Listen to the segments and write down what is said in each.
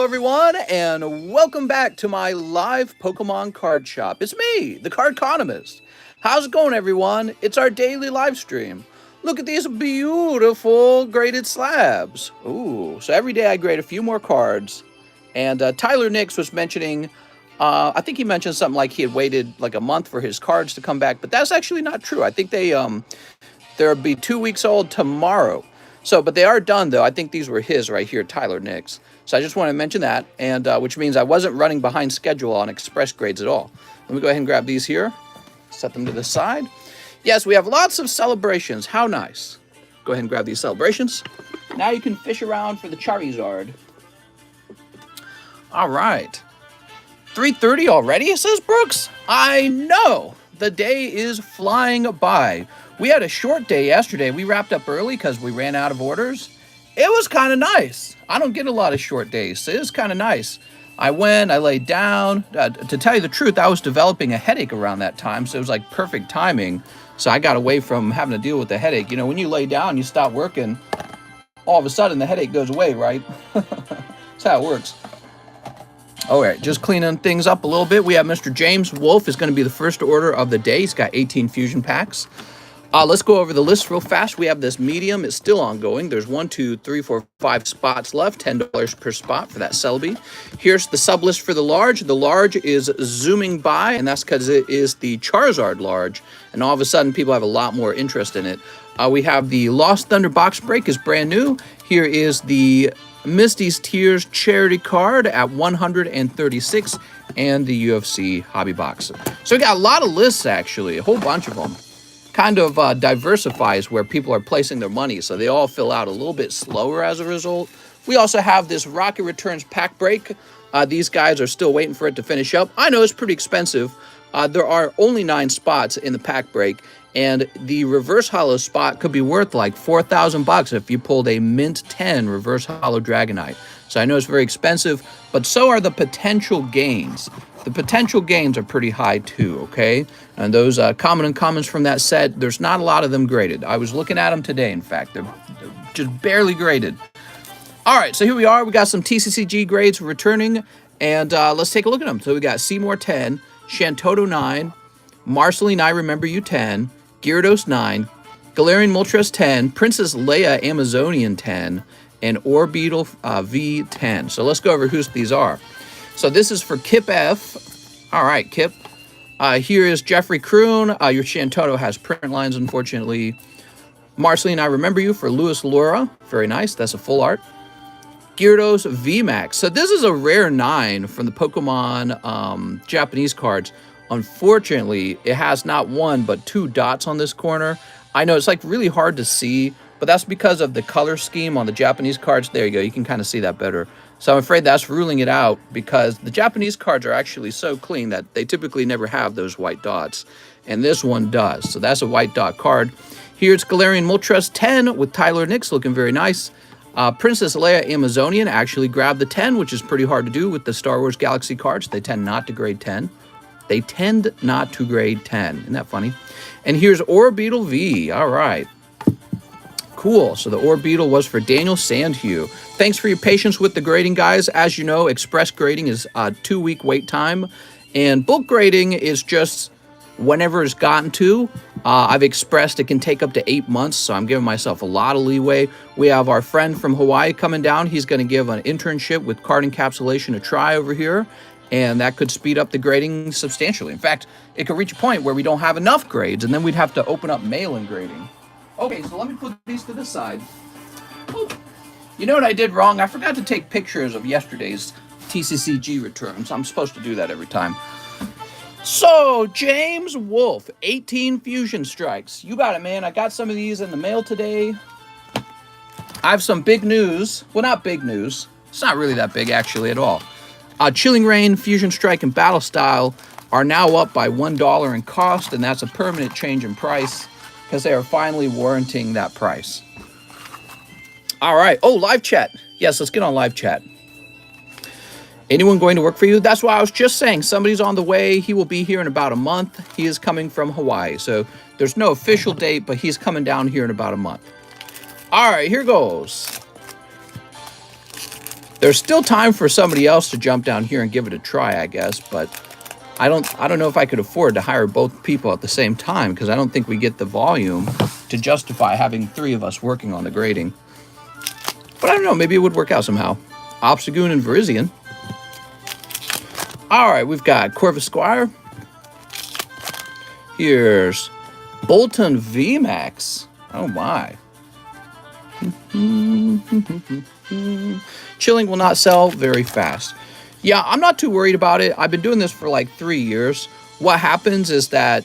Hello, everyone, and welcome back to my live Pokemon card shop. It's me, the Cardconomist. How's it going, everyone? It's our daily live stream. Look at these beautiful graded slabs. Ooh, so every day I grade a few more cards. And Tyler Nix was mentioning, I think he mentioned something like he had waited like a month for his cards to come back, but that's actually not true. I think they'll be 2 weeks old tomorrow. So, but they are done, though. I think these were his right here, Tyler Nix. So I just want to mention that, and which means I wasn't running behind schedule on express grades at all. Let me go ahead and grab these here, set them to the side. Yes, we have lots of celebrations. How nice. Go ahead and grab these celebrations. Now you can fish around for the Charizard. All right. 3:30 already, says Brooks. I know. The day is flying by. We had a short day yesterday. We wrapped up early because we ran out of orders. It was kind of nice. I don't get a lot of short days, so it was kind of nice. I laid down. To tell you the truth, I was developing a headache around that time, so it was like perfect timing. So I got away from having to deal with the headache. You know, when you lay down, you stop working, all of a sudden the headache goes away, right? That's how it works. All right, just cleaning things up a little bit. We have Mr. James Wolf is going to be the first order of the day. He's got 18 fusion packs. Let's go over the list real fast. We have this medium. It's still ongoing. There's 1, 2, 3, 4, 5 spots left. $10 per spot for that Celebi. Here's the sub list for the large. The large is zooming by, and that's because it is the Charizard large. And all of a sudden, people have a lot more interest in it. We have the Lost Thunder box break is brand new. Here is the Misty's Tears charity card at 136, and the UFC hobby box. So we got a lot of lists, actually, a whole bunch of them. Kind of diversifies where people are placing their money, so they all fill out a little bit slower as a result. We also have this Rocket Returns pack break. These guys are still waiting for it to finish up. I know it's pretty expensive. There are only 9 spots in the pack break, and the reverse holo spot could be worth like $4,000 if you pulled a mint 10 reverse holo Dragonite. So I know it's very expensive, but so are the potential gains. The potential gains are pretty high too, okay? And those common and commons from that set, there's not a lot of them graded. I was looking at them today, in fact. They're just barely graded. All right, so here we are. We got some TCCG grades returning, and let's take a look at them. So we got Seymour 10, Shantoto 9, Marceline I Remember You 10, Gyarados 9, Galarian Moltres 10, Princess Leia Amazonian 10, and Orbeetle V 10. So let's go over who these are. So this is for Kip F. All right, Kip. Here is Jeffrey Kroon. Your Shantoto has print lines, unfortunately. Marceline, I Remember You for Louis Laura. Very nice. That's a full art. Gyarados VMAX. So this is a rare 9 from the Pokemon Japanese cards. Unfortunately, it has not 1 but 2 dots on this corner. I know it's like really hard to see, but that's because of the color scheme on the Japanese cards. There you go. You can kind of see that better. So I'm afraid that's ruling it out because the Japanese cards are actually so clean that they typically never have those white dots. And this one does. So that's a white dot card. Here's Galarian Moltres 10 with Tyler Nix looking very nice. Princess Leia Amazonian actually grabbed the 10, which is pretty hard to do with the Star Wars Galaxy cards. They tend not to grade 10. They tend not to grade 10. Isn't that funny? And here's Orbeetle V. All right. Cool. So the Orbeetle was for Daniel Sandhue. Thanks for your patience with the grading, guys. As you know, express grading is a 2-week wait time, and bulk grading is just whenever it's gotten to. I've expressed it can take up to 8 months, so I'm giving myself a lot of leeway. We have our friend from Hawaii coming down. He's going to give an internship with card encapsulation a try over here, and that could speed up the grading substantially. In fact, it could reach a point where we don't have enough grades, and then we'd have to open up mail-in grading. Okay, so let me put these to the side. Oh, you know what I did wrong? I forgot to take pictures of yesterday's TCCG returns. I'm supposed to do that every time. So, James Wolf, 18 Fusion Strikes. You got it, man. I got some of these in the mail today. I have some big news. Well, not big news. It's not really that big, actually, at all. Chilling Reign, Fusion Strike, and Battle Style are now up by $1 in cost, and that's a permanent change in price because they are finally warranting that price. All right. Oh, live chat. Yes, let's get on live chat. Anyone going to work for you? That's what I was just saying. Somebody's on the way. He will be here in about a month. He is coming from Hawaii. So there's no official date, but he's coming down here in about a month. All right, here goes. There's still time for somebody else to jump down here and give it a try, I guess, but I don't know if I could afford to hire both people at the same time, because I don't think we get the volume to justify having 3 of us working on the grading. But I don't know, maybe it would work out somehow. Obstagoon and Verizian. All right, we've got Corvus Squire. Here's Bolton VMAX. Oh my. Chilling will not sell very fast. Yeah, I'm not too worried about it. I've been doing this for like 3 years. What happens is that,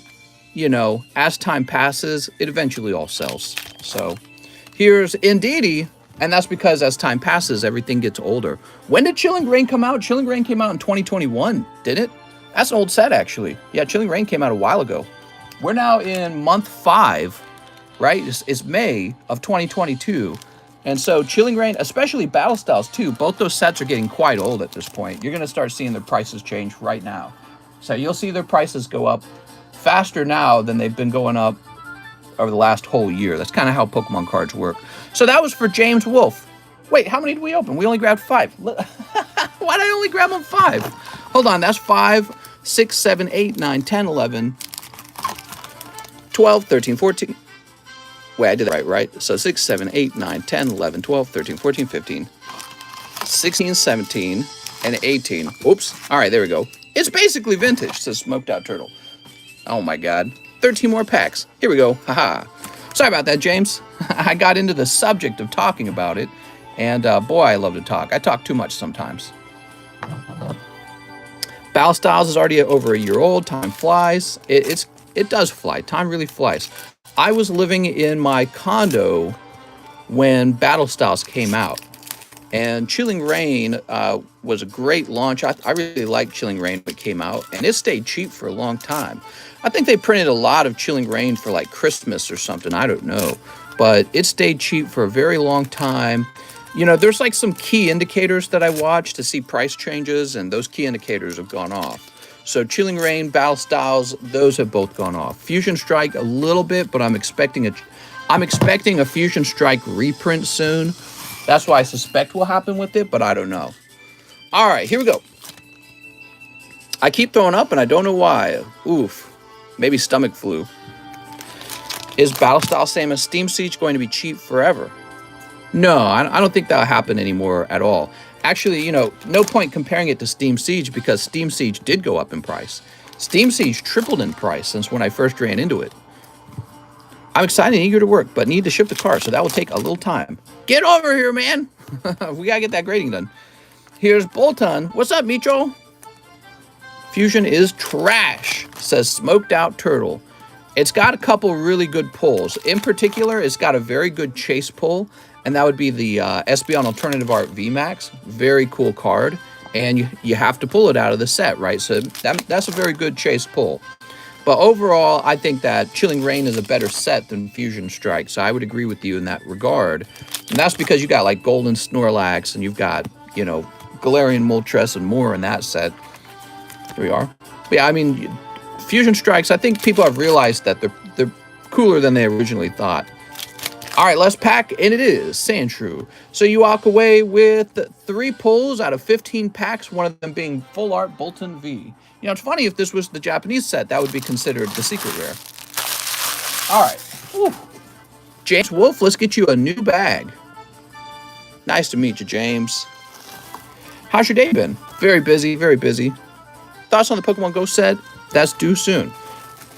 you know, as time passes, it eventually all sells. So here's Indeedee, and that's because as time passes, everything gets older. When did Chilling Reign come out? Chilling Reign came out in 2021, didn't it? That's an old set, actually. Yeah, Chilling Reign came out a while ago. We're now in month 5, right? It's May of 2022. And so Chilling Reign, especially Battle Styles too, both those sets are getting quite old at this point. You're going to start seeing their prices change right now. So you'll see their prices go up faster now than they've been going up over the last whole year. That's kind of how Pokemon cards work. So that was for James Wolf. Wait, how many did we open? We only grabbed 5. Why did I only grab them 5? Hold on, that's 5, 6, 7, 8, 9, 10, 11, 12, 13, 14. Wait, I did that right? So 6, 7, 8, 9, 10, 11, 12, 13, 14, 15, 16, 17, and 18. Oops. All right, there we go. It's basically vintage, says Smoked Out Turtle. Oh my God. 13 more packs. Here we go. Haha. Sorry about that, James. I got into the subject of talking about it, and boy, I love to talk. I talk too much sometimes. Battle Styles is already over a year old. Time flies. It does fly. Time really flies. I was living in my condo when Battle Styles came out, and Chilling Reign was a great launch. I really liked Chilling Reign when it came out, and it stayed cheap for a long time. I think they printed a lot of Chilling Reign for like Christmas or something. I don't know, but it stayed cheap for a very long time. You know, there's like some key indicators that I watch to see price changes, and those key indicators have gone off. So Chilling Reign, Battle Styles, those have both gone off. Fusion Strike a little bit, but I'm expecting a Fusion Strike reprint soon. That's what I suspect will happen with it, but I don't know. All right, here we go. I keep throwing up, and I don't know why. Oof, maybe stomach flu. Is Battle Style same as Steam Siege going to be cheap forever? No, I don't think that'll happen anymore at all. Actually, you know, no point comparing it to Steam Siege, because Steam Siege did go up in price. Steam Siege tripled in price since when I first ran into it. I'm excited and eager to work, but need to ship the car, so that will take a little time. Get over here, man. We gotta get that grading done. Here's Bolton. What's up, Micho? Fusion is trash, says Smoked Out Turtle. It's got a couple really good pulls. In particular, it's got a very good chase pull, and that would be the Espeon Alternative Art VMAX. Very cool card, and you have to pull it out of the set, right? So that's a very good chase pull. But overall, I think that Chilling Reign is a better set than Fusion Strike, so I would agree with you in that regard. And that's because you got like Golden Snorlax, and you've got, you know, Galarian Moltres and more in that set. Here we are. But yeah, I mean, Fusion Strikes, I think people have realized that they're cooler than they originally thought. All right, let's pack, and it is Sandshrew. So you walk away with 3 pulls out of 15 packs, one of them being Full Art Bolton V. You know, it's funny, if this was the Japanese set, that would be considered the secret rare. All right. Whew. James Wolf, let's get you a new bag. Nice to meet you, James. How's your day been? Very busy, very busy. Thoughts on the Pokemon Go set? That's due soon.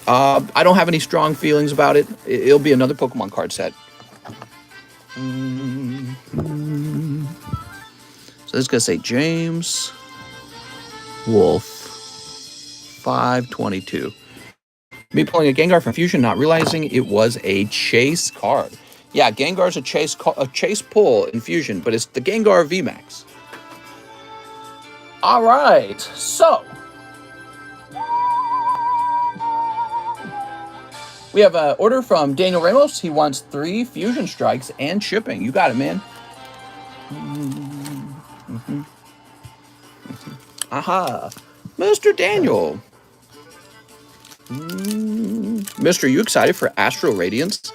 I don't have any strong feelings about it. It'll be another Pokemon card set. So this is gonna say James Wolf 522. Me pulling a Gengar from Fusion, not realizing it was a chase card. Yeah, Gengar's a chase pull in Fusion, but it's the Gengar VMAX. All right, so we have an order from Daniel Ramos. He wants 3 Fusion Strikes and shipping. You got it, man. Aha. Mr. Daniel. Mister, you excited for Astral Radiance?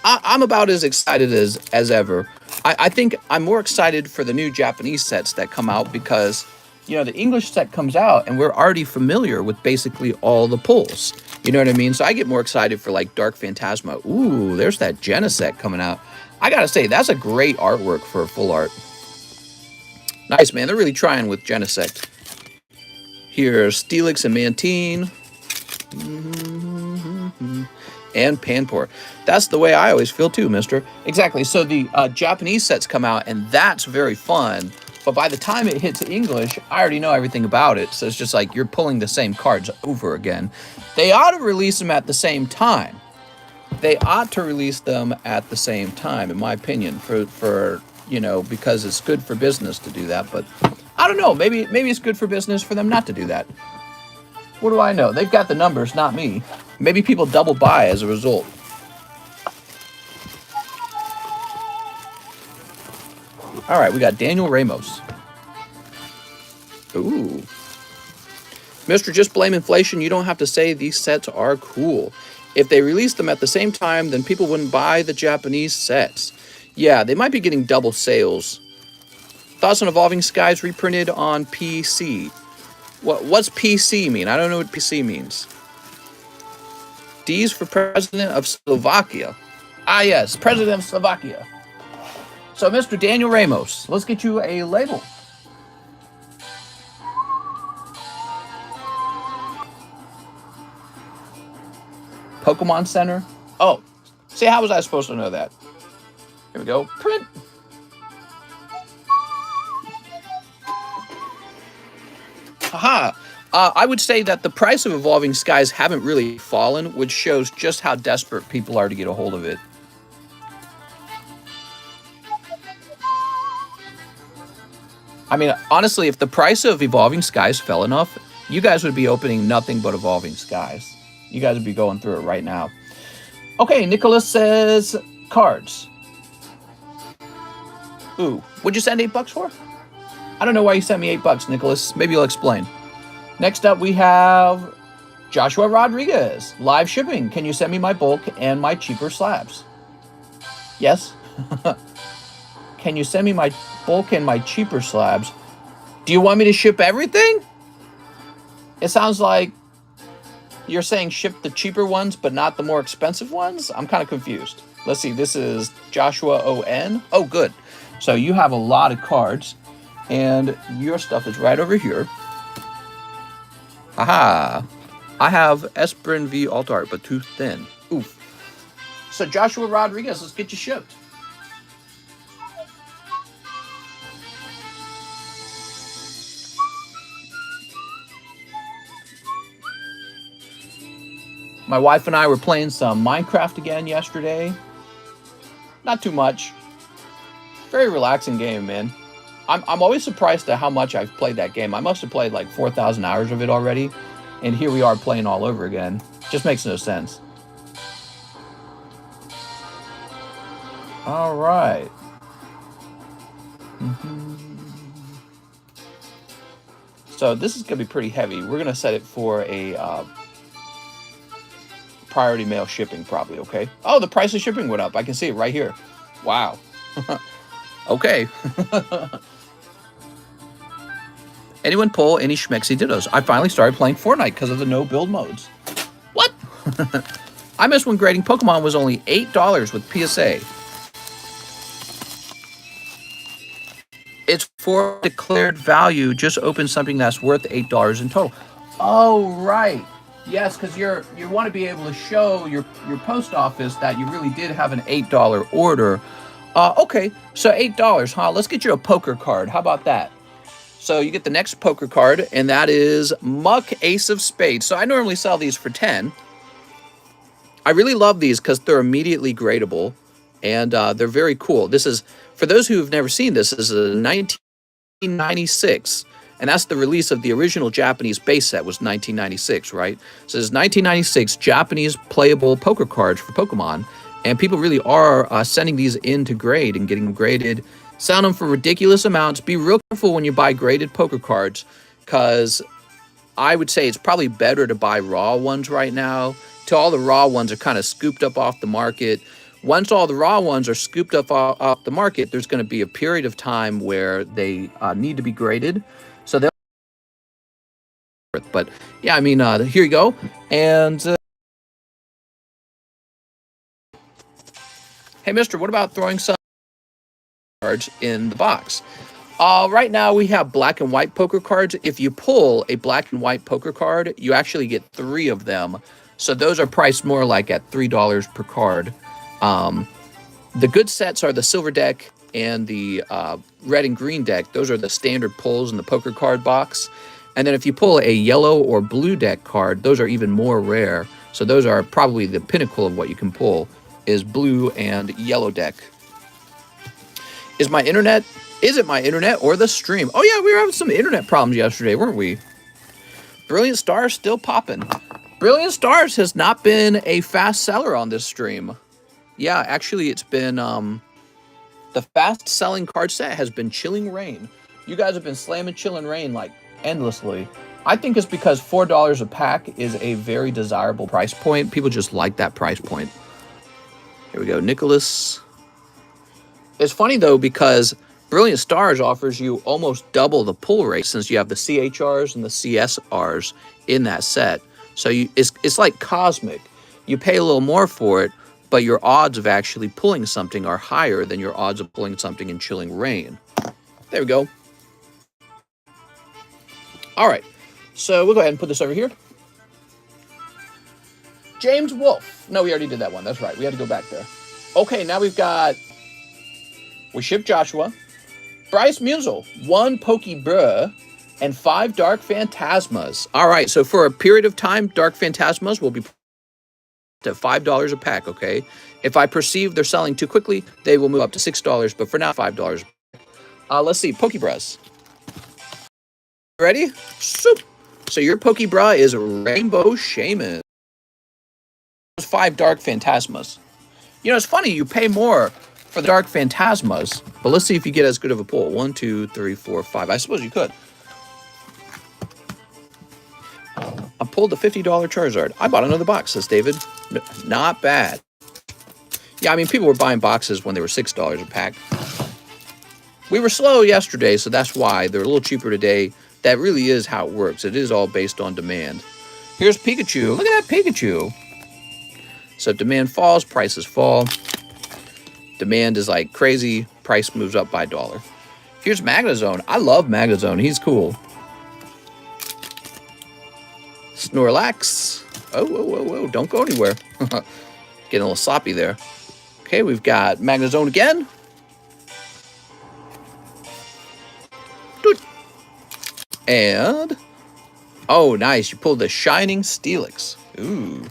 I'm about as excited as ever. I think I'm more excited for the new Japanese sets that come out because, the English set comes out and we're already familiar with basically all the pulls. You know what I mean? So I get more excited for like Dark Phantasma. Ooh, there's that Jenna set coming out. I gotta say, that's a great artwork for a full art. Nice, man. They're really trying with Genesect. Here's Steelix and Mantine. And Panpour. That's the way I always feel too, mister. Exactly. So the Japanese sets come out, and that's very fun. But by the time it hits English, I already know everything about it. So it's just like you're pulling the same cards over again. They ought to release them at the same time. They ought to release them at the same time, in my opinion, for because it's good for business to do that. But I don't know. Maybe it's good for business for them not to do that. What do I know? They've got the numbers, not me. Maybe people double buy as a result. All right, we got Daniel Ramos. Ooh. Mr. Just Blame Inflation, you don't have to say these sets are cool. If they released them at the same time, then people wouldn't buy the Japanese sets. Yeah, they might be getting double sales. Thoughts on Evolving Skies reprinted on PC? What's PC mean? I don't know what PC means. D's for President of Slovakia. Ah, yes, President of Slovakia. So, Mr. Daniel Ramos, let's get you a label. Pokemon Center. Oh, see, how was I supposed to know that? Here we go. Print. Haha. I would say that the price of Evolving Skies haven't really fallen, which shows just how desperate people are to get a hold of it. I mean, honestly, if the price of Evolving Skies fell enough, you guys would be opening nothing but Evolving Skies. You guys would be going through it right now. Okay, Nicholas says cards. Ooh, what'd you send $8 for? I don't know why you sent me $8, Nicholas. Maybe you'll explain. Next up, we have Joshua Rodriguez. Live shipping. Can you send me my bulk and my cheaper slabs? Yes. Can you send me my bulk and my cheaper slabs? Do you want me to ship everything? It sounds like you're saying ship the cheaper ones, but not the more expensive ones? I'm kind of confused. Let's see. This is Joshua O.N. Oh, good. So you have a lot of cards, and your stuff is right over here. Aha. I have Esperin V Alt Art, but too thin. Oof. So Joshua Rodriguez, let's get you shipped. My wife and I were playing some Minecraft again yesterday. Not too much. Very relaxing game, man. I'm always surprised at how much I've played that game. I must have played like 4,000 hours of it already. And here we are playing all over again. Just makes no sense. All right. So this is going to be pretty heavy. We're going to set it for a priority mail shipping probably, okay? Oh, the price of shipping went up. I can see it right here. Wow. Okay. Anyone pull any schmexy dittos? I finally started playing Fortnite because of the no build modes. What? I miss when grading Pokemon was only $8 with PSA. It's for declared value. Just open something that's worth $8 in total. Oh, right. Yes, because you want to be able to show your post office that you really did have an $8 order. Okay, so $8, huh? Let's get you a poker card. How about that? So you get the next poker card, and that is Muck Ace of Spades. So I normally sell these for $10. I really love these because they're immediately gradable, and they're very cool. This is, for those who have never seen this, is a 1996, and that's the release of the original Japanese base set was 1996, right? So this is 1996 Japanese playable poker cards for Pokemon, and people really are sending these in to grade and getting them graded. Selling them for ridiculous amounts. Be real careful when you buy graded poker cards, because I would say it's probably better to buy raw ones right now. All the raw ones are kind of scooped up off the market. Once all the raw ones are scooped up off the market, there's going to be a period of time where they need to be graded. So they'll. But yeah, I mean, here you go. And hey, Mister, what about throwing some cards in the box? Right now we have black and white poker cards. If you pull a black and white poker card, you actually get 3 of them. So those are priced more like at $3 per card. The good sets are the silver deck and the red and green deck. Those are the standard pulls in the poker card box. And then if you pull a yellow or blue deck card, those are even more rare. So those are probably the pinnacle of what you can pull, is blue and yellow deck. Is it my internet or the stream? Oh yeah, we were having some internet problems yesterday, weren't we? Brilliant Stars still popping. Brilliant Stars has not been a fast seller on this stream. Yeah, actually it's been, the fast selling card set has been Chilling Reign. You guys have been slamming Chilling Reign like endlessly. I think it's because $4 a pack is a very desirable price point. People just like that price point. Here we go, Nicholas. It's funny though, because Brilliant Stars offers you almost double the pull rate since you have the CHRs and the CSRs in that set. So it's like cosmic. You pay a little more for it, but your odds of actually pulling something are higher than your odds of pulling something in Chilling Reign. There we go. All right, so we'll go ahead and put this over here. James Wolfe. No, we already did that one. That's right. We had to go back there. Okay, now we shipped Joshua, Bryce Musil, 1 Pokey Bruh, and 5 Dark Phantasmas. All right, so for a period of time, Dark Phantasmas will be at $5 a pack, okay? If I perceive they're selling too quickly, they will move up to $6, but for now, $5. Let's see, Pokebras. Ready? Soup. So your Pokebra is Rainbow Shaman. 5 Dark Phantasmas. You know, it's funny, you pay more for the Dark Phantasmas, but let's see if you get as good of a pull. 1, 2, 3, 4, 5. I suppose you could. I pulled the $50 Charizard. I bought another box, says David. Not bad. Yeah, I mean, people were buying boxes when they were $6 a pack. We were slow yesterday, so that's why they're a little cheaper today. That really is how it works. It is all based on demand. Here's Pikachu. Look at that Pikachu. So demand falls, prices fall. Demand is like crazy. Price moves up by $1. Here's Magnezone. I love Magnezone. He's cool. Snorlax. Oh, don't go anywhere. Getting a little sloppy there. Okay, we've got Magnezone again. And, oh, nice. You pulled the Shining Steelix. Ooh.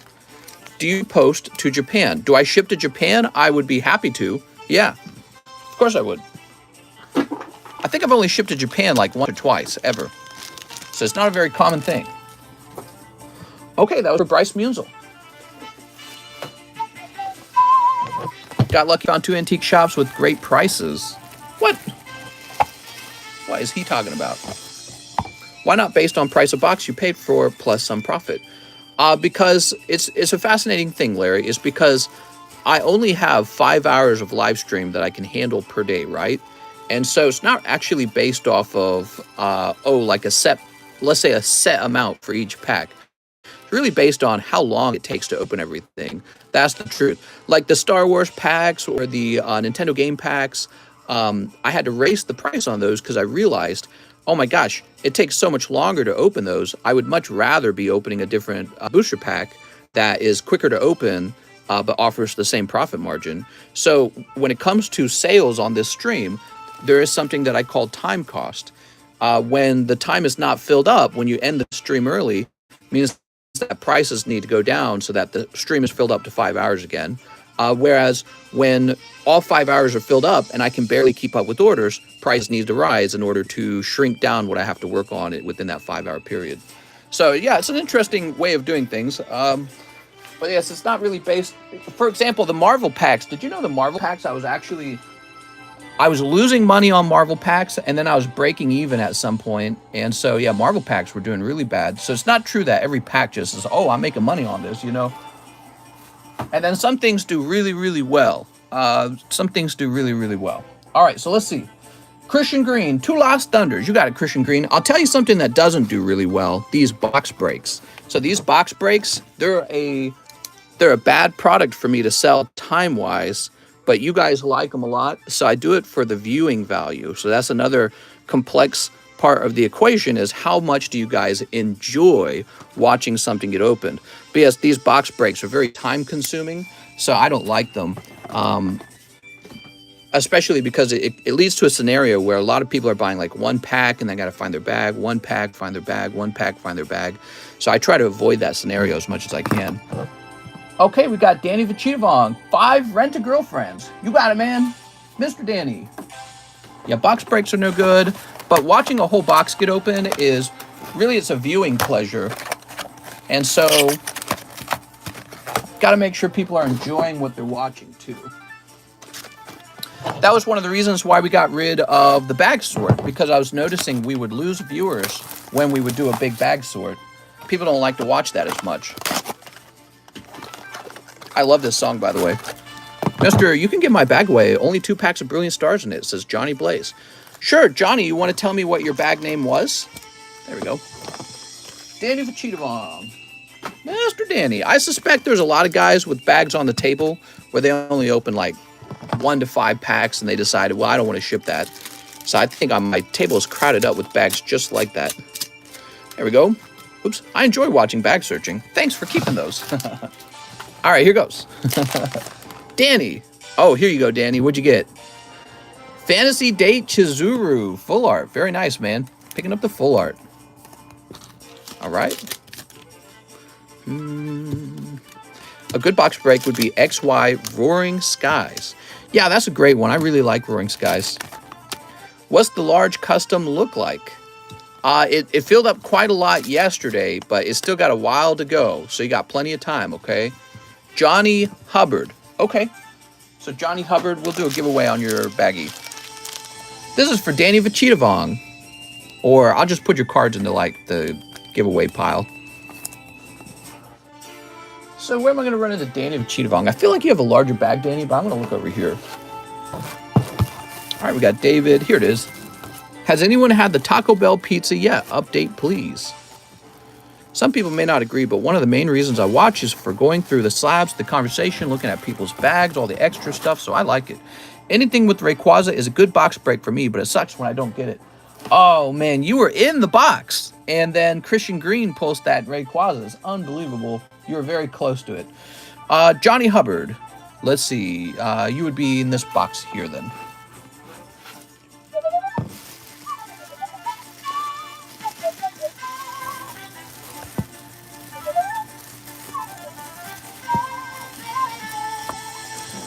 Do you post to Japan? Do I ship to Japan? I would be happy to. Yeah, of course I would. I think I've only shipped to Japan like once or twice, ever. So it's not a very common thing. Okay, that was for Bryce Musil. Got lucky, found 2 antique shops with great prices. What? What is he talking about? Why not based on price of box you paid for plus some profit? Because it's a fascinating thing, Larry. It's because I only have 5 hours of live stream that I can handle per day, right? And so it's not actually based off of, like a set, let's say a set amount for each pack. It's really based on how long it takes to open everything. That's the truth. Like the Star Wars packs or the Nintendo game packs, I had to raise the price on those because I realized, oh my gosh, it takes so much longer to open those. I would much rather be opening a different booster pack that is quicker to open, but offers the same profit margin. So when it comes to sales on this stream, there is something that I call time cost. When the time is not filled up, when you end the stream early, means that prices need to go down so that the stream is filled up to 5 hours again. Whereas when all 5 hours are filled up and I can barely keep up with orders, price needs to rise in order to shrink down what I have to work on it within that 5 hour period. So yeah, it's an interesting way of doing things. But yes, it's not really based. For example, the Marvel packs. Did you know the Marvel packs? I was losing money on Marvel packs, and then I was breaking even at some point. And so yeah, Marvel packs were doing really bad. So it's not true that every pack just is, oh, I'm making money on this, you know. And then some things do really, really well. Some things do really, really well. All right, so let's see. Christian Green, 2 Lost Thunders. You got it, Christian Green. I'll tell you something that doesn't do really well. These box breaks. So these box breaks, they're a bad product for me to sell time-wise, but you guys like them a lot, so I do it for the viewing value. So that's another complex part of the equation, is how much do you guys enjoy watching something get opened? But yes, these box breaks are very time-consuming, so I don't like them. Especially because it leads to a scenario where a lot of people are buying like 1 pack and they got to find their bag, 1 pack, find their bag, 1 pack, find their bag. So I try to avoid that scenario as much as I can. Okay, we got Danny Vachitavong, 5 Rent-A-Girlfriends. You got it, man. Mr. Danny. Yeah, box breaks are no good, but watching a whole box get open is really, it's a viewing pleasure. And so, got to make sure people are enjoying what they're watching too. That was one of the reasons why we got rid of the bag sort, because I was noticing we would lose viewers when we would do a big bag sort. People don't like to watch that as much. I love this song, by the way. Mister, you can give my bag away. Only 2 packs of Brilliant Stars in it, says Johnny Blaze. Sure, Johnny, you want to tell me what your bag name was? There we go. Danny Vachitavong. Mr. Danny. I suspect there's a lot of guys with bags on the table where they only open like 1 to 5 packs and they decided, well, I don't want to ship that. So I think my table is crowded up with bags just like that. There we go. Oops. I enjoy watching bag searching. Thanks for keeping those. All right, here goes. Danny. Oh, here you go, Danny. What'd you get? Fantasy Date Chizuru. Full art. Very nice, man. Picking up the full art. All right. A good box break would be XY Roaring Skies. Yeah, that's a great one. I really like Roaring Skies. What's the large custom look like? It filled up quite a lot yesterday, but it's still got a while to go. So you got plenty of time, okay? Johnny Hubbard. Okay. So Johnny Hubbard, we'll do a giveaway on your baggie. This is for Danny Vachitavong. Or I'll just put your cards into like the giveaway pile. So where am I going to run into Danny Vachitavong? I feel like you have a larger bag, Danny, but I'm going to look over here. All right, we got David. Here it is. Has anyone had the Taco Bell pizza yet? Update, please. Some people may not agree, but one of the main reasons I watch is for going through the slabs, the conversation, looking at people's bags, all the extra stuff, so I like it. Anything with Rayquaza is a good box break for me, but it sucks when I don't get it. Oh, man, you were in the box, and then Christian Green pulls that Rayquaza. It's unbelievable. You were very close to it. Johnny Hubbard. Let's see. You would be in this box here, then.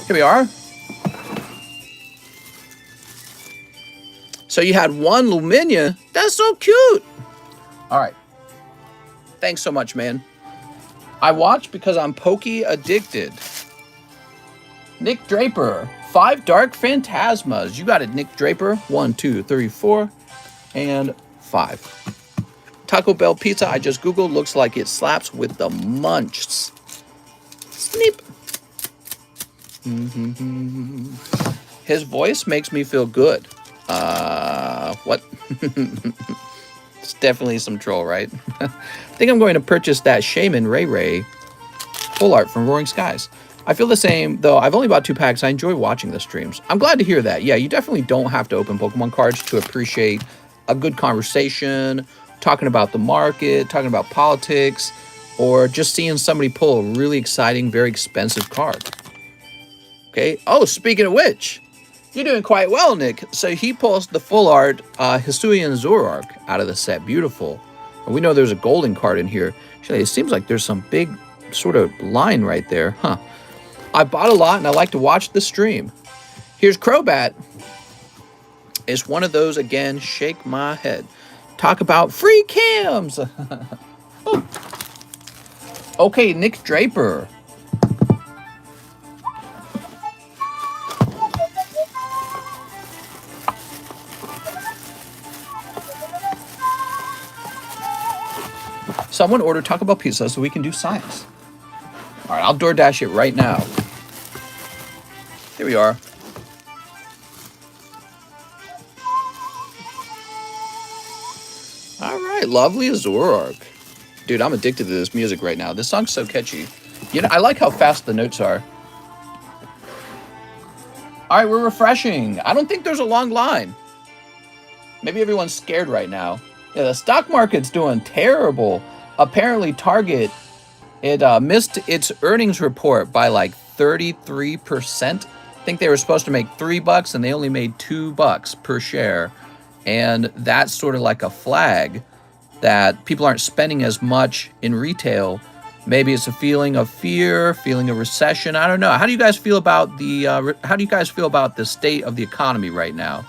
Here we are. So you had 1 Luminia. That's so cute. All right. Thanks so much, man. I watch because I'm Pokey addicted. Nick Draper. 5 Dark Phantasmas. You got it, Nick Draper. 1, 2, 3, 4, and 5. Taco Bell pizza, I just Googled. Looks like it slaps with the munchs. Sneep. His voice makes me feel good. What? It's definitely some troll, right? I think I'm going to purchase that Shaman Ray Ray full art from Roaring Skies. I feel the same, though I've only bought 2 packs. I enjoy watching the streams. I'm glad to hear that. Yeah, you definitely don't have to open Pokemon cards to appreciate a good conversation, talking about the market, talking about politics, or just seeing somebody pull a really exciting, very expensive card. Okay. Oh, speaking of which, you're doing quite well, Nick. So he pulls the full art Hisuian Zoroark out of the set. Beautiful. And we know there's a golden card in here. Actually, it seems like there's some big sort of line right there. Huh. I bought a lot and I like to watch the stream. Here's Crobat. It's one of those, again, shake my head. Talk about free cams. Oh. Okay, Nick Draper. Someone ordered Taco Bell pizza so we can do science. All right, I'll DoorDash it right now. Here we are. All right, lovely Azorark. Dude, I'm addicted to this music right now. This song's so catchy. You know, I like how fast the notes are. All right, we're refreshing. I don't think there's a long line. Maybe everyone's scared right now. Yeah, the stock market's doing terrible. Apparently, Target, it missed its earnings report by like 33%. I think they were supposed to make $3 and they only made $2 per share. And that's sort of like a flag that people aren't spending as much in retail. Maybe it's a feeling of fear, feeling of recession. I don't know. How do you guys feel about the state of the economy right now?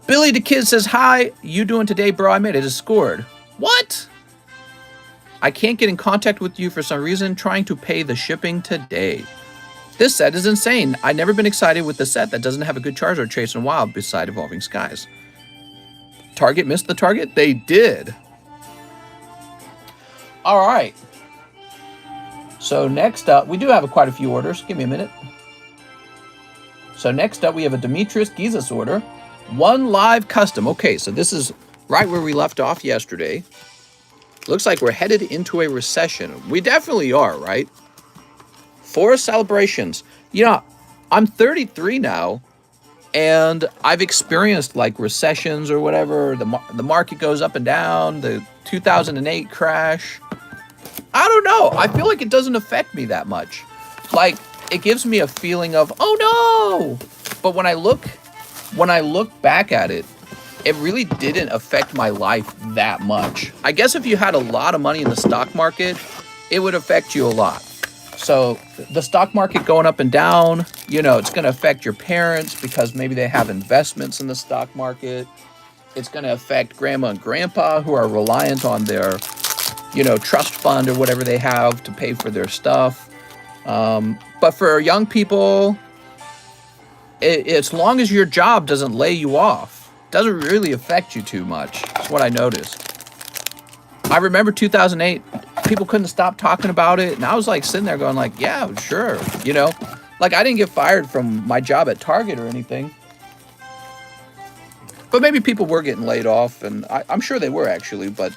Billy the Kid says, hi, you doing today, bro? I made it. It scored. What? I can't get in contact with you for some reason. Trying to pay the shipping today. This set is insane. I've never been excited with the set that doesn't have a good Charizard Chasing Wild beside Evolving Skies. Target missed the target? They did. All right. So next up, we do have quite a few orders. Give me a minute. So next up, we have a Demetrius Gizas order. 1 live custom. Okay, so this is right where we left off yesterday. Looks like we're headed into a recession. We definitely are, right? 4 celebrations. You know, I'm 33 now, and I've experienced like recessions or whatever. The market goes up and down. The 2008 crash. I don't know. I feel like it doesn't affect me that much. Like, it gives me a feeling of, oh no. But when I look back at it, it really didn't affect my life that much. I guess if you had a lot of money in the stock market, it would affect you a lot. So the stock market going up and down, you know, it's going to affect your parents because maybe they have investments in the stock market. It's going to affect grandma and grandpa who are reliant on their, you know, trust fund or whatever they have to pay for their stuff. But for young people, as long as your job doesn't lay you off, it doesn't really affect you too much. That's what I noticed. I remember 2008, people couldn't stop talking about it. And I was like sitting there going like, yeah, sure. You know, like I didn't get fired from my job at Target or anything. But maybe people were getting laid off, and I'm sure they were actually. But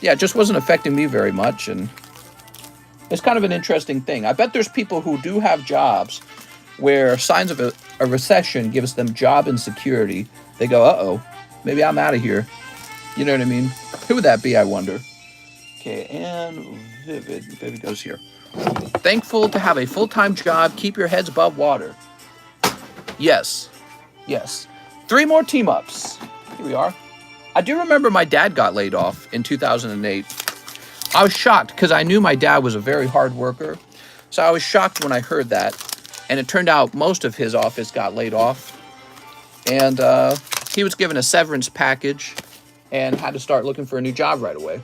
yeah, it just wasn't affecting me very much. And it's kind of an interesting thing. I bet there's people who do have jobs where signs of a recession gives them job insecurity. They go, uh-oh, maybe I'm out of here. You know what I mean? Who would that be, I wonder? Okay, and Vivid goes here. Thankful to have a full-time job. Keep your heads above water. Yes. Yes. 3 more team-ups. Here we are. I do remember my dad got laid off in 2008. I was shocked because I knew my dad was a very hard worker. So I was shocked when I heard that. And it turned out most of his office got laid off. And he was given a severance package and had to start looking for a new job right away.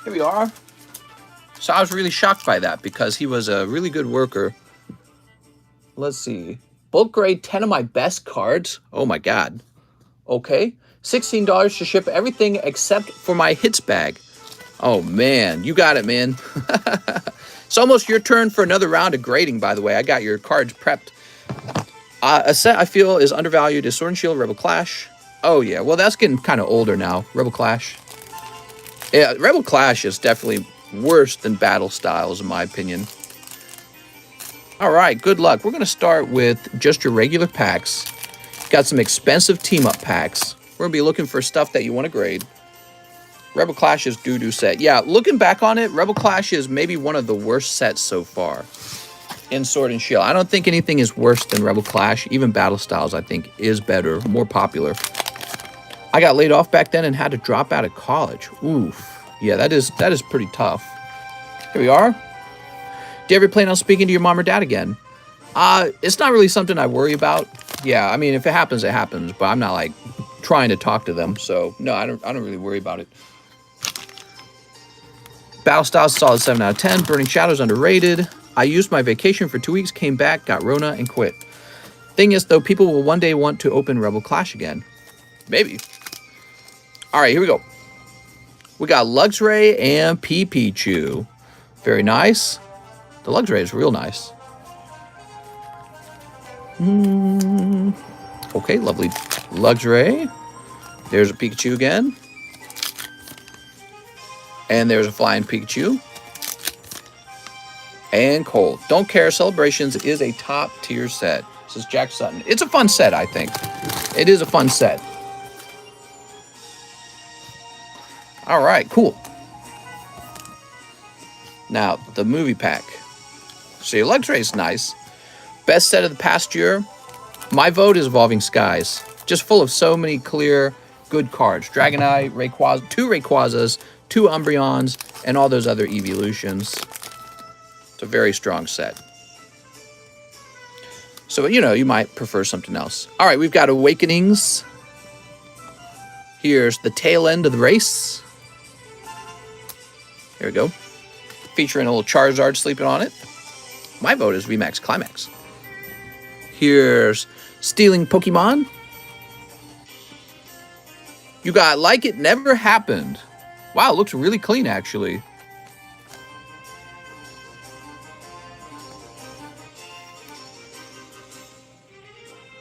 Here we are. So I was really shocked by that because he was a really good worker. Let's see. Bulk grade 10 of my best cards. Oh my God. Okay. $16 to ship everything except for my hits bag. Oh man, you got it, man. It's almost your turn for another round of grading, by the way. I got your cards prepped. A set I feel is undervalued is Sword and Shield Rebel Clash. Oh yeah, well that's getting kind of older now. Rebel Clash. Yeah, Rebel Clash is definitely worse than Battle Styles in my opinion. All right, good luck. We're going to start with just your regular packs. Got some expensive team-up packs. We're going to be looking for stuff that you want to grade. Rebel Clash's doo-doo set. Yeah, looking back on it, Rebel Clash is maybe one of the worst sets so far in Sword and Shield. I don't think anything is worse than Rebel Clash. Even Battle Styles, I think, is better, more popular. I got laid off back then and had to drop out of college. Oof. Yeah, that is pretty tough. Here we are. Do you ever plan on speaking to your mom or dad again? It's not really something I worry about. Yeah, I mean, if it happens, it happens. But I'm not, like, trying to talk to them. So, no, I don't really worry about it. Battle Styles, solid 7 out of 10. Burning Shadows, underrated. I used my vacation for 2 weeks, came back, got Rona, and quit. Thing is, though, people will one day want to open Rebel Clash again. Maybe. All right, here we go. We got Luxray and Pikachu. Very nice. The Luxray is real nice. Okay, lovely Luxray. There's a Pikachu again. And there's a flying Pikachu. And Cold. Don't Care Celebrations is a top tier set. This is Jack Sutton. It's a fun set, I think. It is a fun set. All right, cool. Now, the movie pack. So your Luxray is nice. Best set of the past year. My vote is Evolving Skies. Just full of so many clear, good cards. Dragonite, Rayquaza, 2 Rayquazas, 2 Umbreons, and all those other evolutions. It's a very strong set. So, you know, you might prefer something else. All right, we've got Awakenings. Here's the tail end of the race. Here we go. Featuring a little Charizard sleeping on it. My vote is VMAX Climax. Here's Stealing Pokemon. You got Like It Never Happened. Wow, it looks really clean, actually.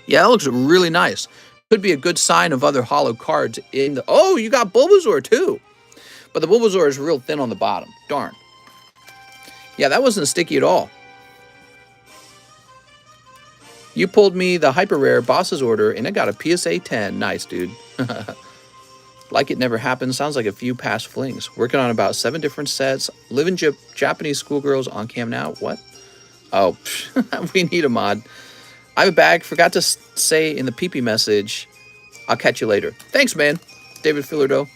Yeah, that looks really nice. Could be a good sign of other holo cards in the... Oh, you got Bulbasaur, too. But the Bulbasaur is real thin on the bottom. Darn. Yeah, that wasn't sticky at all. You pulled me the Hyper Rare Boss's Order, and I got a PSA 10. Nice, dude. Like It Never Happened. Sounds like a few past flings. Working on about 7 different sets. Living Japanese schoolgirls on cam now. What? Oh, we need a mod. I have a bag. Forgot to say in the PP message. I'll catch you later. Thanks, man. David Fillardo.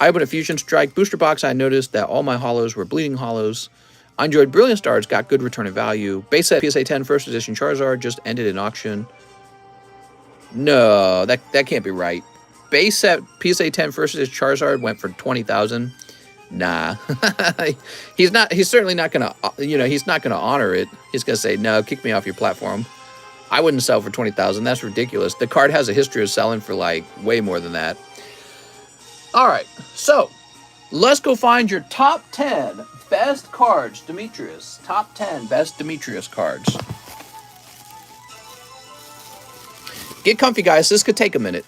I opened a Fusion Strike booster box. I noticed that all my holos were bleeding holos. I enjoyed Brilliant Stars. Got good return of value. Base set PSA 10 first edition Charizard just ended in auction. No, that can't be right. Base set PSA 10 first edition Charizard went for 20,000. Nah, he's certainly not gonna. He's not gonna honor it. He's gonna say no, kick me off your platform. I wouldn't sell for 20,000. That's ridiculous. The card has a history of selling for like way more than that. All right, so let's go find your top 10 best cards, Demetrius. Top 10 best Demetrius cards. Get comfy, guys. This could take a minute.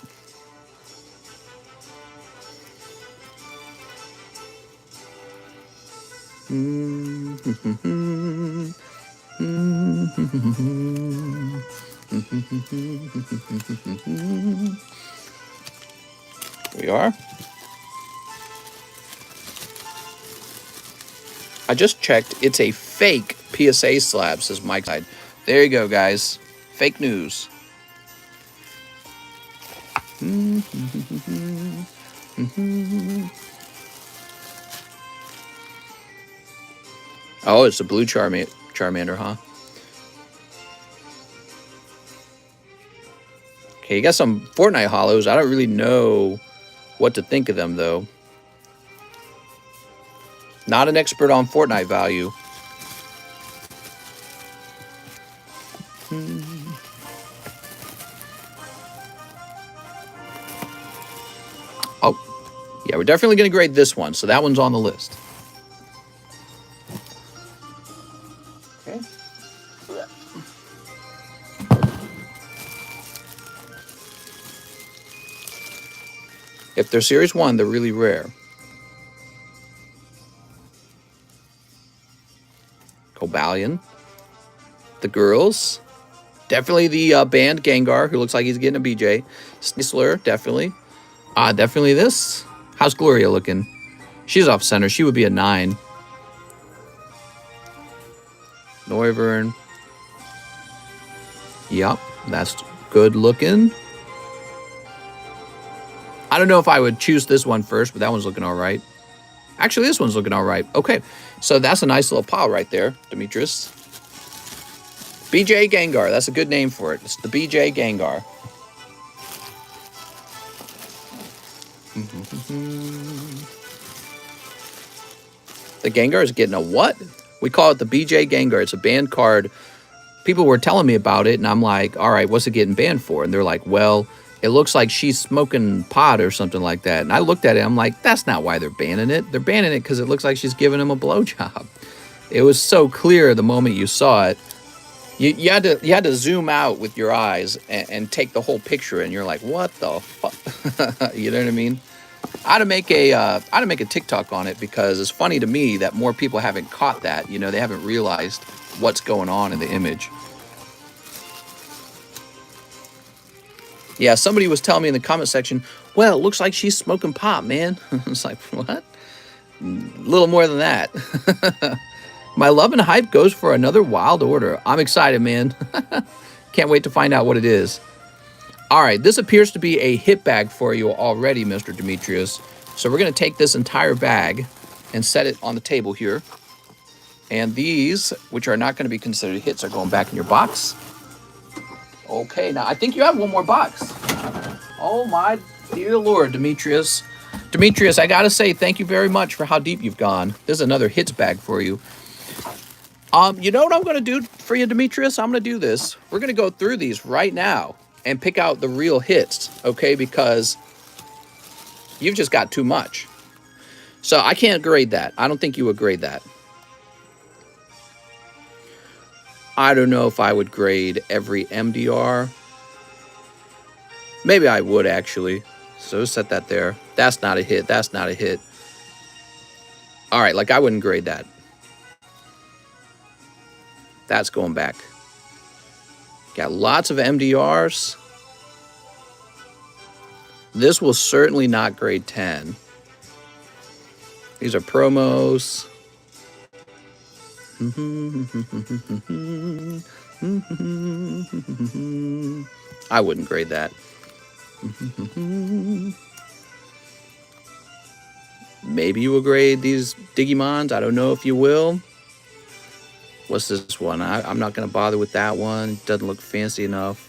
We are. I just checked. It's a fake PSA slab, says Mike. There you go, guys. Fake news. Oh, it's a blue Charmander, huh? Okay, you got some Fortnite holos. I don't really know what to think of them, though. Not an expert on Fortnite value. Oh, yeah, we're definitely going to grade this one, so that one's on the list. Okay. If they're Series 1, they're really rare. Cobalion. The girls. Definitely the banned Gengar, who looks like he's getting a BJ. Snisler, definitely. Definitely this. How's Gloria looking? She's off center. She would be a 9. Noivern. Yep, that's good looking. I don't know if I would choose this one first, but that one's looking all right. Actually, this one's looking all right. Okay, so that's a nice little pile right there, Demetrius. BJ Gengar. That's a good name for it. It's the BJ Gengar. The Gengar is getting a what? We call it the BJ Gengar. It's a banned card. People were telling me about it, and I'm like, all right, what's it getting banned for? And they're like, well, It looks like she's smoking pot or something like that. And I looked at it, I'm like, that's not why they're banning it. They're banning it because it looks like she's giving him a blowjob. It was so clear the moment you saw it. You had to zoom out with your eyes and take the whole picture, and you're like, what the fuck? You know what I mean? I ought to make a TikTok on it, because it's funny to me that more people haven't caught that. You know, they haven't realized what's going on in the image. Yeah, somebody was telling me in the comment section, well, it looks like she's smoking pot, man. It's like, what? A little more than that. My love and hype goes for another wild order. I'm excited, man. Can't wait to find out what it is. All right, this appears to be a hit bag for you already, Mr. Demetrius. So we're going to take this entire bag and set it on the table here. And these, which are not going to be considered hits, are going back in your box. Okay, now I think you have one more box. Oh my dear Lord, Demetrius. Demetrius, I got to say thank you very much for how deep you've gone. This is another hits bag for you. You know what I'm going to do for you, Demetrius? I'm going to do this. We're going to go through these right now and pick out the real hits, okay? Because you've just got too much. So I can't grade that. I don't think you would grade that. I don't know if I would grade every MDR. Maybe I would, actually. So set that there. That's not a hit. That's not a hit. All right, like I wouldn't grade that. That's going back. Got lots of MDRs. This will certainly not grade 10. These are promos. I wouldn't grade that. Maybe you will grade these Digimons. I don't know if you will. What's this one? I'm not going to bother with that one. Doesn't look fancy enough.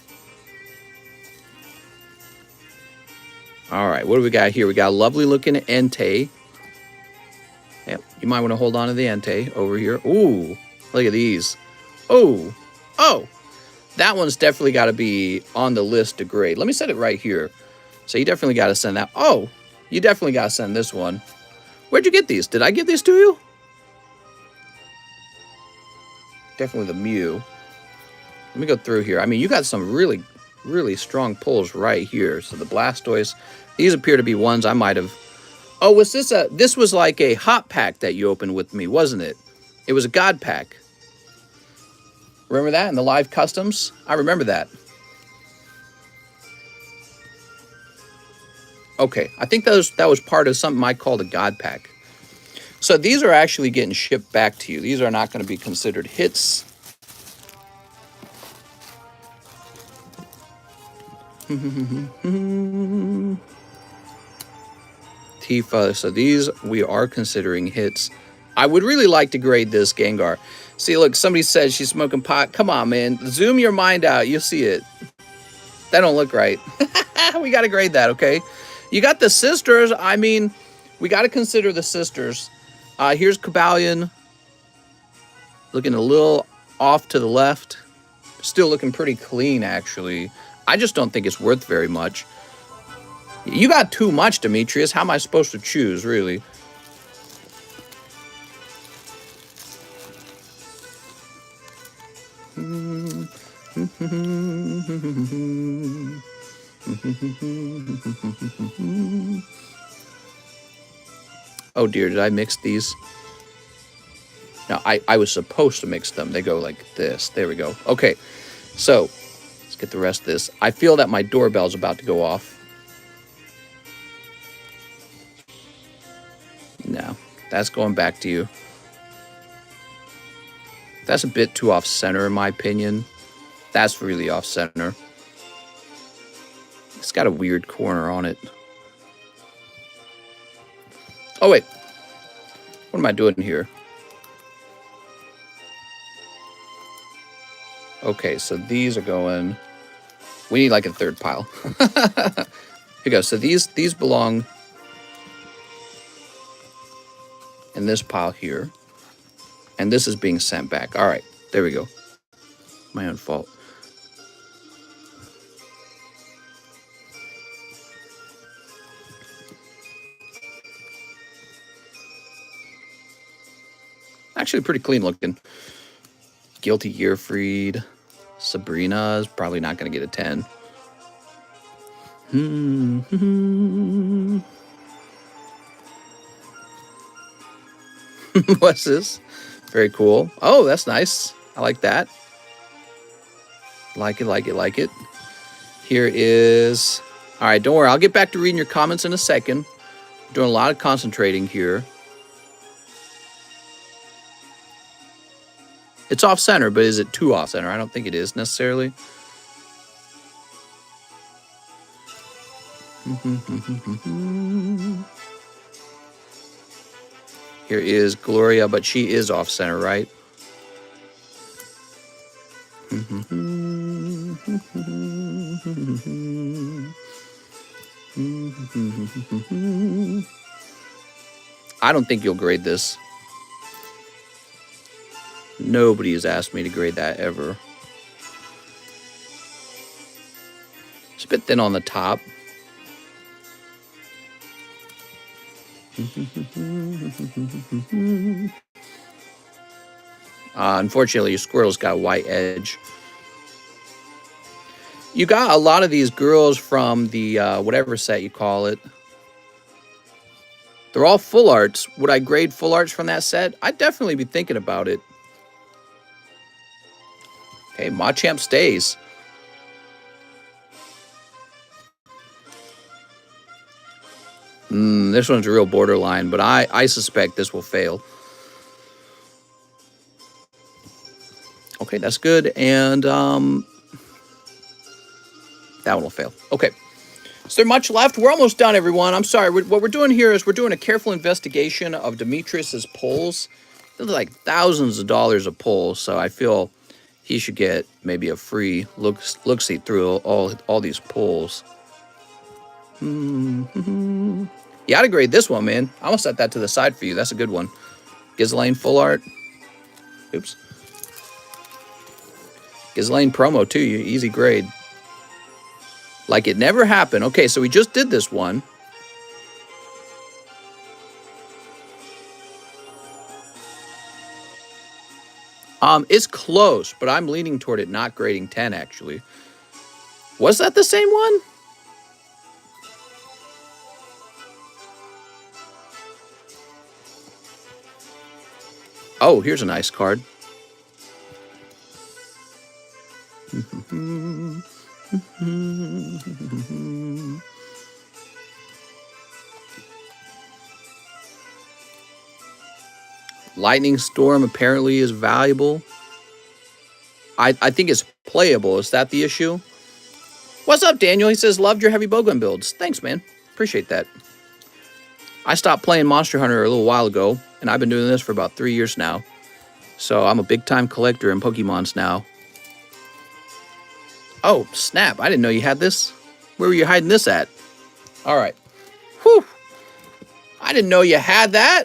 All right, what do we got here? We got a lovely looking Entei. Yep, you might want to hold on to the Entei over here. Ooh, look at these. Oh, that one's definitely got to be on the list to grade. Let me set it right here. So you definitely got to send that. Oh, you definitely got to send this one. Where'd you get these? Did I give these to you? Definitely the Mew. Let me go through here. I mean, you got some really, really strong pulls right here. So the Blastoise, these appear to be ones I might have. Oh, was this this was like a hot pack that you opened with me, wasn't it? It was a God pack. Remember that in the live customs? I remember that. Okay, I think that was part of something I called a God pack. So these are actually getting shipped back to you. These are not going to be considered hits. Tifa. So these we are considering hits. I would really like to grade this Gengar. See, look, somebody says she's smoking pot. Come on, man. Zoom your mind out. You'll see it. That don't look right. We got to grade that, okay? You got the sisters. I mean, we got to consider the sisters. Here's Cobalion. Looking a little off to the left. Still looking pretty clean, actually. I just don't think it's worth very much. You got too much, Demetrius. How am I supposed to choose, really? Oh dear, did I mix these? No, I was supposed to mix them. They go like this. There we go. Okay, so let's get the rest of this. I feel that my doorbell's about to go off. No, that's going back to you. That's a bit too off-center, in my opinion. That's really off-center. It's got a weird corner on it. Oh, wait. What am I doing here? Okay, so these are going... We need like a third pile. Here we go. So these belong in this pile here. And this is being sent back. All right, there we go. My own fault. Actually pretty clean looking. Guilty Gear Freed. Sabrina's probably not going to get a 10. What's this? Very cool. Oh, that's nice. I like that. Like it, like it, like it. Here is... All right, don't worry. I'll get back to reading your comments in a second. I'm doing a lot of concentrating here. It's off-center, but is it too off-center? I don't think it is necessarily. Here is Gloria, but she is off-center, right? I don't think you'll grade this. Nobody has asked me to grade that ever. It's a bit thin on the top. Unfortunately, your squirrel's got a white edge. You got a lot of these girls from the whatever set you call it. They're all full arts. Would I grade full arts from that set? I'd definitely be thinking about it. Okay, Machamp stays. This one's a real borderline, but I suspect this will fail. Okay, that's good. And that one will fail. Okay. Is there much left? We're almost done, everyone. I'm sorry. What we're doing here is we're doing a careful investigation of Demetrius's pulls. There's like thousands of dollars of pulls, so I feel he should get maybe a free look-see through all these pulls. You gotta grade this one, man. I'm gonna set that to the side for you. That's a good one. Ghislaine full art. Oops. Ghislaine promo too. Easy grade. Like it never happened. Okay, so we just did this one. It's close, but I'm leaning toward it not grading 10, actually. Was that the same one? Oh, here's a nice card. Lightning Storm apparently is valuable. I think it's playable. Is that the issue? What's up, Daniel? He says, loved your heavy bowgun builds. Thanks, man. Appreciate that. I stopped playing Monster Hunter a little while ago, and I've been doing this for about 3 years now. So I'm a big-time collector in Pokemons now. Oh, snap. I didn't know you had this. Where were you hiding this at? All right. Whew. I didn't know you had that.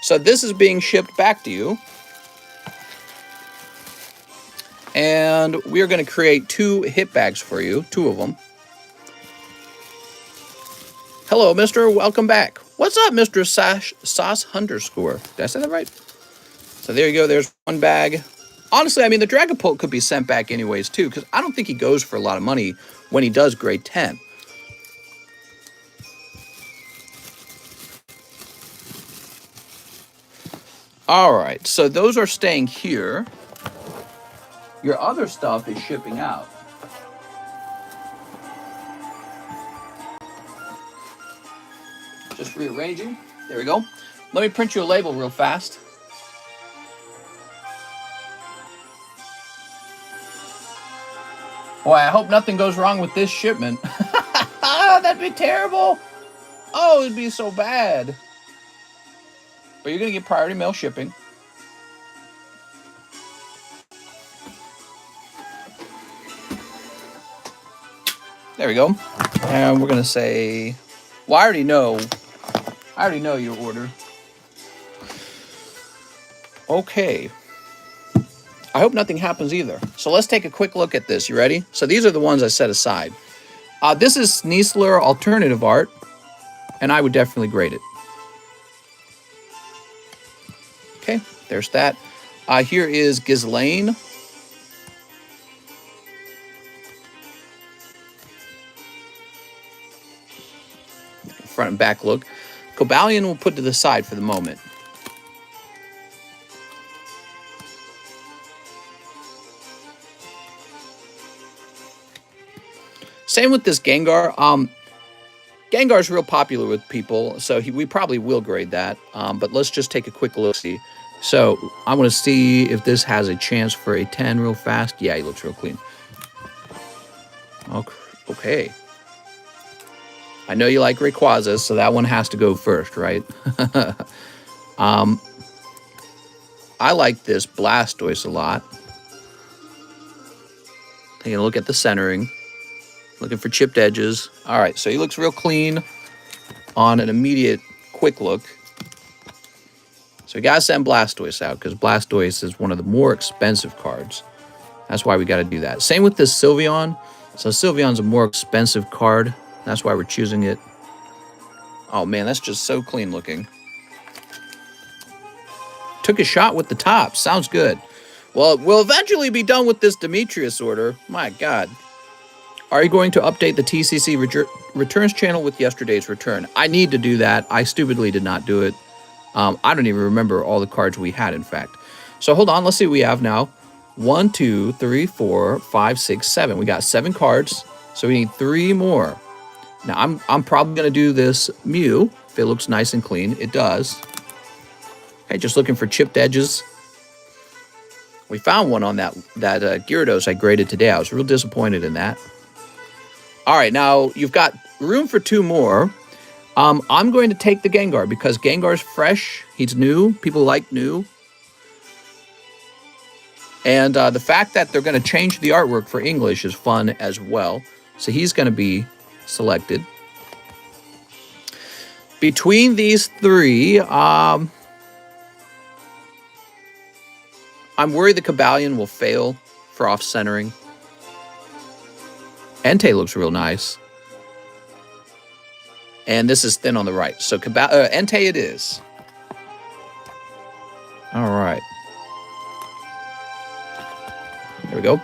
So this is being shipped back to you. And we are going to create 2 hit bags for you. 2 of them. Hello, mister. Welcome back. What's up, Mr. Sauce Underscore? Did I say that right? So there you go. There's 1 bag. Honestly, I mean, the Dragapult could be sent back anyways, too, because I don't think he goes for a lot of money when he does grade 10. All right, so those are staying here. Your other stuff is shipping out. Just rearranging. There we go. Let me print you a label real fast. Boy, I hope nothing goes wrong with this shipment. That'd be terrible. Oh, it'd be so bad. But you're going to get priority mail shipping. There we go. And we're going to say, well, I already know your order. Okay. I hope nothing happens either. So let's take a quick look at this. You ready? So these are the ones I set aside. This is Sneasler alternative art. and I would definitely grade it. Okay, there's that. Here is Ghislaine. Front and back look. Cobalion we'll put to the side for the moment. Same with this Gengar. Gengar's real popular with people, so we probably will grade that. But let's just take a quick look-see. So I want to see if this has a chance for a 10 real fast. Yeah, he looks real clean. Okay. I know you like Rayquaza, so that one has to go first, right? I like this Blastoise a lot. Taking a look at the centering. Looking for chipped edges. All right, so he looks real clean on an immediate quick look. So we got to send Blastoise out because Blastoise is one of the more expensive cards. That's why we got to do that. Same with this Sylveon. So Sylveon's a more expensive card. That's why we're choosing it. Oh, man, that's just so clean looking. Took a shot with the top. Sounds good. Well, we'll eventually be done with this Demetrius order. My God. Are you going to update the TCC returns channel with yesterday's return? I need to do that. I stupidly did not do it. I don't even remember all the cards we had, in fact. So hold on. Let's see what we have now. 1, 2, 3, 4, 5, 6, 7. We got 7 cards. So we need 3 more. Now, I'm probably going to do this Mew if it looks nice and clean. It does. Okay, just looking for chipped edges. We found one on that Gyarados I graded today. I was real disappointed in that. All right, now you've got room for 2 more. I'm going to take the Gengar because Gengar's fresh. He's new. People like new. And the fact that they're going to change the artwork for English is fun as well. So he's going to be selected. Between these 3, I'm worried the Cobalion will fail for off-centering. Entei looks real nice. And this is thin on the right. So Entei it is. All right. There we go.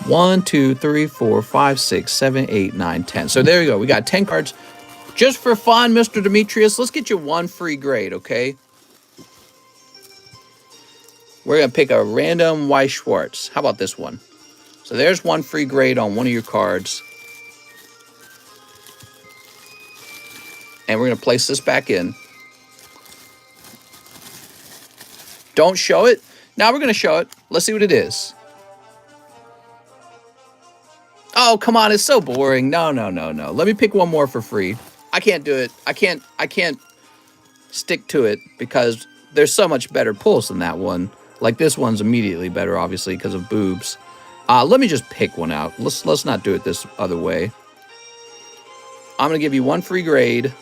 1, 2, 3, 4, 5, 6, 7, 8, 9, 10. So there you go. We got 10 cards. Just for fun, Mr. Demetrius, let's get you 1 free grade, okay? We're going to pick a random Weiss Schwartz. How about this one? So there's 1 free grade on one of your cards. And we're going to place this back in. Don't show it. Now we're going to show it. Let's see what it is. Oh, come on. It's so boring. No. Let me pick 1 more for free. I can't do it. I can't stick to it because there's so much better pulls than that one. Like this one's immediately better, obviously, because of boobs. Let me just pick one out. Let's not do it this other way. I'm going to give you 1 free grade.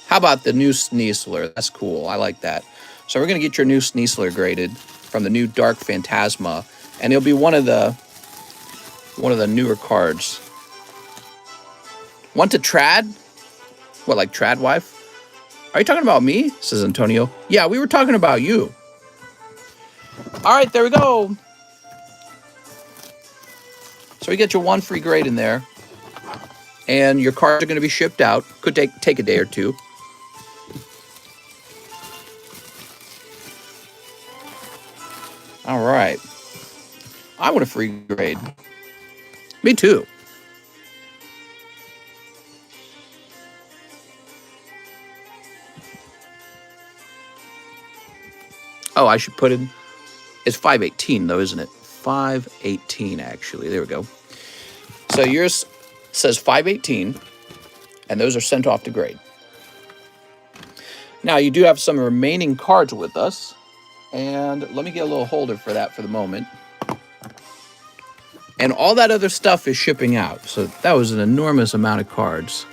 How about the new Sneasler? That's cool. I like that. So we're going to get your new Sneasler graded from the new Dark Phantasma. And it'll be one of the newer cards. Want to trad? What, like trad wife? Are you talking about me? Says Antonio. Yeah, we were talking about you. All right, there we go. So we get your 1 free grade in there. And your cards are going to be shipped out. Could take a day or 2. All right. I want a free grade. Me too. Oh, I should put in. It's 518 though, isn't it? 518 actually. There we go. So yours says 518, and those are sent off to grade. Now you do have some remaining cards with us, and let me get a little holder for that for the moment. And all that other stuff is shipping out, so that was an enormous amount of cards.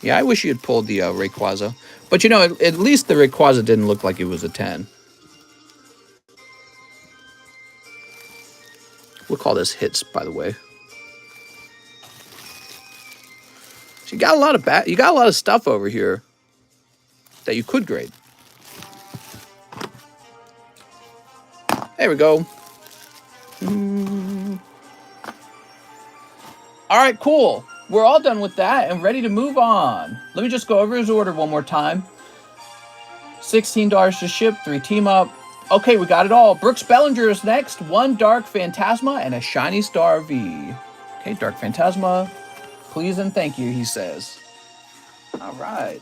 Yeah, I wish you had pulled the Rayquaza. But, you know, at least the Rayquaza didn't look like it was a 10. We'll call this hits, by the way. You got a lot of you got a lot of stuff over here that you could grade. There we go. All right, cool. We're all done with that and ready to move on. Let me just go over his order one more time. $16 to ship, 3 team up. Okay, we got it all. Brooks Bellinger is next. 1 Dark Phantasma and a Shiny Star V. Okay, Dark Phantasma. Please and thank you, he says. All right.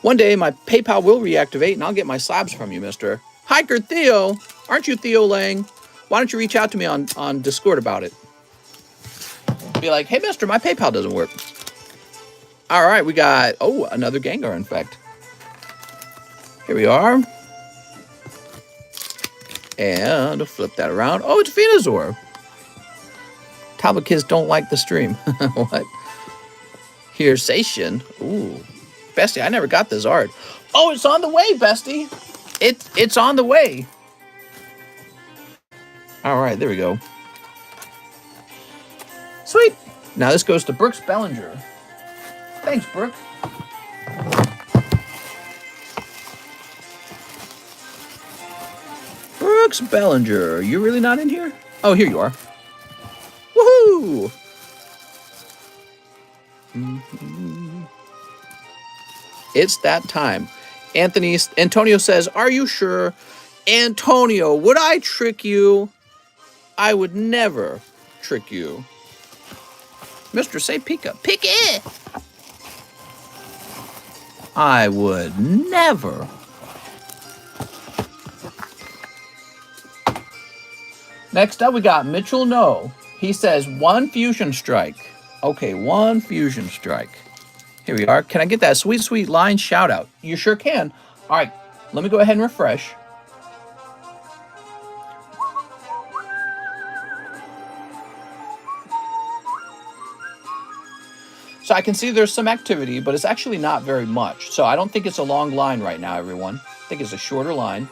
One day my PayPal will reactivate and I'll get my slabs from you, mister. Hiker Theo. Aren't you Theo Lang? Why don't you reach out to me on Discord about it? Be like, hey, mister, my PayPal doesn't work. All right, we got, another Gengar, in fact. Here we are. And flip that around. Oh, it's Venusaur. Tablet kids don't like the stream. What? Here's Sation. Ooh. Bestie, I never got this art. Oh, it's on the way, Bestie. It's on the way. All right, there we go. Sweet. Now this goes to Brooks Bellinger. Thanks, Brooke. Brooks Bellinger. You really not in here? Oh, here you are. Woohoo! It's that time. Antonio says, are you sure? Antonio, would I trick you? I would never trick you. Mr. Say Pika. Pika! I would never. Next up, we got Mitchell No. He says 1 Fusion Strike. Okay, 1 Fusion Strike. Here we are. Can I get that sweet, sweet line shout out? You sure can. All right, let me go ahead and refresh. So I can see there's some activity, but it's actually not very much. So I don't think it's a long line right now, everyone. I think it's a shorter line.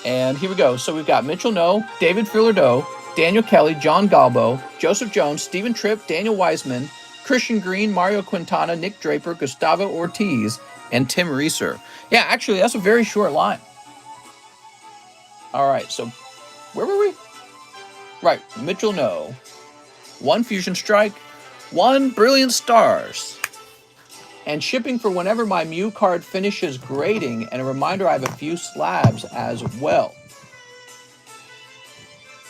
And here we go. So we've got Mitchell No, David Fillardo, Daniel Kelly, John Galbo, Joseph Jones, Stephen Tripp, Daniel Wiseman, Christian Green, Mario Quintana, Nick Draper, Gustavo Ortiz, and Tim Reeser. Yeah, actually, that's a very short line. All right, so where were we? Right, Mitchell No. 1 Fusion Strike, 1 Brilliant Stars. And shipping for whenever my Mew card finishes grading, and a reminder I have a few slabs as well.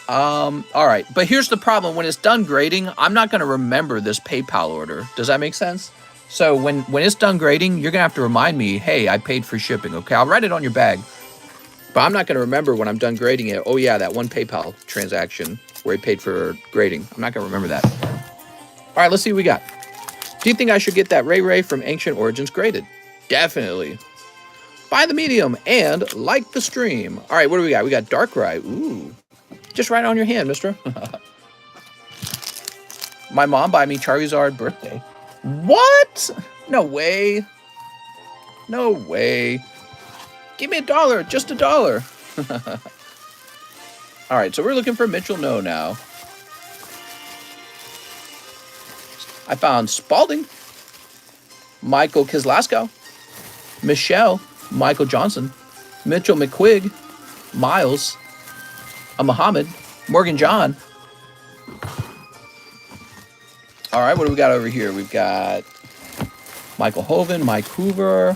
All right, but here's the problem. When it's done grading, I'm not going to remember this PayPal order. Does that make sense? So when it's done grading, you're going to have to remind me, hey, I paid for shipping, okay? I'll write it on your bag. But I'm not going to remember when I'm done grading it, oh yeah, that one PayPal transaction where he paid for grading. I'm not going to remember that. All right, let's see what we got. Do you think I should get that Ray from Ancient Origins graded? Definitely. Buy the medium and like the stream. All right, what do we got? We got Darkrai. Ooh. Just right on your hand, mister. My mom bought me Charizard birthday. What? No way. No way. Give me $1. Just $1. All right, so we're looking for Mitchell No now. I found Spalding, Michael Kislasko, Michelle, Michael Johnson, Mitchell McQuigg, Miles, Muhammad, Morgan John. All right, what do we got over here? We've got Michael Hoven, Mike Hoover.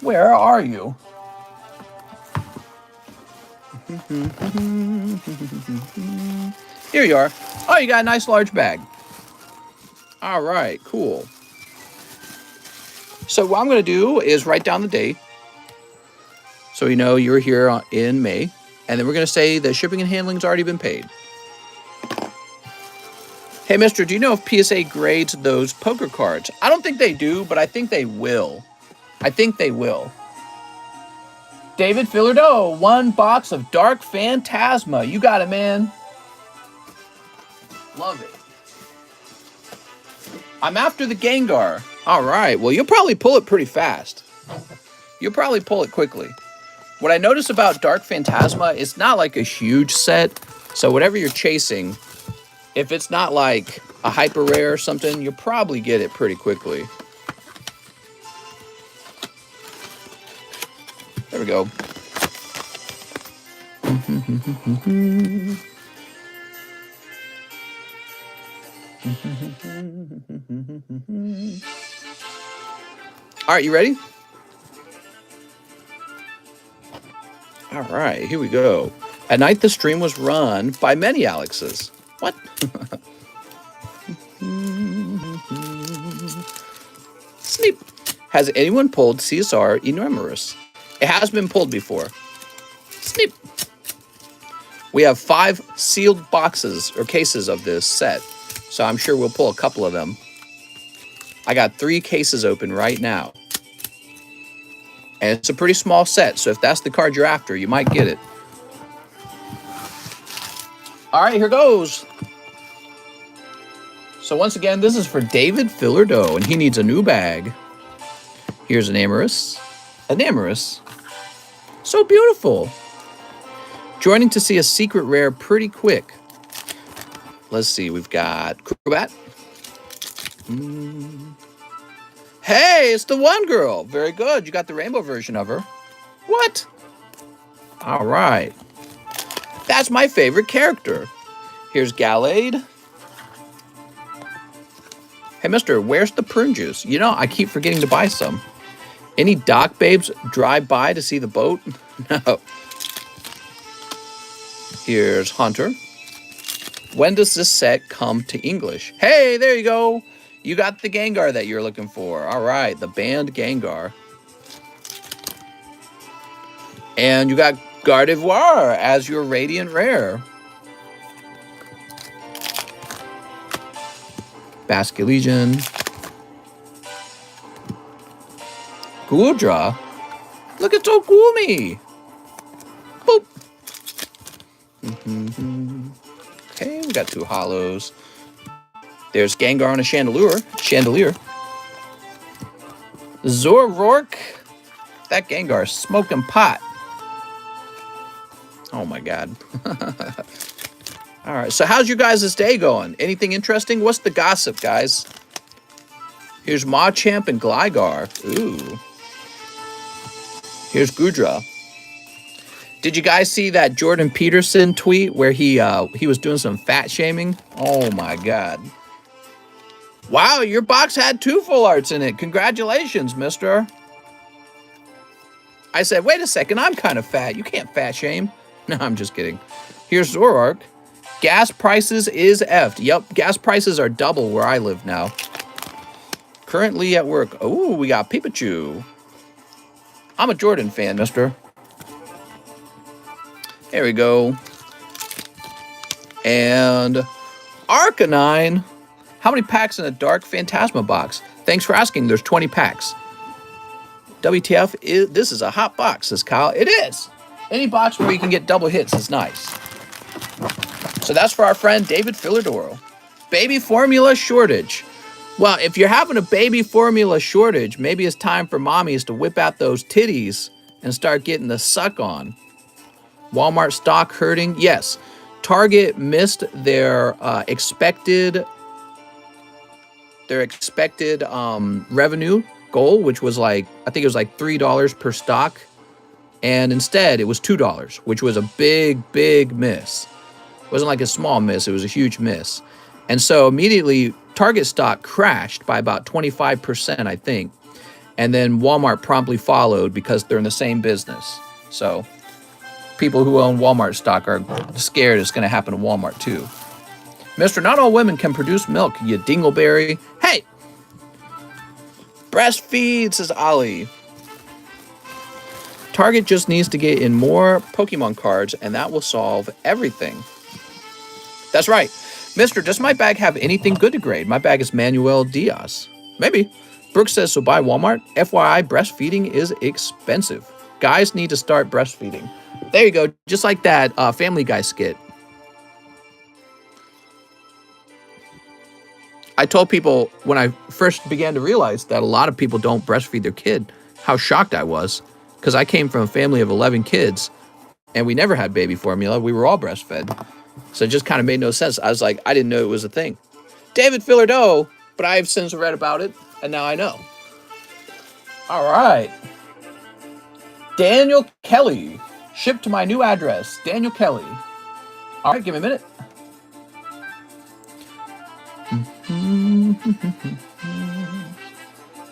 Where are you? Here you are. Oh, you got a nice large bag. All right, cool. So what I'm going to do is write down the date. So you know you're here in May. And then we're going to say the shipping and handling's already been paid. Hey, mister, do you know if PSA grades those poker cards? I don't think they do, but I think they will. I think they will. David Fillardo, 1 box of Dark Phantasma. You got it, man. Love it. I'm after the Gengar. All right. Well, you'll probably pull it pretty fast. You'll probably pull it quickly. What I notice about Dark Phantasma, it's not like a huge set. So whatever you're chasing, If it's not like a hyper rare or something, you'll probably get it pretty quickly. There we go. All right, you ready? All right, here we go. At night, the stream was run by many Alexes. What? Sleep. Has anyone pulled CSR Enormous? It has been pulled before. Sleep. We have 5 sealed boxes or cases of this set, so I'm sure we'll pull a couple of them. I got 3 cases open right now. And it's a pretty small set, so if that's the card you're after, you might get it. All right, here goes. So once again, this is for David Fillardo, and he needs a new bag. Here's an Amorous. An Amorous. So beautiful. Joining to see a secret rare pretty quick. Let's see, we've got Crobat. Hey, it's the one girl. Very good. You got the rainbow version of her. What? All right. That's my favorite character. Here's Gallade. Hey, mister, where's the prune juice? You know, I keep forgetting to buy some. Any dock babes drive by to see the boat? No. Here's Hunter. When does this set come to English? Hey, there you go. You got the Gengar that you're looking for. All right, the banned Gengar. And you got Gardevoir as your Radiant Rare. Basculegion. Gudra. Look, it's so gloomy. Boop. Okay, we got 2 hollows. There's Gengar on a chandelier. Zoroark. That Gengar smoking pot. Oh my god. All right, so how's you guys' day going? Anything interesting? What's the gossip, guys? Here's Machamp and Gligar. Ooh. Here's Gudra. Did you guys see that Jordan Peterson tweet where he was doing some fat shaming? Oh my god. Wow, your box had 2 full arts in it. Congratulations, mister. I said, wait a second, I'm kind of fat. You can't fat shame. No, I'm just kidding. Here's Zoroark. Gas prices is effed. Yep, gas prices are double where I live now. Currently at work. Oh, we got Pikachu. I'm a Jordan fan, mister. There we go. And Arcanine. How many packs in a Dark Phantasma box? Thanks for asking. There's 20 packs. WTF, this is a hot box, says Kyle. It is. Any box where you can get double hits is nice. So that's for our friend David Fillardoro. Baby formula shortage. Well, if you're having a baby formula shortage, maybe it's time for mommies to whip out those titties and start getting the suck on. Walmart stock hurting? Yes. Target missed their expected revenue goal, which was like, I think it was like $3 per stock. And instead it was $2, which was a big miss. It wasn't like a small miss, it was a huge miss. And so immediately Target stock crashed by about 25%, I think. And then Walmart promptly followed because they're in the same business. So people who own Walmart stock are scared it's going to happen to Walmart too. Mister, not all women can produce milk, you dingleberry. Hey! Breastfeed, says Ollie. Target just needs to get in more Pokemon cards, and that will solve everything. That's right. Mister, does my bag have anything good to grade? My bag is Manuel Diaz. Maybe. Brooke says, so buy Walmart. FYI, breastfeeding is expensive. Guys need to start breastfeeding. There you go. Just like that Family Guy skit. I told people when I first began to realize that a lot of people don't breastfeed their kid, how shocked I was. Because I came from a family of 11 kids, and we never had baby formula. We were all breastfed. So it just kind of made no sense. I was like, I didn't know it was a thing. David Fillardo, but I've since read about it, and now I know. All right. Daniel Kelly. Shipped to my new address. Daniel Kelly. All right, give me a minute.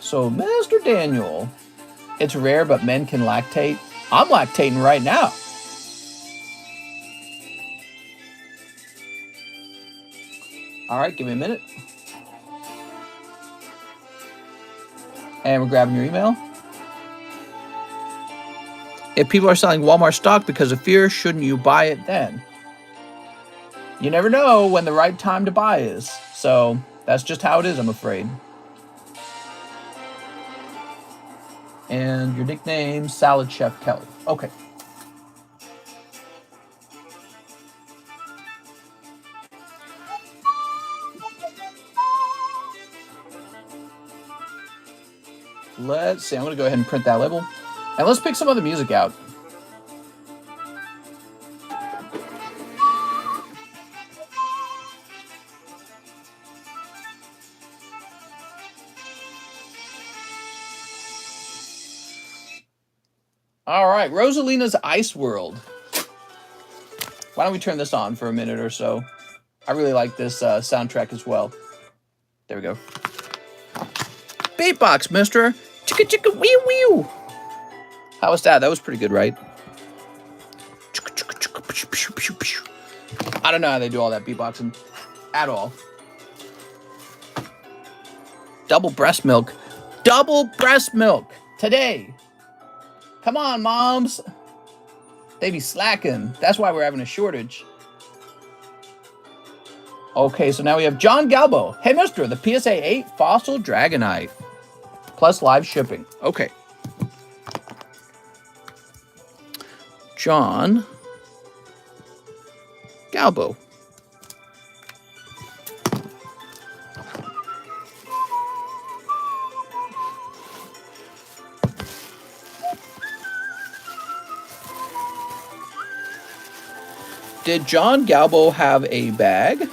So, Mr. Daniel, it's rare, but men can lactate. I'm lactating right now. All right, give me a minute. And we're grabbing your email. If people are selling Walmart stock because of fear, shouldn't you buy it then? You never know when the right time to buy is. So that's just how it is, I'm afraid. And your nickname, Salad Chef Kelly. Okay. Let's see. I'm going to go ahead and print that label. And let's pick some other music out. All right, Rosalina's Ice World. Why don't we turn this on for a minute or so? I really like this soundtrack as well. There we go. Beatbox, mister. Chicka chicka wee wee. How was that? That was pretty good, right? I don't know how they do all that beatboxing at all. Double breast milk. Double breast milk today. Come on, moms. They be slacking. That's why we're having a shortage. Okay, so now we have John Galbo. Hey, mister, the PSA 8 Fossil Dragonite. Plus live shipping. Okay. John Galbo. Did John Galbo have a bag?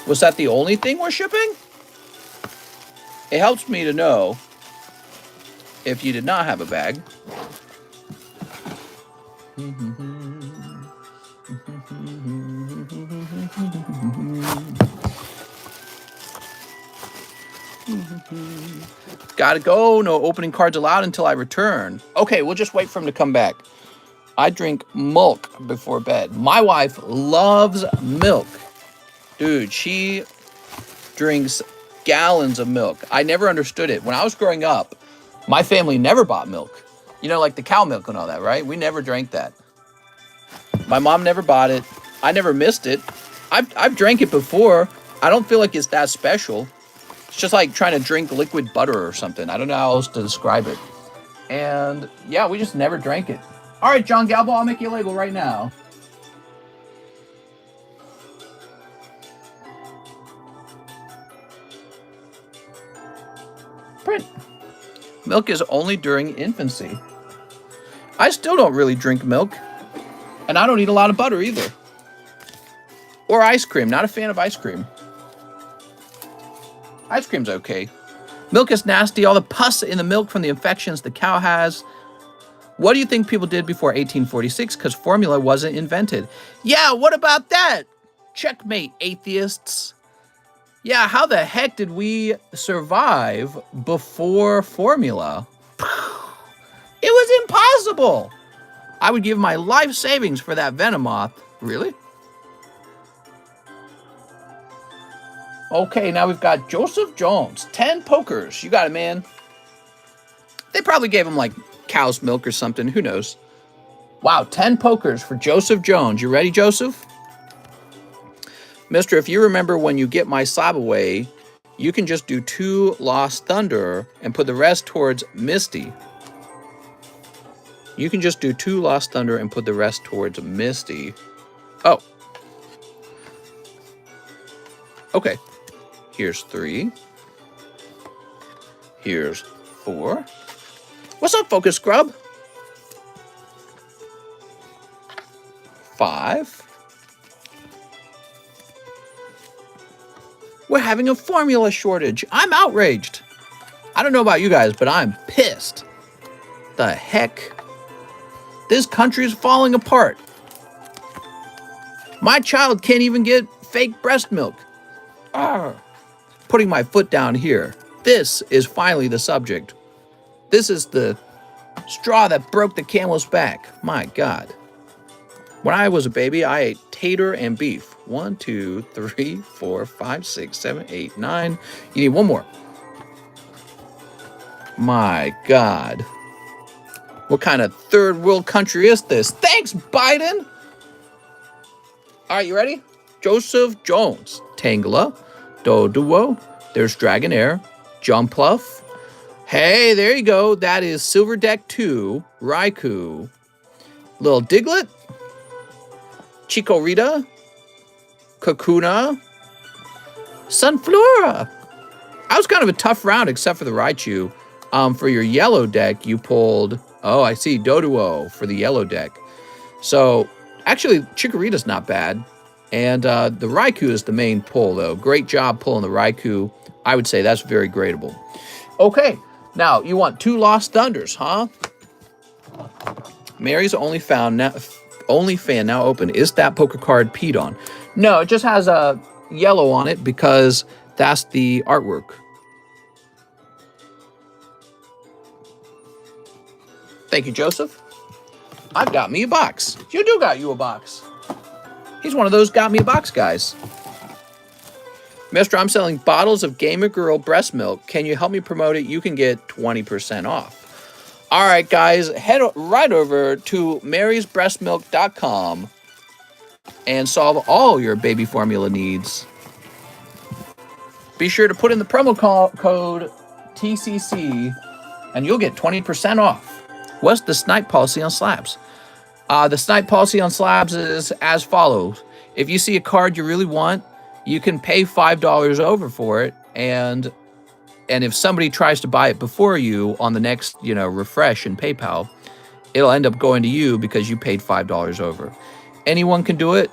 Was that the only thing we're shipping? It helps me to know if you did not have a bag. Gotta go. No opening cards allowed until I return. Okay, we'll just wait for him to come back. I drink milk before bed. My wife loves milk. Dude, she drinks gallons of milk. I never understood it. When I was growing up, my family never bought milk. You know, like the cow milk and all that, right? We never drank that. My mom never bought it. I never missed it. I've drank it before. I don't feel like it's that special. It's just like trying to drink liquid butter or something. I don't know how else to describe it. And yeah, we just never drank it. All right, John Galbo, I'll make you a label right now. Print. Milk is only during infancy. I still don't really drink milk. And I don't eat a lot of butter either. Or ice cream. Not a fan of ice cream. Ice cream's okay. Milk is nasty. All the pus in the milk from the infections the cow has. What do you think people did before 1846? Because formula wasn't invented. Yeah, what about that? Checkmate, atheists. Yeah, how the heck did we survive before formula? It was impossible. I would give my life savings for that venom moth. Really? Okay, now we've got Joseph Jones. 10 pokers. You got it, man. They probably gave him like cow's milk or something. Who knows? Wow, 10 pokers for Joseph Jones. You ready, Joseph? Mister, if you remember when you get my slab away, you can just do 2 Lost Thunder and put the rest towards Misty. You can just do 2 Lost Thunder and put the rest towards Misty. Oh. Okay. Here's 3. Here's 4. What's up, Focus Scrub? 5. We're having a formula shortage. I'm outraged. I don't know about you guys, but I'm pissed. The heck? This country is falling apart. My child can't even get fake breast milk. Putting my foot down here. This is finally the subject. This is the straw that broke the camel's back. My God. When I was a baby, I ate tater and beef. 1, 2, 3, 4, 5, 6, 7, 8, 9. You need one more. My God. What kind of third world country is this? Thanks, Biden. All right, you ready? Joseph Jones, Tangela, Doduo, there's Dragonair, Jumpluff. Hey, there you go. That is Silver Deck 2, Raikou, Little Diglett, Chikorita, Kakuna, Sunflora. I was kind of a tough round except for the Raichu. For your yellow deck, you pulled, oh, I see, Doduo for the yellow deck. So, actually, Chikorita's not bad. And the Raikou is the main pull, though. Great job pulling the Raikou. I would say that's very gradable. Okay, now, you want 2 Lost Thunders, huh? Mary's only fan now open. Is that poker card peed on? No, it just has a yellow on it because that's the artwork. Thank you, Joseph. I've got me a box. You do got you a box. He's one of those got me a box guys. Mister, I'm selling bottles of Gamer Girl breast milk. Can you help me promote it? You can get 20% off. All right, guys, head right over to marysbreastmilk.com and solve all your baby formula needs. Be sure to put in the promo code TCC and you'll get 20% off. What's the snipe policy on slabs? The snipe policy on slabs is as follows. If you see a card you really want, you can pay $5 over for it, and if somebody tries to buy it before you on the next, refresh in PayPal, it'll end up going to you because you paid $5 over. Anyone can do it.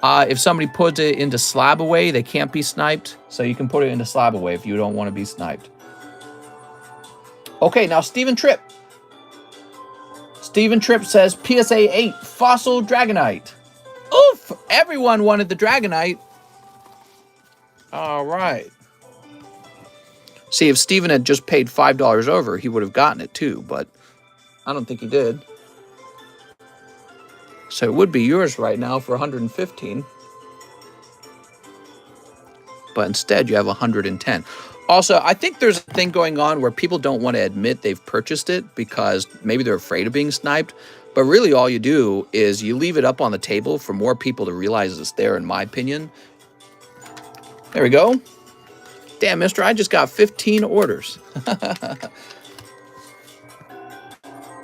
If somebody puts it into slab away, they can't be sniped, so you can put it into slab away if you don't want to be sniped. Okay, now Stephen Tripp. Stephen Tripp says PSA 8 Fossil Dragonite. Oof! Everyone wanted the Dragonite. All right. See, if Steven had just paid $5 over, he would have gotten it too, but I don't think he did. So it would be yours right now for $115. But instead, you have $110. Also, I think there's a thing going on where people don't want to admit they've purchased it because maybe they're afraid of being sniped. But really, all you do is you leave it up on the table for more people to realize it's there, in my opinion. There we go. Damn, mister, I just got 15 orders.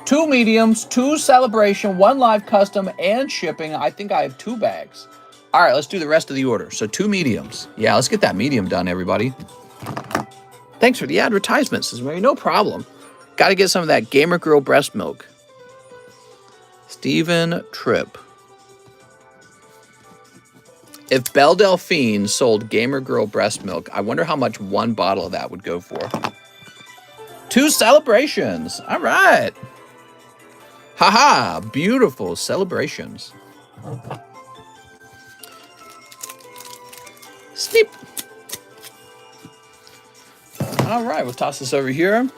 2 mediums, 2 celebration, 1 live custom, and shipping. I think I have 2 bags. All right, let's do the rest of the order. So 2 mediums. Yeah, let's get that medium done, everybody. Thanks for the advertisements, Says Mary. No problem. Got to get some of that Gamer Girl breast milk. Stephen Tripp. If Belle Delphine sold Gamer Girl breast milk, I wonder how much 1 bottle of that would go for. 2 celebrations. All right. Haha, beautiful celebrations. Snip. All right, we'll toss this over here.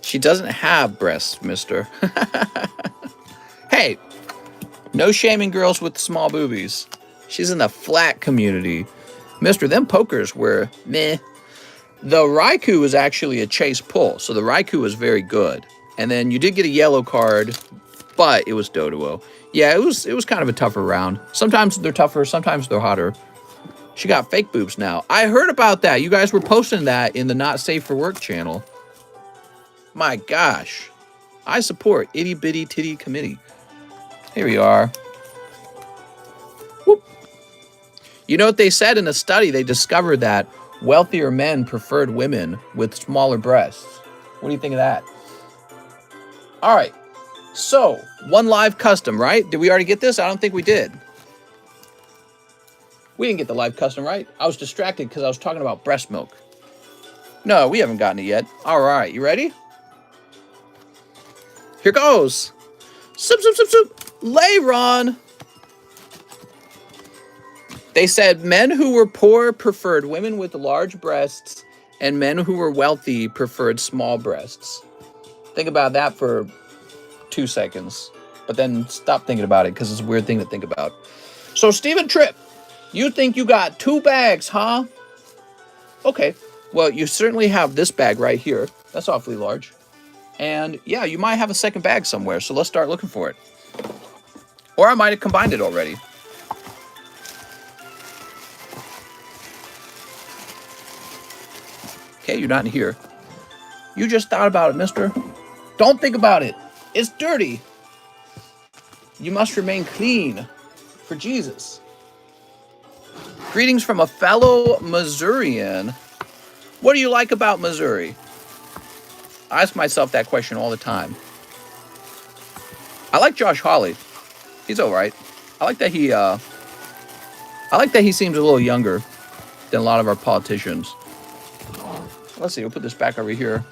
She doesn't have breasts, mister. Hey, no shaming girls with small boobies. She's in the flat community. Mister, them pokers were meh. The Raikou was actually a chase pull, so the Raikou was very good. And then you did get a yellow card, but it was Doduo. Yeah, it was kind of a tougher round. Sometimes they're tougher, sometimes they're hotter. She got fake boobs now. I heard about that. You guys were posting that in the Not Safe for Work channel. My gosh. I support Itty Bitty Titty Committee. Here we are. Whoop. You know what they said in a study? They discovered that wealthier men preferred women with smaller breasts. What do you think of that? All right. So, 1 live custom, right? Did we already get this? I don't think we did. We didn't get the live custom, right? I was distracted because I was talking about breast milk. No, we haven't gotten it yet. All right, you ready? Here goes. Soup, soup, soup, soup. Layron. They said men who were poor preferred women with large breasts, and men who were wealthy preferred small breasts. Think about that for 2 seconds, but then stop thinking about it because it's a weird thing to think about. So, Stephen Tripp, you think you got 2 bags, huh? Okay. Well, you certainly have this bag right here. That's awfully large. And yeah, you might have a second bag somewhere, so let's start looking for it. Or I might have combined it already. Okay, you're not in here. You just thought about it, mister. Don't think about it. It's dirty. You must remain clean for Jesus. Greetings from a fellow Missourian. What do you like about Missouri? I ask myself that question all the time. I like Josh Hawley. He's all right. I like that he seems a little younger than a lot of our politicians. Let's see, we'll put this back over here.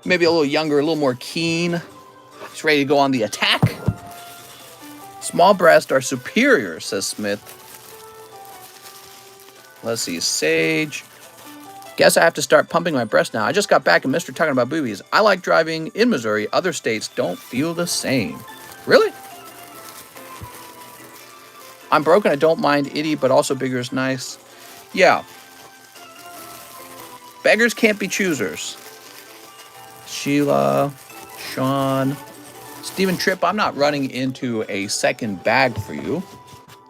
Maybe a little younger, a little more keen. He's ready to go on the attack. Small breasts are superior, says Smith. Let's see, Sage. Guess I have to start pumping my breast now. I just got back and Mr. talking about boobies. I like driving in Missouri. Other states don't feel the same. Really? I'm broken. I don't mind itty, but also bigger is nice. Yeah. Beggars can't be choosers. Sheila, Sean, Stephen Tripp, I'm not running into a second bag for you.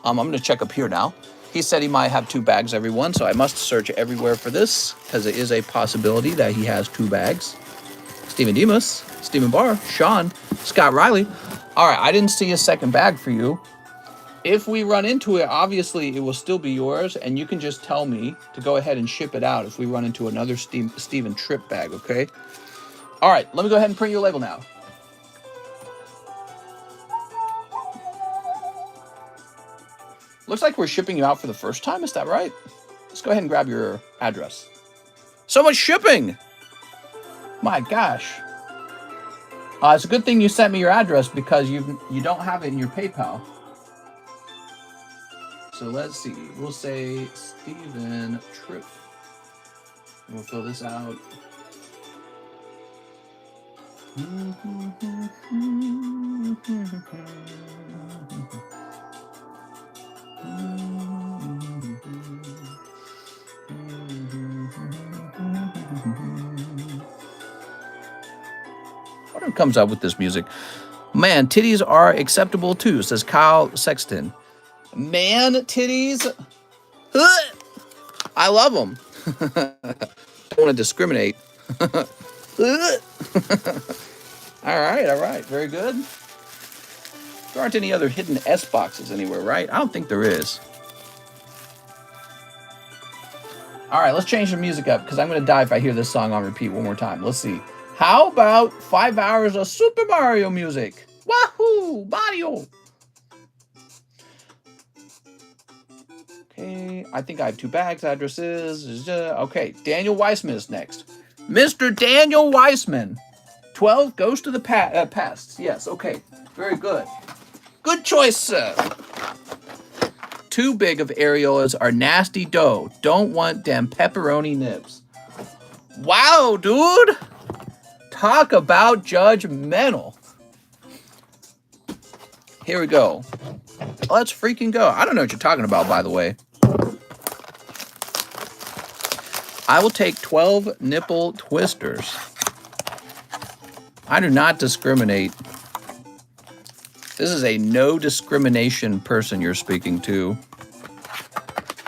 I'm going to check up here now. He said he might have 2 bags, everyone, so I must search everywhere for this because it is a possibility that he has 2 bags. Stephen Demas, Stephen Barr, Sean, Scott Riley. All right, I didn't see a second bag for you. If we run into it, obviously it will still be yours, and you can just tell me to go ahead and ship it out if we run into another Stephen Tripp bag, okay? All right, let me go ahead and print you a label now. Looks like we're shipping you out for the first time, is that right? Let's go ahead and grab your address. So much shipping! My gosh. It's a good thing you sent me your address because you don't have it in your PayPal. So let's see. We'll say Stephen Tripp. We'll fill this out. What comes up with this music? Man, titties are acceptable too, says Kyle Sexton. Man, titties. I love them. Don't want to discriminate. All right. Very good. There aren't any other hidden S boxes anywhere, right? I don't think there is. All right, let's change the music up because I'm going to die if I hear this song on repeat one more time. Let's see. How about 5 hours of Super Mario music? Wahoo! Mario! Okay, I think I have 2 bags. Addresses. Okay, Daniel Weissman is next. Mr. Daniel Weissman. 12 goes to the past. Yes, okay. Very good. Good choice, sir. Too big of areolas are nasty dough. Don't want them pepperoni nibs. Wow, dude. Talk about judgmental. Here we go. Let's freaking go. I don't know what you're talking about, by the way. I will take 12 nipple twisters. I do not discriminate. This is a no discrimination person you're speaking to.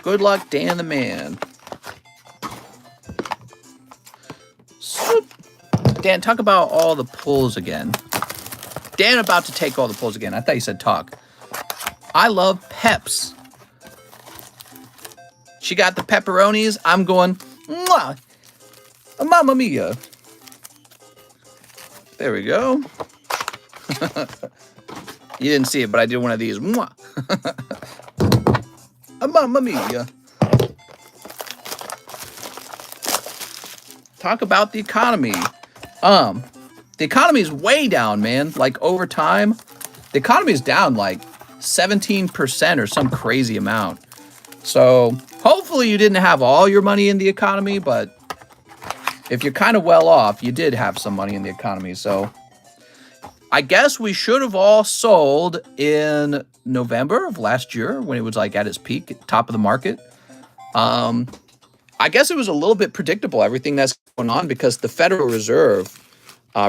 Good luck, Dan the man. Dan, talk about all the pulls again. Dan about to take all the pulls again. I thought you said talk. I love peps. She got the pepperonis. I'm going, mwah, mamma mia. There we go. You didn't see it, but I did one of these. Mwah. Mamma mia. Talk about the economy. The economy is way down, man. Like over time, the economy is down like 17% or some crazy amount. So hopefully you didn't have all your money in the economy, but if you're kind of well off, you did have some money in the economy. So I guess we should have all sold in November of last year when it was like at its peak, top of the market. I guess it was a little bit predictable, everything that's going on, because the Federal Reserve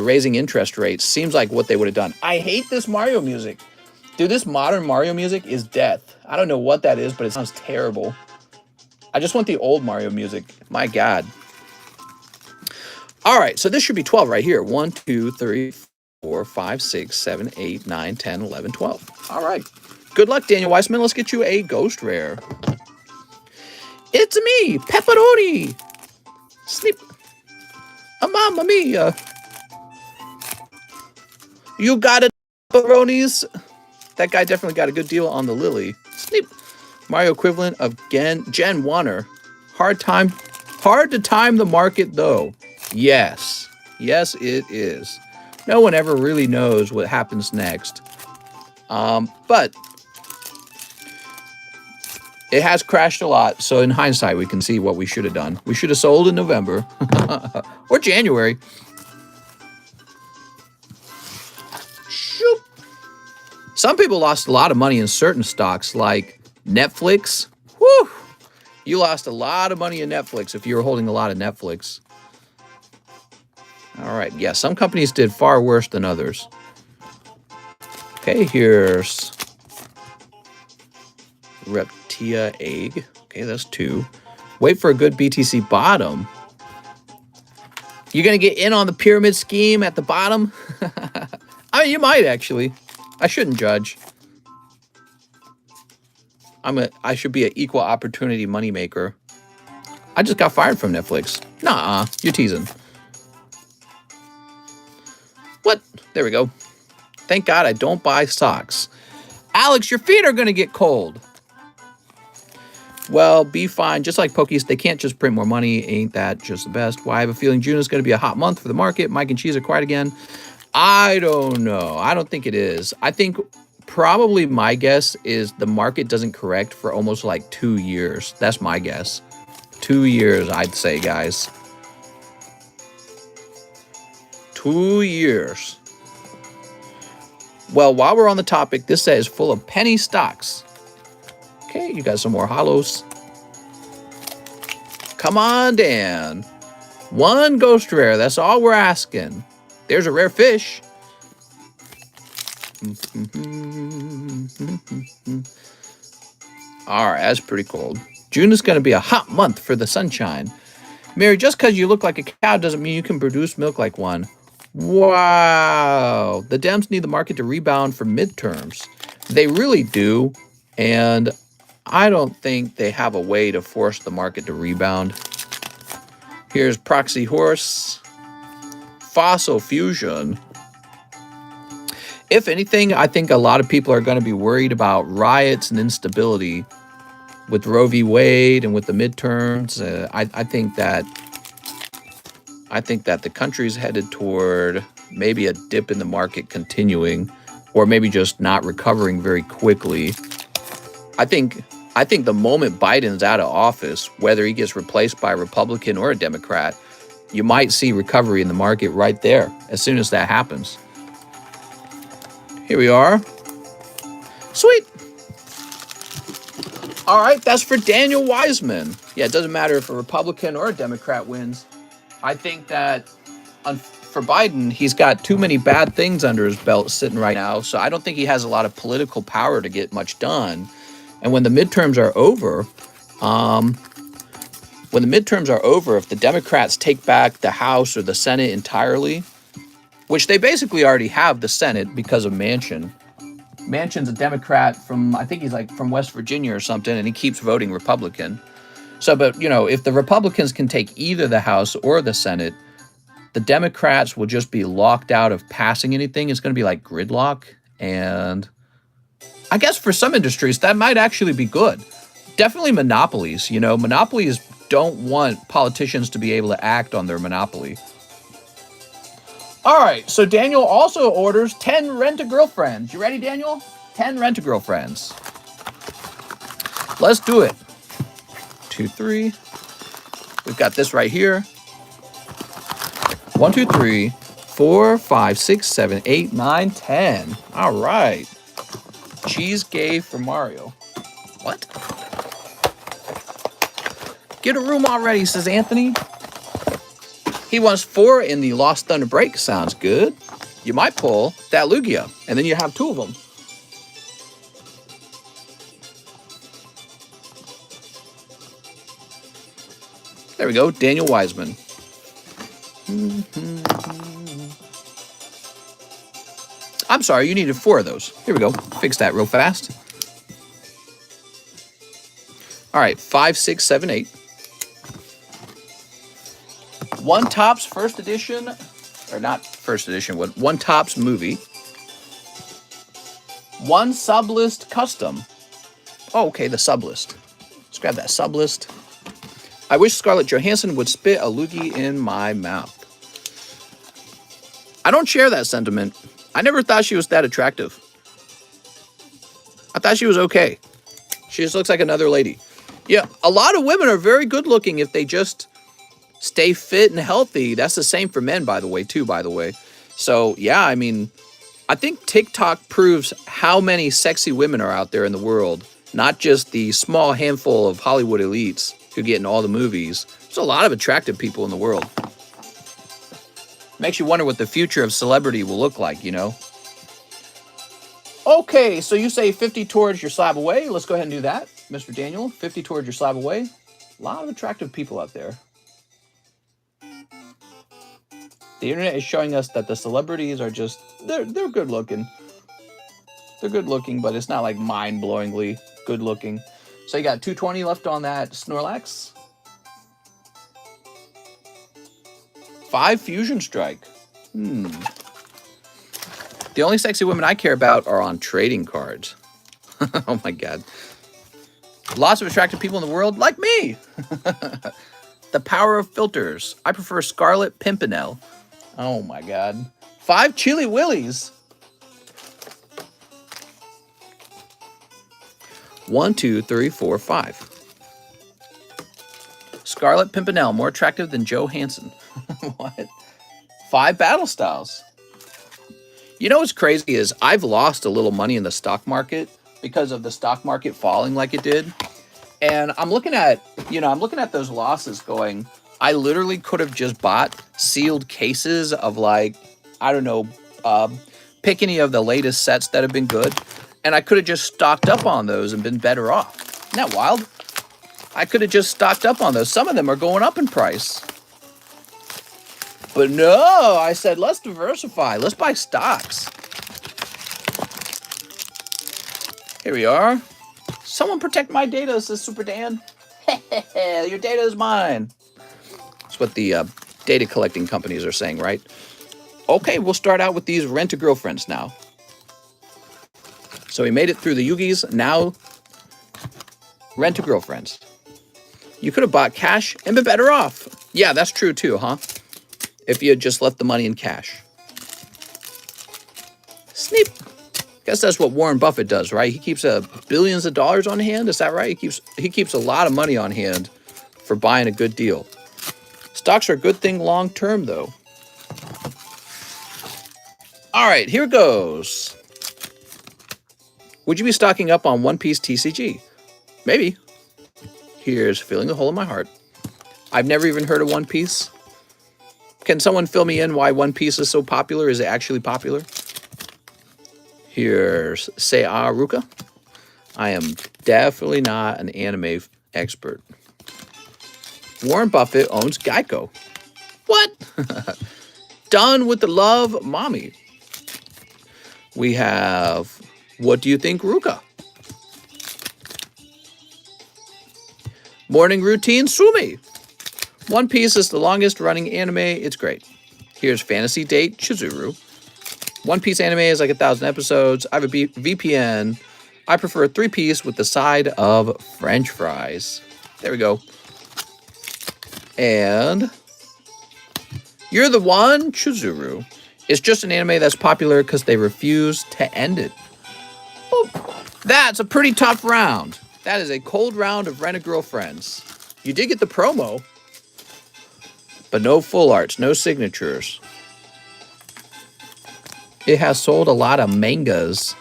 raising interest rates seems like what they would have done. I hate this Mario music. Dude, this modern Mario music is death. I don't know what that is, but it sounds terrible. I just want the old Mario music. My God. All right, so this should be 12 right here. 1, 2, 3, 4, 5, 6, 7, 8, 9, 10, 11, 12. All right. Good luck, Daniel Weissman. Let's get you a ghost rare. It's me, Pepperoni. Sleep. Mamma mia. You got it, pepperonis. That guy definitely got a good deal on the Lily. Sleep. Mario equivalent of Gen Warner. Hard to time the market, though. Yes. Yes, it is. No one ever really knows what happens next. But it has crashed a lot, so in hindsight, we can see what we should have done. We should have sold in November or January. Shoop. Some people lost a lot of money in certain stocks, like Netflix. Whew. You lost a lot of money in Netflix if you were holding a lot of Netflix. All right, yeah, some companies did far worse than others. Okay, here's Reptia egg. Okay, that's 2. Wait for a good BTC bottom. You're going to get in on the pyramid scheme at the bottom? I mean, you might actually. I shouldn't judge. I should be an equal opportunity moneymaker. I just got fired from Netflix. Nah, you're teasing. What? There we go. Thank God I don't buy socks. Alex, your feet are going to get cold. Well, be fine. Just like Pokies, they can't just print more money. Ain't that just the best? Why, I have a feeling June is going to be a hot month for the market. Mike and Cheese are quiet again. I don't know. I don't think it is. I think probably my guess is the market doesn't correct for almost like 2 years. That's my guess. 2 years, I'd say, guys. 2 years. Well, while we're on the topic, this set is full of penny stocks. Okay, you got some more hollows. Come on, Dan. 1 ghost rare. That's all we're asking. There's a rare fish. All right, that's pretty cold. June is going to be a hot month for the sunshine. Mary, just because you look like a cow doesn't mean you can produce milk like one. Wow. The Dems need the market to rebound for midterms. They really do. And I don't think they have a way to force the market to rebound. Here's Proxy Horse. Fossil Fusion. If anything, I think a lot of people are going to be worried about riots and instability with Roe v. Wade and with the midterms. I think that the country's headed toward maybe a dip in the market continuing, or maybe just not recovering very quickly. I think the moment Biden's out of office, whether he gets replaced by a Republican or a Democrat, you might see recovery in the market right there as soon as that happens. Here we are. Sweet. All right, that's for Daniel Weissman. Yeah, it doesn't matter if a Republican or a Democrat wins. I think that for Biden, he's got too many bad things under his belt sitting right now, so I don't think he has a lot of political power to get much done. And when the midterms are over, if the Democrats take back the House or the Senate entirely, which they basically already have the Senate because of Manchin. Manchin's a Democrat from, I think he's like from West Virginia or something, and he keeps voting Republican. So, but, you know, if the Republicans can take either the House or the Senate, the Democrats will just be locked out of passing anything. It's going to be like gridlock. And I guess for some industries, that might actually be good. Definitely monopolies. You know, monopolies don't want politicians to be able to act on their monopoly. All right, so Daniel also orders 10 rent-a-girlfriends. You ready, Daniel? 10 rent-a-girlfriends. Let's do it. 2, 3. We've got this right here. 1, 2, 3, 4, 5, 6, 7, 8, 9, 10. All right. Cheese gay for Mario. What? Get a room already, says Anthony. He wants 4 in the Lost Thunder Break. Sounds good. You might pull that Lugia, and then you have 2 of them. There we go, Daniel Wiseman. I'm sorry, you needed 4 of those. Here we go. Fix that real fast. All right, 5, 6, 7, 8. One Topps first edition, or not first edition, but One Topps movie. One Sublist custom. Oh, okay, the Sublist. Let's grab that Sublist. I wish Scarlett Johansson would spit a loogie in my mouth. I don't share that sentiment. I never thought she was that attractive. I thought she was okay. She just looks like another lady. Yeah, a lot of women are very good looking if they just stay fit and healthy. That's the same for men, by the way, too, by the way. So, yeah, I mean, I think TikTok proves how many sexy women are out there in the world, not just the small handful of Hollywood elites who get in all the movies. There's a lot of attractive people in the world. Makes you wonder what the future of celebrity will look like, you know? Okay, so you say 50 towards your slab away. Let's go ahead and do that, Mr. Daniel. 50 towards your slab away. A lot of attractive people out there. The internet is showing us that the celebrities are just, they're good looking. They're good looking, but it's not like mind-blowingly good looking. So you got 220 left on that Snorlax. 5 Fusion Strike. The only sexy women I care about are on trading cards. Oh my God. Lots of attractive people in the world, like me. The power of filters. I prefer Scarlet Pimpernel. Oh my God. 5 Chili Willies. 1, 2, 3, 4, 5. Scarlet Pimpernel, more attractive than Joe Hansen. What? 5 Battle Styles. You know what's crazy is I've lost a little money in the stock market because of the stock market falling like it did. And I'm looking at, those losses going, I literally could have just bought sealed cases of like, I don't know, pick any of the latest sets that have been good. And I could have just stocked up on those and been better off. Isn't that wild? I could have just stocked up on those. Some of them are going up in price. But no, I said, let's diversify. Let's buy stocks. Here we are. Someone protect my data, says Super Dan. Your data is mine. That's what the data collecting companies are saying, right? Okay, we'll start out with these rent-a-girlfriends now. So we made it through the Yugis. Now, rent-a-girlfriends. You could have bought cash and been better off. Yeah, that's true too, huh? If you had just left the money in cash. Sneap. Guess that's what Warren Buffett does, right? He keeps billions of dollars on hand. Is that right? He keeps a lot of money on hand for buying a good deal. Stocks are a good thing long term, though. All right, here goes. Would you be stocking up on One Piece TCG? Maybe. Here's Filling the Hole in My Heart. I've never even heard of One Piece. Can someone fill me in why One Piece is so popular? Is it actually popular? Here's Sei Ruka. I am definitely not an anime expert. Warren Buffett owns Geico. What? Done with the love, mommy. We have, what do you think, Ruka? Morning routine, Sumi. One Piece is the longest running anime. It's great. Here's Fantasy Date, Chizuru. One Piece anime is like 1,000 episodes. I have a VPN. I prefer 3-piece with the side of French fries. There we go. And You're the One, Chizuru. It's just an anime that's popular because they refuse to end it. Oh, that's a pretty tough round. That is a cold round of Rent-A-Girlfriends. You did get the promo, but no full arts, no signatures. It has sold a lot of mangas.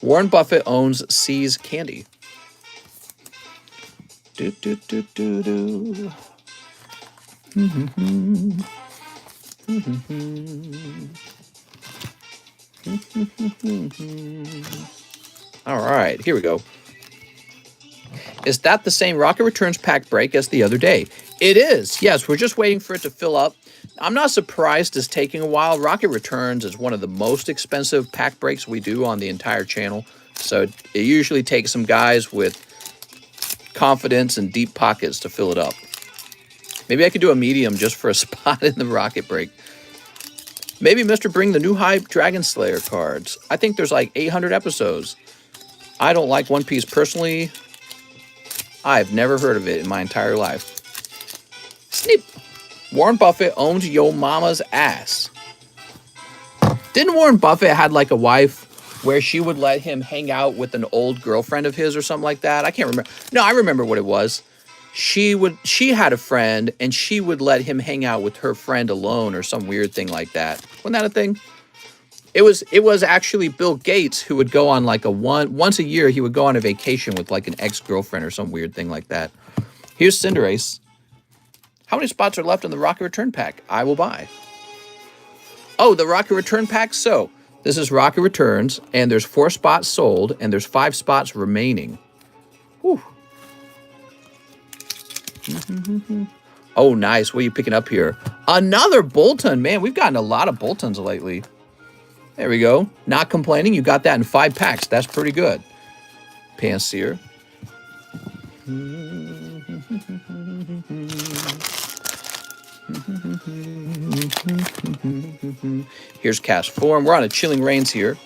Warren Buffett owns See's Candy. Do, do, do, do, do. All right, here we go. Is that the same Rocket Returns pack break as the other day? It is. Yes, we're just waiting for it to fill up. I'm not surprised it's taking a while. Rocket Returns is one of the most expensive pack breaks we do on the entire channel. So it usually takes some guys with confidence and deep pockets to fill it up. Maybe I could do a medium just for a spot in the Rocket break. Maybe Mr. Bring the New Hype Dragon Slayer cards. I think there's like 800 episodes. I don't like One Piece personally. I've never heard of it in my entire life. Snip. Warren Buffett owns Yo Mama's ass. Didn't Warren Buffett had like a wife where she would let him hang out with an old girlfriend of his or something like that? I can't remember. No, I remember what it was. She had a friend and she would let him hang out with her friend alone or some weird thing like that. Wasn't that a thing? It was actually Bill Gates who would go on like once a year he would go on a vacation with like an ex-girlfriend or some weird thing like that. Here's Cinderace. How many spots are left in the Rocket Return pack? I will buy. Oh, the Rocket Return pack? So, this is Rocket Returns, and there's 4 spots sold, and there's 5 spots remaining. Whew. Oh, nice. What are you picking up here? Another Bolton. Man, we've gotten a lot of Boltons lately. There we go. Not complaining. You got that in 5 packs. That's pretty good. Panseer. Here's Cast Form. We're on a Chilling Reigns here.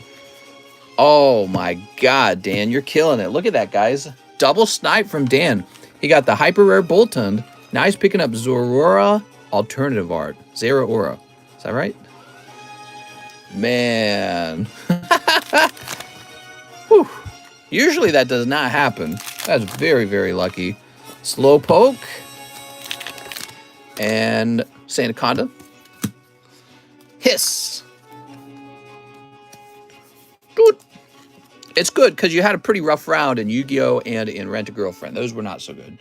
Oh my God, Dan, you're killing it. Look at that, guys. Double snipe from Dan. He got the hyper rare Bolton. Now he's picking up Zorora alternative art. Zeraora. Is that right? Man. Whew. Usually that does not happen. That's very, very lucky. Slowpoke. And Sandaconda. Hiss. Good. It's good because you had a pretty rough round in Yu-Gi-Oh! And in Rent-A-Girlfriend. Those were not so good.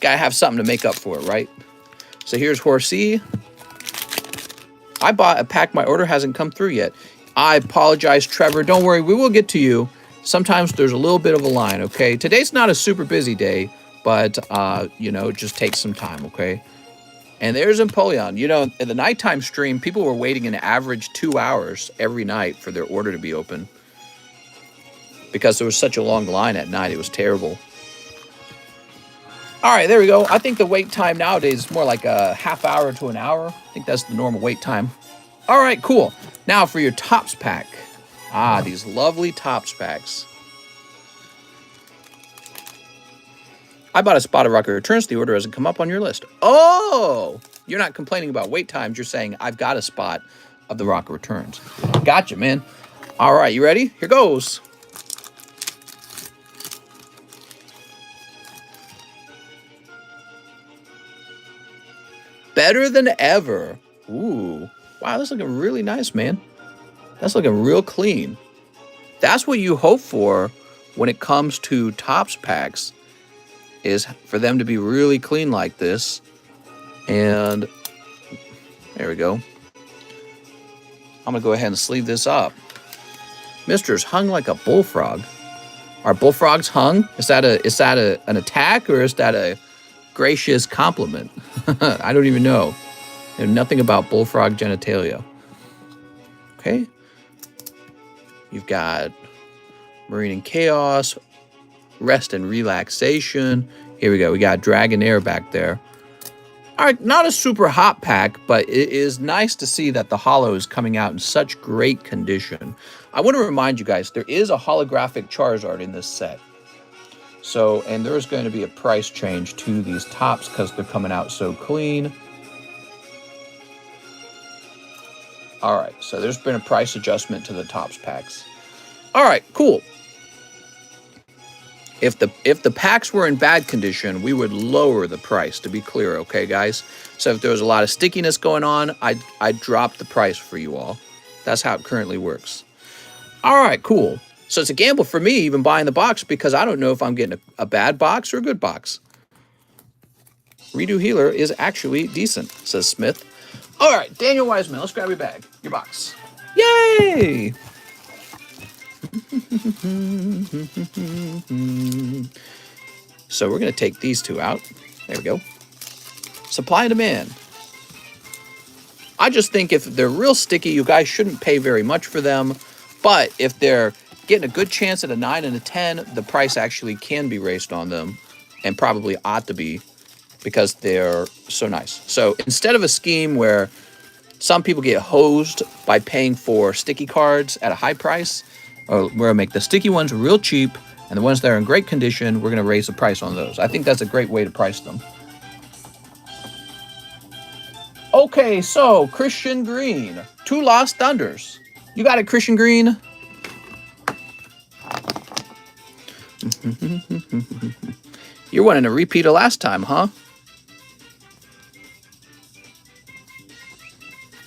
Gotta have something to make up for it, right? So here's Horsey. I bought a pack. My order hasn't come through yet. I apologize, Trevor. Don't worry. We will get to you. Sometimes there's a little bit of a line, okay? Today's not a super busy day, but, you know, it just takes some time, okay? And there's Empoleon. You know, in the nighttime stream, people were waiting an average 2 hours every night for their order to be open. Because there was such a long line at night. It was terrible. All right, there we go. I think the wait time nowadays is more like a half hour to an hour. I think that's the normal wait time. All right, cool. Now for your Topps pack. Ah, these lovely Topps packs. I bought a spot of Rocket Returns. The order hasn't come up on your list. Oh, you're not complaining about wait times. You're saying, I've got a spot of the Rocket Returns. Gotcha, man. All right, you ready? Here goes. Better than ever. Ooh. Wow, that's looking really nice, man. That's looking real clean. That's what you hope for when it comes to Topps packs, is for them to be really clean like this. And there we go. I'm going to go ahead and sleeve this up. Mister's hung like a bullfrog. Are bullfrogs hung? Is that an attack, or is that a gracious compliment? I don't even know. I know nothing about bullfrog genitalia. Okay. You've got Marine and Chaos, Rest and Relaxation. Here we go. We got Dragonair back there. All right, not a super hot pack, but it is nice to see that the holo is coming out in such great condition. I want to remind you guys, there is a holographic Charizard in this set. So, and there's going to be a price change to these tops because they're coming out so clean. All right, so there's been a price adjustment to the tops packs. All right, cool. If the packs were in bad condition, we would lower the price, to be clear, okay, guys? So if there was a lot of stickiness going on, I'd drop the price for you all. That's how it currently works. All right, cool. So it's a gamble for me even buying the box because I don't know if I'm getting a bad box or a good box. Redo Healer is actually decent, says Smith. All right, Daniel Wiseman, let's grab your bag, your box. Yay! So we're going to take these two out. There we go. Supply and demand. I just think if they're real sticky, you guys shouldn't pay very much for them. But if they're getting a good chance at a 9 and a 10, the price actually can be raised on them and probably ought to be because they're so nice. So instead of a scheme where some people get hosed by paying for sticky cards at a high price, we're going to make the sticky ones real cheap, and the ones that are in great condition, we're going to raise the price on those. I think that's a great way to price them. Okay, so Christian Green, 2 Lost Thunders. You got it, Christian Green. You're wanting a repeat of last time, huh?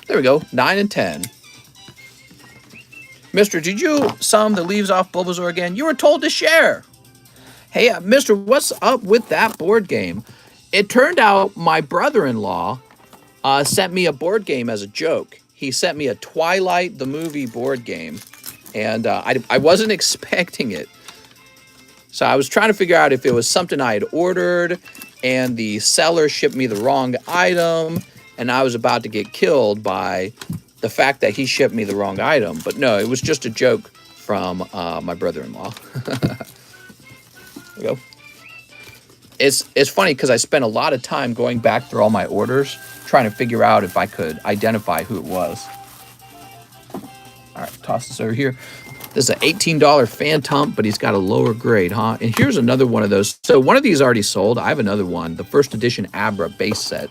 There we go, 9 and 10. Mister, did you sum the leaves off Bulbasaur again? You were told to share. Hey, Mister, what's up with that board game? It turned out my brother-in-law sent me a board game as a joke. He sent me a Twilight the movie board game, and I wasn't expecting it. So I was trying to figure out if it was something I had ordered, and the seller shipped me the wrong item, and I was about to get killed by the fact that he shipped me the wrong item. But no, it was just a joke from my brother-in-law. There we go. It's funny because I spent a lot of time going back through all my orders trying to figure out if I could identify who it was. All right, toss this over here. This is an $18 Phantom, but he's got a lower grade, huh? And here's another one of those. So one of these already sold. I have another one, the first edition Abra base set.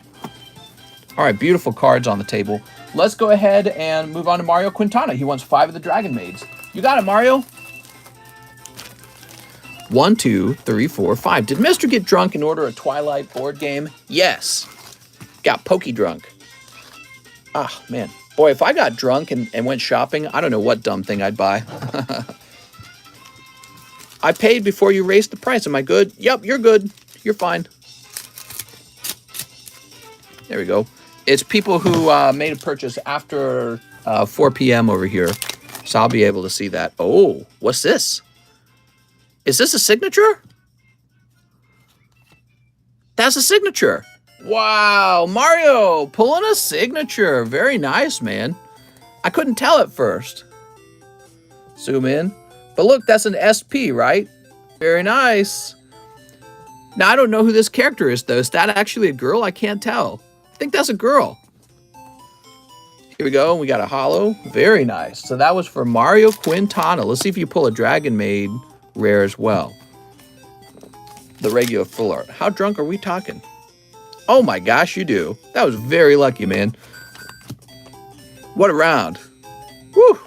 All right, beautiful cards on the table. Let's go ahead and move on to Mario Quintana. He wants 5 of the Dragon Maids. You got it, Mario. 1, 2, 3, 4, 5. Did Mister get drunk and order a Twilight board game? Yes. Got pokey drunk. Ah, man. Boy, if I got drunk and went shopping, I don't know what dumb thing I'd buy. I paid before you raised the price. Am I good? Yep, you're good. You're fine. There we go. It's people who made a purchase after 4 p.m. over here, so I'll be able to see that. Oh, what's this? Is this a signature? That's a signature. Wow, Mario pulling a signature. Very nice, man. I couldn't tell at first. Zoom in. But look, that's an SP, right? Very nice. Now, I don't know who this character is, though. Is that actually a girl? I can't tell. I think that's a girl. Here we go. We got a holo. Very nice. So that was for Mario Quintana. Let's see if you pull a Dragon Maid rare as well. The regular full art. How drunk are we talking? Oh my gosh, you do. That was very lucky, man. What a round. Woo!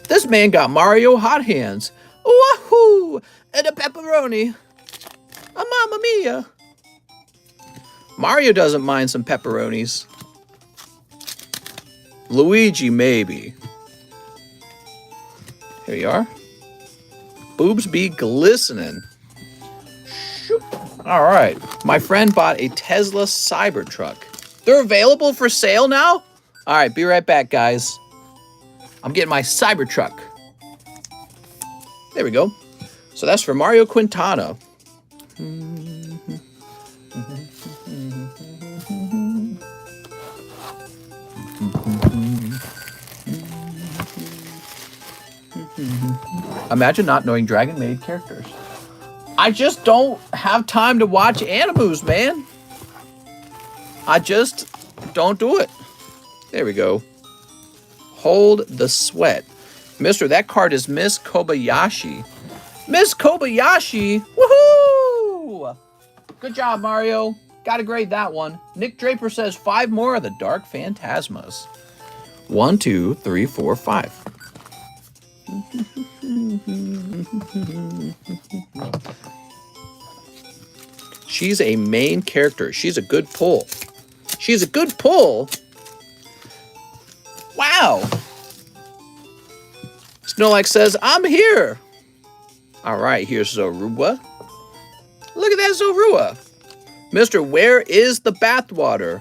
This man got Mario hot hands. Wahoo! And a pepperoni. A mamma mia. Mario doesn't mind some pepperonis. Luigi, maybe. Here you are. Boobs be glistening. Shoop. All right. My friend bought a Tesla Cybertruck. They're available for sale now? All right, be right back, guys. I'm getting my Cybertruck. There we go. So that's for Mario Quintana. Imagine not knowing Dragon Maid characters. I just don't have time to watch animus, man. I just don't do it. There we go. Hold the sweat. Mister, that card is Miss Kobayashi. Miss Kobayashi! Woohoo! Good job, Mario. Gotta grade that one. Nick Draper says 5 more of the Dark Phantasmas. 1, 2, 3, 4, 5. She's a main character. She's a good pull. She's a good pull? Wow. Snowlike says, I'm here. All right, here's Zorua. Look at that Zorua. Mister, where is the bathwater?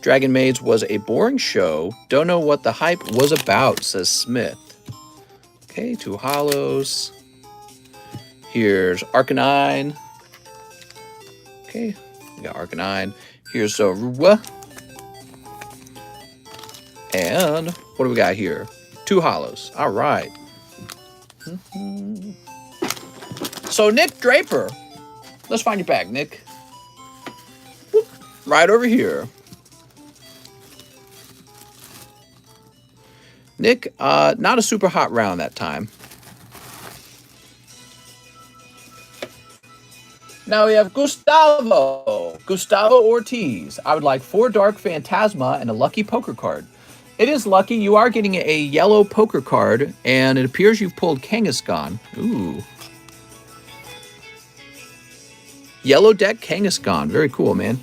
Dragon Maids was a boring show. Don't know what the hype was about, says Smith. Okay, 2 hollows. Here's Arcanine. Okay, we got Arcanine. Here's Zorua. And what do we got here? 2 hollows. All right. So Nick Draper. Let's find your bag, Nick. Whoop, right over here. Nick, not a super hot round that time. Now we have Gustavo. Gustavo Ortiz. I would like 4 Dark Phantasma and a lucky poker card. It is lucky. You are getting a yellow poker card, and it appears you've pulled Kangaskhan. Ooh. Yellow deck Kangaskhan. Very cool, man.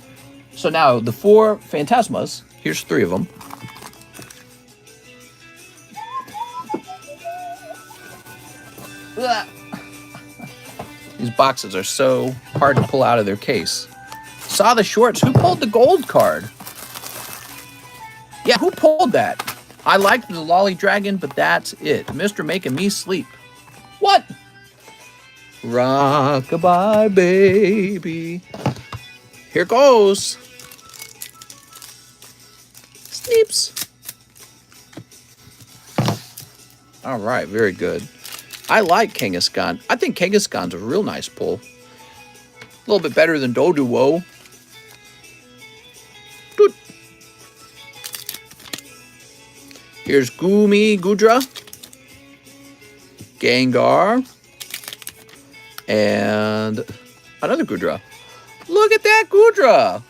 So now the 4 Phantasmas. Here's 3 of them. These boxes are so hard to pull out of their case. Saw the shorts. Who pulled the gold card? Yeah, who pulled that? I liked the Lolly Dragon, but that's it. Mister making me sleep. What? Rockabye, baby. Here goes. Sneeps. All right, very good. I like Kangaskhan. I think Kangaskhan's a real nice pull. A little bit better than Doduo. Doot. Here's Gumi Gudra, Gengar, and another Gudra. Look at that Gudra.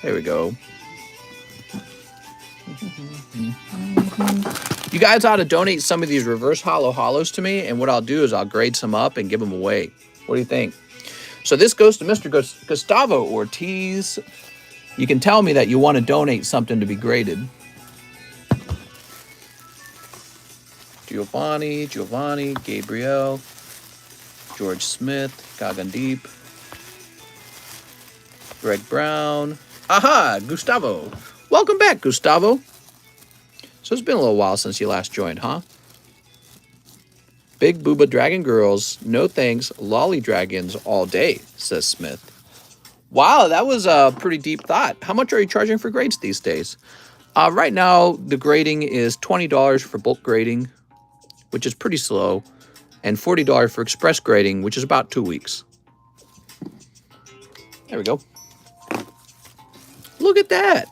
There we go. You guys ought to donate some of these reverse hollows to me, and what I'll do is I'll grade some up and give them away. What do you think? So this goes to Mr. Gustavo Ortiz. You can tell me that you want to donate something to be graded. Giovanni, Gabriel, George Smith, Gagandeep, Greg Brown. Aha, Gustavo. Welcome back, Gustavo. So it's been a little while since you last joined, huh? Big Booba Dragon Girls, no thanks, Lolly Dragons all day, says Smith. Wow, that was a pretty deep thought. How much are you charging for grades these days? Right now, the grading is $20 for bulk grading, which is pretty slow, and $40 for express grading, which is about 2 weeks. There we go. Look at that.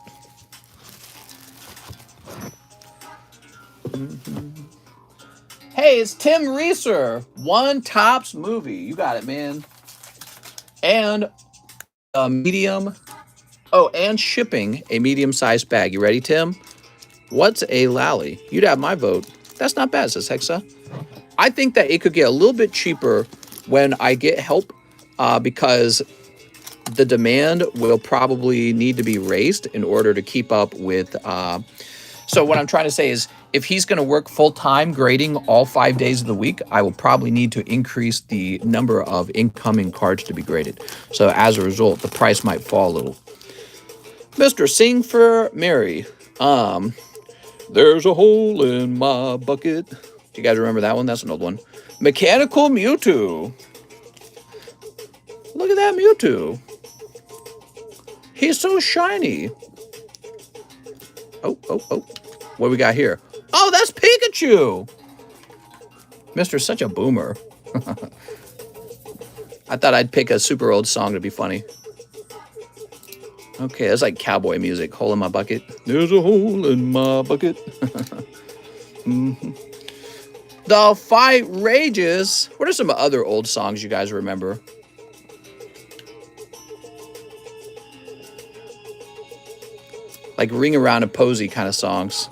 Hey, it's Tim Reeser. One Tops Movie. You got it, man. And a medium. Oh, and shipping a medium-sized bag. You ready, Tim? What's a lally? You'd have my vote. That's not bad, says Hexa. I think that it could get a little bit cheaper when I get help because the demand will probably need to be raised in order to keep up with... So what I'm trying to say is if he's going to work full-time grading all 5 days of the week, I will probably need to increase the number of incoming cards to be graded. So as a result, the price might fall a little. Mr. Sing for Mary. There's a hole in my bucket. Do you guys remember that one? That's an old one. Mechanical Mewtwo. Look at that Mewtwo. He's so shiny. Oh. What do we got here? Oh, that's Pikachu. Mister's such a boomer. I thought I'd pick a super old song to be funny. Okay, that's like cowboy music. Hole in my bucket. There's a hole in my bucket. The fight rages. What are some other old songs you guys remember? Like Ring Around a Posy kind of songs.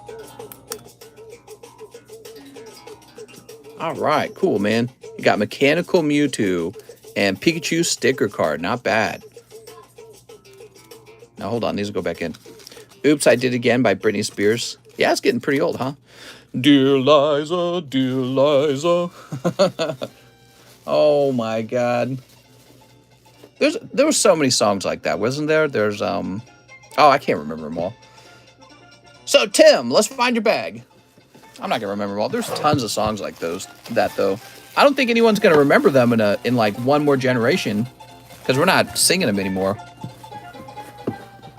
All right, cool, man. You got Mechanical Mewtwo and Pikachu sticker card. Not bad. Now, hold on. These will go back in. Oops, I Did Again by Britney Spears. Yeah, it's getting pretty old, huh? Dear Liza, dear Liza. Oh, my God. There were so many songs like that, wasn't there? There's, oh, I can't remember them all. So, Tim, let's find your bag. I'm not going to remember them all. There's tons of songs like that, though. I don't think anyone's going to remember them in like one more generation because we're not singing them anymore.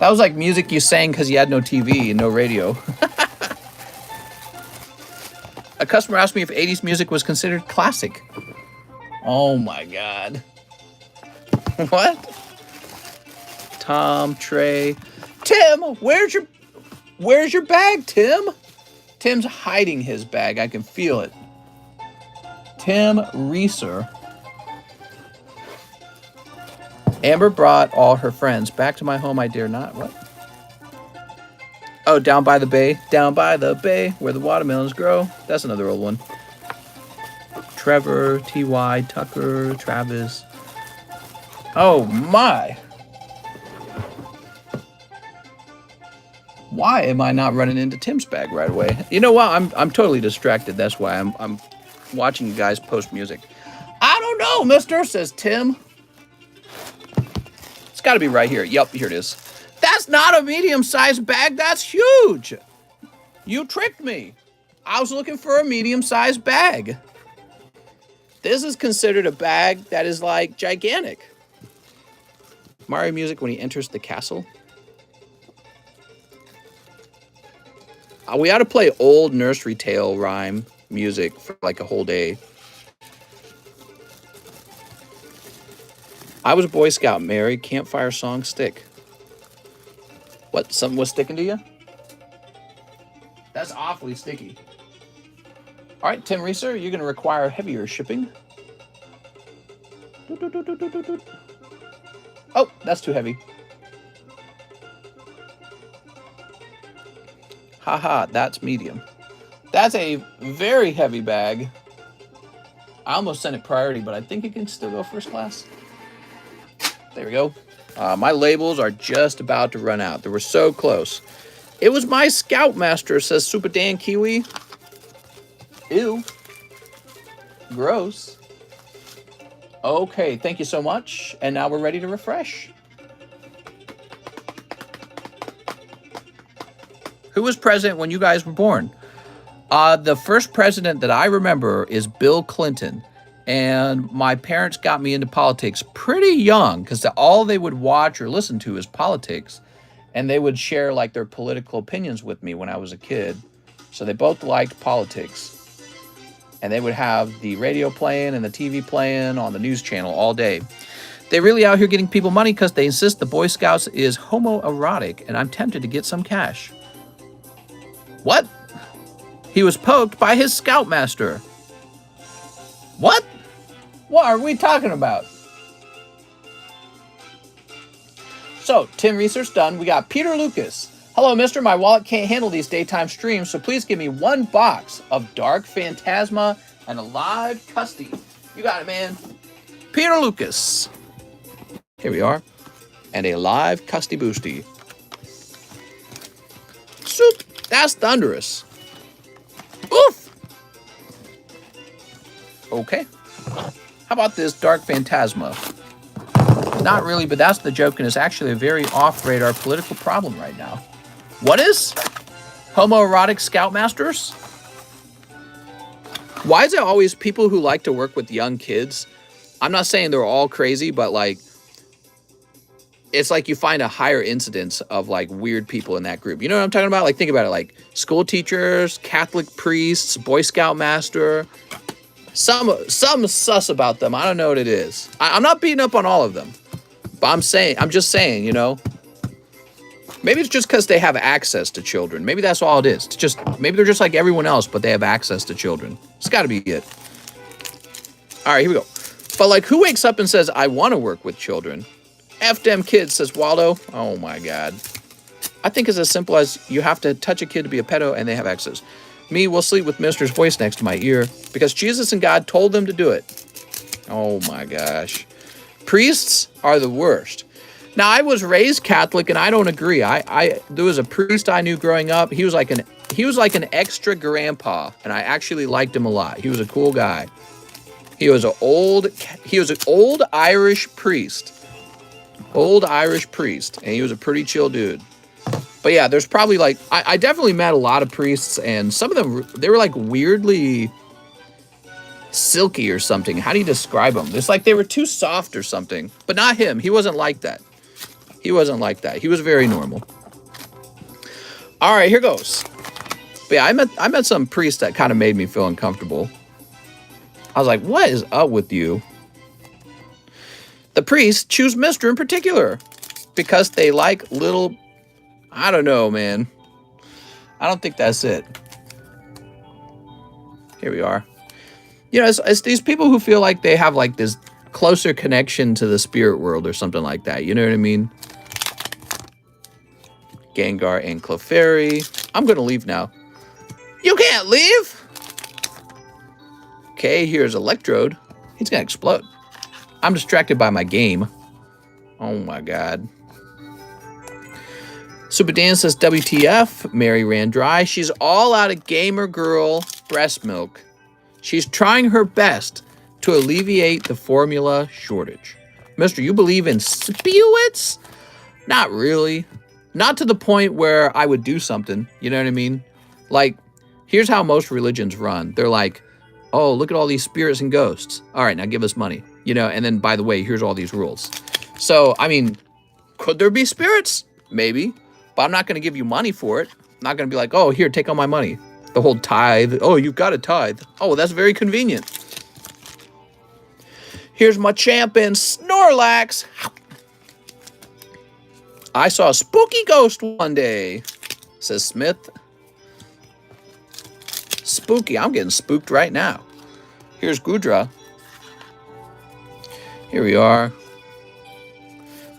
That was like music you sang because you had no TV and no radio. A customer asked me if 80s music was considered classic. Oh my God. What? Tom, Trey. Tim, where's your bag, Tim? Tim's hiding his bag. I can feel it. Tim Reeser. Amber brought all her friends back to my home. I dare not. What? Oh, down by the bay. Down by the bay where the watermelons grow. That's another old one. Trevor, T.Y., Tucker, Travis. Oh, my. Why am I not running into Tim's bag right away? You know what? I'm totally distracted. That's why I'm watching you guys post music. I don't know, mister, says Tim. It's got to be right here. Yep, here it is. That's not a medium-sized bag. That's huge. You tricked me. I was looking for a medium-sized bag. This is considered a bag that is like gigantic. Mario music when he enters the castle. We ought to play old nursery tale rhyme music for like a whole day. I was a Boy Scout, Mary. Campfire song stick. What? Something was sticking to you? That's awfully sticky. All right, Tim Reeser, you're going to require heavier shipping. Oh, that's too heavy. Haha, that's medium. That's a very heavy bag. I almost sent it priority, but I think it can still go first class. There we go. My labels are just about to run out. They were so close. It was my Scoutmaster, says Super Dan Kiwi. Ew. Gross. Okay, thank you so much. And now we're ready to refresh. Who was president when you guys were born? The first president that I remember is Bill Clinton. And my parents got me into politics pretty young because all they would watch or listen to is politics. And they would share like their political opinions with me when I was a kid. So they both liked politics. And they would have the radio playing and the TV playing on the news channel all day. They really out here getting people money because they insist the Boy Scouts is homoerotic. And I'm tempted to get some cash. What? He was poked by his Scoutmaster. What? What are we talking about? So, Tim Research done. We got Peter Lucas. Hello, mister. My wallet can't handle these daytime streams, so please give me one box of Dark Phantasma and a live custody. You got it, man. Peter Lucas. Here we are. And a live custody boosty. Soup. That's thunderous. Oof. Okay. How about this Dark Phantasma? Not really, but that's the joke, and it's actually a very off-radar political problem right now. What is? Homoerotic Scoutmasters? Why is it always people who like to work with young kids? I'm not saying they're all crazy, but like, it's like you find a higher incidence of like weird people in that group. You know what I'm talking about? Like, think about it, like school teachers, Catholic priests, Boy Scout master. Some sus about them. I don't know what it is. I'm not beating up on all of them, but I'm just saying, you know. Maybe it's just because they have access to children. Maybe that's all it is. It's just maybe they're just like everyone else, but they have access to children. It's got to be it. All right, here we go. But like, who wakes up and says, "I want to work with children"? F them kids, says Waldo. Oh my God. I think it's as simple as you have to touch a kid to be a pedo, and they have access. Me will sleep with Mister's voice next to my ear because Jesus and God told them to do it. Oh my gosh. Priests are the worst. Now, I was raised Catholic, and I don't agree. There was a priest I knew growing up. He was like an extra grandpa, and I actually liked him a lot. He was a cool guy. He was an old Irish priest. Old Irish priest, and he was a pretty chill dude. But yeah, there's probably like I definitely met a lot of priests, and some of them they were like weirdly silky or something. How do you describe them? It's like they were too soft or something. But not him. He wasn't like that. He wasn't like that. He was very normal. All right, here goes. But yeah, I met some priests that kind of made me feel uncomfortable. I was like, what is up with you? The priests choose Mister in particular because they like little, I don't know, man. I don't think that's it. Here we are. You know, it's these people who feel like they have like this closer connection to the spirit world or something like that. You know what I mean? Gengar and Clefairy. I'm going to leave now. You can't leave! Okay, here's Electrode. He's going to explode. I'm distracted by my game. Oh my God. Super Dan says, WTF? Mary ran dry. She's all out of gamer girl breast milk. She's trying her best to alleviate the formula shortage. Mister, you believe in spewits? Not really. Not to the point where I would do something. You know what I mean? Like, here's how most religions run. They're like, oh, look at all these spirits and ghosts. All right, now give us money. You know, and then, by the way, here's all these rules. So, I mean, could there be spirits? Maybe. But I'm not going to give you money for it. I'm not going to be like, oh, here, take all my money. The whole tithe. Oh, you've got a tithe. Oh, well, that's very convenient. Here's my champion, Snorlax. I saw a spooky ghost one day, says Smith. Spooky. I'm getting spooked right now. Here's Gudra. Here we are.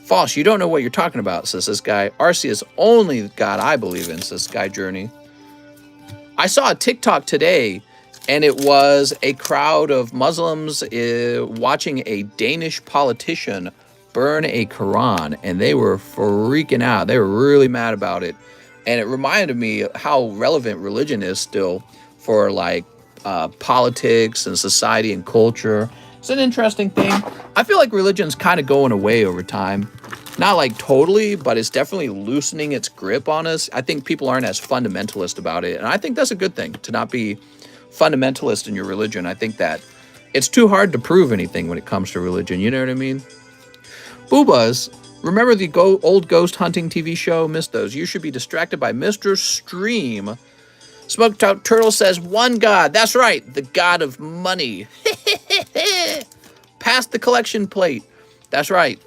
False, you don't know what you're talking about, says this guy. Arceus only God I believe in, says Sky Journey. I saw a TikTok today, and it was a crowd of Muslims watching a Danish politician burn a Quran, and they were freaking out. They were really mad about it. And it reminded me how relevant religion is still for like politics and society and culture. It's an interesting thing. I feel like religion's kind of going away over time. Not like totally, but it's definitely loosening its grip on us. I think people aren't as fundamentalist about it. And I think that's a good thing, to not be fundamentalist in your religion. I think that it's too hard to prove anything when it comes to religion. You know what I mean? Boobas, remember the old ghost hunting TV show? Missed those. You should be distracted by Mr. Stream. Smoked Out Turtle says, one God. That's right. The God of money. Pass the collection plate. That's right.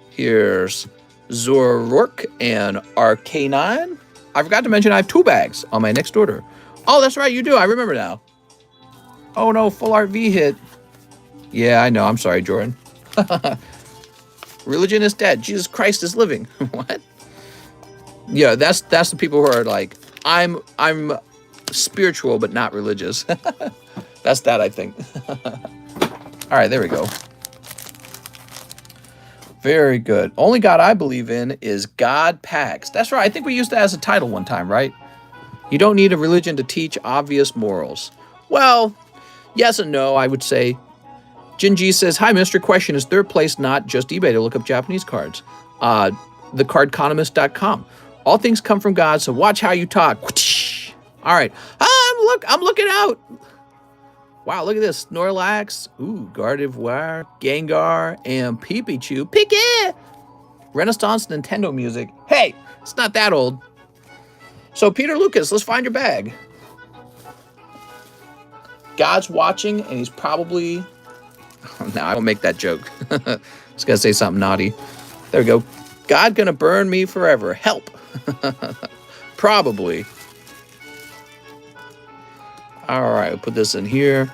Here's Zorork and Arcanine. I forgot to mention I have 2 bags on my next order. Oh, that's right. You do. I remember now. Oh, no. Full art V hit. Yeah, I know. I'm sorry, Jordan. Religion is dead. Jesus Christ is living. What? Yeah, that's the people who are like, I'm spiritual but not religious. That's that, I think. All right, there we go. Very good. Only God I believe in is God Pax. That's right. I think we used that as a title one time, right? You don't need a religion to teach obvious morals. Well, yes and no, I would say. Jinji says, hi, Mr. Question. Is third place not just eBay to look up Japanese cards? TheCardconomist.com. All things come from God, so watch how you talk. All right. I'm looking out. Wow, look at this. Snorlax, Gardevoir, Gengar, and Pipichu. Pikachu! Renaissance Nintendo music. Hey, it's not that old. So, Peter Lucas, let's find your bag. God's watching, and he's probably... Oh, no, I won't make that joke. I was going to say something naughty. There we go. God gonna burn me forever. Help. Probably. All right, we'll put this in here.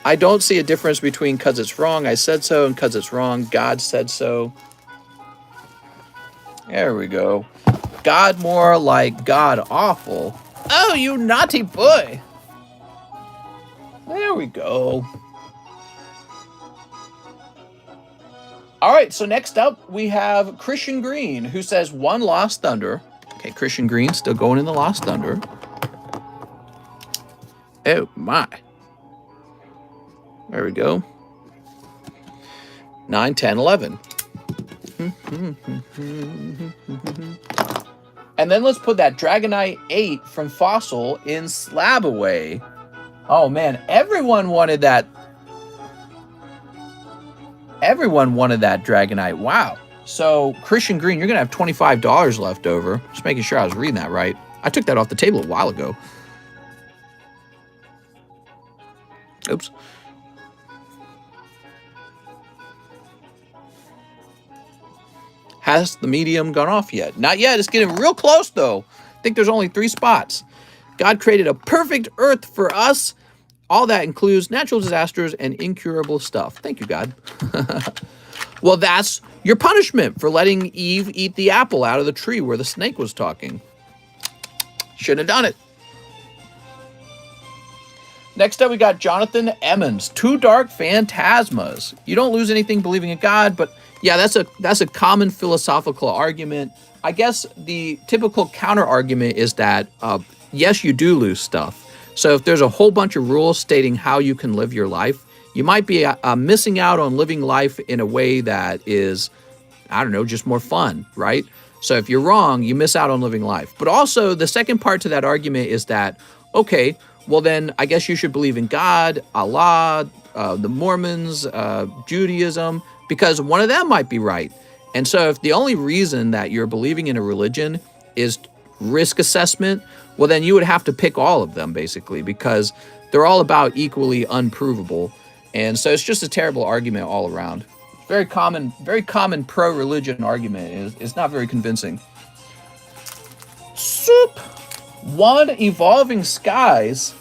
I don't see a difference between "cause it's wrong, I said so," and "cause it's wrong, God said so." There we go. God more like God awful. Oh, you naughty boy. There we go. All right, so next up we have Christian Green, who says one Lost Thunder. Okay, Christian Green still going in the Lost Thunder. Oh, my. There we go. 9, 10, 11. And then let's put that Dragonite 8 from Fossil in Slab Away. Oh, man, everyone wanted that. Everyone wanted that Dragonite. Wow. So, Christian Green, you're going to have $25 left over. Just making sure I was reading that right. I took that off the table a while ago. Oops. Has the medium gone off yet? Not yet. It's getting real close, though. I think there's only 3 spots. God created a perfect earth for us. All that includes natural disasters and incurable stuff. Thank you, God. Well, that's your punishment for letting Eve eat the apple out of the tree where the snake was talking. Shouldn't have done it. Next up, we got Jonathan Emmons. 2 dark phantasmas. You don't lose anything believing in God, but yeah, that's a common philosophical argument. I guess the typical counter argument is that, yes, you do lose stuff. So if there's a whole bunch of rules stating how you can live your life, you might be missing out on living life in a way that is, I don't know, just more fun, right? So if you're wrong, you miss out on living life. But also, the second part to that argument is that, okay, well then, I guess you should believe in God, Allah, the Mormons, Judaism, because one of them might be right. And so if the only reason that you're believing in a religion is risk assessment, well then you would have to pick all of them, basically, because they're all about equally unprovable. And so it's just a terrible argument all around. Very common pro-religion argument. It's not very convincing. Soup. 1 Evolving Skies.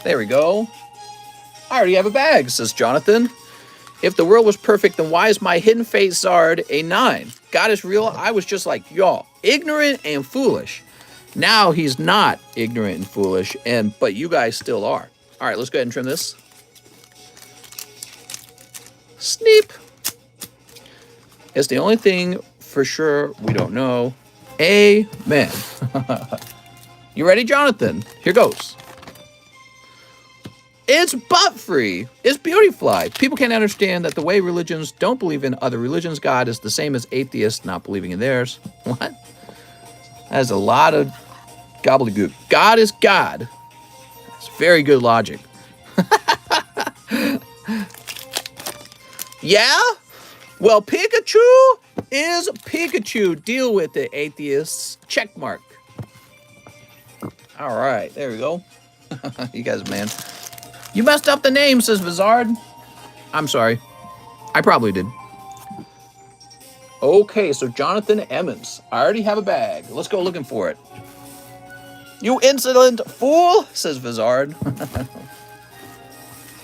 There we go. I already have a bag, says Jonathan. If the world was perfect, then why is my hidden fate Zard a 9? God is real. I was just like y'all, ignorant and foolish. Now he's not ignorant and foolish, but you guys still are. All right, let's go ahead and trim this. Sneep. It's the only thing for sure we don't know. Amen. You ready, Jonathan? Here goes. It's butt-free. It's beautifly. People can't understand that the way religions don't believe in other religions, God is the same as atheists not believing in theirs. What? That's a lot of gobbledygook. God is God. It's very good logic. Yeah? Well, Pikachu is Pikachu. Deal with it, atheists. Check mark. All right, there we go. You guys, man. You messed up the name, says Vizard. I'm sorry. I probably did. Okay, so Jonathan Emmons. I already have a bag. Let's go looking for it. You insolent fool, says Vizard.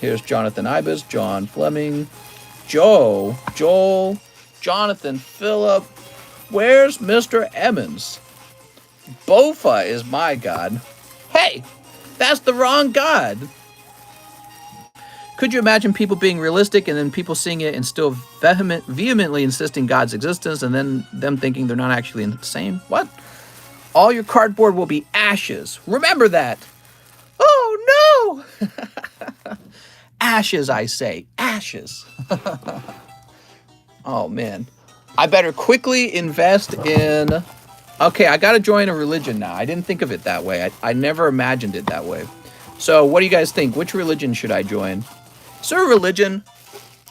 Here's Jonathan Ibis, John Fleming, Joel, Jonathan Phillip. Where's Mr. Emmons? Bofa is my god. Hey, that's the wrong god. Could you imagine people being realistic and then people seeing it and still vehemently insisting God's existence and then them thinking they're not actually insane? What? All your cardboard will be ashes. Remember that. Oh, no. Ashes, I say. Ashes. Oh, man. I better quickly invest in... Okay, I got to join a religion now. I didn't think of it that way. I never imagined it that way. So what do you guys think? Which religion should I join? Is there a religion?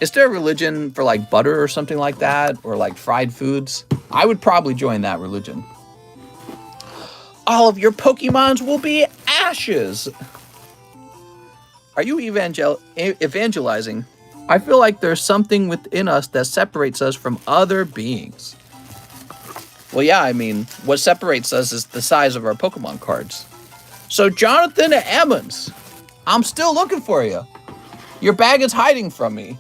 Is there a religion for like butter or something like that? Or like fried foods? I would probably join that religion. All of your Pokemons will be ashes. Are you evangelizing? I feel like there's something within us that separates us from other beings. Well, yeah, I mean, what separates us is the size of our Pokemon cards. So, Jonathan Emmons, I'm still looking for you. Your bag is hiding from me.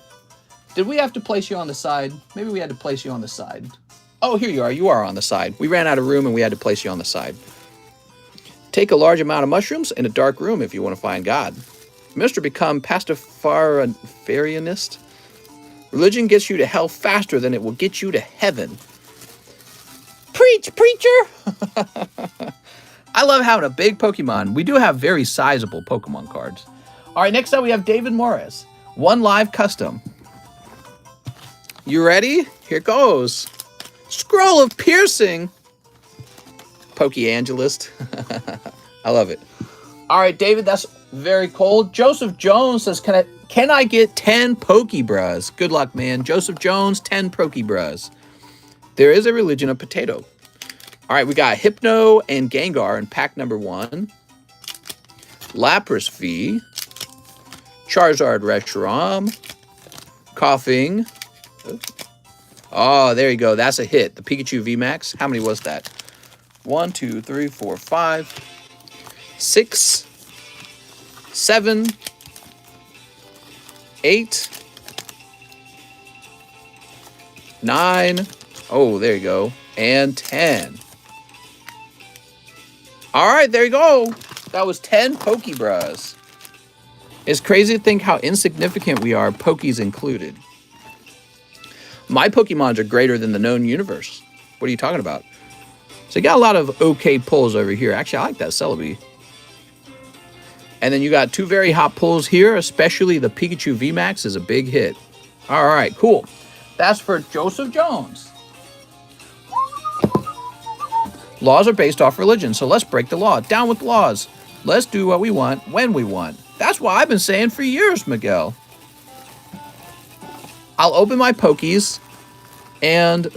Did we have to place you on the side? Maybe we had to place you on the side. Oh, here you are. You are on the side. We ran out of room and we had to place you on the side. Take a large amount of mushrooms in a dark room if you want to find God. Mr. Become Pastafarianist. Religion gets you to hell faster than it will get you to heaven. Preach, preacher! I love having a big Pokemon. We do have very sizable Pokemon cards. All right, next up we have David Morris. One live custom. You ready? Here goes. Scroll of Piercing. Pokeangelist. I love it. All right, David, that's very cold. Joseph Jones says, can I get 10 Pokebras? Good luck, man. Joseph Jones, 10 Pokebras. There is a religion of potato. All right, we got Hypno and Gengar in pack number 1. Lapras V. Charizard Reshiram. Coughing. Oh, there you go. That's a hit. The Pikachu VMAX. How many was that? 1, 2, 3, 4, 5, 6, 7, 8, 9. Oh, there you go. And 10. All right, there you go. That was 10 Pokebras. It's crazy to think how insignificant we are, Pokies included. My Pokemons are greater than the known universe. What are you talking about? So you got a lot of okay pulls over here. Actually, I like that Celebi. And then you got 2 very hot pulls here, especially the Pikachu VMAX is a big hit. All right, cool. That's for Joseph Jones. Laws are based off religion, so let's break the law. Down with the laws. Let's do what we want when we want. That's what I've been saying for years, Miguel. I'll open my Pokies and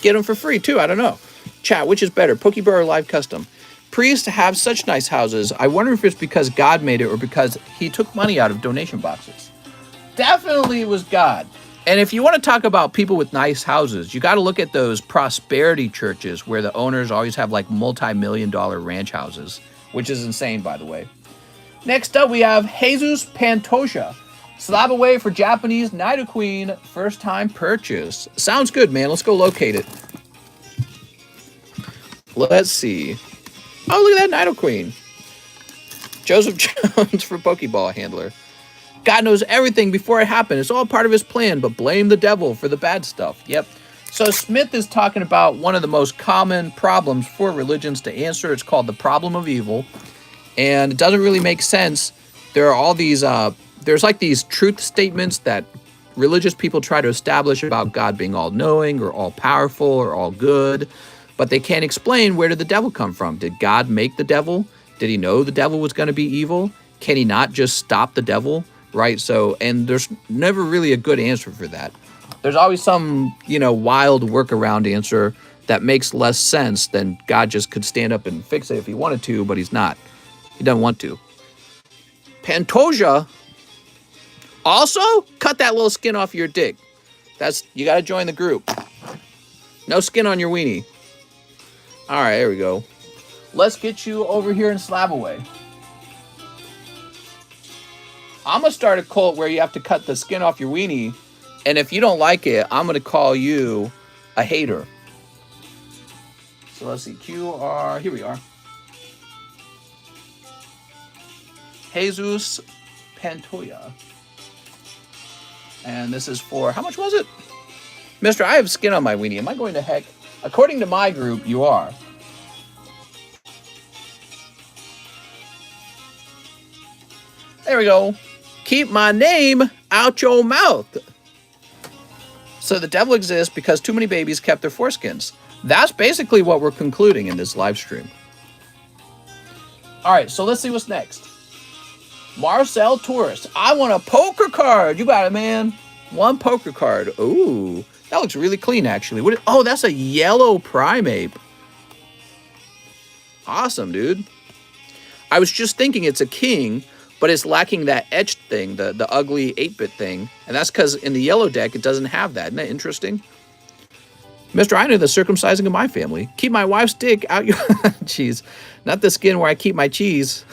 get them for free, too. I don't know. Chat, which is better, Pokebra or Live Custom? Priests have such nice houses. I wonder if it's because God made it or because he took money out of donation boxes. Definitely it was God. And if you want to talk about people with nice houses, you got to look at those prosperity churches where the owners always have like multi-million-dollar ranch houses, which is insane, by the way. Next up, we have Jesus Pantoja. Slab away for Japanese Nidoqueen. First time purchase. Sounds good, man. Let's go locate it. Let's see. Oh, look at that Nidoqueen. Joseph Jones for Pokeball Handler. God knows everything before it happened. It's all part of his plan, but blame the devil for the bad stuff. Yep. So Smith is talking about one of the most common problems for religions to answer. It's called the problem of evil. And it doesn't really make sense. There are all these, there's like these truth statements that religious people try to establish about God being all-knowing or all-powerful or all-good. But they can't explain, where did the devil come from? Did God make the devil? Did he know the devil was going to be evil? Can he not just stop the devil? Right? So, and there's never really a good answer for that. There's always some, wild workaround answer that makes less sense than God just could stand up and fix it if he wanted to, but he's not. He doesn't want to. Pantoja also cut that little skin off your dick. You got to join the group. No skin on your weenie. All right, there we go. Let's get you over here in Slabaway. I'm going to start a cult where you have to cut the skin off your weenie. And if you don't like it, I'm going to call you a hater. So let's see. QR. Here we are. Jesus Pantoja. And this is for, how much was it? Mister, I have skin on my weenie. Am I going to heck? According to my group, you are. There we go. Keep my name out your mouth. So the devil exists because too many babies kept their foreskins. That's basically what we're concluding in this live stream. All right, so let's see what's next. Marcel Tourist. I want a poker card. You got it, man. 1 poker card. Ooh, that looks really clean, actually. Oh, that's a yellow Primeape. Awesome, dude. I was just thinking it's a king, but it's lacking that etched thing, the ugly 8-bit thing. And that's because in the yellow deck, it doesn't have that. Isn't that interesting? Mr. I know the circumcising of my family. Keep my wife's dick out your cheese. Not the skin where I keep my cheese.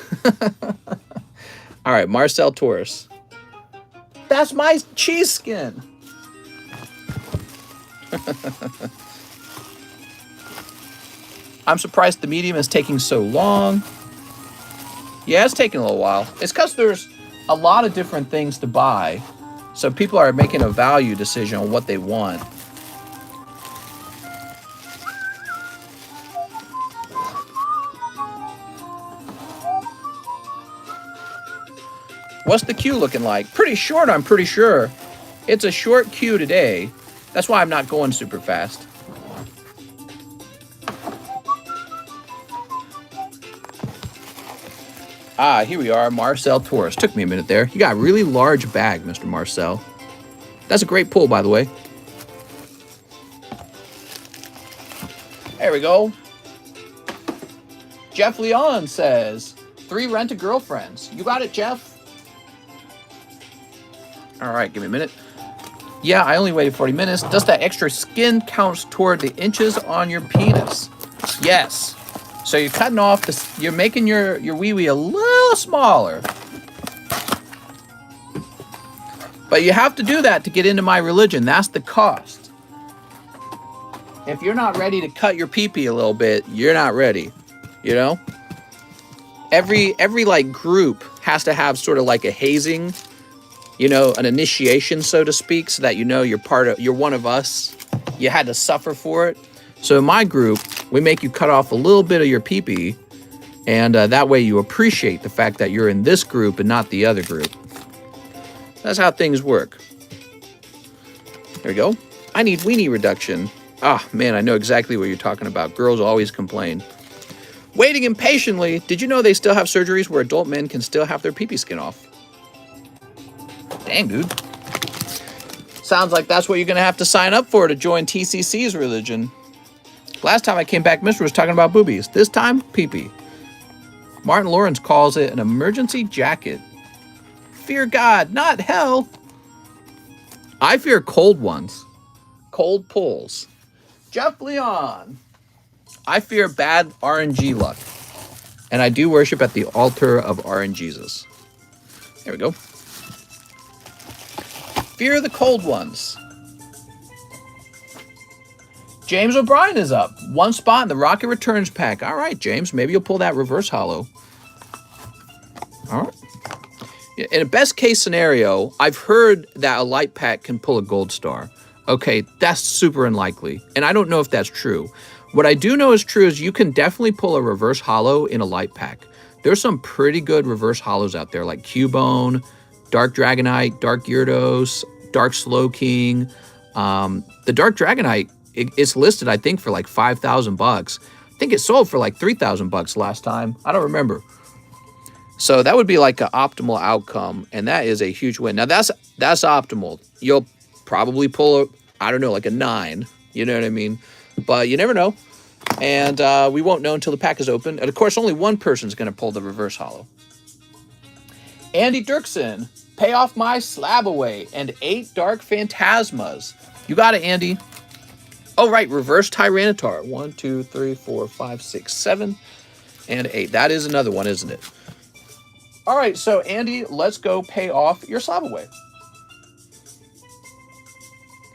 All right, Marcel Taurus. That's my cheese skin. I'm surprised the medium is taking so long. Yeah, it's taking a little while. It's because there's a lot of different things to buy. So people are making a value decision on what they want. What's the queue looking like? Pretty short, I'm pretty sure. It's a short queue today. That's why I'm not going super fast. Ah, here we are, Marcel Taurus. Took me a minute there. You got a really large bag, Mr. Marcel. That's a great pull, by the way. There we go. Jeff Leon says, 3 rent-a-girlfriends. You got it, Jeff? All right, give me a minute. Yeah, I only waited 40 minutes. Does that extra skin count toward the inches on your penis? Yes. So you're cutting off this, you're making your wee-wee a little smaller. But you have to do that to get into my religion. That's the cost. If you're not ready to cut your pee-pee a little bit, you're not ready. You know? Every like group has to have sort of like a hazing, you know, an initiation, so to speak, so that you know you're one of us. You had to suffer for it. So in my group, we make you cut off a little bit of your pee-pee, and that way you appreciate the fact that you're in this group and not the other group. That's how things work. There we go. I need weenie reduction. Ah, man, I know exactly what you're talking about. Girls always complain. Waiting impatiently. Did you know they still have surgeries where adult men can still have their pee-pee skin off? Dang, dude. Sounds like that's what you're going to have to sign up for to join TCC's religion. Last time I came back, Mr. was talking about boobies. This time, pee-pee. Martin Lawrence calls it an emergency jacket. Fear God, not hell. I fear cold ones. Cold pulls. Jeff Leon. I fear bad RNG luck. And I do worship at the altar of RNGesus. There we go. Fear the cold ones. James O'Brien is up. 1 spot in the Rocket Returns pack. All right, James. Maybe you'll pull that reverse hollow. All right. In a best case scenario, I've heard that a light pack can pull a gold star. Okay, that's super unlikely. And I don't know if that's true. What I do know is true is you can definitely pull a reverse hollow in a light pack. There's some pretty good reverse hollows out there like Cubone, Dark Dragonite, Dark Gyarados, Dark Slowking. The Dark Dragonite, it's listed, I think, for like $5,000. I think it sold for like $3,000 last time. I don't remember. So that would be like an optimal outcome, and that is a huge win. Now that's optimal. You'll probably pull I don't know, like a 9. You know what I mean? But you never know. And we won't know until the pack is open. And of course, only one person's going to pull the reverse hollow. Andy Dirksen, pay off my slab away and 8 dark phantasmas. You got it, Andy. Oh, right, reverse Tyranitar. 1, 2, 3, 4, 5, 6, 7, and 8. That is another one, isn't it? All right, so Andy, let's go pay off your slab away.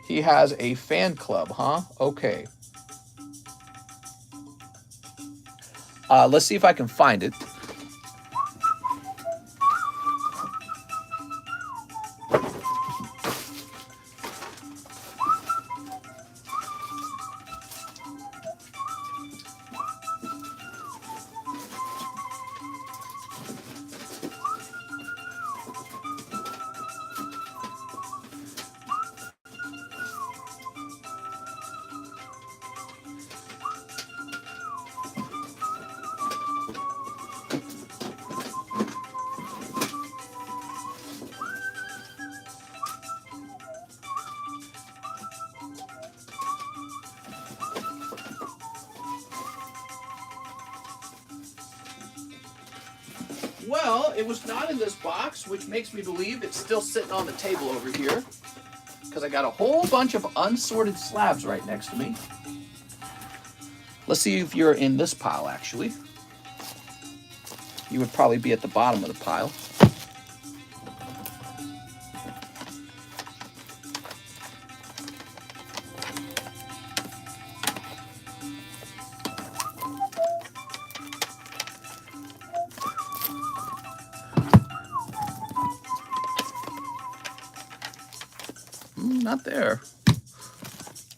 He has a fan club, huh? Okay. Let's see if I can find it. Well, it was not in this box, which makes me believe it's still sitting on the table over here. Because I got a whole bunch of unsorted slabs right next to me. Let's see if you're in this pile, actually. You would probably be at the bottom of the pile. Not there.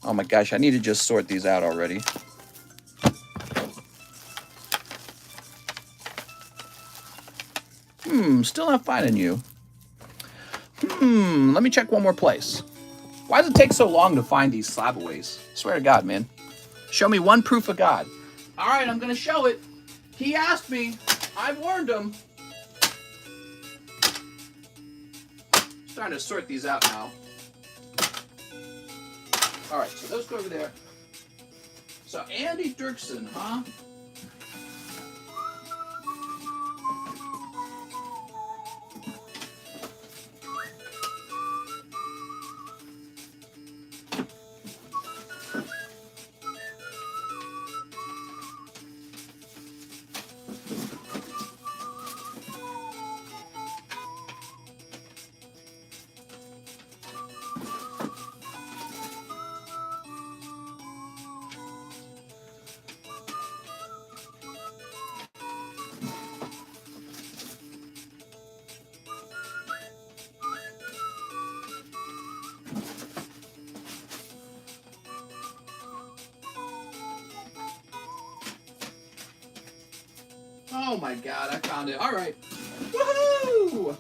Oh my gosh, I need to just sort these out already. Still not finding you. Let me check one more place. Why does it take so long to find these slabaways? Swear to God, man. Show me one proof of God. All right, I'm gonna show it. He asked me. I've warned him. Starting to sort these out now. All right, so those go over there. So Andy Dirksen, huh? Oh my God, I found it. All right. Woohoo!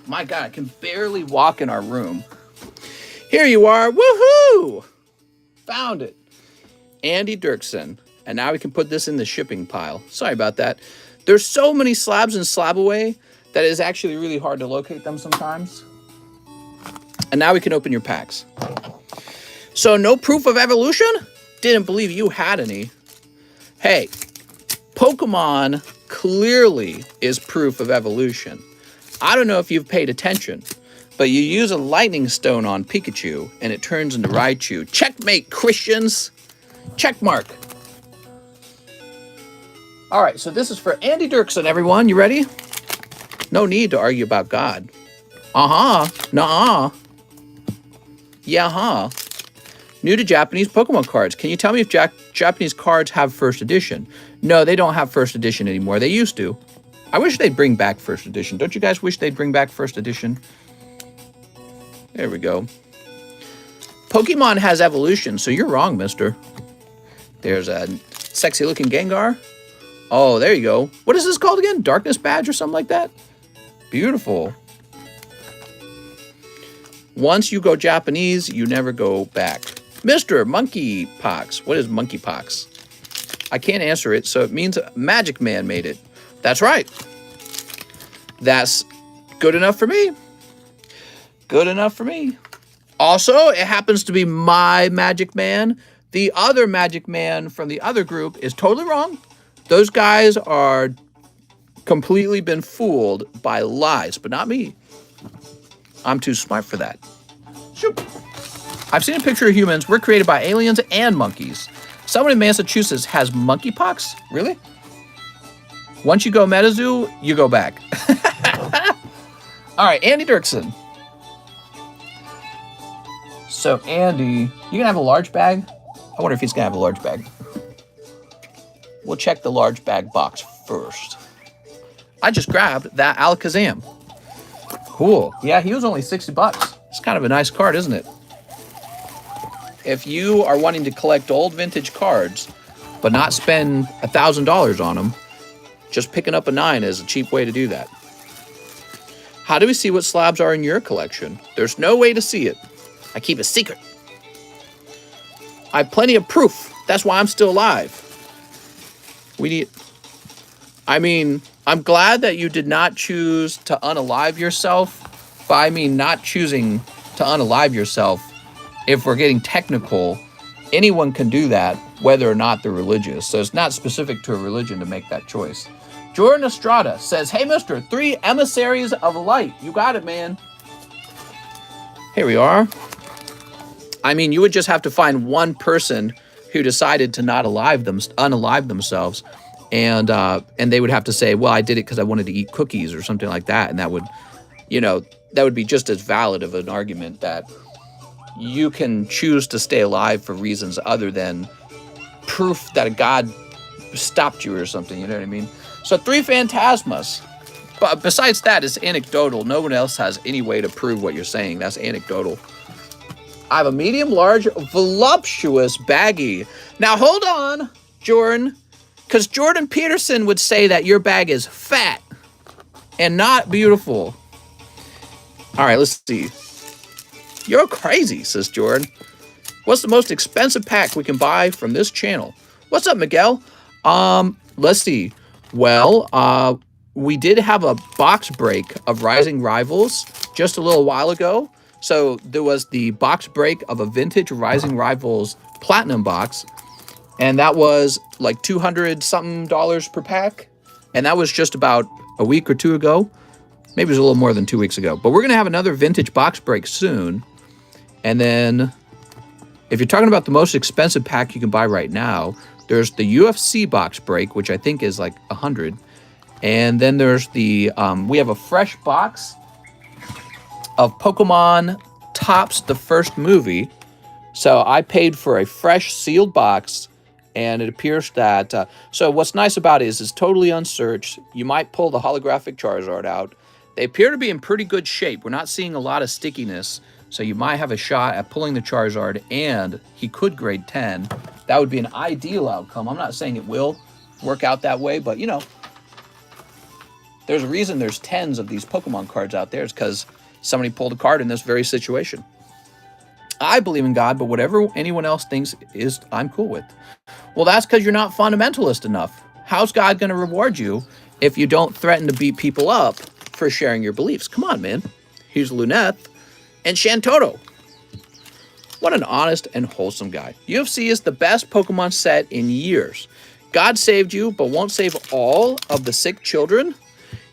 My God, I can barely walk in our room. Here you are. Woohoo! Found it. Andy Dirksen. And now we can put this in the shipping pile. Sorry about that. There's so many slabs in Slabaway that it is actually really hard to locate them sometimes. And now we can open your packs. So no proof of evolution? Didn't believe you had any. Hey, Pokemon clearly is proof of evolution. I don't know if you've paid attention, but you use a lightning stone on Pikachu and it turns into Raichu. Checkmate, Christians. Check mark. All right, so this is for Andy Dirksen, everyone. You ready? No need to argue about God. Uh-huh. Nuh-uh. Yeah-huh. New to Japanese Pokemon cards. Can you tell me if Japanese cards have first edition? No, they don't have first edition anymore. They used to. I wish they'd bring back first edition. Don't you guys wish they'd bring back first edition? There we go. Pokemon has evolution, so you're wrong, mister. There's a sexy-looking Gengar. Oh, there you go. What is this called again? Darkness Badge or something like that? Beautiful. Once you go Japanese, you never go back. Mr. Monkeypox. What is monkeypox? I can't answer it, so it means Magic Man made it. That's right. That's good enough for me. Good enough for me. Also, it happens to be my Magic Man. The other Magic Man from the other group is totally wrong. Those guys are completely been fooled by lies, but not me. I'm too smart for that. Shoot. I've seen a picture of humans. We're created by aliens and monkeys. Someone in Massachusetts has monkeypox? Really? Once you go MetaZoo, you go back. All right, Andy Dirksen. So, Andy, you gonna have a large bag? I wonder if he's gonna have a large bag. We'll check the large bag box first. I just grabbed that Alakazam. Cool. Yeah, he was only 60 bucks. It's kind of a nice card, isn't it? If you are wanting to collect old vintage cards, but not spend $1,000 on them, just picking up a 9 is a cheap way to do that. How do we see what slabs are in your collection? There's no way to see it. I keep a secret. I have plenty of proof. That's why I'm still alive. I'm glad that you did not choose to unalive yourself, but I mean not choosing to unalive yourself, if we're getting technical, Anyone can do that, whether or not they're religious. So it's not specific to a religion to make that choice. Jordan Estrada says, hey, mister, 3 emissaries of light. You got it, man. Here we are. I mean, you would just have to find one person who decided to not unalive themselves, and they would have to say, well, I did it because I wanted to eat cookies or something like that, and that would, that would be just as valid of an argument that you can choose to stay alive for reasons other than proof that a god stopped you or something, you know what I mean? So 3 phantasmas. But besides that, it's anecdotal. No one else has any way to prove what you're saying. That's anecdotal. I have a medium, large, voluptuous baggie. Now, hold on, Jordan, because Jordan Peterson would say that your bag is fat and not beautiful. All right, let's see. You're crazy, says Jordan. What's the most expensive pack we can buy from this channel? What's up, Miguel? Let's see. Well, we did have a box break of Rising Rivals just a little while ago. So there was the box break of a vintage Rising Rivals Platinum box, and that was like $200-something per pack, and that was just about a week or 2 ago. Maybe it was a little more than 2 weeks ago. But we're going to have another vintage box break soon. And then if you're talking about the most expensive pack you can buy right now, there's the UFC box break, which I think is like $100. And then there's the, we have a fresh box of Pokemon Topps the first movie. So I paid for a fresh sealed box, and it appears that, so what's nice about it is it's totally unsearched. You might pull the holographic Charizard out. They appear to be in pretty good shape. We're not seeing a lot of stickiness, so you might have a shot at pulling the Charizard, and he could grade 10. That would be an ideal outcome. I'm not saying it will work out that way, but there's a reason there's tens of these Pokemon cards out there. It's because somebody pulled a card in this very situation. I believe in God, but whatever anyone else thinks is I'm cool with. Well, that's because you're not fundamentalist enough. How's God going to reward you if you don't threaten to beat people up for sharing your beliefs? Come on, man. Here's Luneth and Shantoto. What an honest and wholesome guy. UFC is the best Pokemon set in years. God saved you, but won't save all of the sick children.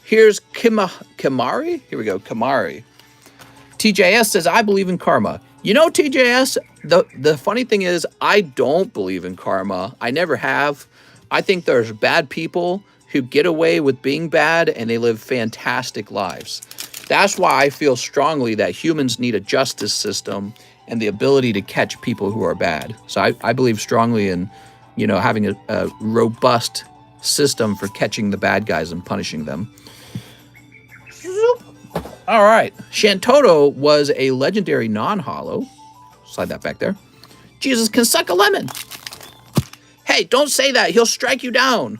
Here's Kimari. Here we go, Kimari. TJS says, I believe in karma. TJS, the funny thing is, I don't believe in karma. I never have. I think there's bad people who get away with being bad, and they live fantastic lives. That's why I feel strongly that humans need a justice system and the ability to catch people who are bad. So I believe strongly in, having a robust system for catching the bad guys and punishing them. All right. Shantoto was a legendary non-holo. Slide that back there. Jesus can suck a lemon. Hey, don't say that. He'll strike you down.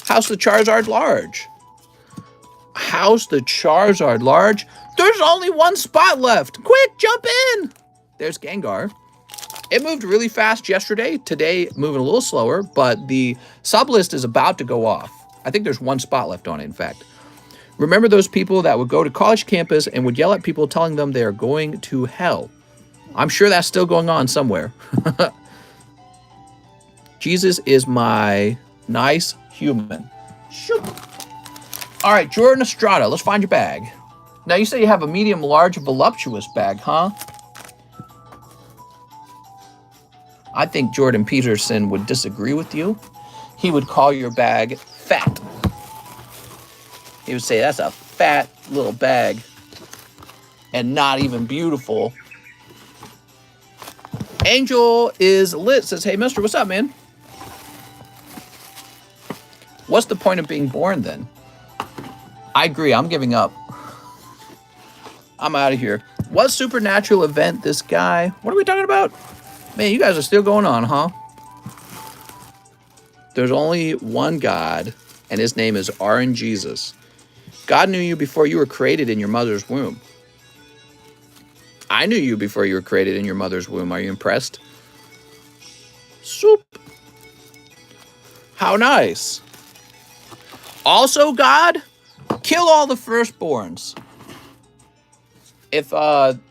How's the Charizard large? How's the Charizard large? There's only 1 spot left. Quick, jump in. There's Gengar. It moved really fast yesterday. Today, moving a little slower, but the sub list is about to go off. I think there's 1 spot left on it, in fact. Remember those people that would go to college campus and would yell at people telling them they are going to hell? I'm sure that's still going on somewhere. Jesus is my nice human. Shoot. All right, Jordan Estrada, let's find your bag. Now, you say you have a medium, large, voluptuous bag, huh? I think Jordan Peterson would disagree with you. He would call your bag fat. He would say that's a fat little bag and not even beautiful. Angel is lit, says, hey, mister, what's up, man? What's the point of being born then? I agree. I'm giving up. I'm out of here. What supernatural event this guy? What are we talking about? Man, you guys are still going on, huh? There's only one God, and his name is RN Jesus. God knew you before you were created in your mother's womb. I knew you before you were created in your mother's womb. Are you impressed? Soup. How nice. Also, God, kill all the firstborns. if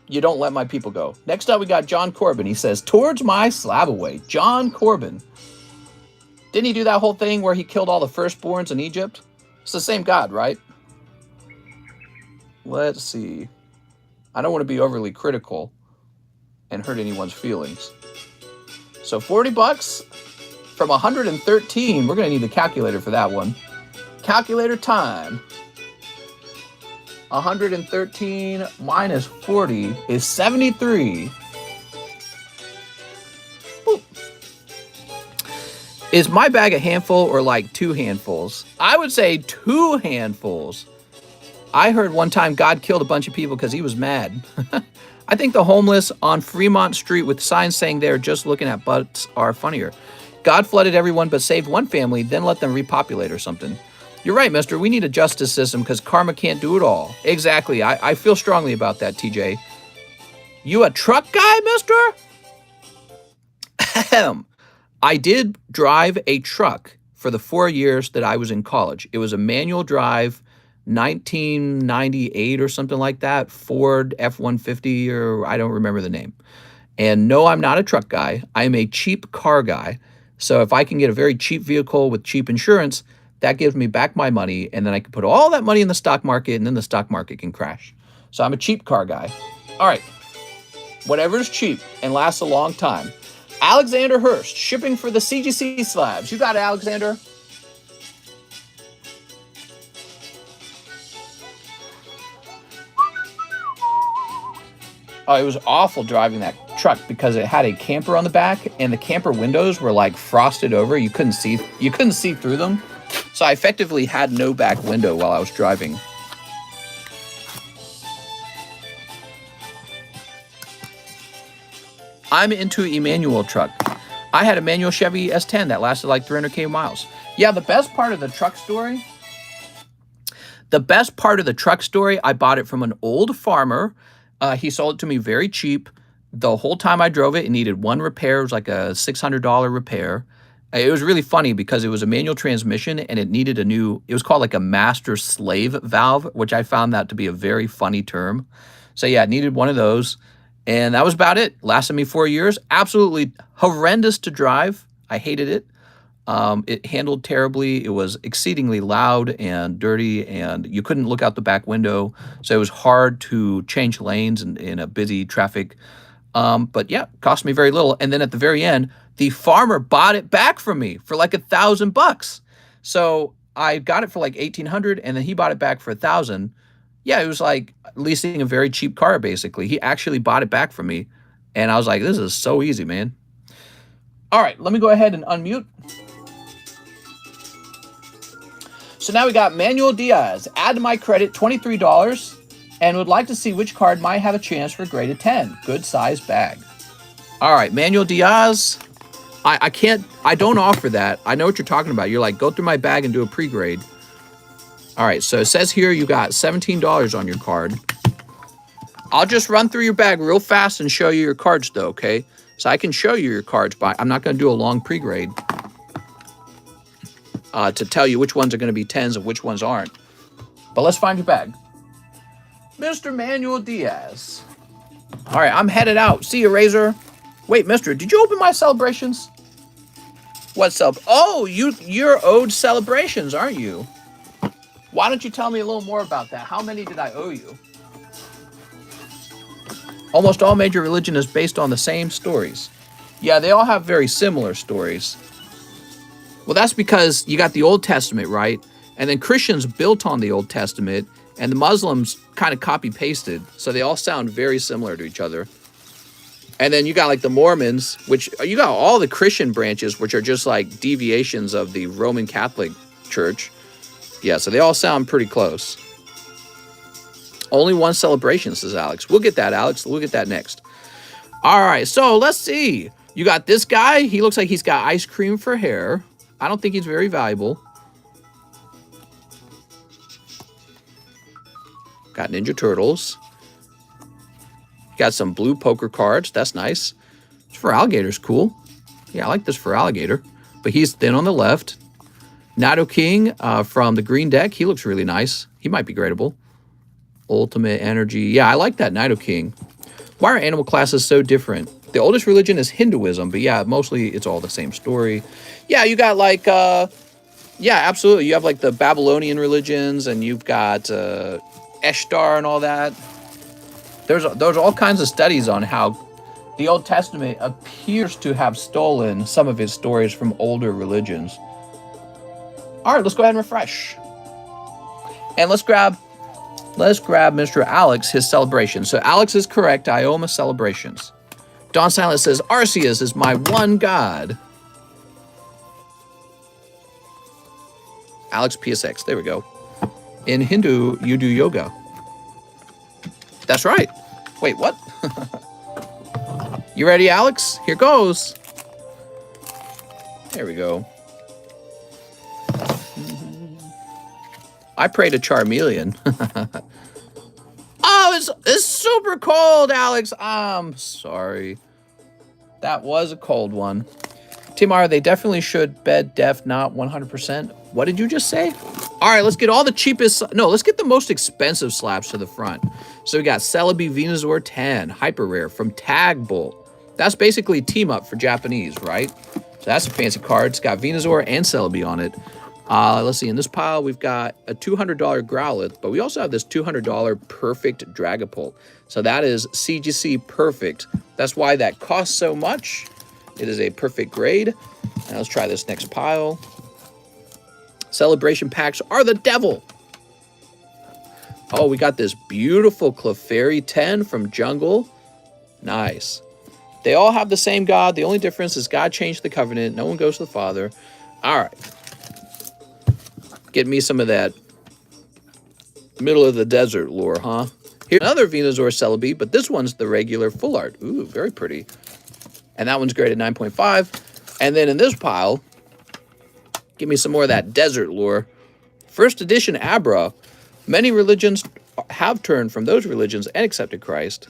you don't let my people go. Next up, we got John Corbin. He says, towards my slab away. John Corbin. Didn't he do that whole thing where he killed all the firstborns in Egypt? It's the same God, right? Let's see. I don't want to be overly critical and hurt anyone's feelings. So 40 bucks from 113. We're going to need the calculator for that one. Calculator time. 113 minus 40 is 73. Boop. Is my bag a handful or like 2 handfuls? I would say 2 handfuls. I heard one time God killed a bunch of people because he was mad. I think the homeless on Fremont Street with signs saying they're just looking at butts are funnier. God flooded everyone but saved one family, then let them repopulate or something. You're right, mister. We need a justice system because karma can't do it all. Exactly. I feel strongly about that, TJ. You a truck guy, mister? Ahem. I did drive a truck for the 4 years that I was in college. It was a manual drive, 1998 or something like that, Ford F-150, or I don't remember the name. And no, I'm not a truck guy. I'm a cheap car guy. So if I can get a very cheap vehicle with cheap insurance, that gives me back my money, and then I can put all that money in the stock market, and then the stock market can crash. So I'm a cheap car guy. All right. Whatever's cheap and lasts a long time. Alexander Hurst, shipping for the CGC slabs. You got it, Alexander? Oh, it was awful driving that truck because it had a camper on the back, and the camper windows were like frosted over. You couldn't see through them. So I effectively had no back window while I was driving. I'm into a manual truck. I had a manual Chevy S10 that lasted like 300K miles. Yeah, the best part of the truck story, I bought it from an old farmer. He sold it to me very cheap. The whole time I drove it, it needed one repair. It was like a $600 repair. It was really funny because it was a manual transmission and it needed it was called like a master slave valve, which I found that to be a very funny term. So yeah, it needed one of those. And that was about it. Lasted me 4 years. Absolutely horrendous to drive. I hated it. It handled terribly. It was exceedingly loud and dirty, and you couldn't look out the back window. So it was hard to change lanes in a busy traffic. But yeah, it cost me very little. And then at the very end, the farmer bought it back from me for like $1,000. So I got it for like $1,800, and then he bought it back for $1,000. Yeah, it was like leasing a very cheap car, basically. He actually bought it back from me. And I was like, this is so easy, man. All right, let me go ahead and unmute. So now we got Manuel Diaz. Add to my credit $23 and would like to see which card might have a chance for grade of 10. Good size bag. All right, Manuel Diaz. I don't offer that. I know what you're talking about. You're like, go through my bag and do a pre-grade. All right, so it says here you got $17 on your card. I'll just run through your bag real fast and show you your cards though, okay? So I can show you your cards, but I'm not going to do a long pre-grade to tell you which ones are going to be 10s and which ones aren't. But let's find your bag. Mr. Manuel Diaz. All right, I'm headed out. See you, Razor. Wait, mister, did you open my celebrations? What Oh, you're owed celebrations, aren't you? Why don't you tell me a little more about that? How many did I owe you? Almost all major religion is based on the same stories. Yeah, they all have very similar stories. Well, that's because you got the Old Testament, right? And then Christians built on the Old Testament, and the Muslims kind of copy-pasted. So they all sound very similar to each other. And then you got like the Mormons, which you got all the Christian branches, which are just like deviations of the Roman Catholic Church. Yeah, so they all sound pretty close. Only one celebration, says Alex. We'll get that, Alex. We'll get that next. All right, so let's see. You got this guy. He looks like he's got ice cream for hair. I don't think he's very valuable. Got Ninja Turtles. Got some blue poker cards. That's nice. This for alligator's cool. Yeah, I like this for alligator. But he's thin on the left. Nato King from the green deck. He looks really nice. He might be gradable. Ultimate energy. Yeah, I like that, Nido King. Why are animal classes so different? The oldest religion is Hinduism, but yeah, mostly it's all the same story. Yeah, you got like, yeah, absolutely. You have like the Babylonian religions, and you've got Ishtar and all that. There's all kinds of studies on how the Old Testament appears to have stolen some of its stories from older religions. All right, let's go ahead and refresh. And let's grab Mr. Alex his celebration. So Alex is correct. Ioma celebrations. Don Silence says, Arceus is my one god. Alex PSX. There we go. In Hindu, you do yoga. That's right. Wait, what? You ready, Alex? Here goes. There we go. I pray to Charmeleon. Oh, it's super cold, Alex. I'm sorry. That was a cold one. Timar, they definitely should bed def, not 100%. What did you just say? All right, let's get all the cheapest. No, let's get the most expensive slabs to the front. So we got Celebi Venusaur 10, hyper rare from Tag Bolt. That's basically team up for Japanese, right? So that's a fancy card. It's got Venusaur and Celebi on it. Let's see, in this pile, we've got a $200 Growlithe, but we also have this $200 Perfect Dragapult. So that is CGC Perfect. That's why that costs so much. It is a perfect grade. Now let's try this next pile. Celebration packs are the devil. Oh, we got this beautiful Clefairy 10 from Jungle. Nice. They all have the same God. The only difference is God changed the covenant. No one goes to the Father. All right. Get me some of that middle of the desert lore, huh? Here's another Venusaur Celebi, but this one's the regular full art. Ooh, very pretty. And that one's graded 9.5. And then in this pile, give me some more of that desert lore. First edition Abra. Many religions have turned from those religions and accepted Christ.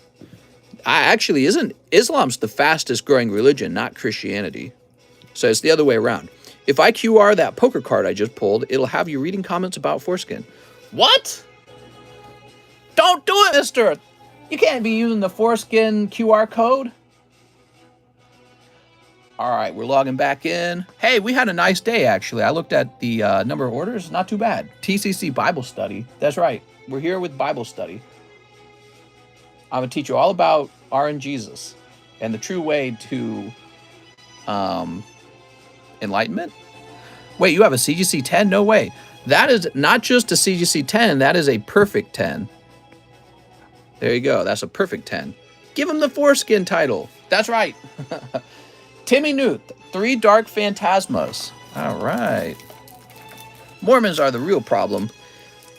Actually, isn't Islam's the fastest growing religion, not Christianity. So it's the other way around. If I QR that poker card I just pulled, it'll have you reading comments about foreskin. What? Don't do it, mister. You can't be using the foreskin QR code. All right, we're logging back in. Hey, we had a nice day, actually. I looked at the number of orders. Not too bad. TCC Bible study. That's right. We're here with Bible study. I'm going to teach you all about RNGesus and the true way to enlightenment. Wait, you have a CGC 10? No way. That is not just a CGC 10. That is a perfect 10. There you go. That's a perfect 10. Give him the foreskin title. That's right. Timmy Newt, 3 Dark Phantasmas. All right. Mormons are the real problem.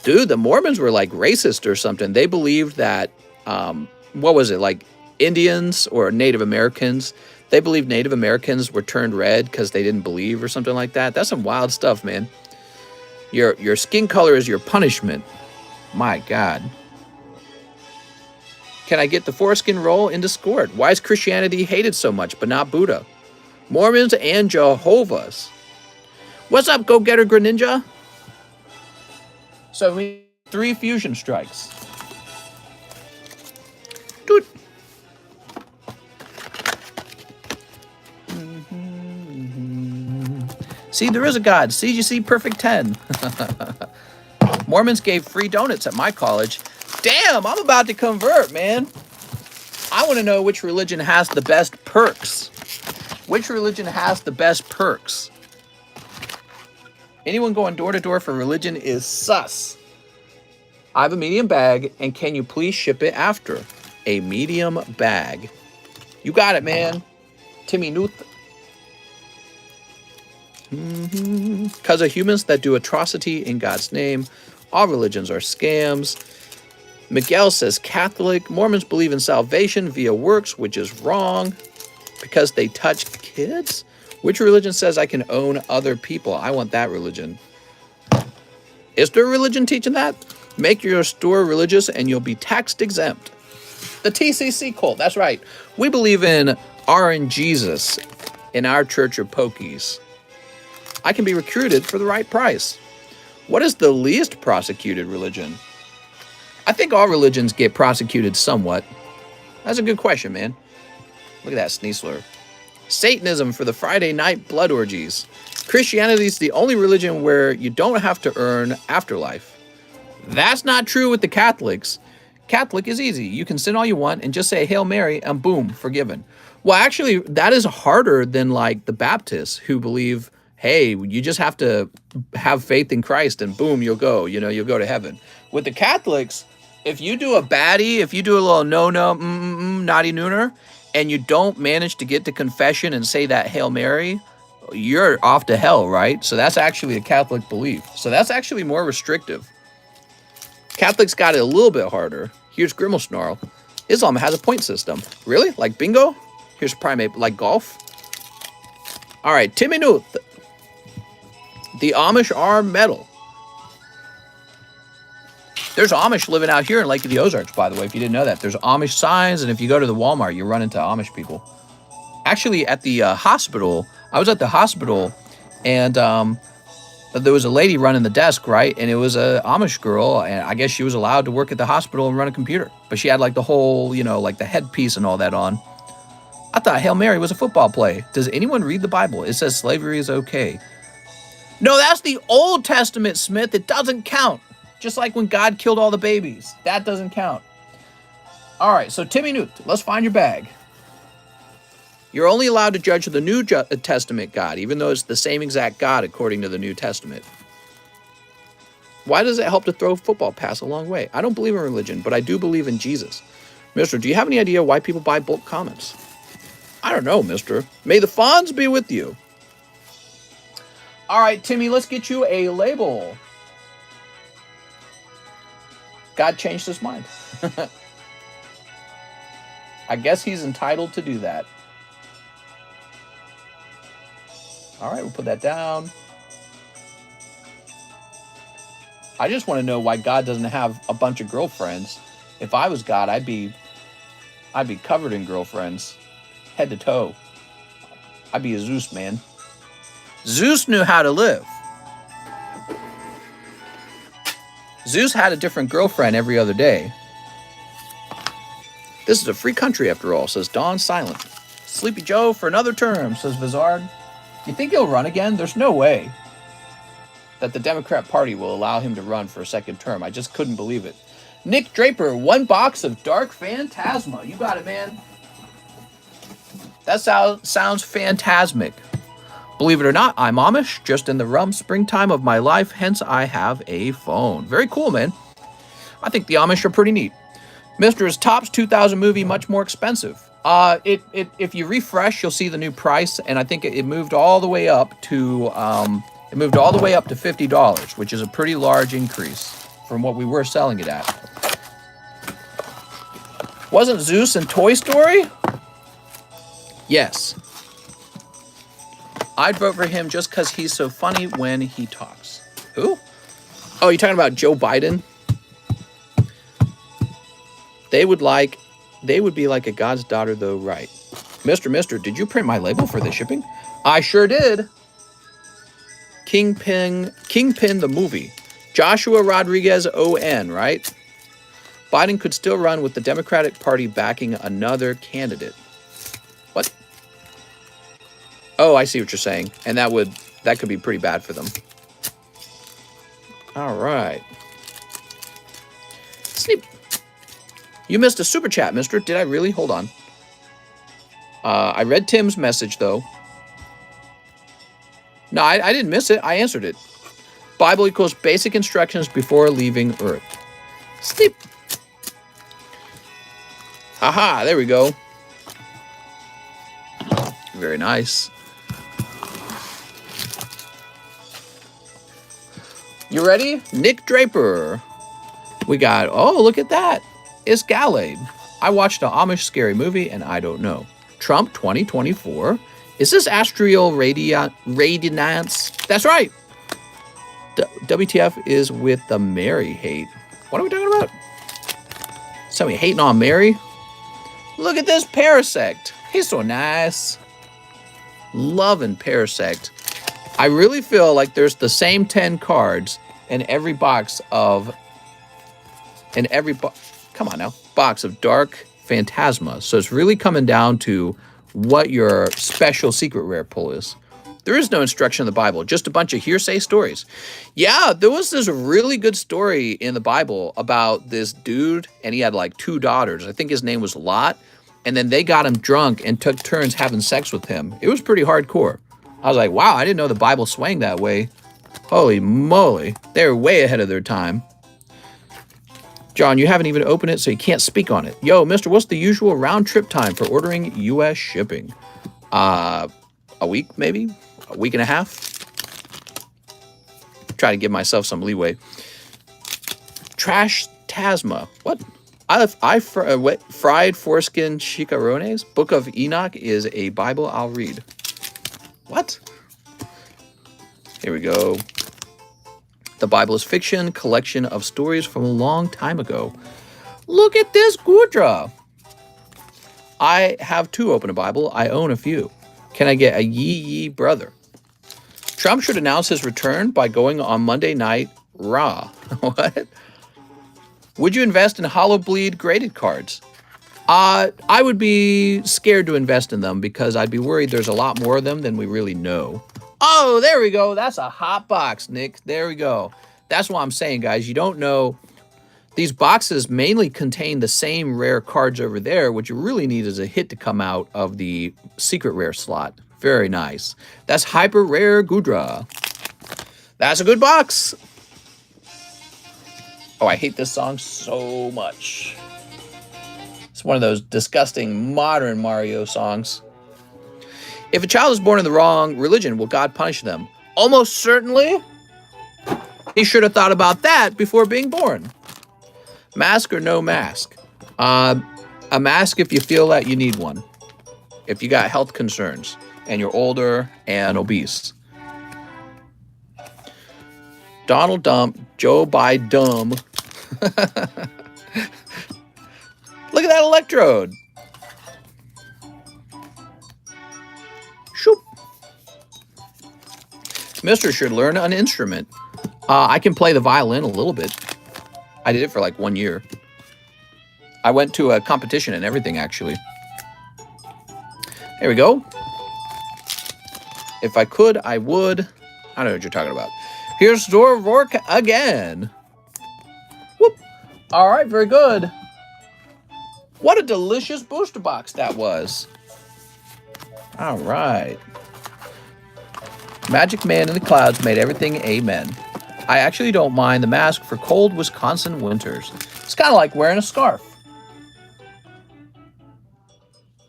Dude, the Mormons were like racist or something. They believed that, what was it, like Indians or Native Americans? They believed Native Americans were turned red because they didn't believe or something like that. That's some wild stuff, man. Your skin color is your punishment. My God. Can I get the foreskin roll in Discord? Why is Christianity hated so much, but not Buddha? Mormons and Jehovah's. What's up, Go-Getter Greninja? So we 3 fusion strikes. Dude. See, there is a God. CGC Perfect 10. Mormons gave free donuts at my college. Damn, I'm about to convert, man. I want to know which religion has the best perks. Which religion has the best perks? Anyone going door to door for religion is sus. I have a medium bag, and can you please ship it after? A medium bag. You got it, man. Timmy Newt. Because of humans that do atrocity in God's name, all religions are scams. Miguel says Catholic. Mormons believe in salvation via works, which is wrong because they touch kids. Which religion says I can own other people? I want that religion. Is there a religion teaching that? Make your store religious and you'll be tax exempt. The TCC cult. That's right. We believe in RNGesus in our Church of Pokies. I can be recruited for the right price. What is the least prosecuted religion? I think all religions get prosecuted somewhat. That's a good question, man. Look at that sneezler. Satanism for the Friday night blood orgies. Christianity is the only religion where you don't have to earn afterlife. That's not true with the Catholics. Catholic is easy. You can sin all you want and just say Hail Mary and boom, forgiven. Well, actually, that is harder than like the Baptists who believe, hey, you just have to have faith in Christ and boom, you'll go, you'll go to heaven. With the Catholics, if you do a baddie, if you do a little no, naughty nooner, and you don't manage to get to confession and say that Hail Mary, you're off to hell, right? So that's actually a Catholic belief. So that's actually more restrictive. Catholics got it a little bit harder. Here's Grimmel Snarl. Islam has a point system. Really? Like bingo? Here's primate, like golf. All right, Timmy Nuth. The Amish are metal. There's Amish living out here in Lake of the Ozarks, by the way, if you didn't know that. There's Amish signs, and if you go to the Walmart, you run into Amish people. Actually, at the hospital, I was at the hospital, and there was a lady running the desk, right? And it was a Amish girl, and I guess she was allowed to work at the hospital and run a computer. But she had like the whole, like the headpiece and all that on. I thought Hail Mary was a football play. Does anyone read the Bible? It says slavery is okay. No, that's the Old Testament, Smith. It doesn't count. Just like when God killed all the babies. That doesn't count. All right, so Timmy Newt, let's find your bag. You're only allowed to judge the New Testament God, even though it's the same exact God according to the New Testament. Why does it help to throw a football pass a long way? I don't believe in religion, but I do believe in Jesus. Mister, do you have any idea why people buy bulk comments? I don't know, mister. May the Fonz be with you. All right, Timmy, let's get you a label. God changed his mind. I guess he's entitled to do that. All right, we'll put that down. I just want to know why God doesn't have a bunch of girlfriends. If I was God, I'd be covered in girlfriends, head to toe. I'd be a Zeus, man. Zeus knew how to live. Zeus had a different girlfriend every other day. This is a free country after all, says Don Silent. Sleepy Joe for another term, says Vizard. You think he'll run again? There's no way that the Democrat Party will allow him to run for a second term. I just couldn't believe it. Nick Draper, 1 box of Dark Phantasma. You got it, man. That sounds phantasmic. Believe it or not, I'm Amish, just in the rum springtime of my life, hence I have a phone. Very cool, man. I think the Amish are pretty neat. Mr. Top's 2000 movie much more expensive. If you refresh, you'll see the new price, and I think it moved all the way up to $50, which is a pretty large increase from what we were selling it at. Wasn't Zeus in Toy Story? Yes. I'd vote for him just because he's so funny when he talks. Who? Oh, you're talking about Joe Biden? They would be like a God's daughter, though, right? Mister, did you print my label for the shipping? I sure did. Kingpin the movie. Joshua Rodriguez ON, right? Biden could still run with the Democratic Party backing another candidate. What? Oh, I see what you're saying. And that could be pretty bad for them. All right. Sleep. You missed a super chat, mister. Did I really? Hold on. I read Tim's message, though. No, I didn't miss it. I answered it. Bible equals basic instructions before leaving Earth. Sleep. Aha, there we go. Very nice. You ready? Nick Draper. We got, oh, look at that. It's Gallade. I watched an Amish scary movie and I don't know. Trump 2024. Is this astral radiance? That's right. WTF is with the Mary hate. What are we talking about? Somebody hating on Mary? Look at this Parasect. He's so nice. Loving Parasect. I really feel like there's the same 10 cards in every box of in every come on now, box of dark Phantasma. So it's really coming down to what your special secret rare pull is. There is no instruction in the Bible, just a bunch of hearsay stories. Yeah, there was this really good story in the Bible about this dude, and he had like 2 daughters. I think his name was Lot, and then they got him drunk and took turns having sex with him. It was pretty hardcore. I was like, wow, I didn't know the Bible swang that way. Holy moly, they're way ahead of their time. John, you haven't even opened it, so you can't speak on it. Yo, mister, what's the usual round trip time for ordering U.S. shipping? A week, maybe? A week and a half? Try to give myself some leeway. Trash Tasma. What? Fried foreskin chicharrones. Book of Enoch is a Bible I'll read. What? Here we go. The Bible is fiction, collection of stories from a long time ago. Look at this Gudra. I have 2 open a Bible. I own a few. Can I get a yee brother? Trump should announce his return by going on Monday Night Raw. What? Would you invest in hollow bleed graded cards? I would be scared to invest in them because I'd be worried there's a lot more of them than we really know. Oh, there we go. That's a hot box, Nick. There we go. That's what I'm saying, guys. You don't know. These boxes mainly contain the same rare cards over there. What you really need is a hit to come out of the secret rare slot. Very nice. That's hyper rare Gudra. That's a good box. Oh, I hate this song so much. It's one of those disgusting modern Mario songs. If a child is born in the wrong religion, will God punish them? Almost certainly. He should have thought about that before being born. Mask or no mask? A mask if you feel that you need one. If you got health concerns and you're older and obese. Donald Dump, Joe Biden. Look at that electrode. Shoop. Mister should learn an instrument. I can play the violin a little bit. I did it for like 1 year. I went to a competition and everything, actually. There we go. If I could, I would. I don't know what you're talking about. Here's Dor Rourke again. Whoop. All right, very good. What a delicious booster box that was. All right. Magic Man in the clouds made everything amen. I actually don't mind the mask for cold Wisconsin winters. It's kind of like wearing a scarf.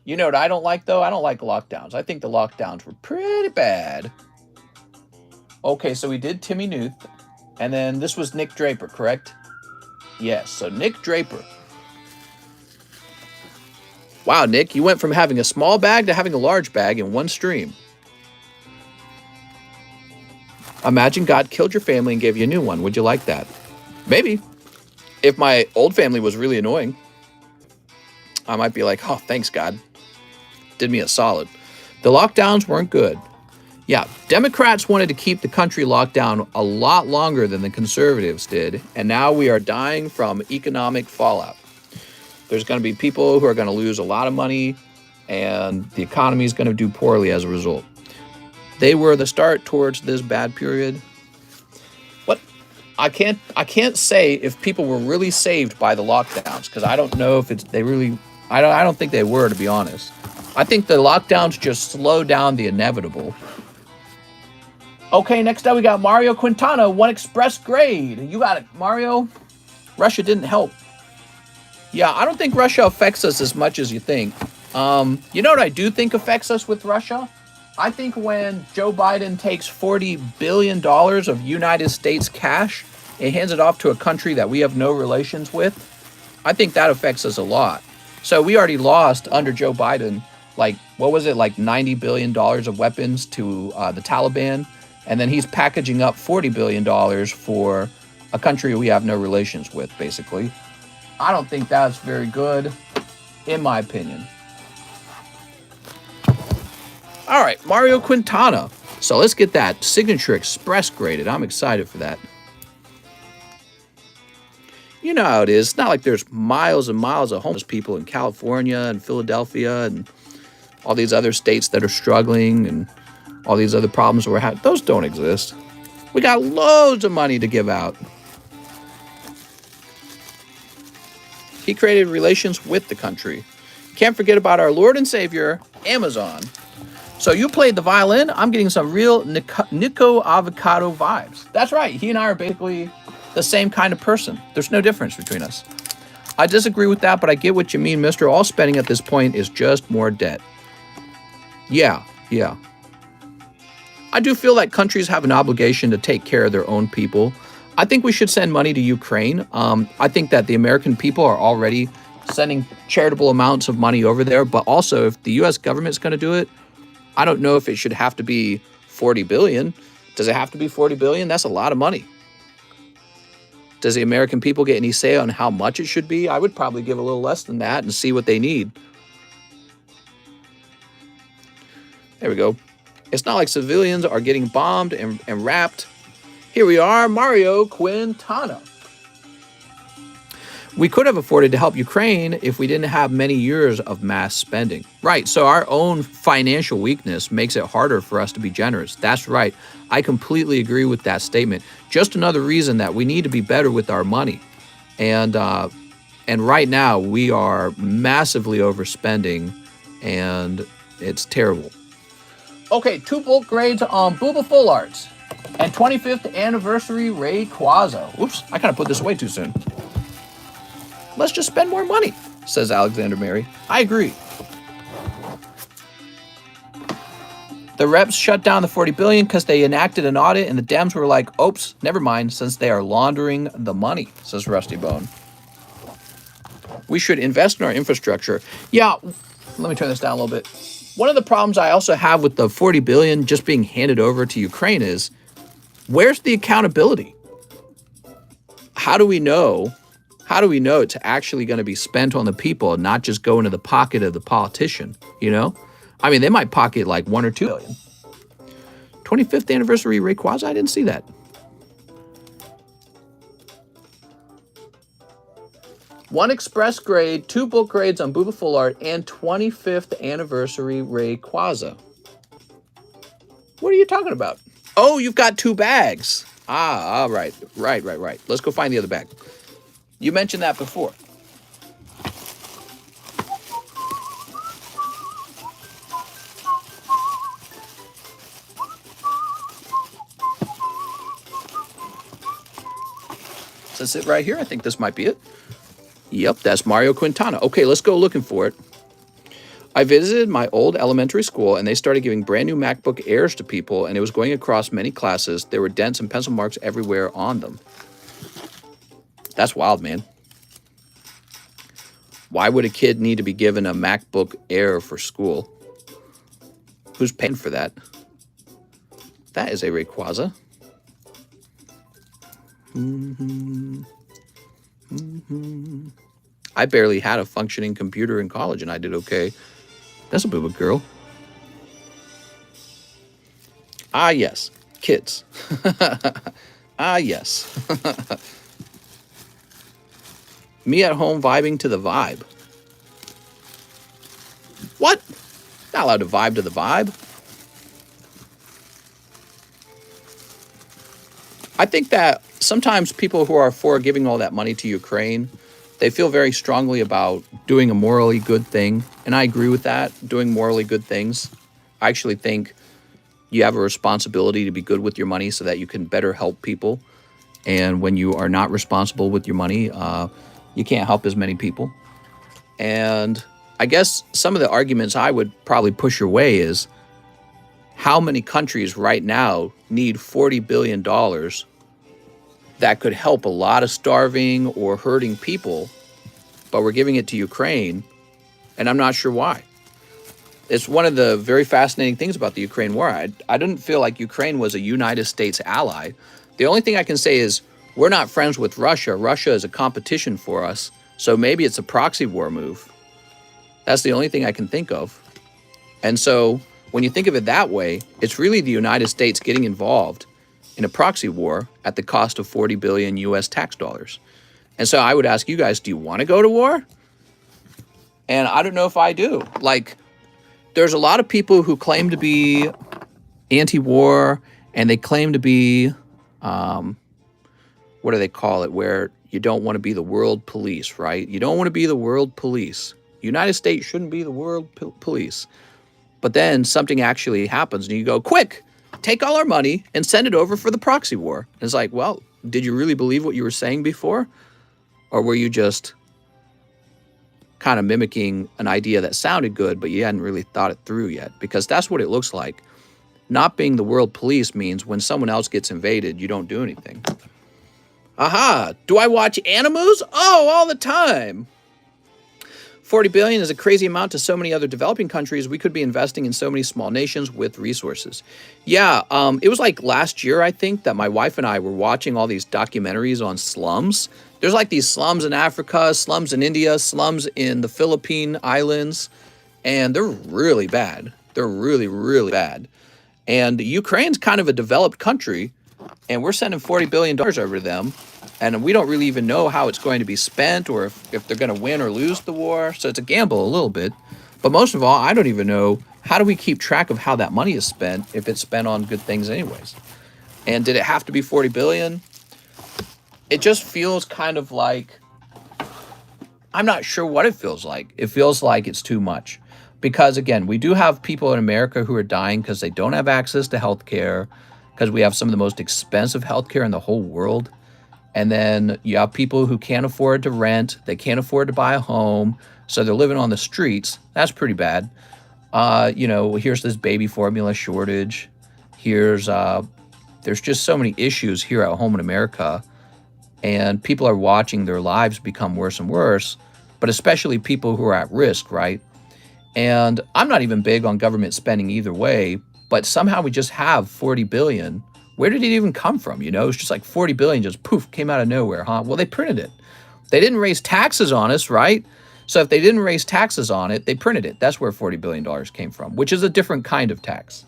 You know what I don't like, though? I don't like lockdowns. I think the lockdowns were pretty bad. Okay, so we did Timmy Knuth, and then this was Nick Draper, correct? Yes, so Nick Draper. Wow, Nick, you went from having a small bag to having a large bag in one stream. Imagine God killed your family and gave you a new one. Would you like that? Maybe. If my old family was really annoying, I might be like, oh, thanks, God. Did me a solid. The lockdowns weren't good. Yeah, Democrats wanted to keep the country locked down a lot longer than the conservatives did, and now we are dying from economic fallout. There's going to be people who are going to lose a lot of money, and the economy is going to do poorly as a result. They were the start towards this bad period. What? I can't say if people were really saved by the lockdowns, because I don't know if they really. I don't think they were, to be honest. I think the lockdowns just slowed down the inevitable. Okay, next up we got Mario Quintana, 1 express grade. You got it, Mario. Russia didn't help. Yeah, I don't think Russia affects us as much as you think. You know what I do think affects us with Russia? I think when Joe Biden takes $40 billion of United States cash and hands it off to a country that we have no relations with, I think that affects us a lot. So we already lost under Joe Biden, like, what was it, like $90 billion of weapons to the Taliban. And then he's packaging up $40 billion for a country we have no relations with, basically. I don't think that's very good, in my opinion. All right, Mario Quintana. So let's get that signature express graded. I'm excited for that. You know how it is. It's not like there's miles and miles of homeless people in California and Philadelphia and all these other states that are struggling and all these other problems we're having. Those don't exist. We got loads of money to give out. He created relations with the country. Can't forget about our Lord and Savior, Amazon. So you played the violin. I'm getting some real Nico Avocado vibes. That's right. He and I are basically the same kind of person. There's no difference between us. I disagree with that, but I get what you mean, mister. All spending at this point is just more debt. Yeah. I do feel like countries have an obligation to take care of their own people. I think we should send money to Ukraine. I think that the American people are already sending charitable amounts of money over there. But also, if the U.S. government's going to do it, I don't know if it should have to be 40 billion. Does it have to be 40 billion? That's a lot of money. Does the American people get any say on how much it should be? I would probably give a little less than that and see what they need. There we go. It's not like civilians are getting bombed and wrapped. Here we are, Mario Quintana. We could have afforded to help Ukraine if we didn't have many years of mass spending. Right, so our own financial weakness makes it harder for us to be generous. That's right. I completely agree with that statement. Just another reason that we need to be better with our money. And right now, we are massively overspending, and it's terrible. Okay, 2 bulk grades on Booba Full Arts and 25th anniversary Rayquaza. Oops, I kind of put this away too soon. Let's just spend more money, says Alexander Mary. I agree. The reps shut down the 40 billion because they enacted an audit and the Dems were like, oops, never mind, since they are laundering the money, says Rusty Bone. We should invest in our infrastructure. Yeah, let me turn this down a little bit. One of the problems I also have with the 40 billion just being handed over to Ukraine is, where's the accountability? How do we know it's actually going to be spent on the people and not just go into the pocket of the politician, you know? I mean, they might pocket like 1 or 2 billion. 25th anniversary Rayquaza, I didn't see that. One express grade, 2 book grades on Booba Full Art, and 25th anniversary Rayquaza. What are you talking about? Oh, you've got 2 bags. Ah, all right. Right. Let's go find the other bag. You mentioned that before. Does it right here? I think this might be it. Yep, that's Mario Quintana. Okay, let's go looking for it. I visited my old elementary school, and they started giving brand new MacBook Airs to people, and it was going across many classes. There were dents and pencil marks everywhere on them. That's wild, man. Why would a kid need to be given a MacBook Air for school? Who's paying for that? That is a Rayquaza. I barely had a functioning computer in college, and I did okay. That's a Booba girl. Ah, yes. Kids. Ah, yes. Me at home vibing to the vibe. What? Not allowed to vibe to the vibe. I think that sometimes people who are for giving all that money to Ukraine, they feel very strongly about doing a morally good thing. And I agree with that, doing morally good things. I actually think you have a responsibility to be good with your money so that you can better help people. And when you are not responsible with your money, you can't help as many people. And I guess some of the arguments I would probably push your way is, how many countries right now need $40 billion that could help a lot of starving or hurting people, but we're giving it to Ukraine, and I'm not sure why. It's one of the very fascinating things about the Ukraine war. I didn't feel like Ukraine was a United States ally. The only thing I can say is we're not friends with Russia. Russia is a competition for us, so maybe it's a proxy war move. That's the only thing I can think of. And so when you think of it that way, it's really the United States getting involved in a proxy war at the cost of 40 billion US tax dollars. And so I would ask you guys, do you want to go to war? And I don't know if I do. Like, there's a lot of people who claim to be anti-war, and they claim to be, what do they call it, where you don't want to be the world police, right? You don't want to be the world police. United States shouldn't be the world police. But then something actually happens, and you go, quick, take all our money and send it over for the proxy war. And it's like, well, did you really believe what you were saying before? Or were you just kind of mimicking an idea that sounded good, but you hadn't really thought it through yet? Because that's what it looks like. Not being the world police means when someone else gets invaded, you don't do anything. Aha! Do I watch animus? Oh, all the time! 40 billion is a crazy amount to so many other developing countries. We could be investing in so many small nations with resources. Yeah, it was like last year, I think, that my wife and I were watching all these documentaries on slums. There's like these slums in Africa, slums in India, slums in the Philippine Islands, and they're really bad. They're really, really bad. And Ukraine's kind of a developed country, and we're sending $40 billion over to them, and we don't really even know how it's going to be spent or if they're going to win or lose the war. So it's a gamble a little bit. But most of all, I don't even know, how do we keep track of how that money is spent if it's spent on good things anyways? And did it have to be 40 billion? It just feels kind of like, I'm not sure what it feels like. It feels like it's too much. Because again, we do have people in America who are dying because they don't have access to health care, because we have some of the most expensive health care in the whole world. And then you have people who can't afford to rent, they can't afford to buy a home, so they're living on the streets. That's pretty bad. Here's this baby formula shortage. There's just so many issues here at home in America, and people are watching their lives become worse and worse, but especially people who are at risk, right? And I'm not even big on government spending either way, but somehow we just have 40 billion. Where did it even come from? It's just like 40 billion just poof, came out of nowhere, huh? Well, they printed it. They didn't raise taxes on us, right? So if they didn't raise taxes on it, they printed it. That's where $40 billion came from, which is a different kind of tax.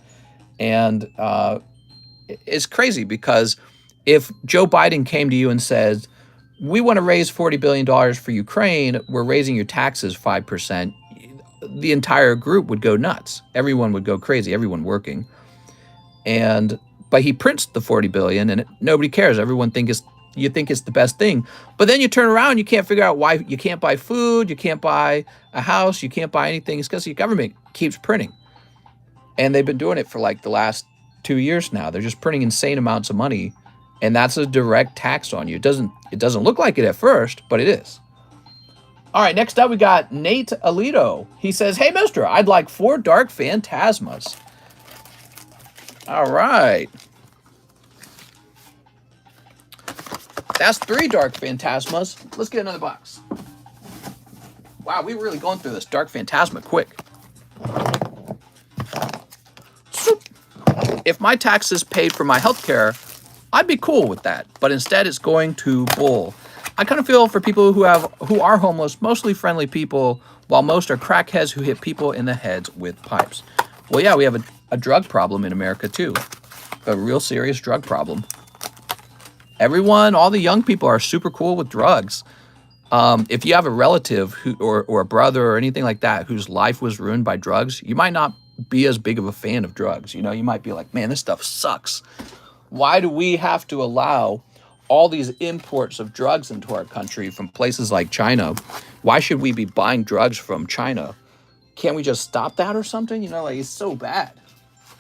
And it's crazy because if Joe Biden came to you and says, we want to raise $40 billion for Ukraine, we're raising your taxes 5%, the entire group would go nuts. Everyone would go crazy, everyone working. But he prints the 40 billion and nobody cares. Everyone you think it's the best thing. But then you turn around, you can't figure out why you can't buy food, you can't buy a house, you can't buy anything. It's because the government keeps printing. And they've been doing it for like the last 2 years now. They're just printing insane amounts of money, and that's a direct tax on you. It doesn't look like it at first, but it is. All right, next up we got Nate Alito. He says, hey, mister, I'd like 4 dark phantasmas. All right. That's 3 dark phantasmas. Let's get another box. Wow, we're really going through this dark phantasma quick. If my taxes paid for my health care, I'd be cool with that. But instead, it's going to bull. I kind of feel for people who are homeless, mostly friendly people, while most are crackheads who hit people in the heads with pipes. Well, yeah, we have a drug problem in America, too. A real serious drug problem. All the young people are super cool with drugs. If you have a relative or a brother or anything like that whose life was ruined by drugs, you might not be as big of a fan of drugs. You might be like, man, this stuff sucks. Why do we have to allow all these imports of drugs into our country from places like China? Why should we be buying drugs from China? Can't we just stop that or something? It's so bad.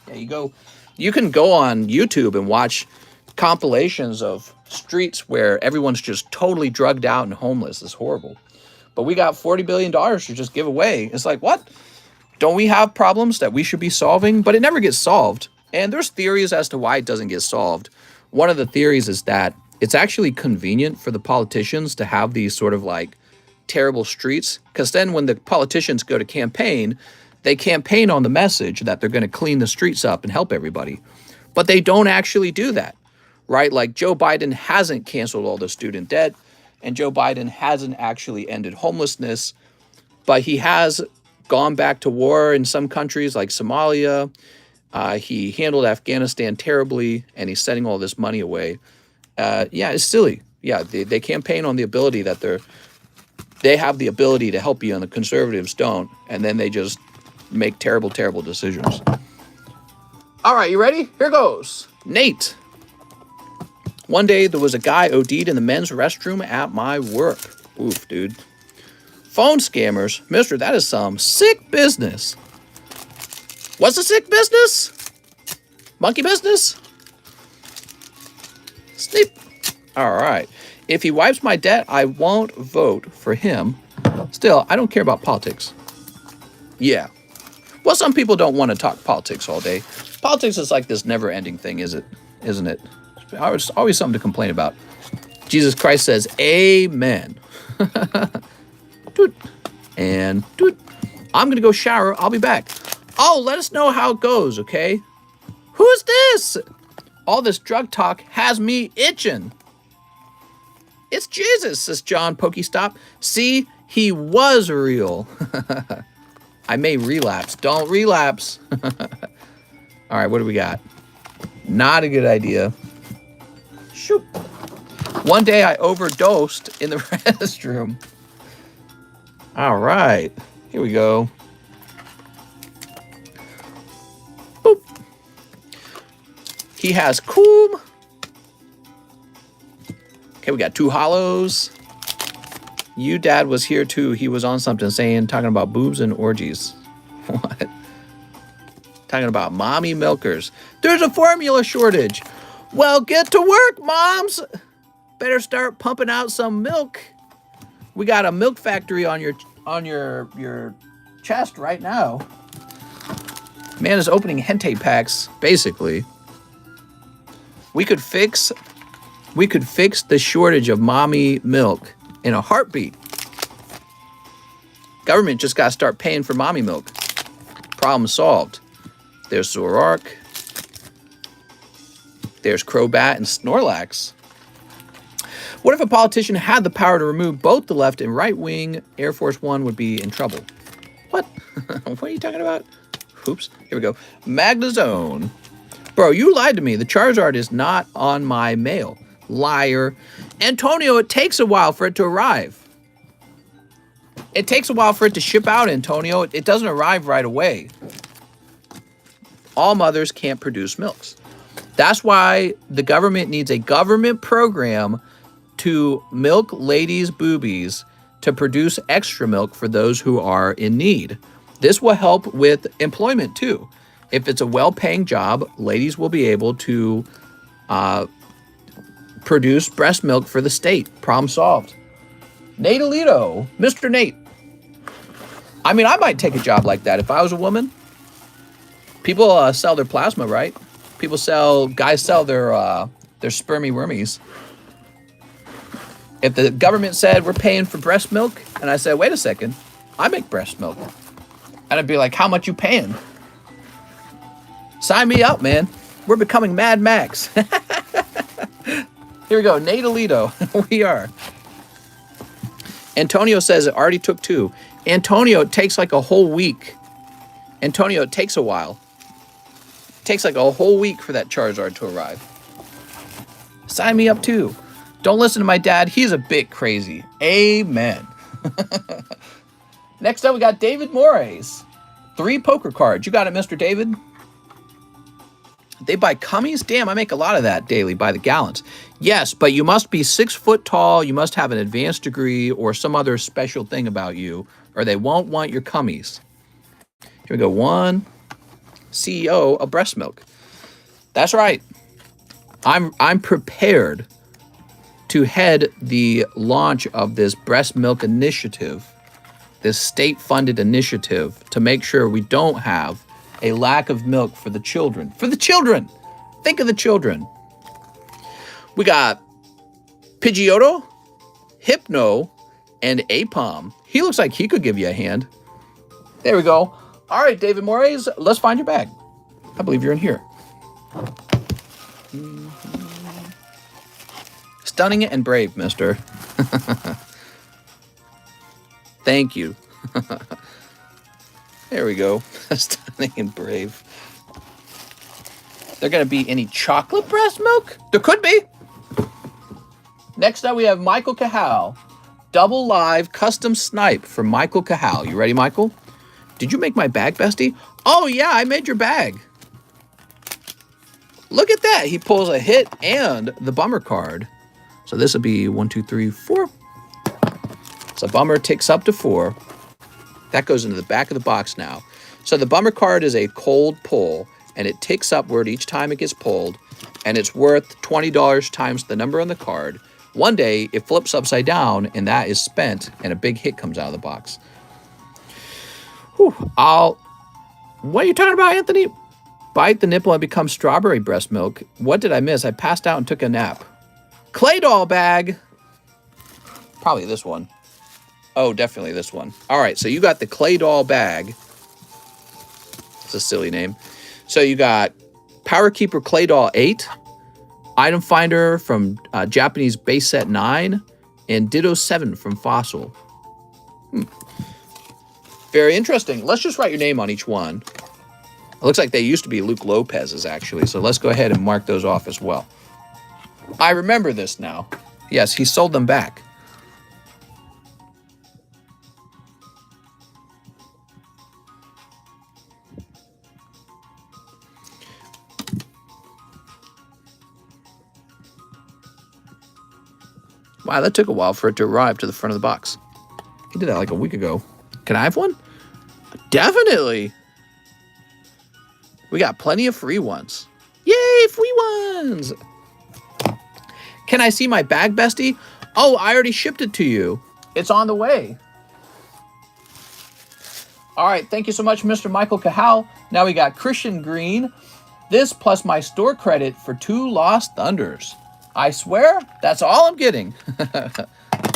Yeah, you can go on YouTube and watch compilations of streets where everyone's just totally drugged out and homeless. It's horrible. But we got $40 billion to just give away. It's like, what? Don't we have problems that we should be solving? But it never gets solved. And there's theories as to why it doesn't get solved. One of the theories is that it's actually convenient for the politicians to have these sort of like terrible streets, because then when the politicians go to campaign, they campaign on the message that they're going to clean the streets up and help everybody. But they don't actually do that, right? Like Joe Biden hasn't canceled all the student debt, and Joe Biden hasn't actually ended homelessness, but he has gone back to war in some countries like Somalia. He handled Afghanistan terribly, and he's sending all this money away. Yeah, it's silly. Yeah, they campaign on the ability that they have the ability to help you and the conservatives don't. And then they just make terrible, terrible decisions. All right, you ready? Here goes. Nate. One day there was a guy OD'd in the men's restroom at my work. Oof, dude. Phone scammers. Mister, that is some sick business. What's a sick business? Monkey business? Sleep. All right. If he wipes my debt, I won't vote for him. Still, I don't care about politics. Yeah. Well, some people don't want to talk politics all day. Politics is like this never-ending thing, isn't it? Always something to complain about. Jesus Christ says, amen. Doot. And doot. I'm going to go shower. I'll be back. Oh, let us know how it goes, okay? Who's this? All this drug talk has me itching. It's Jesus, says John Pokestop. See, he was real. I may relapse. Don't relapse. All right, what do we got? Not a good idea. Shoot. One day I overdosed in the restroom. All right, here we go. Boop. He has coom. Okay, we got two hollows. You dad was here too. He was on something talking about boobs and orgies. What? Talking about mommy milkers. There's a formula shortage. Well, get to work, moms. Better start pumping out some milk. We got a milk factory on your chest right now. Man is opening hentai packs, basically. We could fix the shortage of mommy milk in a heartbeat. Government just got to start paying for mommy milk. Problem solved. There's Zoroark. There's Crobat and Snorlax. What if a politician had the power to remove both the left and right wing? Air Force One would be in trouble. What? What are you talking about? Oops. Here we go. Magnazone. Bro, you lied to me. The Charizard is not on my mail. Liar. Antonio, it takes a while for it to arrive. It takes a while for it to ship out, Antonio. It doesn't arrive right away. All mothers can't produce milks. That's why the government needs a government program to milk ladies' boobies to produce extra milk for those who are in need. This will help with employment too. If it's a well-paying job, ladies will be able to produce breast milk for the state. Problem solved. Nate Alito, Mr. Nate. I mean, I might take a job like that if I was a woman. People sell their plasma, right? Guys sell their spermy wormies. If the government said we're paying for breast milk, and I said, wait a second, I make breast milk. And I'd be like, how much you paying? Sign me up, man. We're becoming Mad Max. Here we go, Nate Alito. We are. Antonio says it already took 2. Antonio, it takes like a whole week. Antonio, it takes a while. It takes like a whole week for that Charizard to arrive. Sign me up too. Don't listen to my dad. He's a bit crazy. Amen. Next up, we got David Moraes. 3 poker cards. You got it, Mr. David? They buy cummies? Damn, I make a lot of that daily by the gallons. Yes, but you must be 6 foot tall. You must have an advanced degree or some other special thing about you, or they won't want your cummies. Here we go. 1. CEO of breast milk. That's right. I'm prepared to head the launch of this breast milk initiative, this state-funded initiative, to make sure we don't have a lack of milk for the children. For the children! Think of the children. We got Pidgeotto, Hypno, and Apom. He looks like he could give you a hand. There we go. All right, David Moraes, let's find your bag. I believe you're in here. Stunning and brave, mister. Thank you. There we go. Stunning and brave. There gonna be any chocolate breast milk? There could be. Next up, we have Michael Cahal. Double live custom snipe from Michael Cahal. You ready, Michael? Did you make my bag, bestie? Oh, yeah, I made your bag. Look at that. He pulls a hit and the bummer card. So this will be 1, 2, 3, 4. So bummer ticks up to 4. That goes into the back of the box now. So the bummer card is a cold pull, and it ticks upward each time it gets pulled, and it's worth $20 times the number on the card. One day, it flips upside down, and that is spent, and a big hit comes out of the box. Whew, what are you talking about, Anthony? Bite the nipple and become strawberry breast milk. What did I miss? I passed out and took a nap. Clay doll bag. Probably this one. Oh, definitely this one. All right, so you got the clay doll bag. It's a silly name. So you got Power Keeper Clay Doll 8, Item Finder from Japanese Base Set 9, and Ditto 7 from Fossil. Very interesting. Let's just write your name on each one. It looks like they used to be Luke Lopez's, actually, so let's go ahead and mark those off as well. I remember this now. Yes, he sold them back. Wow, that took a while for it to arrive to the front of the box. He did that like a week ago. Can I have one? Definitely. We got plenty of free ones. Yay, free ones! Can I see my bag, bestie? Oh, I already shipped it to you. It's on the way. All right, thank you so much, Mr. Michael Cahal. Now we got Christian Green. This plus my store credit for 2 Lost Thunders. I swear, that's all I'm getting.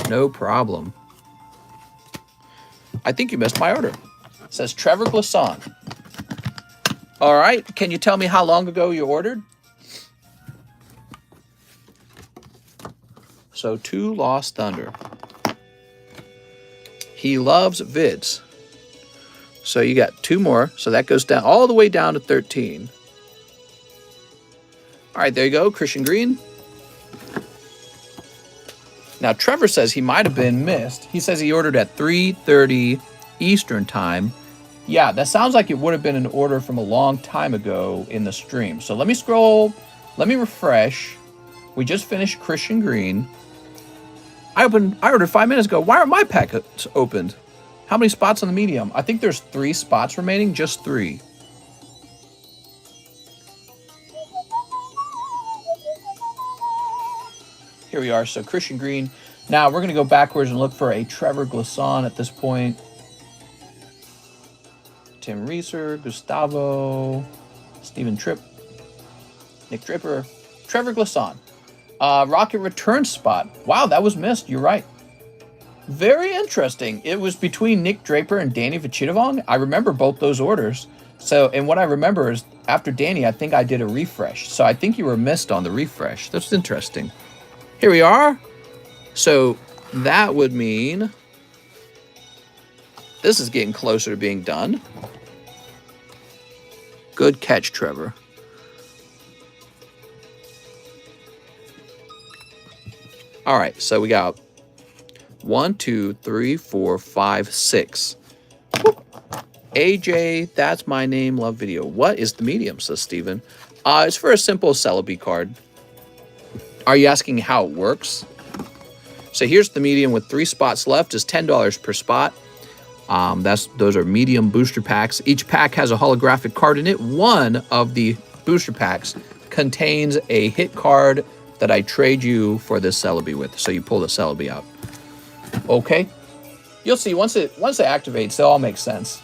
No problem. I think you missed my order. It says Trevor Glisson. All right, can you tell me how long ago you ordered? So 2 Lost Thunder. He loves vids. So you got 2 more. So that goes down all the way down to 13. All right, there you go, Christian Green. Now, Trevor says he might have been missed. He says he ordered at 3:30 Eastern time. Yeah, that sounds like it would have been an order from a long time ago in the stream. So let me scroll. Let me refresh. We just finished Christian Green. I ordered 5 minutes ago. Why aren't my packets opened? How many spots on the medium? I think there's 3 spots remaining. Just 3. Here we are. So Christian Green. Now we're going to go backwards and look for a Trevor Glisson at this point. Tim Reeser, Gustavo, Stephen Tripp, Nick Dripper, Trevor Glisson. Rocket return spot. Wow, that was missed. You're right. Very interesting. It was between Nick Draper and Danny Vachitavong. I remember both those orders. So, and what I remember is after Danny, I think I did a refresh. So I think you were missed on the refresh. That's interesting. Here we are. So that would mean this is getting closer to being done. Good catch, Trevor. All right, so we got 1, 2, 3, 4, 5, 6. Whoop. AJ, that's my name, love video. What is the medium, says Steven. It's for a simple Celebi card. Are you asking how it works? So here's the medium with 3 spots left. Is $10 per spot. Those are medium booster packs. Each pack has a holographic card in it. One of the booster packs contains a hit card that I trade you for this Celebi with. So you pull the Celebi out. Okay. You'll see once it activates, it all makes sense.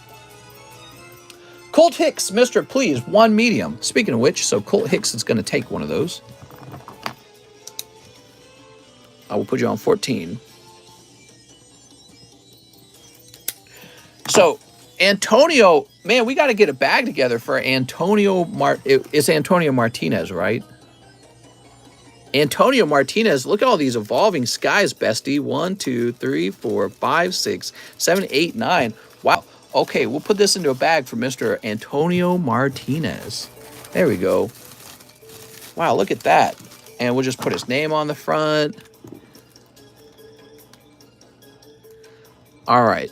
Colt Hicks, Mr. Please, 1 medium. Speaking of which, so Colt Hicks is going to take one of those. I will put you on 14. So, Antonio, man, we got to get a bag together for Antonio. It's Antonio Martinez, right? Antonio Martinez, look at all these evolving skies, bestie. 1, 2, 3, 4, 5, 6, 7, 8, 9. Wow. Okay, we'll put this into a bag for Mr. Antonio Martinez. There we go. Wow, look at that. And we'll just put his name on the front. All right.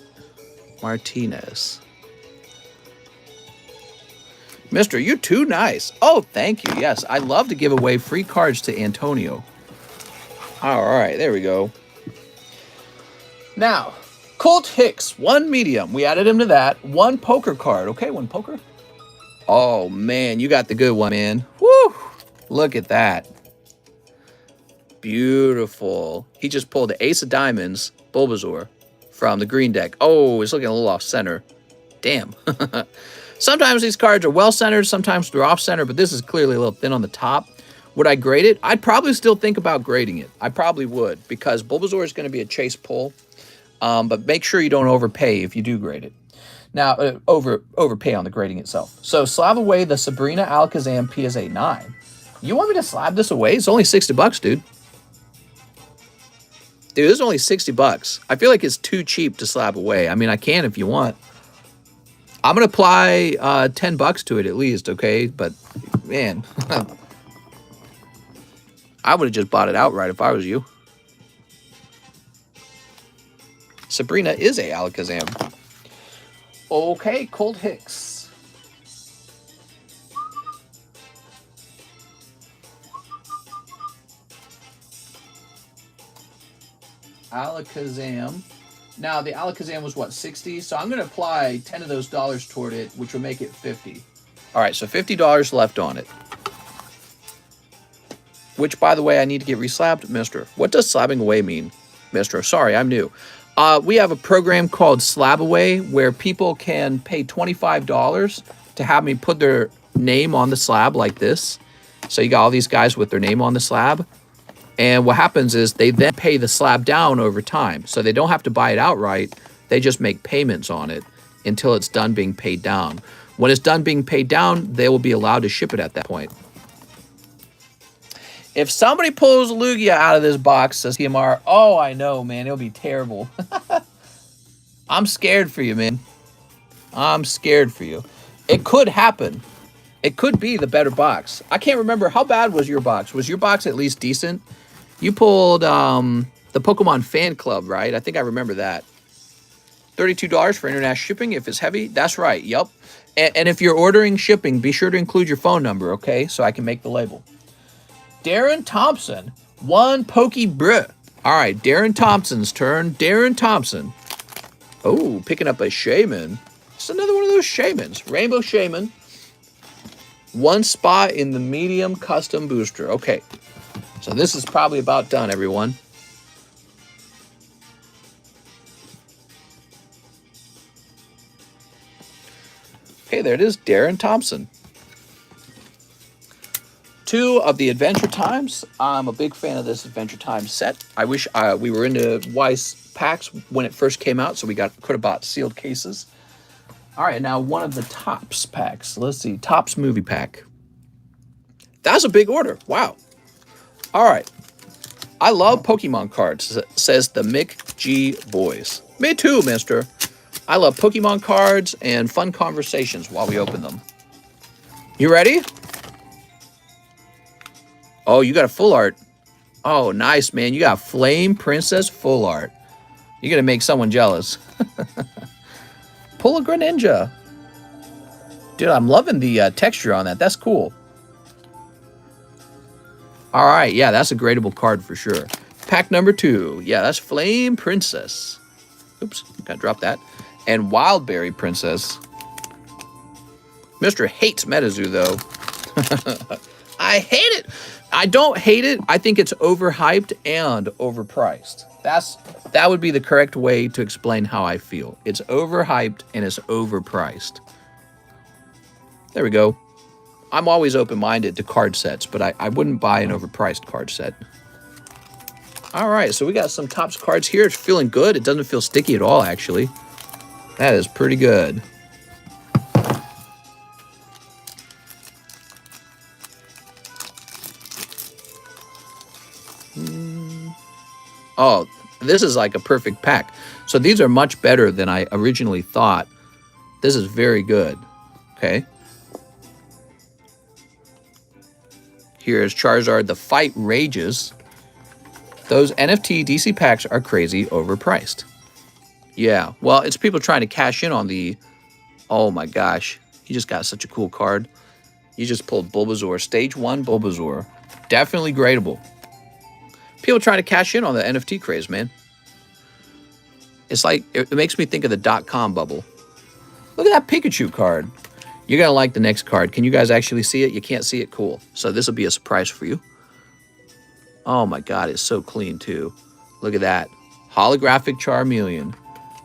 Martinez. Mister, you're too nice. Oh, thank you. Yes, I love to give away free cards to Antonio. All right, there we go. Now, Colt Hicks, 1 medium. We added him to that. 1 poker card. Okay, 1 poker. Oh, man, you got the good one, man. Woo! Look at that. Beautiful. He just pulled the Ace of Diamonds, Bulbasaur, from the green deck. Oh, it's looking a little off-center. Damn. Sometimes these cards are well-centered, sometimes they're off-center, but this is clearly a little thin on the top. Would I grade it? I'd probably still think about grading it. I probably would, because Bulbasaur is going to be a chase pull. But make sure you don't overpay if you do grade it. Now, overpay on the grading itself. So slab away the Sabrina Alakazam PSA 9. You want me to slab this away? It's only $60, dude. Dude, this is only $60. I feel like it's too cheap to slab away. I mean, I can if you want. I'm going to apply $10 to it at least, okay? But, man, I would have just bought it outright if I was you. Sabrina is a Alakazam. Okay, Colt Hicks. Alakazam. Now, the Alakazam was, what, 60? So I'm going to apply 10 of those dollars toward it, which will make it 50. All right, so $50 left on it. Which, by the way, I need to get reslabbed. Mister, what does slabbing away mean? Mister, sorry, I'm new. We have a program called Slab Away where people can pay $25 to have me put their name on the slab like this. So you got all these guys with their name on the slab. And what happens is they then pay the slab down over time. So they don't have to buy it outright. They just make payments on it until it's done being paid down. When it's done being paid down, they will be allowed to ship it at that point. If somebody pulls Lugia out of this box, says TMR, oh, I know, man, it'll be terrible. I'm scared for you, man. I'm scared for you. It could happen. It could be the better box. I can't remember. How bad was your box? Was your box at least decent? You pulled the Pokemon Fan Club, right? I think I remember that. $32 for international shipping if it's heavy. That's right. Yep. And if you're ordering shipping, be sure to include your phone number, okay? So I can make the label. Darren Thompson, 1 Pokey Bruh. All right, Darren Thompson's turn. Darren Thompson. Oh, picking up a Shaman. It's another one of those Shamans. Rainbow Shaman. 1 spot in the medium custom booster. Okay, so this is probably about done, everyone. Okay, there it is, Darren Thompson. 2 of the Adventure Times. I'm a big fan of this Adventure Time set. I wish we were into Wise packs when it first came out, so we could have bought sealed cases. All right, now 1 of the Topps packs. Let's see, Topps movie pack. That's a big order. Wow. All right. I love Pokemon cards, says the Mick G Boys. Me too, mister. I love Pokemon cards and fun conversations while we open them. You ready? Oh, you got a full art. Oh, nice, man. You got Flame Princess full art. You're going to make someone jealous. Pull a Greninja. Dude, I'm loving the texture on that. That's cool. All right. Yeah, that's a gradable card for sure. Pack number 2. Yeah, that's Flame Princess. Oops, got to drop that. And Wildberry Princess. Mr. hates Metazoo, though. I hate it. I don't hate it. I think it's overhyped and overpriced. That would be the correct way to explain how I feel. It's overhyped and it's overpriced. There we go. I'm always open-minded to card sets, but I wouldn't buy an overpriced card set. All right, so we got some Topps cards here. It's feeling good. It doesn't feel sticky at all, actually. That is pretty good. Oh, this is like a perfect pack. So these are much better than I originally thought. This is very good. Okay. Here's Charizard. The fight rages. Those NFT DC packs are crazy overpriced. Yeah, well, it's people trying to cash in on the... Oh my gosh, he just got such a cool card. You just pulled Bulbasaur, Stage 1 Bulbasaur. Definitely gradable. People trying to cash in on the NFT craze, man. It's like, it makes me think of the .com bubble. Look at that Pikachu card. You're going to like the next card. Can you guys actually see it? You can't see it? Cool. So this will be a surprise for you. Oh my God, it's so clean too. Look at that. Holographic Charmeleon.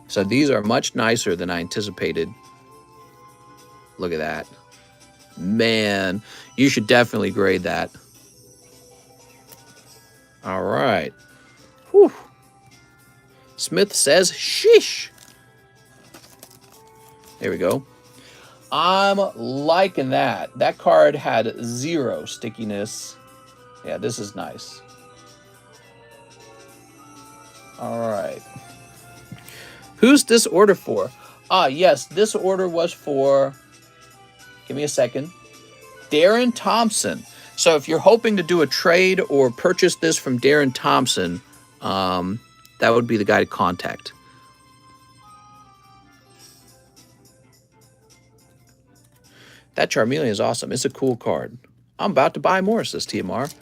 So these are much nicer than I anticipated. Look at that. Man, you should definitely grade that. All right. Whew. Smith says, sheesh. There we go. I'm liking that. That card had 0 stickiness. Yeah, this is nice. All right. Who's this order for? Yes, this order was for, give me a second, Darren Thompson. So if you're hoping to do a trade or purchase this from Darren Thompson, that would be the guy to contact. That Charmeleon is awesome. It's a cool card. I'm about to buy more, says TMR.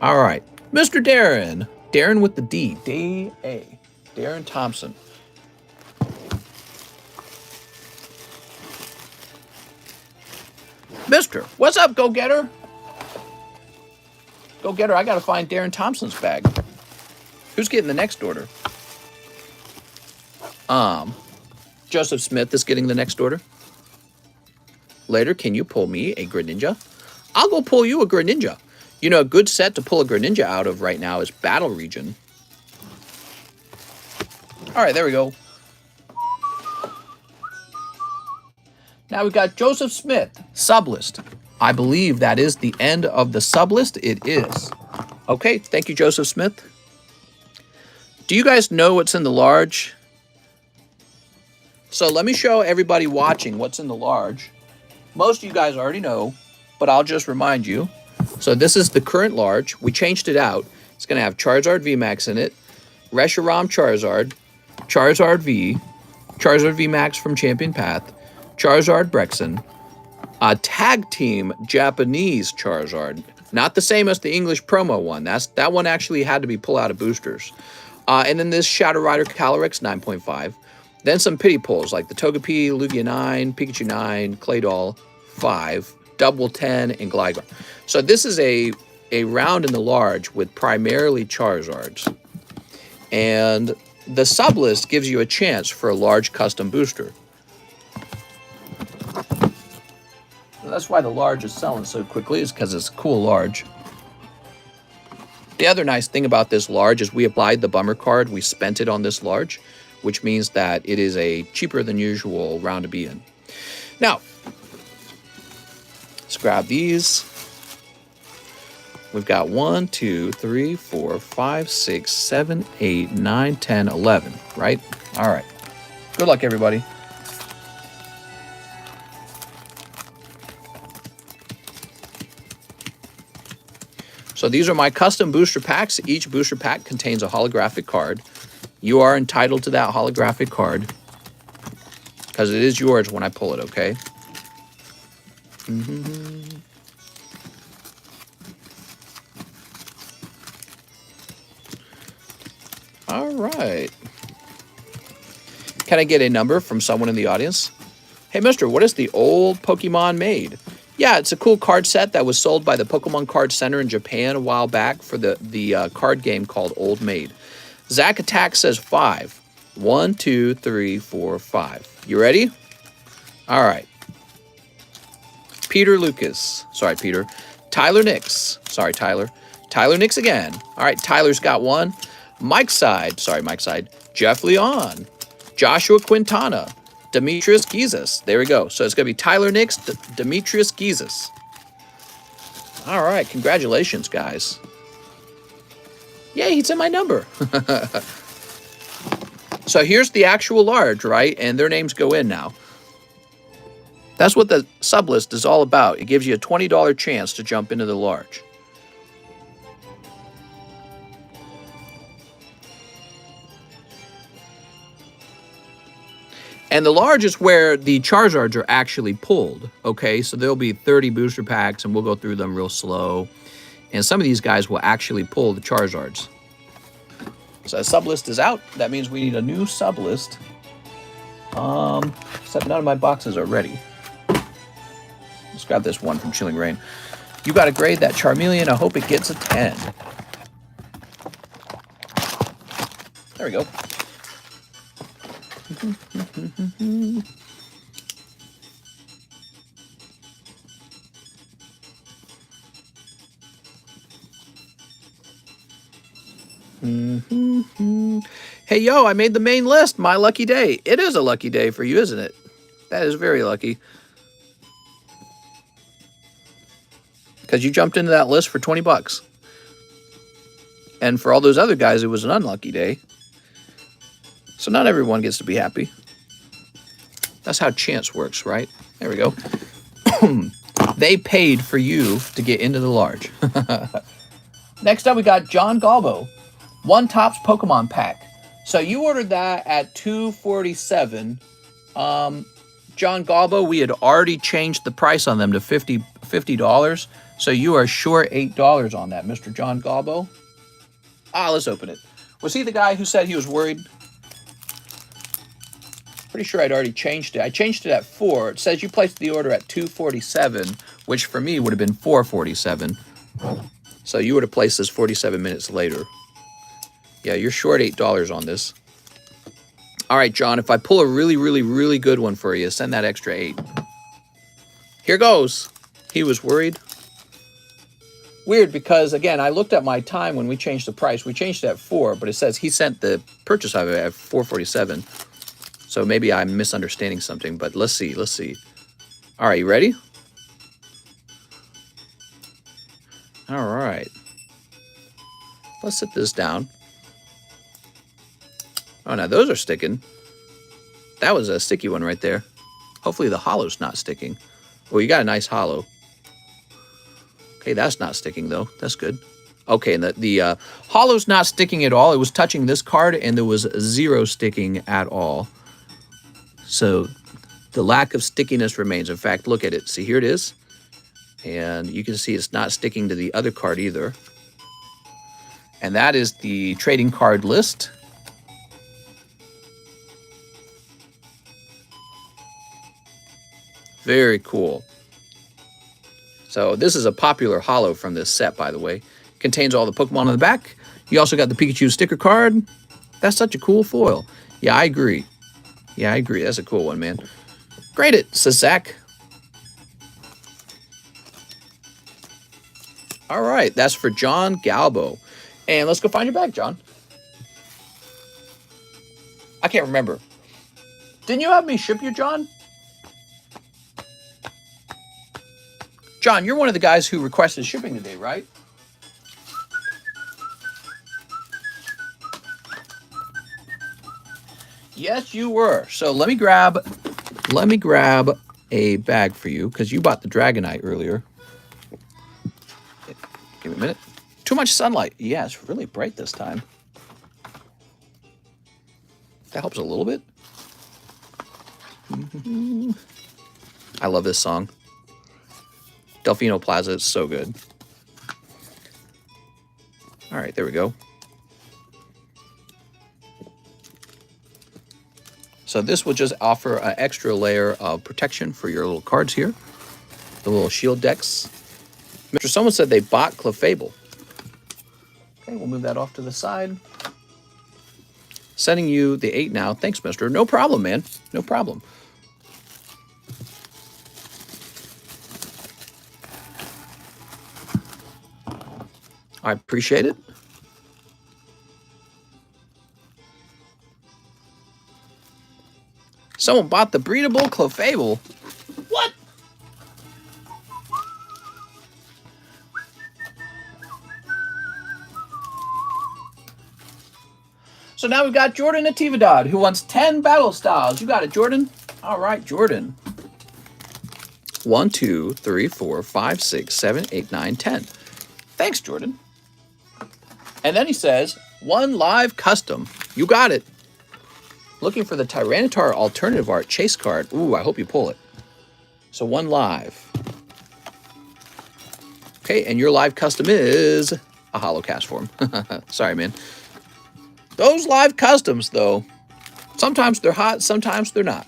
All right. Mr. Darren. Darren with the D. D-A. Darren Thompson. Mister, what's up, go-getter? Go-getter, I got to find Darren Thompson's bag. Who's getting the next order? Joseph Smith is getting the next order. Later, can you pull me a Greninja? I'll go pull you a Greninja. You know, a good set to pull a Greninja out of right now is Battle Region. All right, there we go. Now we've got Joseph Smith, sublist. I believe that is the end of the sublist. It is. Okay, thank you, Joseph Smith. Do you guys know what's in the large? So let me show everybody watching what's in the large. Most of you guys already know, but I'll just remind you. So this is the current large. We changed it out. It's going to have Charizard VMAX in it, Reshiram Charizard, Charizard V, Charizard VMAX from Champion Path, Charizard Brexen, a tag team Japanese Charizard. Not the same as the English promo one. That one actually had to be pulled out of boosters. And then this Shadow Rider Calyrex 9.5. Then some pity pulls like the Togepi, Lugia 9, Pikachu 9, Claydol 5, Double 10, and Gligar. So this is a round in the large with primarily Charizards. And the sublist gives you a chance for a large custom booster. And that's why the large is selling so quickly, is because it's a cool large. The other nice thing about this large is we applied the bummer card. We spent it on this large, which means that it is a cheaper than usual round to be in. Now, let's grab these. We've got 1, 2, 3, 4, 5, 6, 7, 8, 9, 10, 11, right? All right. Good luck, everybody. So these are my custom booster packs. Each booster pack contains a holographic card. You are entitled to that holographic card because it is yours when I pull it, okay? All right. Can I get a number from someone in the audience? Hey, mister, what is the old Pokemon made? Yeah, it's a cool card set that was sold by the Pokemon Card Center in Japan a while back for the card game called Old Maid. Zach Attack says 5. 1, 2, 3, 4, 5. You ready? All right. Peter Lucas. Sorry, Peter. Tyler Nix. Sorry, Tyler. Tyler Nix again. All right, Tyler's got 1. Mike Side. Sorry, Mike Side. Jeff Leon. Joshua Quintana. Demetrius Gizas. There we go. So it's going to be Tyler Nix, Demetrius Gizas. All right. Congratulations, guys. Yay, he's in my number. So here's the actual large, right? And their names go in now. That's what the sublist is all about. It gives you a $20 chance to jump into the large. And the large is where the Charizards are actually pulled, okay? So there'll be 30 booster packs, and we'll go through them real slow. And some of these guys will actually pull the Charizards. So a sublist is out. That means we need a new sublist. Except none of my boxes are ready. Let's grab this one from Chilling Rain. You got to grade that Charmeleon. I hope it gets a 10. There we go. Hey, yo, I made the main list. My lucky day. It is a lucky day for you, isn't it? That is very lucky. Because you jumped into that list for 20 bucks. And for all those other guys, it was an unlucky day. So not everyone gets to be happy. That's how chance works, right? There we go. They paid for you to get into the large. Next up, we got John Galbo. One Topps Pokemon pack. So you ordered that at $247. John Galbo, we had already changed the price on them to $50. So you are short $8 on that, Mr. John Galbo. Let's open it. Was he the guy who said he was worried? Pretty sure I'd already changed it. I changed it at 4. It says you placed the order at $247, which for me would have been $447. So you would have placed this 47 minutes later. Yeah, you're short $8 on this. All right, John, if I pull a really, really, really good one for you, send that extra 8. Here goes. He was worried. Weird, because, again, I looked at my time when we changed the price. We changed it at 4, but it says he sent the purchase of it at $447. So maybe I'm misunderstanding something, but let's see. Let's see. All right, you ready? All right. Let's sit this down. Oh, now those are sticking. That was a sticky one right there. Hopefully the hollow's not sticking. Well, you got a nice hollow. Okay, that's not sticking, though. That's good. Okay, and the hollow's not sticking at all. It was touching this card, and there was 0 sticking at all. So the lack of stickiness remains. In fact, look at it. See, here it is. And you can see it's not sticking to the other card either. And that is the trading card list. Very cool. So this is a popular holo from this set, by the way. Contains all the Pokemon on the back. You also got the Pikachu sticker card. That's such a cool foil. Yeah, I agree. Yeah, I agree. That's a cool one, man. Grade it, says Zach. All right, that's for John Galbo. And let's go find your bag, John. I can't remember. Didn't you have me ship you, John? John, you're one of the guys who requested shipping today, right? Yes, you were. So let me grab a bag for you because you bought the Dragonite earlier. Give me a minute. Too much sunlight. Yeah, it's really bright this time. That helps a little bit. I love this song. Delfino Plaza is so good. All right, there we go. So this will just offer an extra layer of protection for your little cards here. The little shield decks. Mr. Someone said they bought Clefable. Okay, we'll move that off to the side. Sending you the 8 now. Thanks, mister. No problem, man. No problem. I appreciate it. Someone bought the breedable Clefable. What? So now we've got Jordan Natividad, who wants 10 battle styles. You got it, Jordan. All right, Jordan. 1, 2, 3, 4, 5, 6, 7, 8, 9, 10. Thanks, Jordan. And then he says, 1 live custom. You got it. Looking for the Tyranitar Alternative Art Chase card. Ooh, I hope you pull it. So 1 live. Okay, and your live custom is a holocast form. Sorry, man. Those live customs, though, sometimes they're hot, sometimes they're not.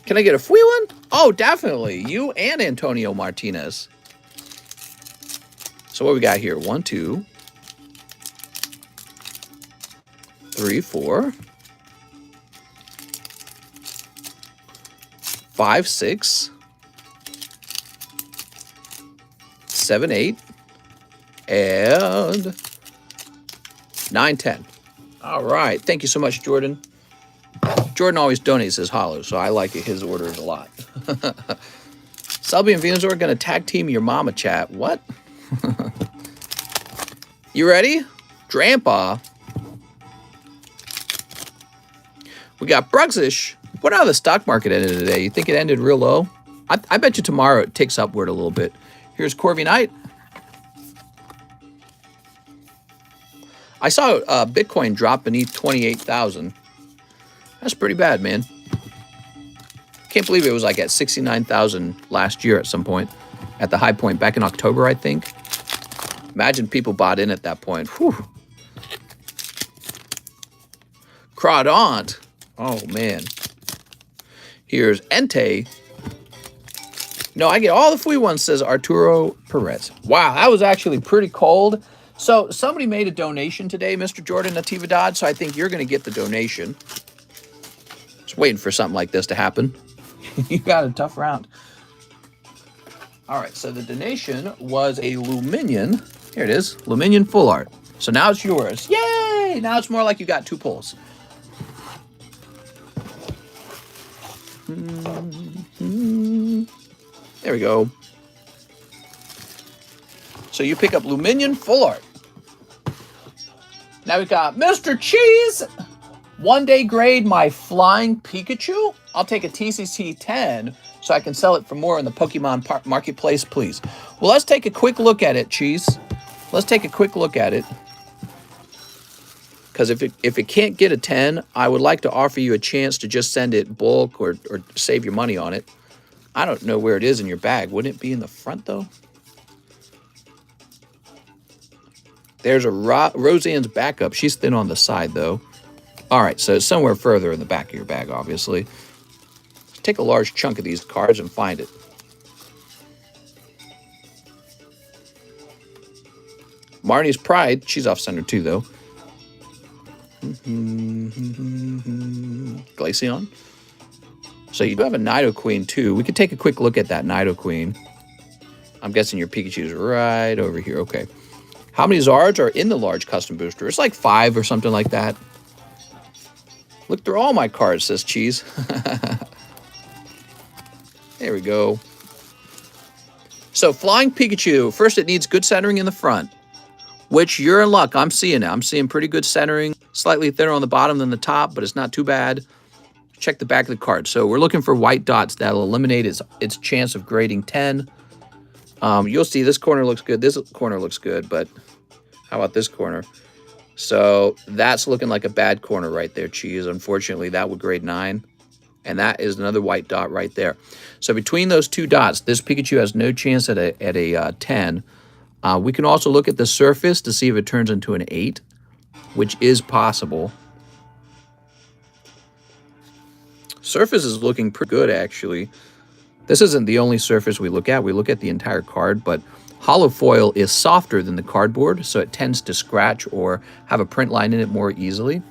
Can I get a free one? Oh, definitely. You and Antonio Martinez. So what we got here? 1, 2, 3, 4, 5, 6, 7, 8, and 9, 10. All right. Thank you so much, Jordan. Jordan always donates his hollows, so I like his orders a lot. Selby and Venusaur are going to tag team your mama chat. What? You ready? Grandpa. We got Bruxish. What how the stock market ended today? You think it ended real low? I bet you tomorrow it ticks upward a little bit. Here's Corby Knight. I saw Bitcoin drop beneath 28,000. That's pretty bad, man. Can't believe it was like at 69,000 last year at some point. At the high point back in October, I think. Imagine people bought in at that point. Whew. Crawdaunt. Oh, man. Here's Entei. No, I get all the free ones, says Arturo Perez. Wow, that was actually pretty cold. So somebody made a donation today, Mr. Jordan Natividad, so I think you're going to get the donation. Just waiting for something like this to happen. You got a tough round. All right, so the donation was a Luminion. Here it is, Luminion Full Art. So now it's yours. Yay! Now it's more like you got 2 pulls. There we go. So you pick up Luminion Full Art. Now we got Mr. Cheese. 1-day grade my Flying Pikachu. I'll take a TCC 10 so I can sell it for more in the Pokemon Marketplace, please. Well, let's take a quick look at it, Cheese. Let's take a quick look at it. Because if it can't get a 10, I would like to offer you a chance to just send it bulk or save your money on it. I don't know where it is in your bag. Wouldn't it be in the front, though? There's a Roseanne's backup. She's thin on the side, though. All right, so it's somewhere further in the back of your bag, obviously. Take a large chunk of these cards and find it. Marnie's Pride. She's off center, too, though. Glaceon. So you do have a Nidoqueen, too. We could take a quick look at that Nidoqueen. I'm guessing your Pikachu's right over here. Okay. How many Zards are in the large custom booster? It's like 5 or something like that. Look through all my cards, says Cheese. There we go. So Flying Pikachu. First, it needs good centering in the front, which you're in luck. I'm seeing it. I'm seeing pretty good centering. Slightly thinner on the bottom than the top, but it's not too bad. Check the back of the card. So we're looking for white dots that'll eliminate its chance of grading 10. You'll see this corner looks good. This corner looks good, but how about this corner? So that's looking like a bad corner right there, Cheese. Unfortunately, that would grade 9. And that is another white dot right there. So between those 2 dots, this Pikachu has no chance at a 10. We can also look at the surface to see if it turns into an 8, which is possible. Surface is looking pretty good, actually. This isn't the only surface we look at. We look at the entire card, but hollow foil is softer than the cardboard, so it tends to scratch or have a print line in it more easily.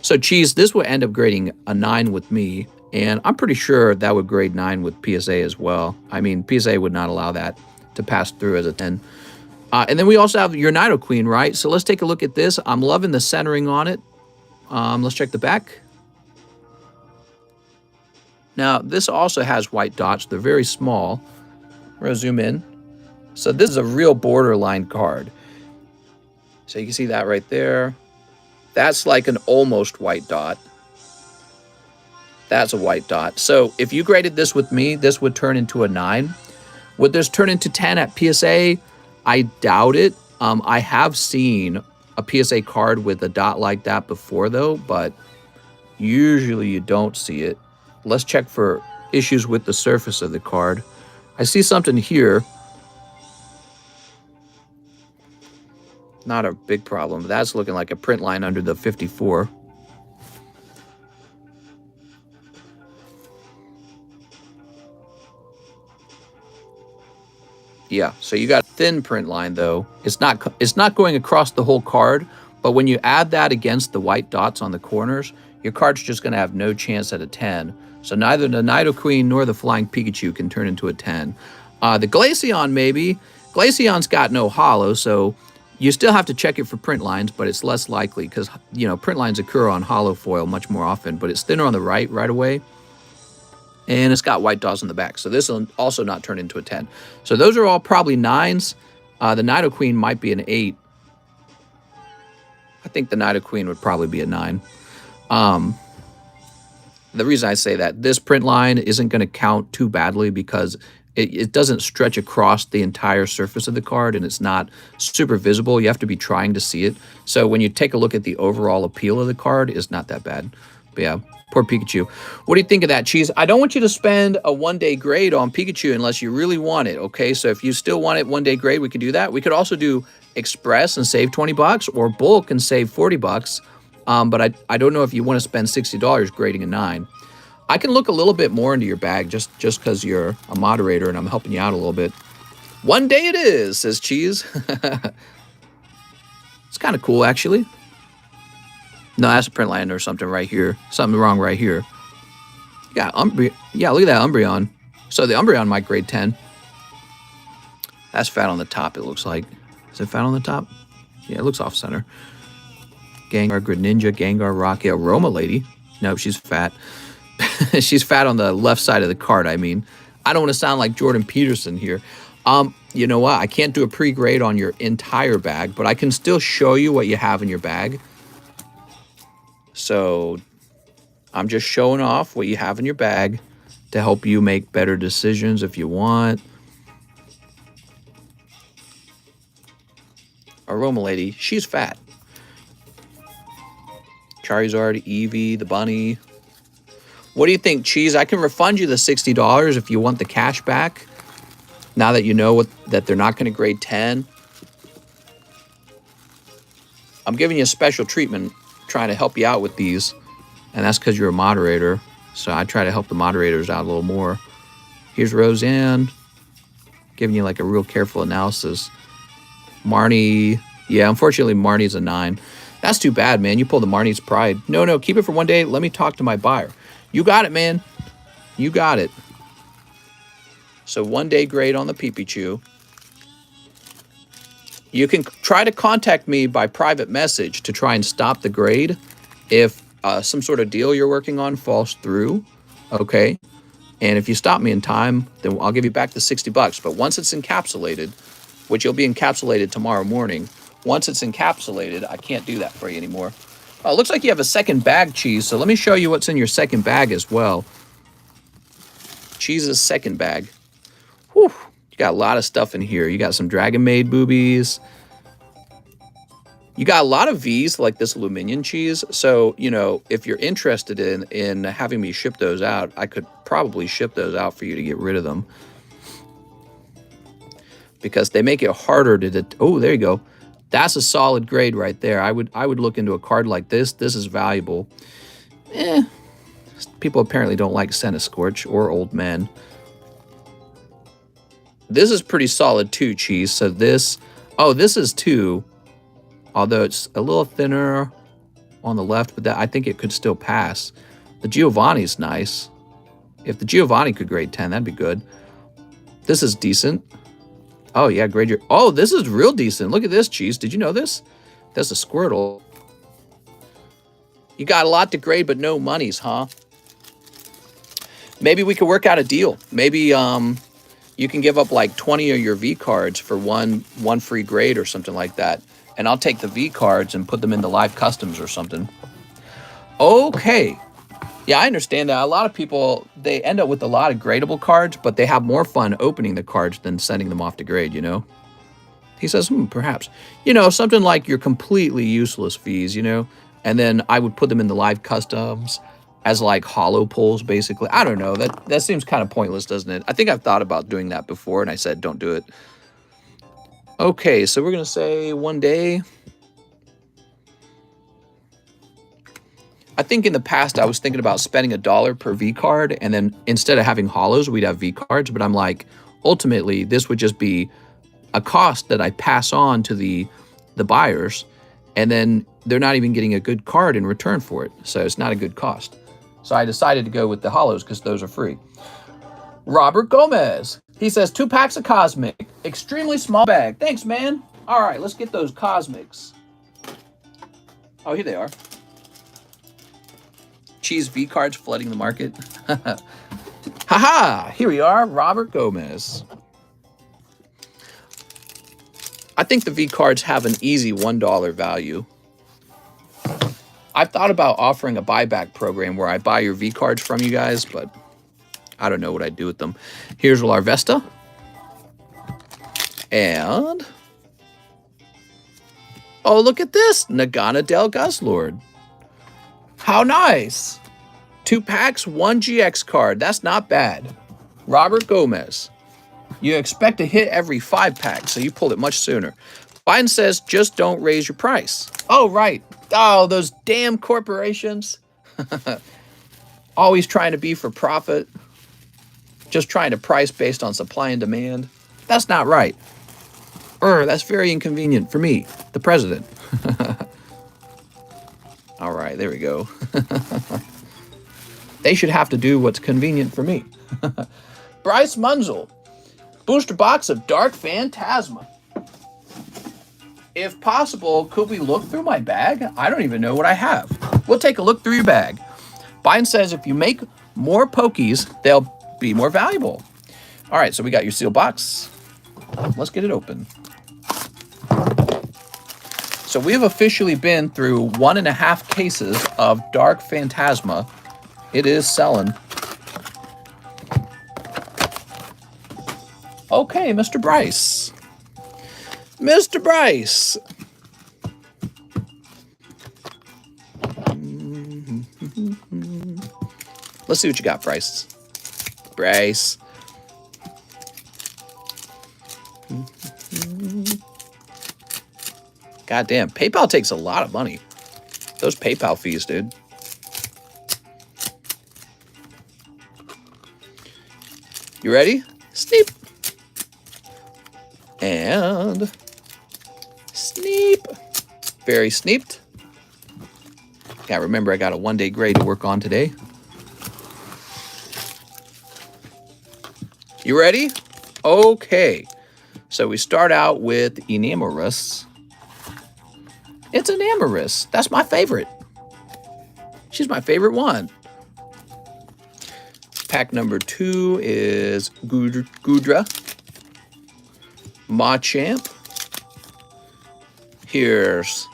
So, Cheese, this will end up grading a 9 with me, and I'm pretty sure that would grade 9 with PSA as well. I mean, PSA would not allow that to pass through as a 10. And then we also have your Nidoqueen, right? So let's take a look at this. I'm loving the centering on it. Let's check the back. Now, this also has white dots. They're very small. We're going to zoom in. So this is a real borderline card. So you can see that right there. That's like an almost white dot. That's a white dot. So if you graded this with me, this would turn into a 9. Would this turn into 10 at PSA? I doubt it. I have seen a PSA card with a dot like that before, though, but Usually you don't see it. Let's check for issues with the surface of the card. I see something here. Not a big problem. That's looking like a print line under the 54. Yeah, so you got a thin print line though. It's not going across the whole card, but when you add that against the white dots on the corners, your card's just going to have no chance at a 10. So neither the Nidoqueen nor the Flying Pikachu can turn into a 10. The Glaceon maybe. Glaceon's got no hollow, so you still have to check it for print lines, but it's less likely because, you know, print lines occur on hollow foil much more often, but it's thinner on the right away. And it's got white dots on the back. So this will also not turn into a 10. So those are all probably 9s. The Nidoqueen might be an 8. I think the Nidoqueen would probably be a 9. The reason I say that, this print line isn't going to count too badly because it doesn't stretch across the entire surface of the card and it's not super visible. You have to be trying to see it. So when you take a look at the overall appeal of the card, it's not that bad. But yeah, poor Pikachu. What do you think of that, Cheese? I don't want you to spend a one-day grade on Pikachu unless you really want it, okay? So if you still want it one-day grade, we could do that. We could also do Express and save 20 bucks or Bulk and save 40 bucks. But I don't know if you want to spend $60 grading a 9. I can look a little bit more into your bag just because you're a moderator and I'm helping you out a little bit. One day it is, says Cheese. It's kind of cool, actually. No, that's a print line or something right here. Something wrong right here. Yeah, yeah, look at that Umbreon. So the Umbreon might grade 10. That's fat on the top, it looks like. Is it fat on the top? Yeah, it looks off-center. Gengar, Greninja, Gengar, Rocky, Aroma Lady. Nope, she's fat. She's fat on the left side of the card, I mean. I don't want to sound like Jordan Peterson here. You know what? I can't do a pre-grade on your entire bag, but I can still show you what you have in your bag. So I'm just showing off what you have in your bag to help you make better decisions if you want. Aroma Lady, she's fat. Charizard, Eevee, the bunny. What do you think, Cheese? I can refund you the $60 if you want the cash back. Now that you know that they're not going to grade 10. I'm giving you a special treatment, trying to help you out with these. And that's because you're a moderator. So I try to help the moderators out a little more. Here's Roseanne. Giving you like a real careful analysis. Marnie. Yeah, unfortunately, Marnie's a 9. That's too bad, man. You pulled the Marnie's Pride. No, keep it for one day. Let me talk to my buyer. You got it, man. You got it. So one day grade on the Pikachu. You can try to contact me by private message to try and stop the grade if some sort of deal you're working on falls through. Okay. And if you stop me in time, then I'll give you back the 60 bucks. But once it's encapsulated, which you'll be encapsulated tomorrow morning, once it's encapsulated, I can't do that for you anymore. It looks like you have a second bag, Cheese, so let me show you what's in your second bag as well. Cheese's second bag. Whew, you got a lot of stuff in here. You got some Dragon Maid boobies. You got a lot of V's like this Luminion Cheese. So, you know, if you're interested in having me ship those out, I could probably ship those out for you to get rid of them. Because they make it harder to... Oh, there you go. That's a solid grade right there. I would look into a card like this. This is valuable. People apparently don't like Centiskorch or Old Men. This is pretty solid too, Cheese. So this... Oh, this is 2. Although it's a little thinner on the left, but I think it could still pass. The Giovanni's nice. If the Giovanni could grade 10, that'd be good. This is decent. Oh, yeah, grade your... Oh, this is real decent. Look at this, Cheese. Did you know this? That's a Squirtle. You got a lot to grade, but no monies, huh? Maybe we could work out a deal. Maybe you can give up like 20 of your V cards for one free grade or something like that. And I'll take the V cards and put them into live customs or something. Okay. Yeah, I understand that. A lot of people, they end up with a lot of gradable cards, but they have more fun opening the cards than sending them off to grade, you know? He says, perhaps. You know, something like your completely useless Vs, you know? and then I would put them in the live customs as like hollow pulls, basically. I don't know. That seems kind of pointless, doesn't it? I think I've thought about doing that before, and I said don't do it. Okay, so we're going to say one day. I think in the past I was thinking about spending $1 per V card, and then instead of having hollows, we'd have V cards. But I'm like, ultimately, this would just be a cost that I pass on to the buyers, and then they're not even getting a good card in return for it. So it's not a good cost. So I decided to go with the hollows because those are free. Robert Gomez. He says 2 packs of Cosmic. Extremely small bag. Thanks, man. All right, let's get those Cosmics. Oh, here they are. Cheese V cards flooding the market. Haha, here we are, Robert Gomez. I think the V cards have an easy $1 value. I've thought about offering a buyback program where I buy your V cards from you guys, but I don't know what I'd do with them. Here's Larvesta. And oh, look at this, Nagana Del Guzzlord. How nice. 2 packs, 1 GX card. That's not bad. Robert Gomez. You expect to hit every 5 packs, so you pulled it much sooner. Biden says, just don't raise your price. Oh, right. Oh, those damn corporations. Always trying to be for profit. Just trying to price based on supply and demand. That's not right. That's very inconvenient for me, the president. All right, there we go. They should have to do what's convenient for me. Bryce Munzel. Booster box of Dark Phantasma. If possible, could we look through my bag? I don't even know what I have. We'll take a look through your bag. Biden says if you make more pokies, they'll be more valuable. All right, so we got your sealed box. Let's get it open. So we have officially been through 1.5 cases of Dark Phantasma. It is selling. Okay, Mr. Bryce. Mr. Bryce. Let's see what you got, Bryce. Bryce. Goddamn, PayPal takes a lot of money. Those PayPal fees, dude. You ready? Sneep. And sneep. Very sneeped. Yeah, remember I got a 1-day grade to work on today. You ready? Okay. So we start out with Enamorous. It's Enamorous. That's my favorite. She's my favorite one. Pack number 2 is Gudra. Machamp. Here's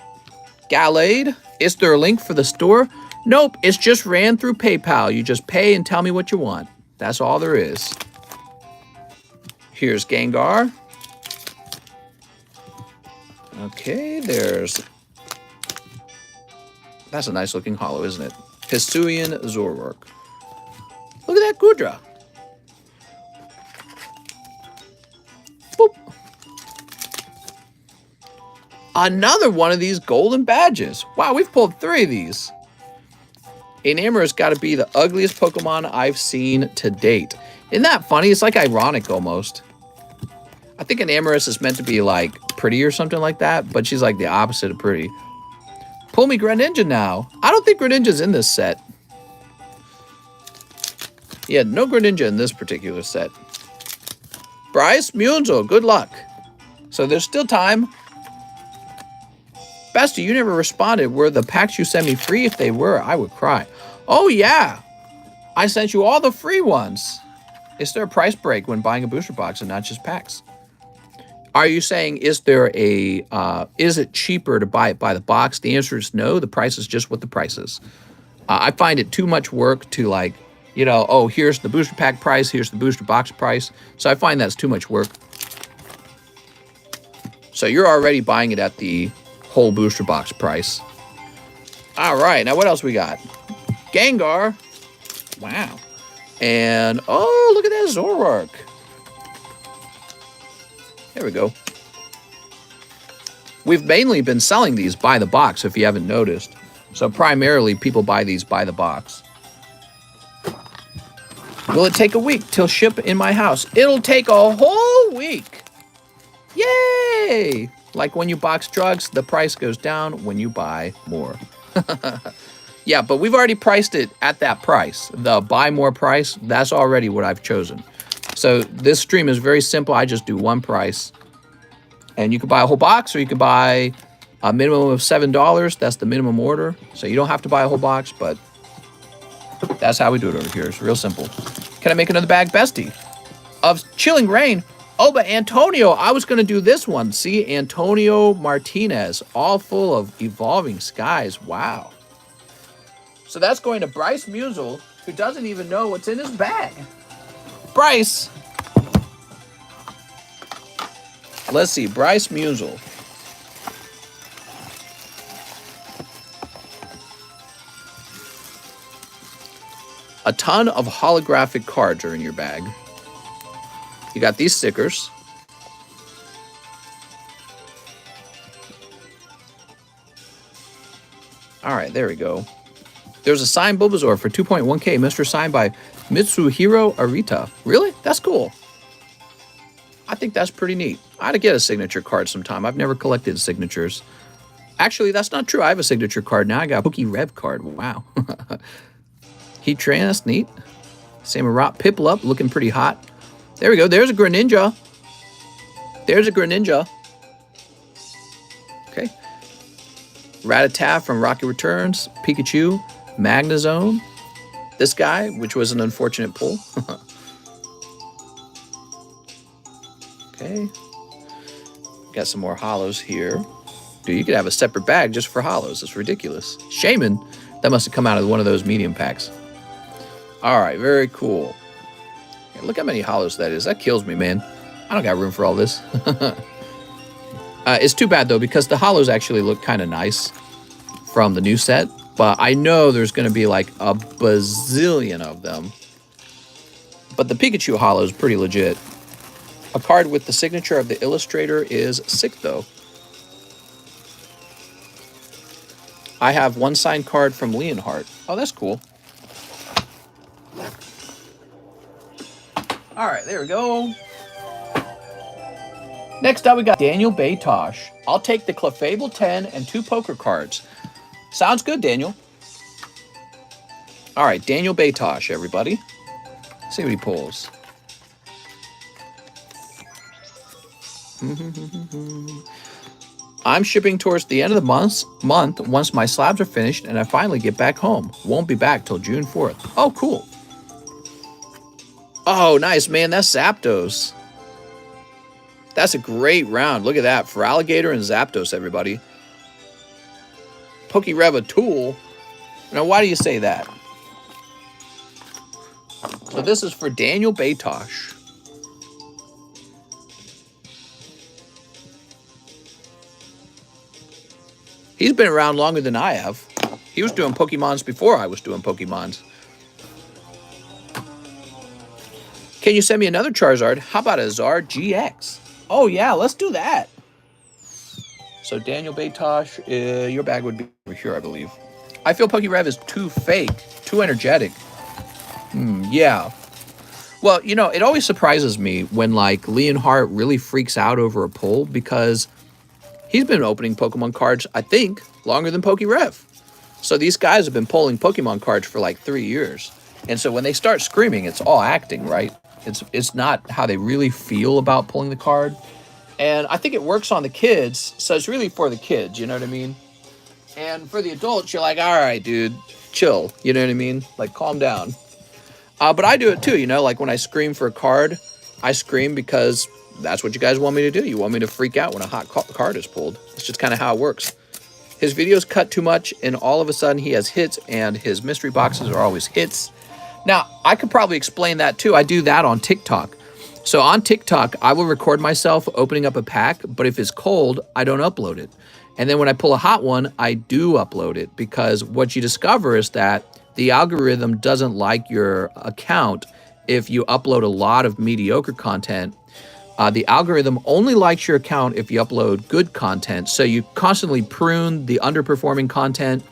Gallade. Is there a link for the store? Nope, it's just ran through PayPal. You just pay and tell me what you want. That's all there is. Here's Gengar. Okay, there's... That's a nice looking hollow, isn't it? Hisuian Zoroark. Look at that Gudra. Boop. Another one of these golden badges. Wow, we've pulled 3 of these. Enamorous got to be the ugliest Pokemon I've seen to date. Isn't that funny? It's like ironic almost. I think Enamorous is meant to be like pretty or something like that, but she's like the opposite of pretty. Pull me Greninja now. I don't think Greninja's in this set. Yeah, no Greninja in this particular set. Bryce Munzel, good luck. So there's still time. Bestie, you never responded. Were the packs you sent me free? If they were, I would cry. Oh, yeah. I sent you all the free ones. Is there a price break when buying a booster box and not just packs? Are you saying, is it cheaper to buy it by the box? The answer is no. The price is just what the price is. I find it too much work to like, you know, oh, here's the booster pack price. Here's the booster box price. So I find that's too much work. So you're already buying it at the whole booster box price. All right, now what else we got? Gengar. Wow. And, oh, look at that Zoroark. There we go. We've mainly been selling these by the box, if you haven't noticed. So primarily, people buy these by the box. Will it take a week till ship in my house? It'll take a whole week. Yay! Like when you box drugs, the price goes down when you buy more. Yeah, but we've already priced it at that price. The buy more price, that's already what I've chosen. So this stream is very simple. I just do one price. And you can buy a whole box, or you can buy a minimum of $7. That's the minimum order. So you don't have to buy a whole box, but that's how we do it over here. It's real simple. Can I make another bag, bestie? Of Chilling Rain. Oh, but Antonio, I was going to do this one. See, Antonio Martinez, all full of Evolving Skies. Wow. So that's going to Bryce Musel, who doesn't even know what's in his bag. Bryce. Let's see, Bryce Musel. A ton of holographic cards are in your bag. You got these stickers. All right, there we go. There's a signed Bulbasaur for 2.1K, Mr. Signed by Mitsuhiro Arita. Really? That's cool. I think that's pretty neat. I ought to get a signature card sometime. I've never collected signatures. Actually, that's not true. I have a signature card now. I got a Pokerev card. Wow. Heat Train, that's neat. Samurott Piplup, looking pretty hot. There we go. There's a Greninja. There's a Greninja. Okay. Rattata from Rocket Returns. Pikachu. Magnezone. This guy, which was an unfortunate pull. Okay. Got some more holos here. Dude, you could have a separate bag just for holos. It's ridiculous. Shaman. That must have come out of one of those medium packs. All right, very cool. Yeah, look how many holos that is. That kills me, man. I don't got room for all this. It's too bad, though, because the holos actually look kind of nice from the new set. But I know there's going to be like a bazillion of them. But the Pikachu holo is pretty legit. A card with the signature of the illustrator is sick, though. I have one signed card from Leonhardt. Oh, that's cool. All right, there we go. Next up, we got Daniel Baytosh. I'll take the Clefable 10 and 2 poker cards. Sounds good, Daniel. All right, Daniel Baytosh, everybody. Let's see what he pulls. I'm shipping towards the end of the month once my slabs are finished and I finally get back home. Won't be back till June 4th. Oh, cool. Oh, nice, man. That's Zapdos. That's a great round. Look at that. For Alligator and Zapdos, everybody. Pokerev a tool. Now, why do you say that? So this is for Daniel Baytosh. He's been around longer than I have. He was doing Pokemons before I was doing Pokemons. Can you send me another Charizard? How about a Zard GX? Oh, yeah, let's do that. So, Daniel Baytosh, your bag would be over here, I believe. I feel Pokerev is too fake, too energetic. Yeah. Well, you know, it always surprises me when, like, Leonhardt really freaks out over a pull because he's been opening Pokemon cards, I think, longer than Pokerev. So these guys have been pulling Pokemon cards for like 3 years. And so when they start screaming, it's all acting, right? It's not how they really feel about pulling the card. And I think it works on the kids, so it's really for the kids, you know what I mean? And for the adults, you're like, all right, dude, chill, you know what I mean? Like, calm down. But I do it too, you know? Like, when I scream for a card, I scream because that's what you guys want me to do. You want me to freak out when a hot card is pulled. It's just kind of how it works. His videos cut too much, and all of a sudden he has hits, and his mystery boxes are always hits. Now, I could probably explain that too. I do that on TikTok. So on TikTok, I will record myself opening up a pack, but if it's cold, I don't upload it. And then when I pull a hot one, I do upload it, because what you discover is that the algorithm doesn't like your account if you upload a lot of mediocre content. The algorithm only likes your account if you upload good content. So you constantly prune the underperforming content,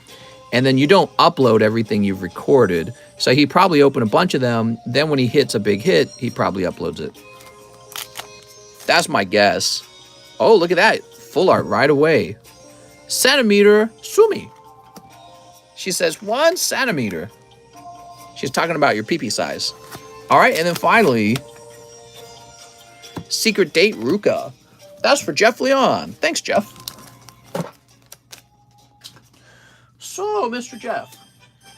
and then you don't upload everything you've recorded. So he probably opened a bunch of them. Then when he hits a big hit, he probably uploads it. That's my guess. Oh, look at that. Full art right away. Centimeter Sumi. She says 1 centimeter. She's talking about your pee-pee size. All right, and then finally, Secret Date Ruka. That's for Jeff Leon. Thanks, Jeff. So, Mr. Jeff.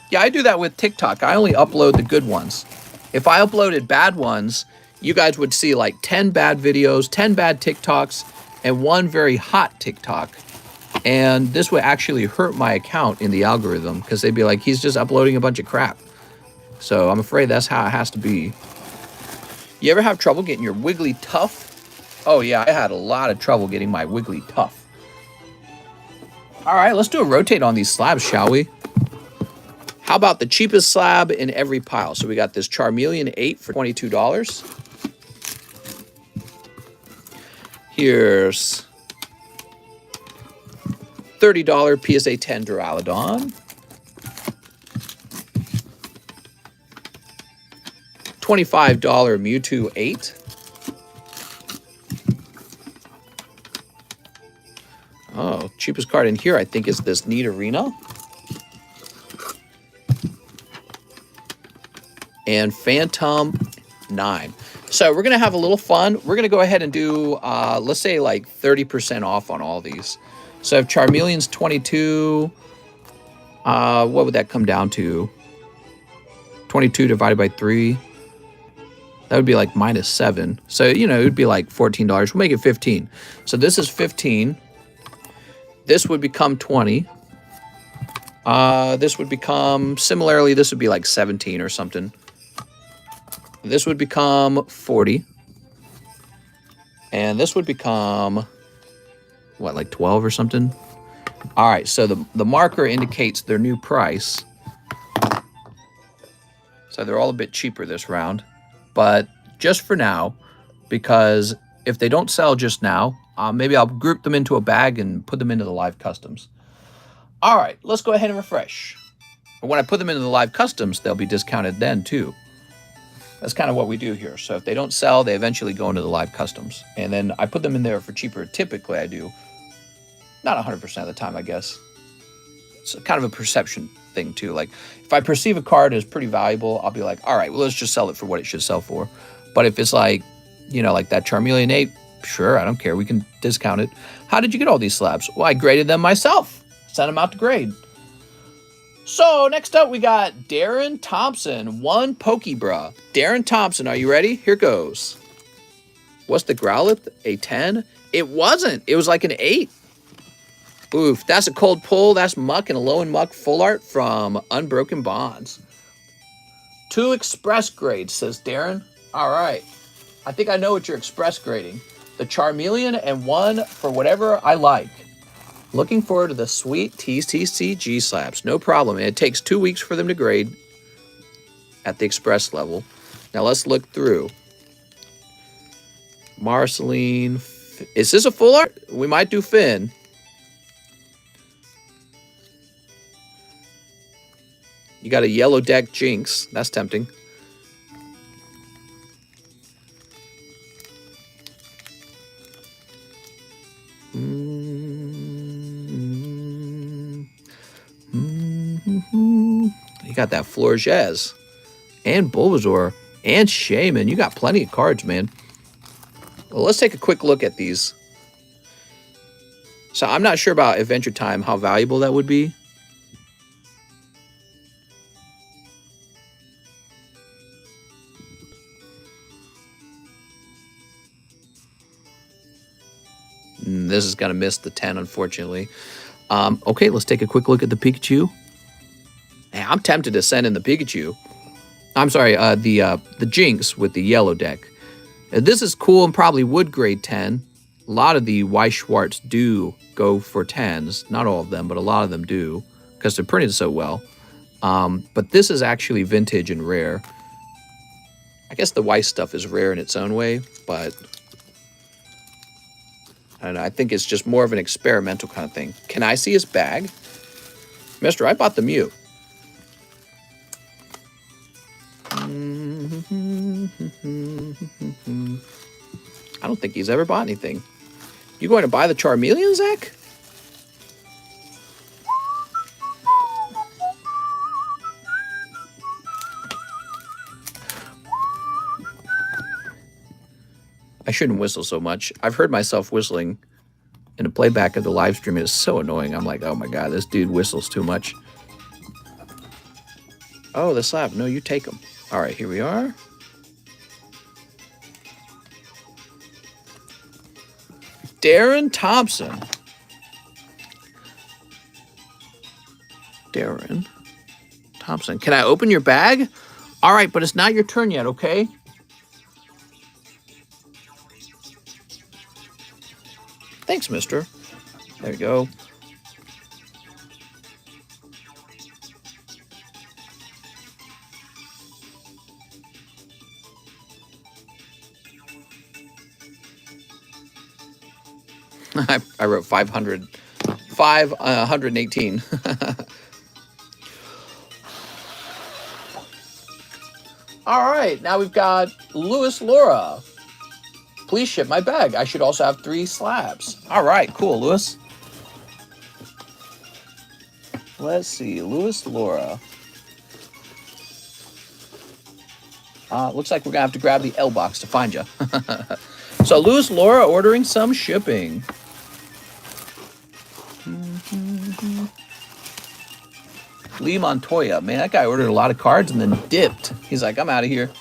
Yeah, I do that with TikTok. I only upload the good ones. If I uploaded bad ones, you guys would see like 10 bad videos, 10 bad TikToks, and 1 very hot TikTok. And this would actually hurt my account in the algorithm, because they'd be like, he's just uploading a bunch of crap. So I'm afraid that's how it has to be. You ever have trouble getting your Wiggly Tuff? Oh yeah, I had a lot of trouble getting my Wiggly Tuff. All right, let's do a rotate on these slabs, shall we? How about the cheapest slab in every pile? So we got this Charmeleon 8 for $22. Here's $30 PSA 10 Duraludon. $25 Mewtwo 8. Oh, cheapest card in here, I think, is this Neat Arena. And Phantom 9. So we're going to have a little fun. We're going to go ahead and do, let's say, like 30% off on all these. So if Charmeleon's 22, what would that come down to? 22 divided by 3. That would be like -7. So, you know, it would be like $14. We'll make it 15. So this is 15. This would become 20. This would become, similarly, this would be like 17 or something. This would become 40. And this would become, what, like 12 or something? All right, so the marker indicates their new price. So they're all a bit cheaper this round. But just for now, because if they don't sell just now, maybe I'll group them into a bag and put them into the live customs. All right, let's go ahead and refresh. And when I put them into the live customs, they'll be discounted then too. That's kind of what we do here. So if they don't sell, they eventually go into the live customs. And then I put them in there for cheaper. Typically I do. Not 100% of the time, I guess. It's kind of a perception thing too. Like if I perceive a card as pretty valuable, I'll be like, all right, well, let's just sell it for what it should sell for. But if it's like, you know, like that Charmeleon 8, sure, I don't care. We can discount it. How did you get all these slabs? Well, I graded them myself. Sent them out to grade. So next up, we got Darren Thompson, 1 Pokebra. Darren Thompson, are you ready? Here goes. What's the Growlithe? A 10? It wasn't. It was like an 8. Oof, that's a cold pull. That's Muck and a low and Muck full art from Unbroken Bonds. 2 express grades, says Darren. All right. I think I know what you're express grading. The Charmeleon and 1 for whatever I like. Looking forward to the sweet TCCG slabs. No problem. And it takes 2 weeks for them to grade at the express level. Now let's look through. Marceline. Is this a full art? We might do Finn. You got a yellow deck Jinx. That's tempting. You got that Florges and Bulbasaur and Shaman. You got plenty of cards, man. Well, let's take a quick look at these. So I'm not sure about Adventure Time, how valuable that would be. This is going to miss the 10, unfortunately. Okay, let's take a quick look at the Pikachu. Man, I'm tempted to send in the Pikachu. I'm sorry, the Jinx with the yellow deck. This is cool and probably would grade 10. A lot of the Weiss Schwarz do go for 10s. Not all of them, but a lot of them do because they're printed so well. But this is actually vintage and rare. I guess the Weiss stuff is rare in its own way, but I don't know, I think it's just more of an experimental kind of thing. Can I see his bag? Mister, I bought the Mew. I don't think he's ever bought anything. You going to buy the Charmeleon, Zach? I shouldn't whistle so much. I've heard myself whistling in a playback of the live stream. It is so annoying. I'm like, oh my God, this dude whistles too much. Oh, the slab. No, you take them. All right, here we are. Darren Thompson. Darren Thompson. Can I open your bag? All right, but it's not your turn yet, okay? Thanks, mister. There you go. I wrote 518. All right, now we've got Louis Laura. Please ship my bag. I should also have 3 slabs. All right, cool, Louis. Let's see, Louis Laura. Looks like we're gonna have to grab the L box to find you. So Louis Laura ordering some shipping. Lee Montoya, man, that guy ordered a lot of cards and then dipped. He's like, I'm out of here.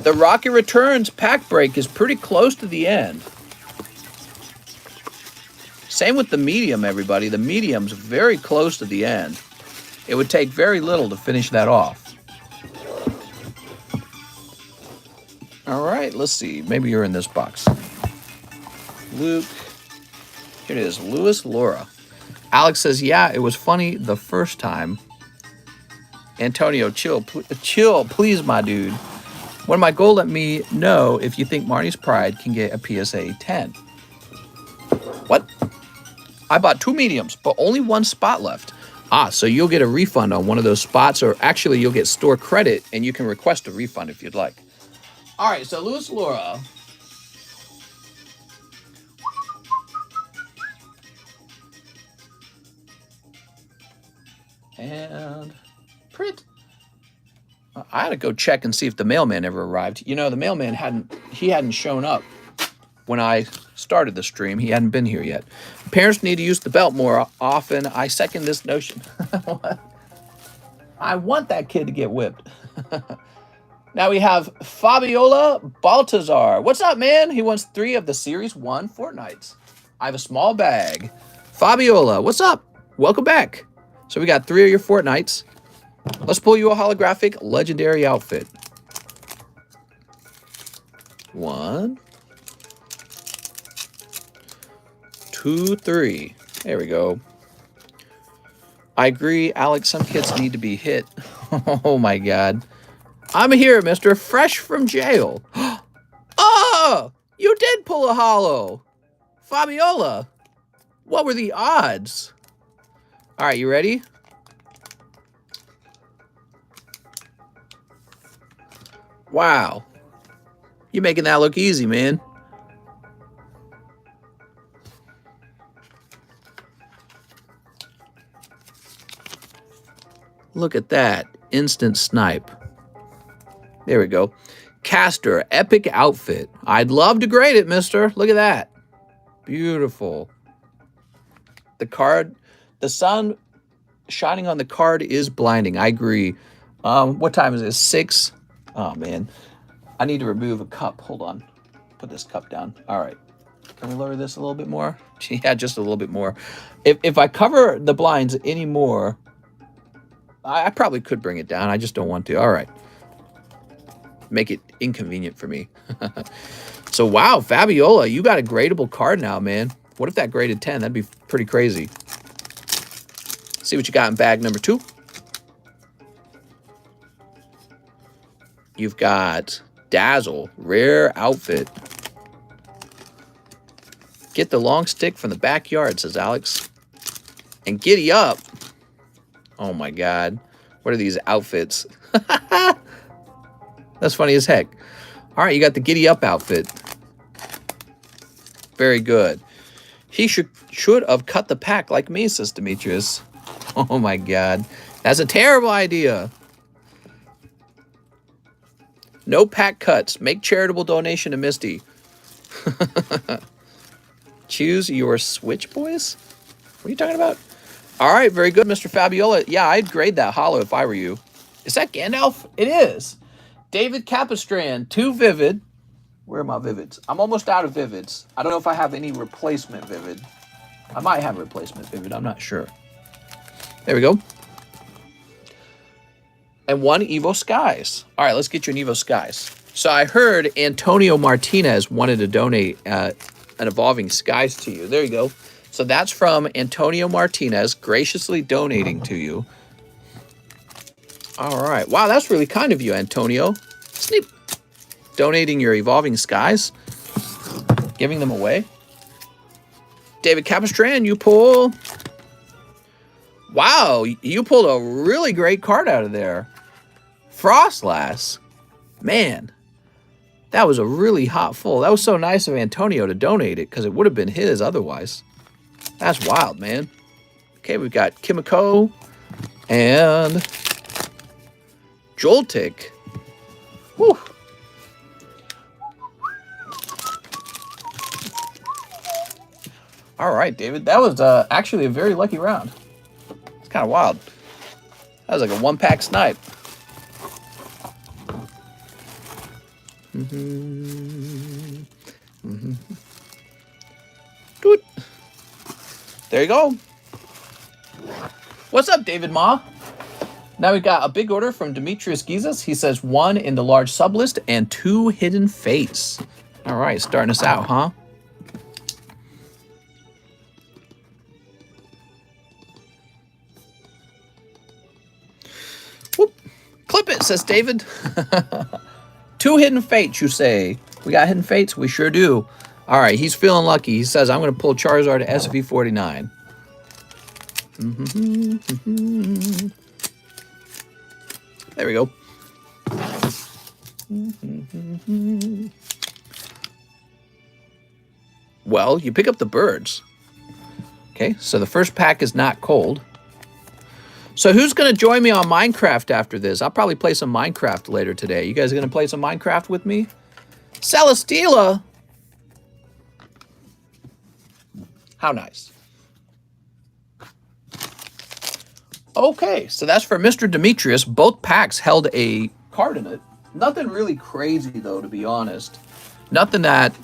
The Rocket Returns pack break is pretty close to the end. Same with the medium, everybody. The medium's very close to the end. It would take very little to finish that off. All right, let's see. Maybe you're in this box. Luke. Here it is, Louis Laura. Alex says, yeah, it was funny the first time. Antonio, chill, please, my dude. When my goal, let me know if you think Marnie's Pride can get a PSA 10. What? I bought 2 mediums, but only 1 spot left. So you'll get a refund on one of those spots, or actually you'll get store credit, and you can request a refund if you'd like. All right, so Louis Laura. And print. I had to go check and see if the mailman ever arrived. You know, the mailman hadn't shown up when I started the stream. He hadn't been here yet. Parents need to use the belt more often. I second this notion. I want that kid to get whipped. Now we have Fabiola Baltazar. What's up, man? He wants 3 of the Series 1 Fortnites. I have a small bag. Fabiola, what's up? Welcome back. So we got 3 of your Fortnites. Let's pull you a holographic legendary outfit. 1, 2, 3. There we go. I agree, Alex. Some kids need to be hit. Oh my God. I'm here, mister. Fresh from jail. Oh, you did pull a holo. Fabiola. What were the odds? All right, you ready? Wow. You're making that look easy, man. Look at that. Instant snipe. There we go. Caster, epic outfit. I'd love to grade it, mister. Look at that. Beautiful. The card, the sun shining on the card is blinding. I agree. What time is it? 6? Oh, man. I need to remove a cup. Hold on. Put this cup down. All right. Can we lower this a little bit more? Yeah, just a little bit more. If I cover the blinds any more, I probably could bring it down. I just don't want to. All right. Make it inconvenient for me. So, wow, Fabiola, you got a gradable card now, man. What if that graded 10? That'd be pretty crazy. See what you got in bag number 2. You've got Dazzle, rare outfit. Get the long stick from the backyard, says Alex. And giddy up. Oh my God. What are these outfits? That's funny as heck. All right, you got the giddy up outfit. Very good. He should have cut the pack like me, says Demetrius. Oh my God. That's a terrible idea. No pack cuts. Make charitable donation to Misty. Choose your Switch, boys? What are you talking about? All right, very good, Mr. Fabiola. Yeah, I'd grade that hollow if I were you. Is that Gandalf? It is. David Capistrand, 2 Vivid. Where are my Vivids? I'm almost out of Vivids. I don't know if I have any replacement Vivid. I might have a replacement Vivid. I'm not sure. There we go. And 1 Evo Skies. All right, let's get you an Evo Skies. So I heard Antonio Martinez wanted to donate an Evolving Skies to you. There you go. So that's from Antonio Martinez, graciously donating to you. All right. Wow, that's really kind of you, Antonio. Sneap. Donating your Evolving Skies. Giving them away. David Capistrand, you pull... Wow, you pulled a really great card out of there. Frostlass. Man, that was a really hot full. That was so nice of Antonio to donate it because it would have been his otherwise. That's wild, man. Okay, we've got Kimiko and Joltik. Woo. All right, David. That was actually a very lucky round. It's kind of wild. That was like a 1-pack snipe. Doot. There you go. What's up, David Ma? Now we got a big order from Demetrius Gizas. He says 1 in the large sub list and 2 hidden fates. All right, starting us out, huh? Whoop. Clip it, says David. 2 hidden fates, you say. We got hidden fates? We sure do. All right, he's feeling lucky. He says, I'm going to pull Charizard SV49. There we go. Well, you pick up the birds. Okay, so the first pack is not cold. So who's going to join me on Minecraft after this? I'll probably play some Minecraft later today. You guys going to play some Minecraft with me? Celesteela! How nice. Okay, so that's for Mr. Demetrius. Both packs held a card in it. Nothing really crazy, though, to be honest. Nothing that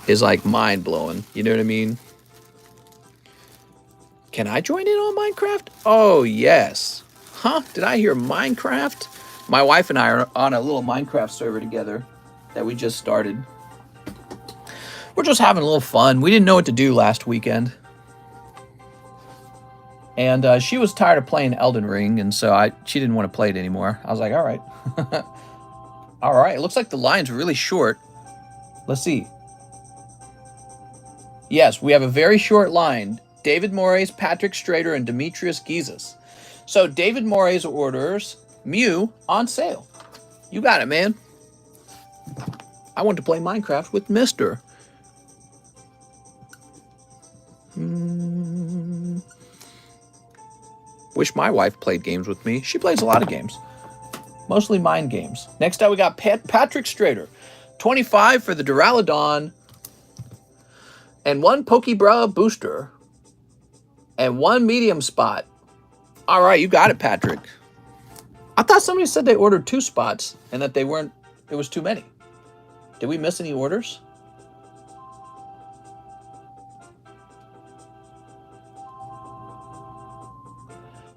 is, like, mind-blowing. You know what I mean? Can I join in on Minecraft? Oh, yes. Huh? Did I hear Minecraft? My wife and I are on a little Minecraft server together that we just started. We're just having a little fun. We didn't know what to do last weekend. And she was tired of playing Elden Ring, and so she didn't want to play it anymore. I was like, all right. All right, it looks like the line's really short. Let's see. Yes, we have a very short line. David Moraes, Patrick Strader, and Demetrius Gizas. So David Moraes orders Mew on sale. You got it, man. I want to play Minecraft with Mr. Wish my wife played games with me. She plays a lot of games. Mostly mind games. Next up, we got Patrick Strader. 25 for the Duraludon. And 1 Pokebra booster. And 1 medium spot. All right, you got it, Patrick. I thought somebody said they ordered 2 spots and that they weren't, it was too many. Did we miss any orders?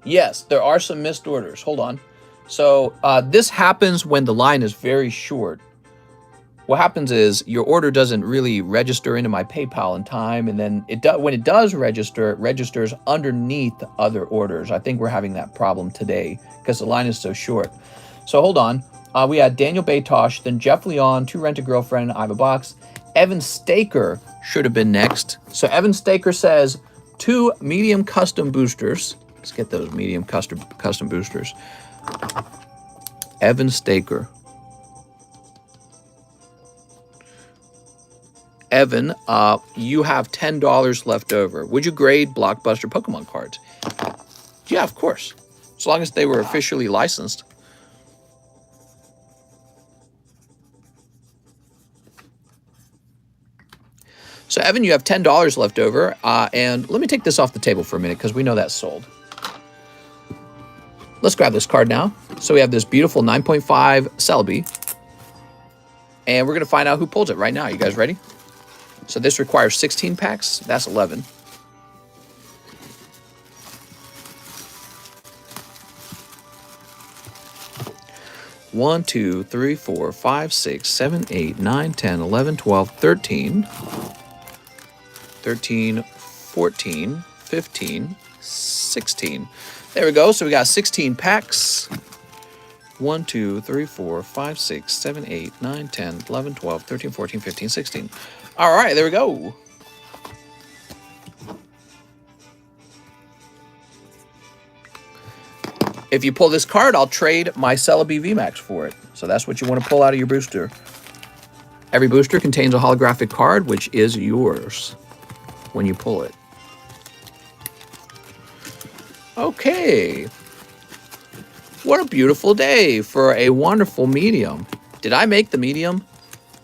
Yes, there are some missed orders. Hold on. So this happens when the line is very short. what happens is your order doesn't really register into my PayPal in time, and then when it does register, it registers underneath other orders. I think we're having that problem today because the line is so short. So hold on. We had Daniel Batosh, then Jeff Leon, To Rent a Girlfriend, I Have a Box. Evan Staker should have been next. So Evan Staker says 2 medium custom boosters. Let's get those medium custom boosters. Evan Staker. Evan, you have $10 left over. Would you grade Blockbuster Pokemon cards? Yeah, of course. As long as they were officially licensed. So, Evan, you have $10 left over. And let me take this off the table for a minute because we know that's sold. Let's grab this card now. So we have this beautiful 9.5 Celebi. And we're going to find out who pulls it right now. You guys ready? So this requires 16 packs. That's 11. One, 2, 3, 4, 5, 6, 7, 8, 9, 10, 11, 12, 13, 14, 15, 16. There we go. So we got 16 packs. 1, 2, 3, 4, 5, 6, 7, 8, 9, 10, 11, 12, 13, 14, 15, 16. All right, there we go. If you pull this card, I'll trade my Celebi VMAX for it. So that's what you want to pull out of your booster. Every booster contains a holographic card, which is yours when you pull it. Okay. What a beautiful day for a wonderful medium. Did I make the medium?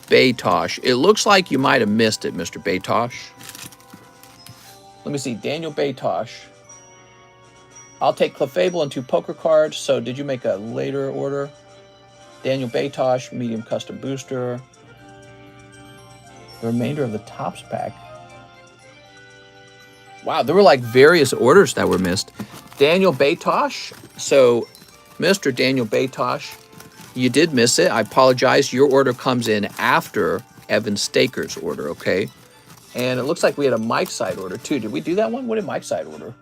Batosh. It looks like you might have missed it, Mr. Batosh. Let me see. Daniel Batosh. I'll take Clefable and 2 poker cards. So did you make a later order? Daniel Batosh, medium custom booster. The remainder of the Topps pack. Wow, there were like various orders that were missed. Daniel Batosh. So, Mr. Daniel Batosh, you did miss it. I apologize. Your order comes in after Evan Staker's order, okay? And it looks like we had a Mike side order too. Did we do that one? What did Mike side order?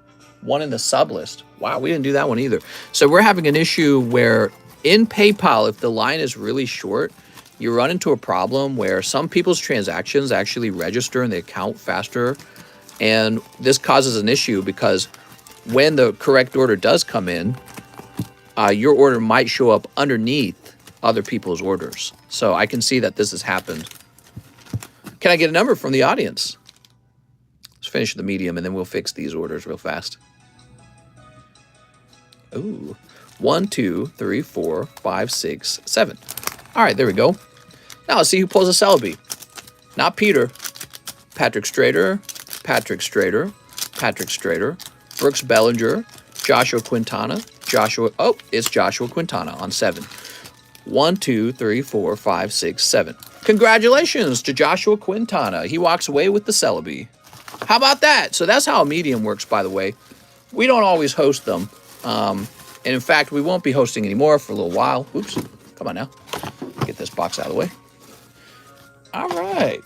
One in the sub list. Wow, we didn't do that one either. So we're having an issue where in PayPal, if the line is really short, you run into a problem where some people's transactions actually register in the account faster. And this causes an issue because when the correct order does come in, your order might show up underneath other people's orders. So I can see that this has happened. Can I get a number from the audience? Let's finish the medium and then we'll fix these orders real fast. Ooh. 1, 2, 3, 4, 5, 6, 7. All right, there we go. Now let's see who pulls a Celebi. Not Peter. Patrick Strader, Patrick Strader, Patrick Strader, Brooks Bellinger, Joshua Quintana, it's Joshua Quintana on 7. 1, 2, 3, 4, 5, 6, 7. Congratulations to Joshua Quintana. He walks away with the Celebi. How about that? So that's how a medium works, by the way. We don't always host them. And in fact, we won't be hosting anymore for a little while. Oops. Come on now. Get this box out of the way. All right.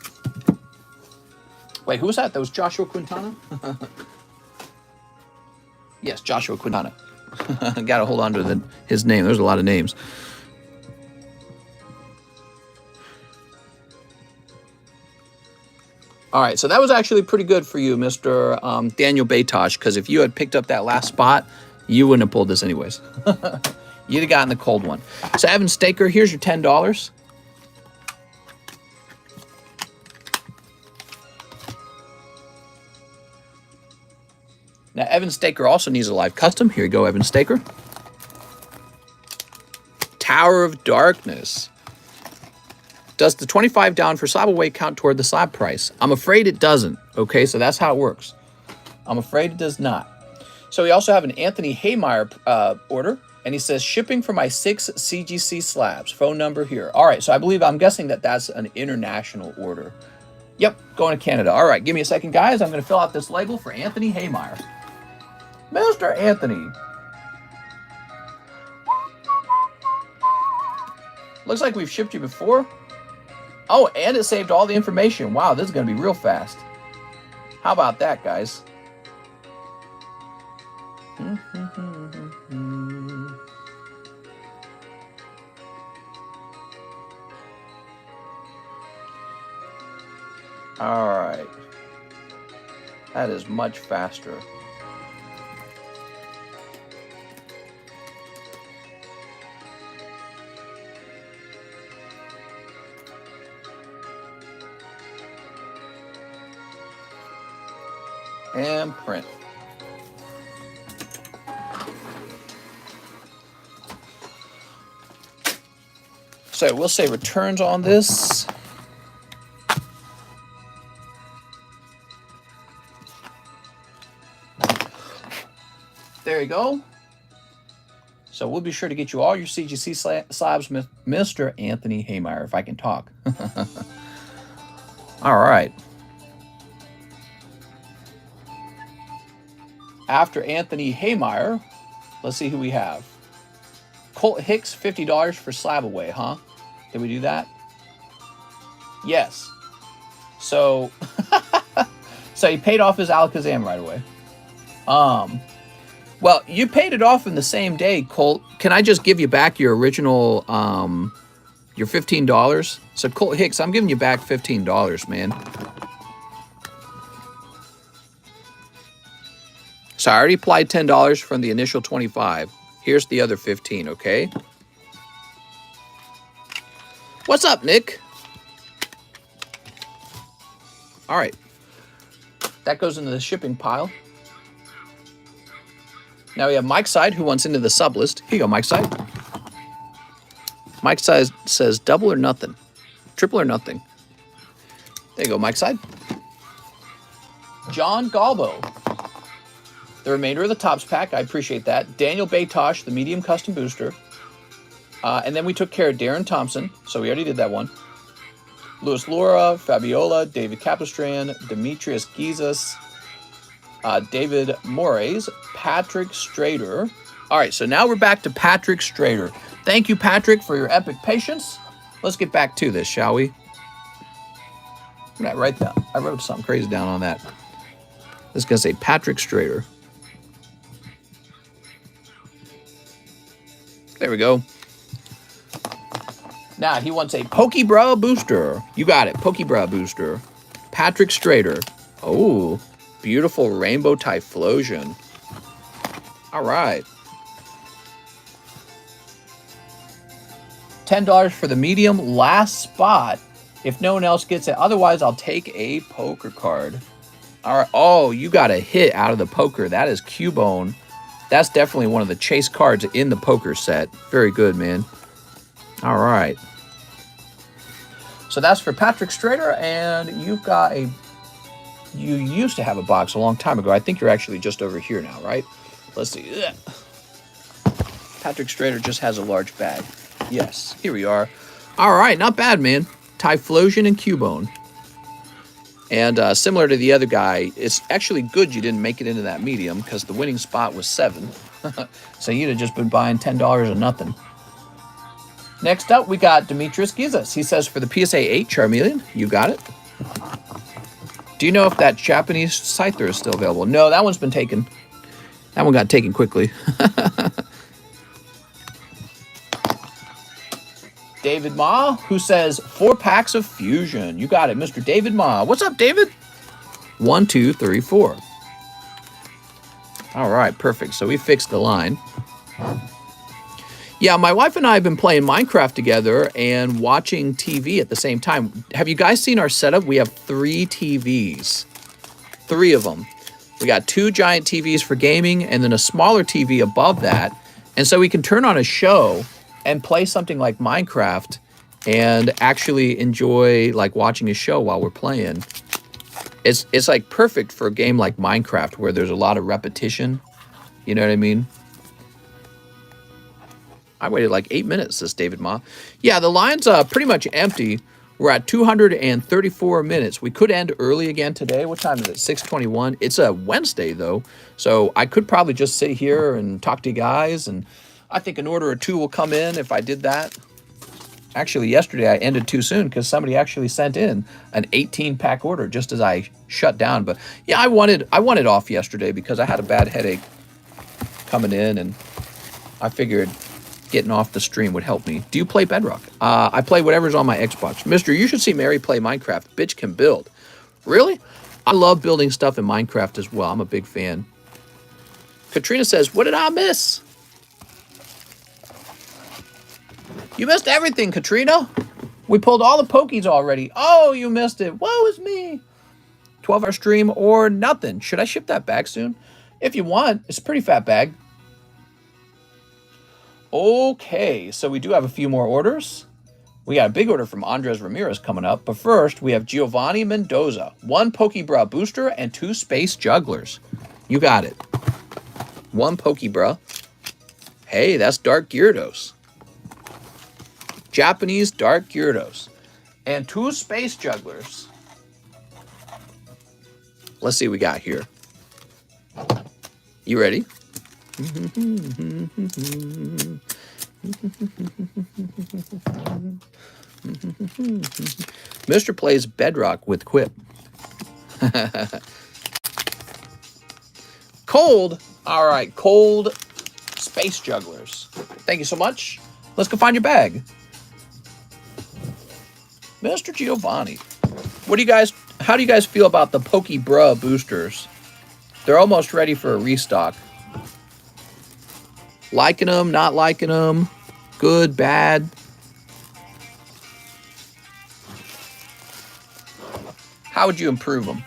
Wait, who was that? That was Joshua Quintana? Yes, Joshua Quintana. Got to hold on to his name. There's a lot of names. All right, so that was actually pretty good for you, Mr. Daniel Batosh, because if you had picked up that last spot, you wouldn't have pulled this anyways. You'd have gotten the cold one. So, Evan Staker, here's your $10. Now, Evan Staker also needs a live custom. Here you go, Evan Staker. Tower of Darkness. Does the 25 down for slab away count toward the slab price? I'm afraid it doesn't. Okay, so that's how it works. I'm afraid it does not. So we also have an Anthony Haymeyer order, and he says, shipping for my 6 CGC slabs. Phone number here. All right, so I'm guessing that that's an international order. Yep, going to Canada. All right, give me a second, guys. I'm going to fill out this label for Anthony Haymeyer. Mr. Anthony. Looks like we've shipped you before. Oh, and it saved all the information. Wow, this is going to be real fast. How about that, guys? All right. That is much faster. And print. So we'll say returns on this. There you go. So we'll be sure to get you all your CGC slabs, Mr. Anthony Haymeyer, if I can talk. All right. After Anthony Haymeyer, let's see who we have. Colt Hicks, $50 for slab away, huh? Did we do that? Yes. So, so he paid off his Alakazam right away. Well, you paid it off in the same day, Colt. Can I just give you back your original, your $15? So Colt Hicks, I'm giving you back $15, man. So I already applied $10 from the initial 25. Here's the other 15, okay? What's up, Nick? All right. That goes into the shipping pile. Now we have Mike's side, who wants into the sub list. Here you go, Mike's side. Mike's side says double or nothing. Triple or nothing. There you go, Mike's side. John Galbo. The remainder of the Topps pack, I appreciate that. Daniel Baytosh, the medium custom booster. And then we took care of Darren Thompson, so we already did that one. Luis Laura, Fabiola, David Capistran, Demetrius Gizas, David Moraes, Patrick Strader. All right, so now we're back to Patrick Strader. Thank you, Patrick, for your epic patience. Let's get back to this, shall we? What did I write down? I wrote something crazy down on that. This is going to say Patrick Strader. There we go. Now, he wants a Pokebra booster. You got it, Pokebra booster. Patrick Strader. Oh, beautiful Rainbow Typhlosion. All right. $10 for the medium, last spot. If no one else gets it, otherwise I'll take a poker card. All right. Oh, you got a hit out of the poker. That is Cubone. That's definitely one of the chase cards in the poker set. Very good, man. All right. So that's for Patrick Strader, and you've got a... You used to have a box a long time ago. I think you're actually just over here now, right? Let's see. Ugh. Patrick Strader just has a large bag. Yes, here we are. All right, not bad, man. Typhlosion and Cubone. And similar to the other guy, it's actually good you didn't make it into that medium because the winning spot was 7. So you'd have just been buying $10 or nothing. Next up, we got Demetrius Gizas. He says for the PSA 8 Charmeleon, you got it. Do you know if that Japanese Scyther is still available? No, that one's been taken. That one got taken quickly. David Ma, who says 4 packs of Fusion. You got it, Mr. David Ma. What's up, David? 1, 2, 3, 4. All right, perfect. So we fixed the line. Yeah, my wife and I have been playing Minecraft together and watching TV at the same time. Have you guys seen our setup? We have 3 TVs. 3 of them. We got 2 giant TVs for gaming and then a smaller TV above that. And so we can turn on a show and play something like Minecraft and actually enjoy like watching a show while we're playing. It's like perfect for a game like Minecraft where there's a lot of repetition. You know what I mean? I waited like 8 minutes, says David Ma. Yeah, the line's pretty much empty. We're at 234 minutes. We could end early again today. What time is it? 6:21. It's a Wednesday, though. So I could probably just sit here and talk to you guys. And I think an order or 2 will come in if I did that. Actually, yesterday I ended too soon because somebody actually sent in an 18-pack order just as I shut down. But yeah, I wanted off yesterday because I had a bad headache coming in, and I figured getting off the stream would help me. Do you play Bedrock? I play whatever's on my Xbox. Mister, you should see Mary play Minecraft. Bitch can build. Really? I love building stuff in Minecraft as well. I'm a big fan. Katrina says, what did I miss? You missed everything, Katrina. We pulled all the pokies already. Oh, you missed it. Woe is me. 12-hour stream or nothing. Should I ship that bag soon? If you want. It's a pretty fat bag. Okay, so we do have a few more orders. We got a big order from Andres Ramirez coming up. But first, we have Giovanni Mendoza. 1 Pokebra booster and 2 space jugglers. You got it. 1 Pokebra. Hey, that's Dark Gyarados. Japanese Dark Gyarados. And 2 space jugglers. Let's see what we got here. You ready? Mr. plays Bedrock with Quip. Cold. All right, cold space jugglers. Thank you so much. Let's go find your bag. Mr. Giovanni. How do you guys feel about the Pokebra boosters? They're almost ready for a restock. Liking them, not liking them, good, bad. How would you improve them?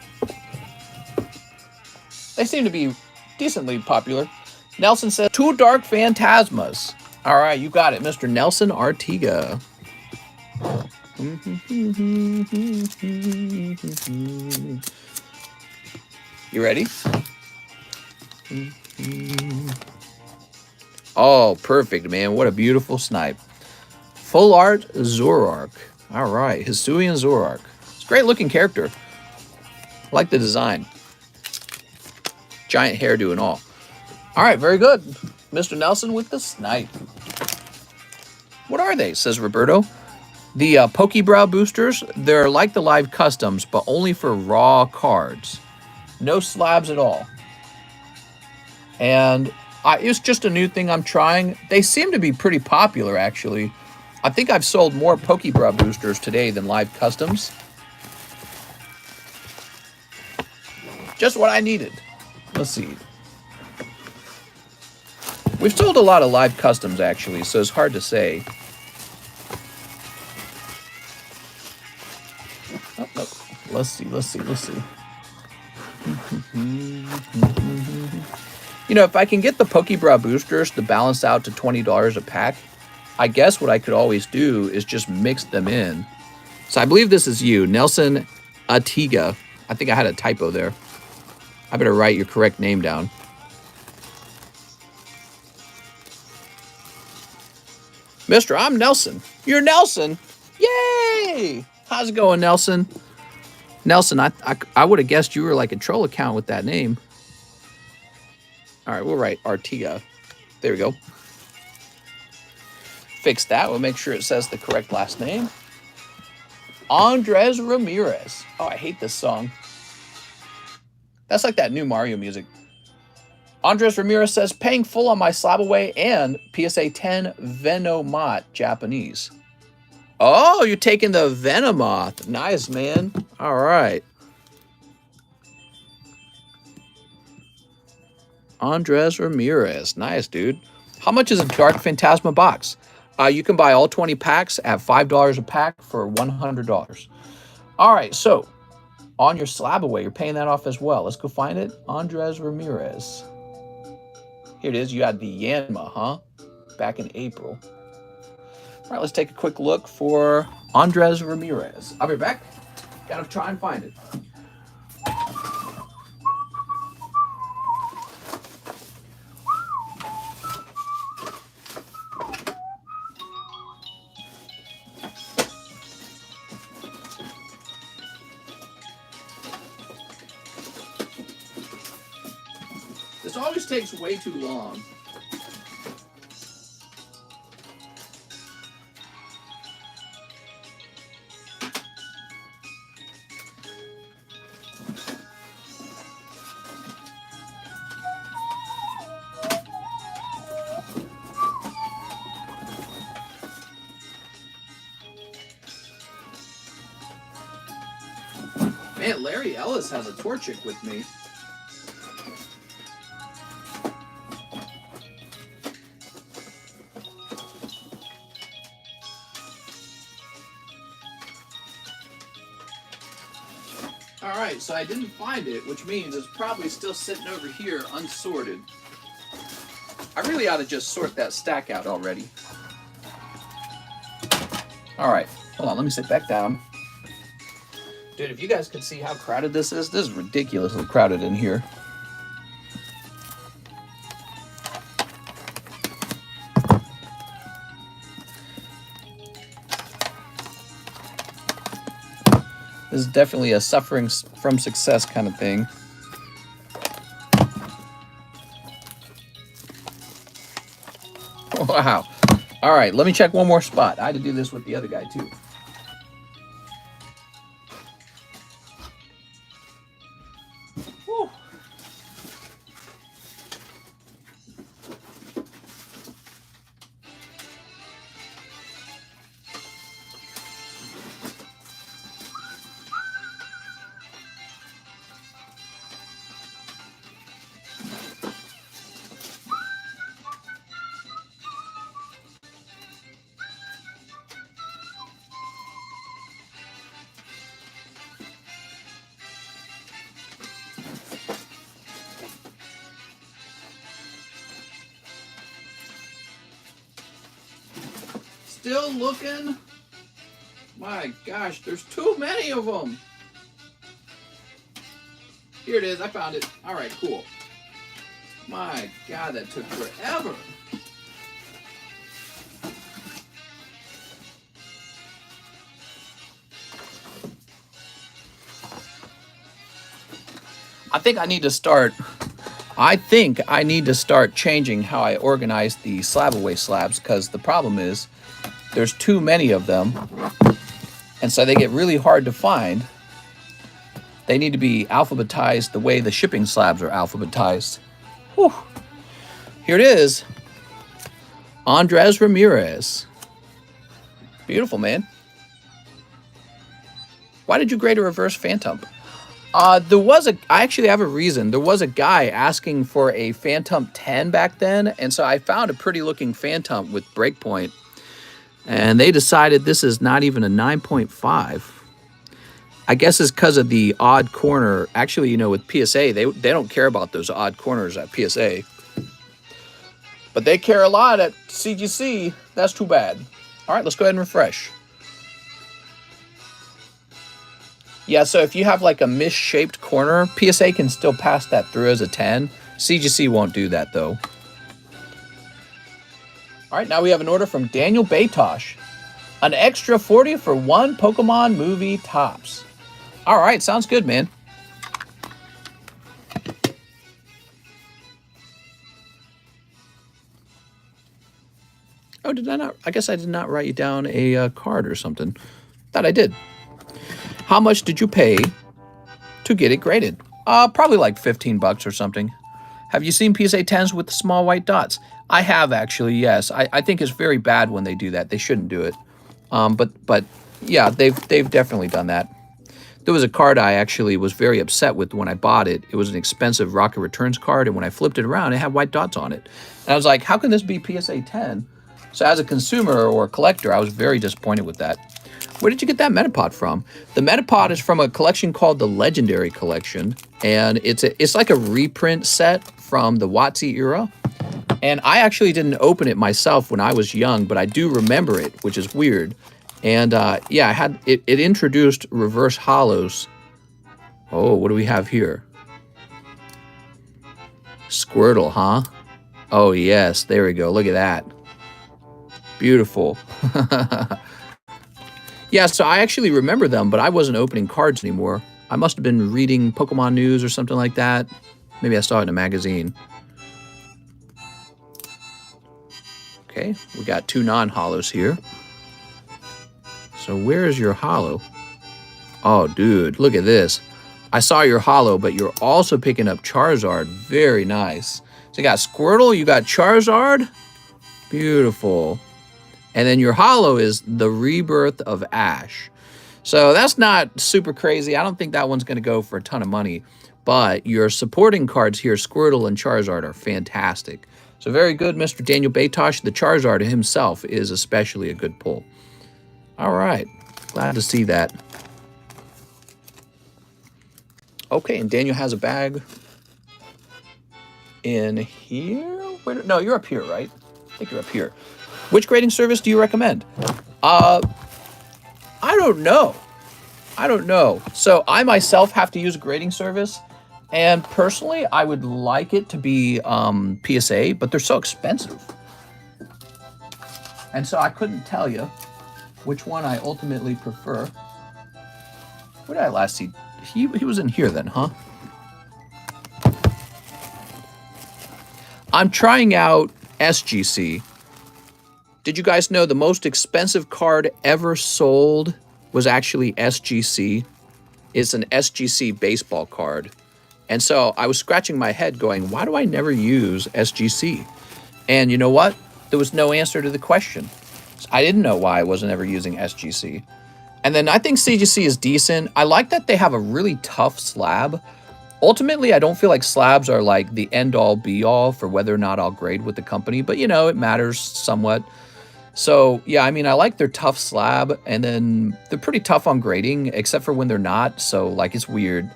They seem to be decently popular. Nelson says 2 Dark Phantasmas. All right, you got it, Mr. Nelson Artiga. You ready? Oh, perfect, man. What a beautiful snipe. Full art Zoroark. All right, Hisuian Zoroark. It's a great looking character. I like the design. Giant hairdo and all. All right, very good. Mr. Nelson with the snipe. What are they, says Roberto. The Pokebra boosters, they're like the live customs, but only for raw cards. No slabs at all. And it's just a new thing I'm trying. They seem to be pretty popular, actually. I think I've sold more Pokebra boosters today than live customs. Just what I needed. Let's see. We've sold a lot of live customs, actually, so it's hard to say. Oh, no. Let's see. You know, if I can get the Pokebra boosters to balance out to $20 a pack, I guess what I could always do is just mix them in. So I believe this is you, Nelson Atiga. I think I had a typo there. I better write your correct name down. Mister, I'm Nelson. You're Nelson? Yay! How's it going, Nelson? Nelson, I would have guessed you were like a troll account with that name. All right, we'll write Artiga. There we go. Fix that. We'll make sure it says the correct last name. Andres Ramirez. Oh, I hate this song. That's like that new Mario music. Andres Ramirez says, paying full on my slab away and PSA 10 Venomoth Japanese. Oh, you're taking the Venomoth. Nice, man. All right. Andres Ramirez. Nice, dude. How much is a Dark Phantasma box? You can buy all 20 packs at $5 a pack for $100. All right, so on your slab away, you're paying that off as well. Let's go find it. Andres Ramirez. Here it is. You had the Yanma, huh? Back in April. All right, let's take a quick look for Andres Ramirez. I'll be back. Gotta try and find it. This always takes way too long. Man, Larry Ellis has a Torchic with me. Alright, so I didn't find it, which means it's probably still sitting over here unsorted. I really ought to just sort that stack out already. Alright, hold on, let me sit back down. Dude, if you guys could see how crowded this is ridiculously crowded in here. This is definitely a suffering from success kind of thing. Wow. All right, let me check one more spot. I had to do this with the other guy too. Whew. Still looking? My gosh, there's too many of them. Here it is, I found it. All right, cool. My God, that took forever. I think I need to start changing how I organize the slab away slabs, because the problem is there's too many of them, and so they get really hard to find. They need to be alphabetized the way the shipping slabs are alphabetized. Whew. Here it is. Andres Ramirez. Beautiful, man. Why did you grade a reverse Phantom? I actually have a reason. There was a guy asking for a Phantom 10 back then, and so I found a pretty looking Phantom with breakpoint. And they decided this is not even a 9.5. I guess it's because of the odd corner. Actually, you know, with PSA, they don't care about those odd corners at PSA. But they care a lot at CGC. That's too bad. All right, let's go ahead and refresh. Yeah, so if you have like a misshaped corner, PSA can still pass that through as a 10. CGC won't do that, though. All right, now we have an order from Daniel Baytosh. An extra 40 for one Pokemon movie Topps. All right, sounds good, man. Oh, did I not? I guess I did not write you down a card or something. Thought I did. How much did you pay to get it graded? Probably like 15 bucks or something. Have you seen PSA 10s with the small white dots? I have, actually, yes. I think it's very bad when they do that. They shouldn't do it. But yeah, they've definitely done that. There was a card I actually was very upset with when I bought it. It was an expensive Rocket Returns card, and when I flipped it around, it had white dots on it. And I was like, how can this be PSA 10? So as a consumer or a collector, I was very disappointed with that. Where did you get that Metapod from? The Metapod is from a collection called the Legendary Collection, and it's like a reprint set from the WotC era. And I actually didn't open it myself when I was young, but I do remember it, which is weird. And yeah, it introduced reverse hollows. Oh, what do we have here? Squirtle, huh? Oh, yes, there we go. Look at that. Beautiful. Yeah, so I actually remember them, but I wasn't opening cards anymore. I must have been reading Pokemon news or something like that. Maybe I saw it in a magazine. Okay, we got two non-hollows here. So where is your hollow? Oh, dude, look at this. I saw your hollow, but you're also picking up Charizard. Very nice. So you got Squirtle, you got Charizard. Beautiful. And then your hollow is the Rebirth of Ash. So that's not super crazy. I don't think that one's going to go for a ton of money. But your supporting cards here, Squirtle and Charizard, are fantastic. So very good, Mr. Daniel Batosh. The Charizard himself is especially a good pull. All right. Glad to see that. Okay, and Daniel has a bag in here. Wait, no, you're up here, right? I think you're up here. Which grading service do you recommend? I don't know. I don't know. So I myself have to use a grading service. And personally, I would like it to be PSA, but they're so expensive. And so I couldn't tell you which one I ultimately prefer. Where did I last see? He was in here then, huh? I'm trying out SGC. Did you guys know the most expensive card ever sold was actually SGC? It's an SGC baseball card. And so I was scratching my head going, why do I never use SGC? And you know what? There was no answer to the question. I didn't know why I wasn't ever using SGC. And then I think CGC is decent. I like that they have a really tough slab. Ultimately, I don't feel like slabs are like the end-all be-all for whether or not I'll grade with the company. But, you know, it matters somewhat. So, yeah, I mean, I like their tough slab. And then they're pretty tough on grading, except for when they're not. So, like, it's weird.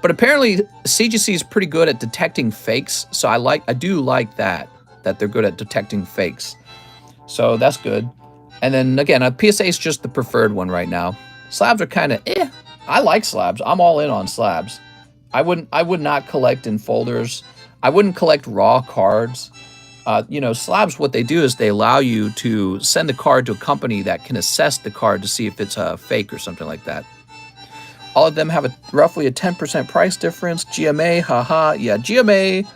But apparently, CGC is pretty good at detecting fakes. So I do like that they're good at detecting fakes. So that's good. And then again, a PSA is just the preferred one right now. Slabs are kind of I like slabs. I'm all in on slabs. I would not collect in folders. I wouldn't collect raw cards. You know, slabs, what they do is they allow you to send the card to a company that can assess the card to see if it's a fake or something like that. All of them have roughly a 10% price difference. GMA, haha. Yeah, GMA.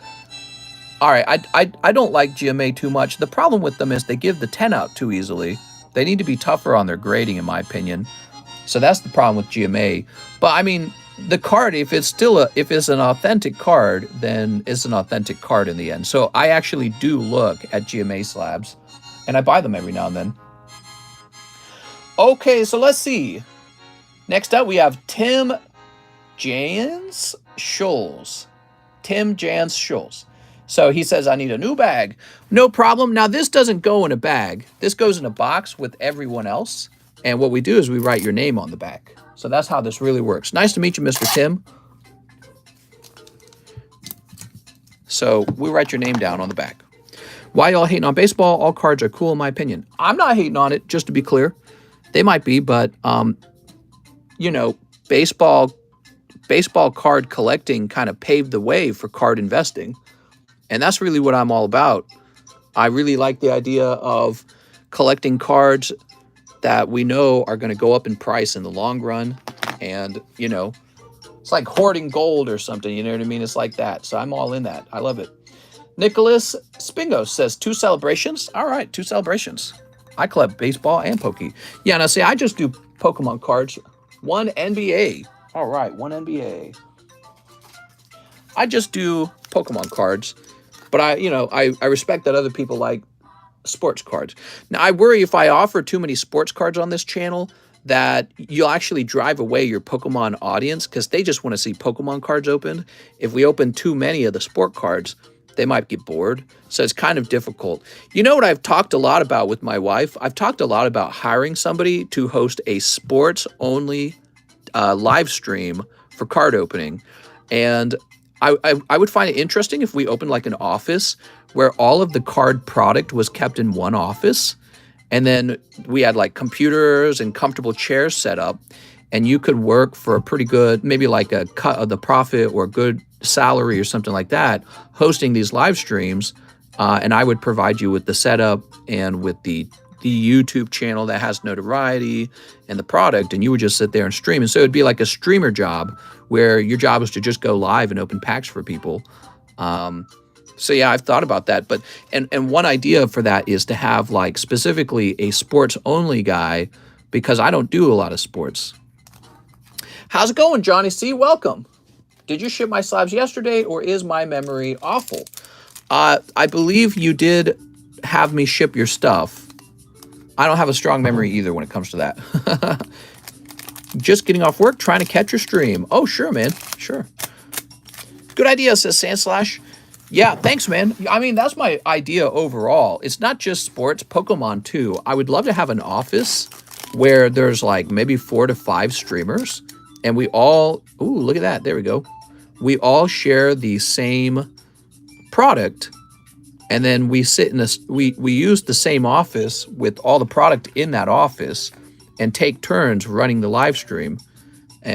All right, I don't like GMA too much. The problem with them is they give the 10 out too easily. They need to be tougher on their grading, in my opinion. So that's the problem with GMA. But I mean, the card, if it's an authentic card, then it's an authentic card in the end. So I actually do look at GMA slabs, and I buy them every now and then. Okay, so let's see. Next up, we have Tim Jans Schulz. Tim Jans Schulz. So he says, I need a new bag. No problem. Now, this doesn't go in a bag. This goes in a box with everyone else. And what we do is we write your name on the back. So that's how this really works. Nice to meet you, Mr. Tim. So we write your name down on the back. Why y'all hating on baseball? All cards are cool, in my opinion. I'm not hating on it, just to be clear. They might be, but, you know, baseball card collecting kind of paved the way for card investing. And that's really what I'm all about. I really like the idea of collecting cards that we know are going to go up in price in the long run. And, you know, it's like hoarding gold or something. You know what I mean? It's like that. So I'm all in that. I love it. Nicholas Spingo says 2 celebrations. All right, 2 celebrations. I collect baseball and Pokey. Yeah, now see, I just do Pokemon cards. 1 NBA. All right, 1 NBA. I just do Pokemon cards. But I respect that other people like sports cards. Now, I worry if I offer too many sports cards on this channel that you'll actually drive away your Pokemon audience because they just want to see Pokemon cards opened. If we open too many of the sport cards, they might get bored. So it's kind of difficult. You know what I've talked a lot about with my wife? I've talked a lot about hiring somebody to host a sports-only live stream for card opening. And I would find it interesting if we opened like an office where all of the card product was kept in one office. And then we had like computers and comfortable chairs set up. And you could work for a pretty good, maybe like a cut of the profit or a good salary or something like that, hosting these live streams. And I would provide you with the setup and with the YouTube channel that has notoriety and the product, and you would just sit there and stream. And so it'd be like a streamer job where your job is to just go live and open packs for people. So yeah, I've thought about that. But and one idea for that is to have like specifically a sports only guy, because I don't do a lot of sports. How's it going, Johnny C? Welcome. Did you ship my slabs yesterday, or is my memory awful? I believe you did have me ship your stuff. I don't have a strong memory either when it comes to that. Just getting off work, trying to catch your stream. Oh, sure, man. Sure. Good idea, says Sandslash. Yeah, thanks, man. I mean, that's my idea overall. It's not just sports, Pokemon too. I would love to have an office where there's like maybe 4 to 5 streamers and we all, ooh, look at that. There we go. We all share the same product and then we sit in this, we use the same office with all the product in that office and take turns running the live stream.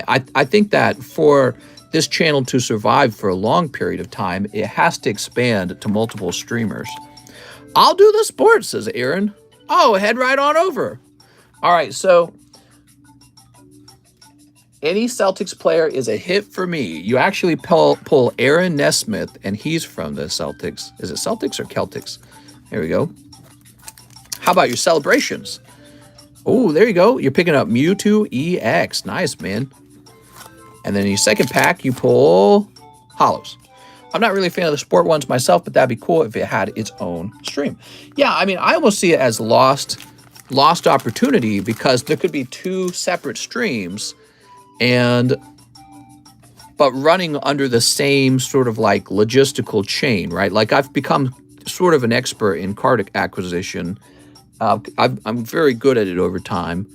I think that for this channel to survive for a long period of time, it has to expand to multiple streamers. I'll do the sports, says Aaron. Oh, head right on over. All right, so any Celtics player is a hit for me. You actually pull Aaron Nesmith, and he's from the Celtics. Is it Celtics or Celtics? There we go. How about your celebrations? Oh, there you go. You're picking up Mewtwo EX. Nice, man. And then in your second pack, you pull Hollows. I'm not really a fan of the sport ones myself, but that'd be cool if it had its own stream. Yeah, I mean, I almost see it as lost opportunity because there could be 2 separate streams but running under the same sort of like logistical chain, right? Like I've become sort of an expert in card acquisition. I'm very good at it over time,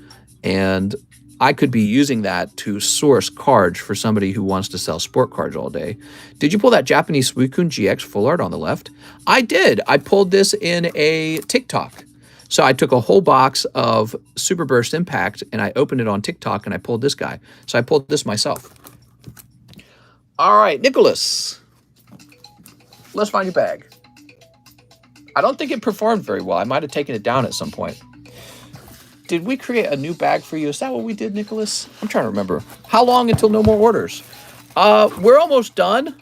and I could be using that to source cards for somebody who wants to sell sport cards all day. Did you pull that Japanese Suicune GX full art on the left? I did. I pulled this in a TikTok. So I took a whole box of Super Burst Impact and I opened it on TikTok and I pulled this guy. So I pulled this myself. All right, Nicholas. Let's find your bag. I don't think it performed very well. I might have taken it down at some point. Did we create a new bag for you? Is that what we did, Nicholas? I'm trying to remember. How long until no more orders? We're almost done.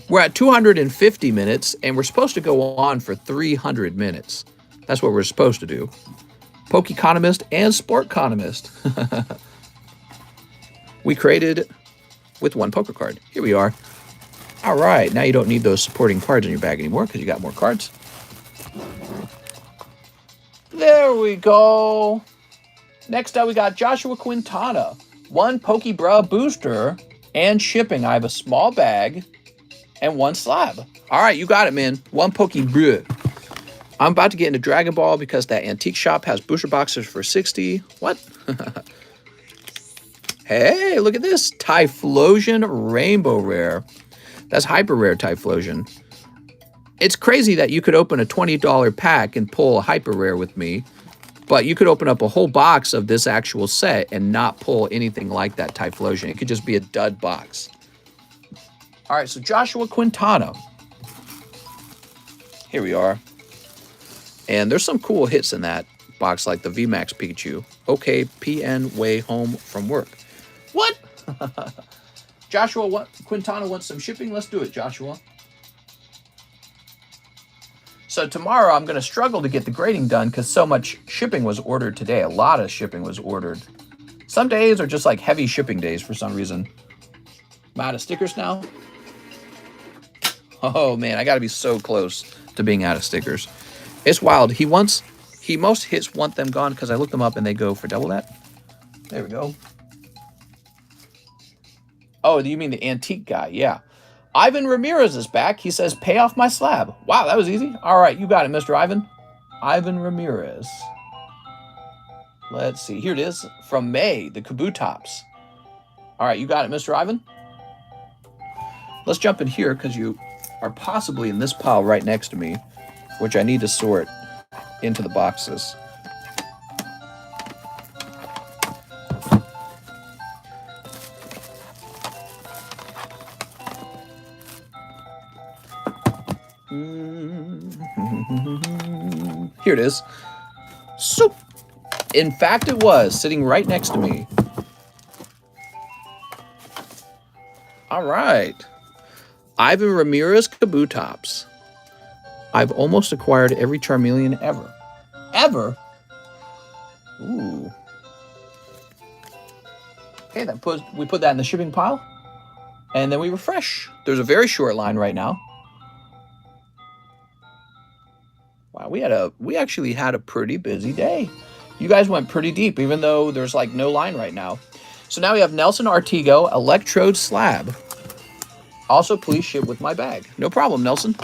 We're at 250 minutes, and we're supposed to go on for 300 minutes. That's what we're supposed to do. PHANTASMA and SportConomist. We created with 1 poker card. Here we are. All right, now you don't need those supporting cards in your bag anymore because you got more cards. There we go. Next up, we got Joshua Quintana. 1 Pokebra booster and shipping. I have a small bag and 1 slab. All right, you got it, man. 1 Pokebra. I'm about to get into Dragon Ball because that antique shop has booster boxes for 60. What? Hey, look at this. Typhlosion Rainbow Rare. That's hyper rare Typhlosion. It's crazy that you could open a $20 pack and pull a hyper rare with me, but you could open up a whole box of this actual set and not pull anything like that Typhlosion. It could just be a dud box. All right, so Joshua Quintana. Here we are. And there's some cool hits in that box, like the VMAX Pikachu. Okay, PN way home from work. What? Joshua Quintana wants some shipping. Let's do it, Joshua. So tomorrow I'm going to struggle to get the grading done because so much shipping was ordered today. A lot of shipping was ordered. Some days are just like heavy shipping days for some reason. I'm out of stickers now. Oh man, I got to be so close to being out of stickers. It's wild. Most hits want them gone because I looked them up and they go for double that. There we go. Oh, you mean the antique guy? Yeah. Ivan Ramirez is back. He says, pay off my slab. Wow, that was easy. All right, you got it, Mr. Ivan. Ivan Ramirez. Let's see. Here it is from May, the Kabutops. All right, you got it, Mr. Ivan. Let's jump in here because you are possibly in this pile right next to me, which I need to sort into the boxes. Here it is. So, in fact, it was sitting right next to me. All right. Ivan Ramirez Kabutops. I've almost acquired every Charmeleon ever. Ever? Ooh. Okay, we put that in the shipping pile. And then we refresh. There's a very short line right now. Wow, we actually had a pretty busy day. You guys went pretty deep, even though there's like no line right now. So now we have Nelson Artigo, Electrode Slab. Also, please ship with my bag. No problem, Nelson.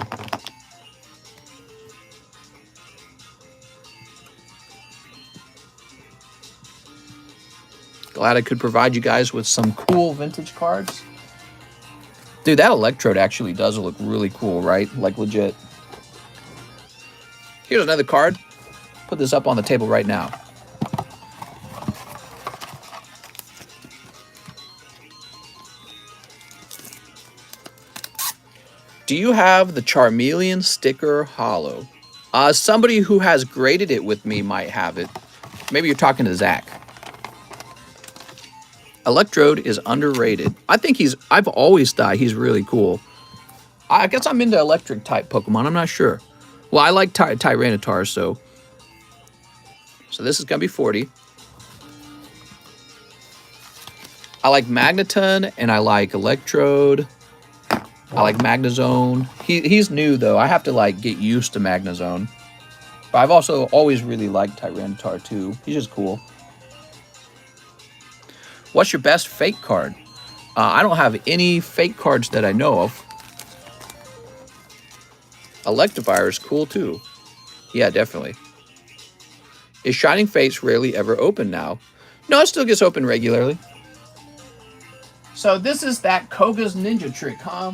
Glad I could provide you guys with some cool vintage cards. Dude, that Electrode actually does look really cool, right? Like legit. Here's another card. Put this up on the table right now. Do you have the Charmeleon sticker hollow? Somebody who has graded it with me might have it. Maybe you're talking to Zach. Electrode is underrated. I've always thought he's really cool. I guess I'm into electric type Pokemon. I'm not sure. Well, I like Tyranitar, so this is going to be 40. I like Magneton, and I like Electrode. I like Magnezone. He's new, though. I have to, like, get used to Magnezone. But I've also always really liked Tyranitar, too. He's just cool. What's your best fake card? I don't have any fake cards that I know of. Electivire is cool, too. Yeah, definitely. Is Shining Fates rarely ever open now? No, it still gets open regularly. So this is that Koga's Ninja Trick, huh?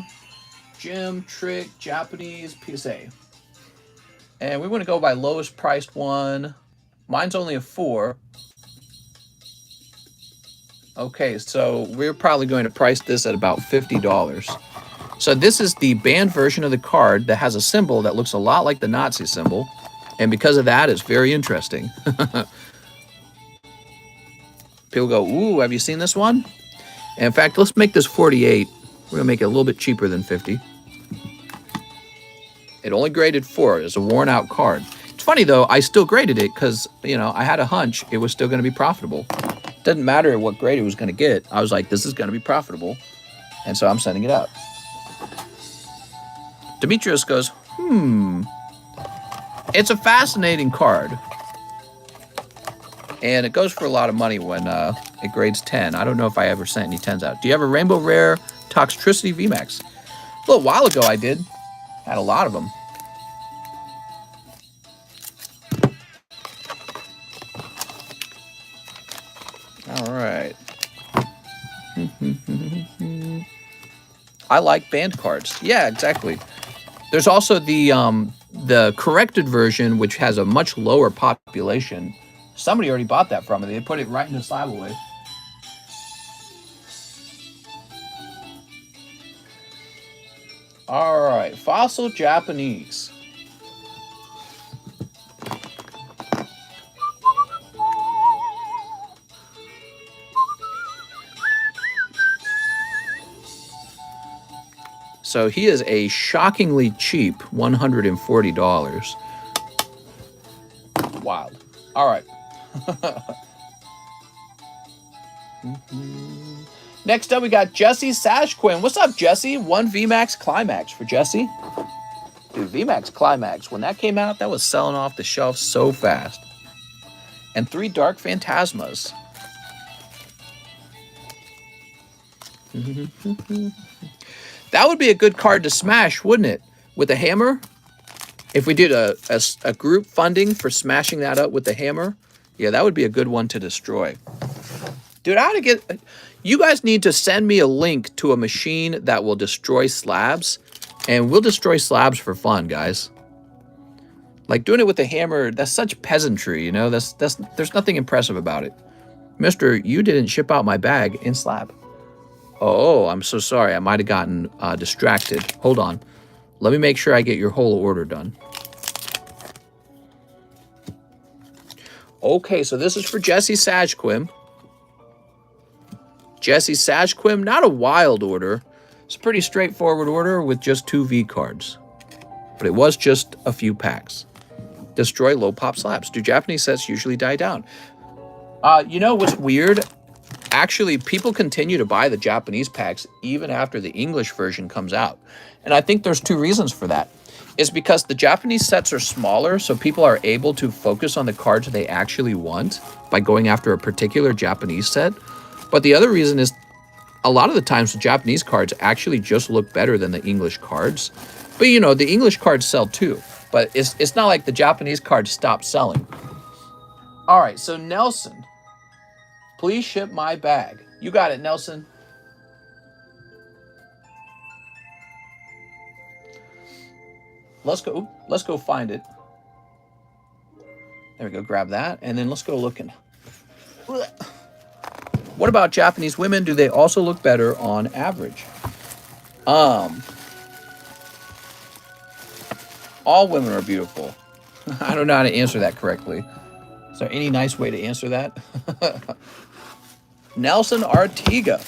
Gym, Trick, Japanese, PSA. And we want to go by lowest priced one. Mine's only a 4. Okay, so we're probably going to price this at about $50. So this is the banned version of the card that has a symbol that looks a lot like the Nazi symbol. And because of that, it's very interesting. People go, ooh, have you seen this one? And in fact, let's make this 48. We're going to make it a little bit cheaper than 50. It only graded 4. It's a worn out card. It's funny, though, I still graded it because, you know, I had a hunch it was still going to be profitable. Doesn't matter what grade it was going to get. I was like, this is going to be profitable. And so I'm sending it out. Demetrius goes, it's a fascinating card. And it goes for a lot of money when it grades 10. I don't know if I ever sent any 10s out. Do you have a Rainbow Rare Toxtricity VMAX? A little while ago I did. Had a lot of them. All right. I like banned cards. Yeah, exactly. There's also the corrected version, which has a much lower population. Somebody already bought that from me. They put it right in the slab away. All right, Fossil Japanese. So he is a shockingly cheap $140. Wild. All right. Next up, we got Jesse Sashquin. What's up, Jesse? 1 VMAX Climax for Jesse. Dude, VMAX Climax, when that came out, that was selling off the shelf so fast. And 3 Dark Phantasmas. That would be a good card to smash, wouldn't it? With a hammer? If we did a group funding for smashing that up with the hammer, yeah, that would be a good one to destroy. Dude, I ought to get... You guys need to send me a link to a machine that will destroy slabs, and we'll destroy slabs for fun, guys. Like, doing it with a hammer, that's such peasantry, you know? There's nothing impressive about it. Mister, you didn't ship out my bag in slab. Oh, I'm so sorry. I might have gotten distracted. Hold on. Let me make sure I get your whole order done. Okay, so this is for Jesse Sajquim. Jesse Sajquim, not a wild order. It's a pretty straightforward order with just 2 V cards. But it was just a few packs. Destroy low pop slabs. Do Japanese sets usually die down? You know what's weird? Actually, people continue to buy the Japanese packs even after the English version comes out. And I think there's 2 reasons for that. is because the Japanese sets are smaller, so people are able to focus on the cards they actually want by going after a particular Japanese set. But the other reason is a lot of the times the Japanese cards actually just look better than the English cards. But you know, the English cards sell too. But it's not like the Japanese cards stop selling. All right, so Nelson, please ship my bag. You got it, Nelson. Let's go find it. There we go, grab that, and then let's go looking. What about Japanese women? Do they also look better on average? All women are beautiful. I don't know how to answer that correctly. Is there any nice way to answer that? Nelson Artiga.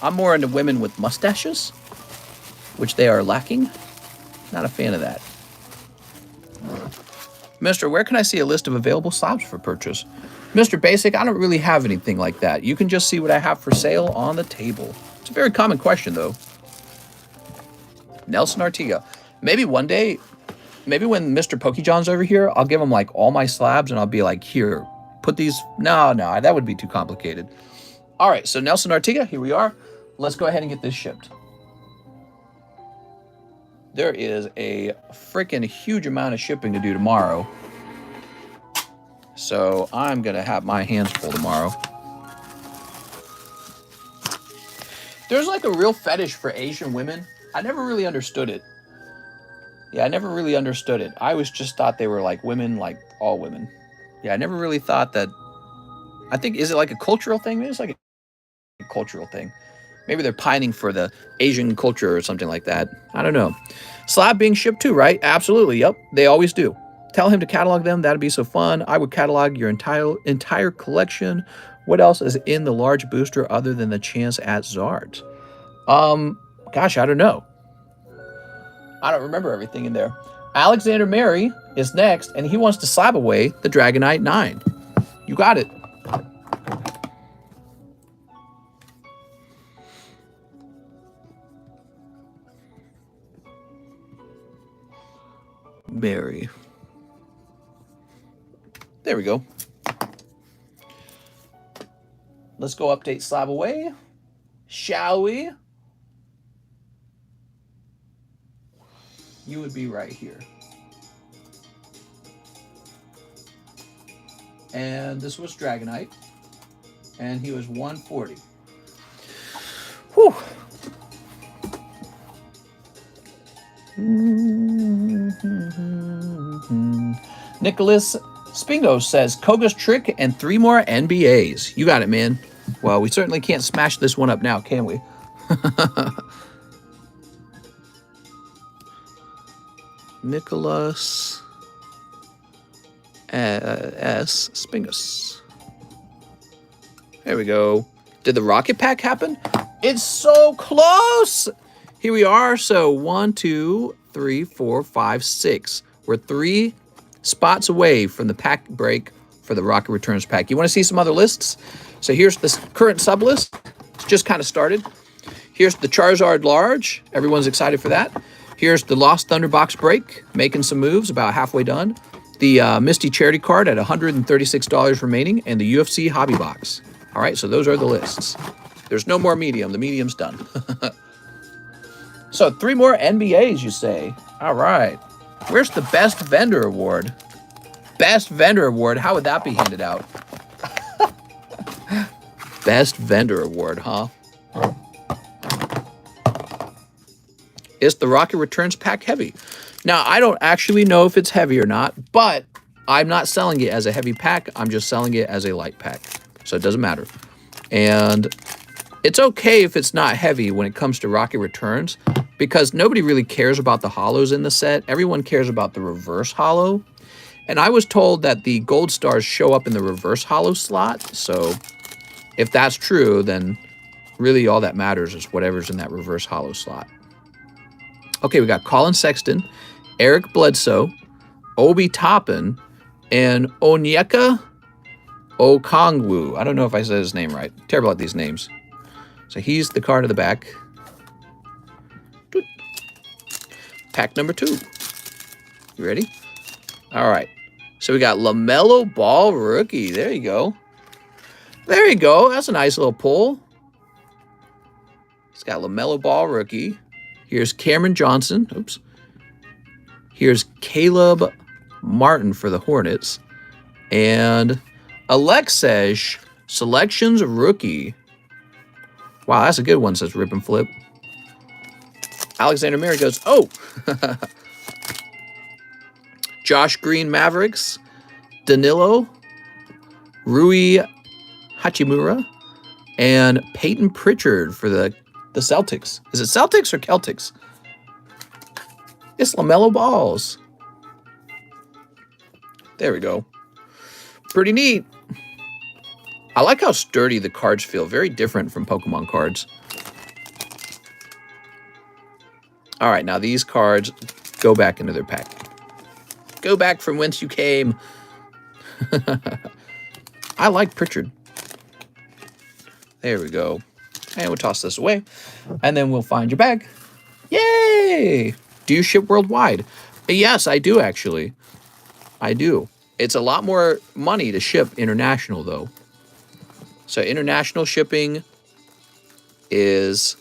I'm more into women with mustaches, which they are lacking. Not a fan of that. Mr. Where can I see a list of available slabs for purchase? Mr. Basic, I don't really have anything like that. You can just see what I have for sale on the table. It's a very common question, though. Nelson Artiga. Maybe one day, maybe when Mr. Pokejohn's over here, I'll give him like all my slabs and I'll be like, here, put these. No, that would be too complicated. All right, so Nelson Artiga, here we are. Let's go ahead and get this shipped. There is a freaking huge amount of shipping to do tomorrow. So I'm going to have my hands full tomorrow. There's like a real fetish for Asian women. I never really understood it. Yeah, I never really understood it. I always just thought they were like women, like all women. Yeah, I never really thought that. I think, is it like a cultural thing? Maybe it's like a cultural thing. Maybe they're pining for the Asian culture or something like that. I don't know. Slab being shipped too, right? Absolutely. Yep. They always do. Tell him to catalog them. That'd be so fun. I would catalog your entire collection. What else is in the large booster other than the chance at Zard? Gosh, I don't know. I don't remember everything in there. Alexander Mary is next, and he wants to slab away the Dragonite 9. You got it. Mary. There we go. Let's go update slab away. Shall we? You would be right here. And this was Dragonite. And he was 140. Whew. Nicholas Spingo says, Koga's trick and 3 more NBAs. You got it, man. Well, we certainly can't smash this one up now, can we? Nicholas S. Spingus. There we go. Did the rocket pack happen? It's so close. Here we are. So 1, 2, 3, 4, 5, 6. We're 3 spots away from the pack break for the Rocket Returns pack. You want to see some other lists? So here's the current sub list. It's just kind of started. Here's the Charizard Large. Everyone's excited for that. Here's the Lost Thunderbox break, making some moves, about halfway done. The Misty Charity card at $136 remaining, and the UFC Hobby Box. All right, so those are the lists. There's no more medium. The medium's done. So 3 more NBAs, you say? All right. Where's the Best Vendor Award? Best Vendor Award, how would that be handed out? Best Vendor Award, huh? Is the Rocket Returns pack heavy? Now, I don't actually know if it's heavy or not, but I'm not selling it as a heavy pack. I'm just selling it as a light pack. So it doesn't matter. And it's okay if it's not heavy when it comes to Rocket Returns, because nobody really cares about the hollows in the set. Everyone cares about the reverse hollow. And I was told that the gold stars show up in the reverse hollow slot. So if that's true, then really all that matters is whatever's in that reverse hollow slot. Okay, we got Colin Sexton, Eric Bledsoe, Obi Toppin, and Onyeka Okongwu. I don't know if I said his name right. Terrible at these names. So he's the card of the back. pack number 2. You ready? All right. So we got LaMelo Ball rookie. There you go. There you go. That's a nice little pull. It's got LaMelo Ball rookie. Here's Cameron Johnson. Oops. Here's Caleb Martin for the Hornets. And Alexej Selections rookie. Wow, that's a good one, says Rip and Flip. Alexander Mary goes, oh. Josh Green Mavericks. Danilo. Rui Hachimura. And Peyton Pritchard for the Celtics. Is it Celtics or Celtics? It's LaMelo Balls. There we go. Pretty neat. I like how sturdy the cards feel. Very different from Pokemon cards. All right, now these cards go back into their pack. Go back from whence you came. I like Pritchard. There we go. And we'll toss this away. And then we'll find your bag. Yay! Do you ship worldwide? Yes, I do, actually. I do. It's a lot more money to ship international, though. So international shipping is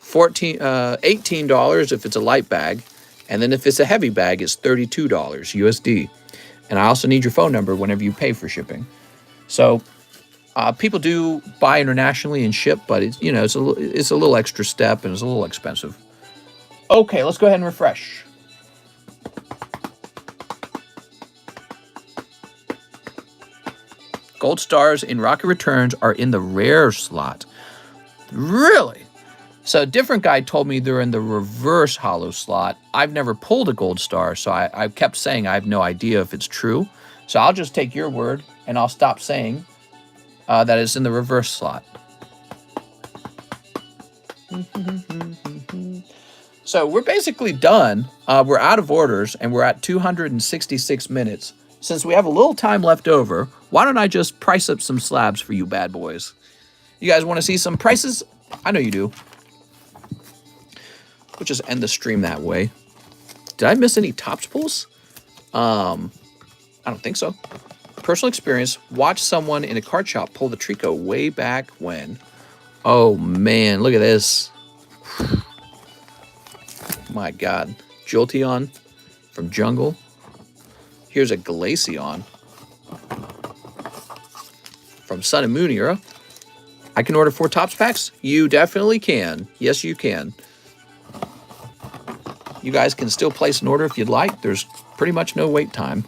$18 if it's a light bag. And then if it's a heavy bag, it's $32 USD. And I also need your phone number whenever you pay for shipping. So people do buy internationally and ship, but it's, you know, it's a little extra step and it's a little expensive. Okay, let's go ahead and refresh. Gold stars in Rocket Returns are in the rare slot. Really? So a different guy told me they're in the reverse hollow slot. I've never pulled a gold star, so I kept saying I have no idea if it's true. So I'll just take your word, and I'll stop saying that it's in the reverse slot. So we're basically done. We're out of orders, and we're at 266 minutes. Since we have a little time left over, why don't I just price up some slabs for you bad boys? You guys want to see some prices? I know you do. We'll just end the stream that way. Did I miss any tops pulls? I don't think so. Personal experience, watch someone in a card shop pull the Trico way back when. Oh man, look at this. My God. Jolteon from Jungle. Here's a Glaceon from Sun and Moon era. I can order 4 tops packs? You definitely can. Yes, you can. You guys can still place an order if you'd like. There's pretty much no wait time.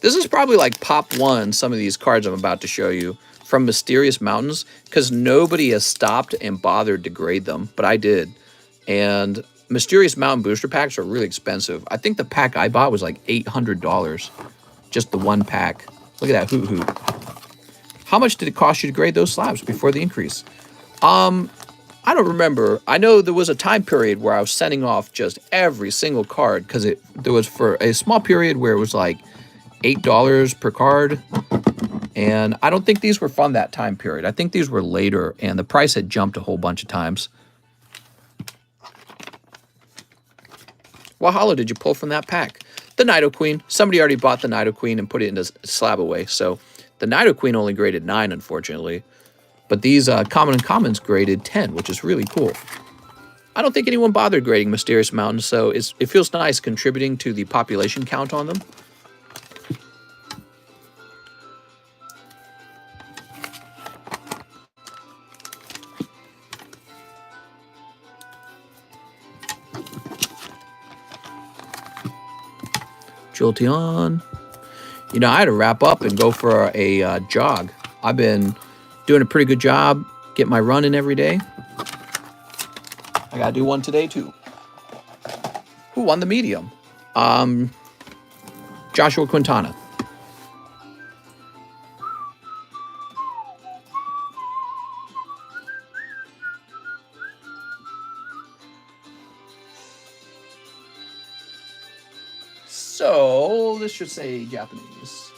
This is probably like Pop 1, some of these cards I'm about to show you, from Mysterious Mountains, because nobody has stopped and bothered to grade them, but I did. And Mysterious Mountain booster packs are really expensive. I think the pack I bought was like $800. Just the one pack. Look at that hoot hoot. How much did it cost you to grade those slabs before the increase? I don't remember. I know there was a time period where I was sending off just every single card because there was for a small period where it was like $8 per card. And I don't think these were from that time period. I think these were later and the price had jumped a whole bunch of times. What holo did you pull from that pack? The Nidoqueen. Somebody already bought the Nidoqueen and put it into slab away. So the Nidoqueen only graded 9, unfortunately. But these common and commons graded 10, which is really cool. I don't think anyone bothered grading Mysterious Mountains, so it feels nice contributing to the population count on them. Jolteon. You know, I had to wrap up and go for a jog. I've been doing a pretty good job getting my run in every day. I gotta do one today too. Who won the medium? Joshua Quintana. So this should say Japanese.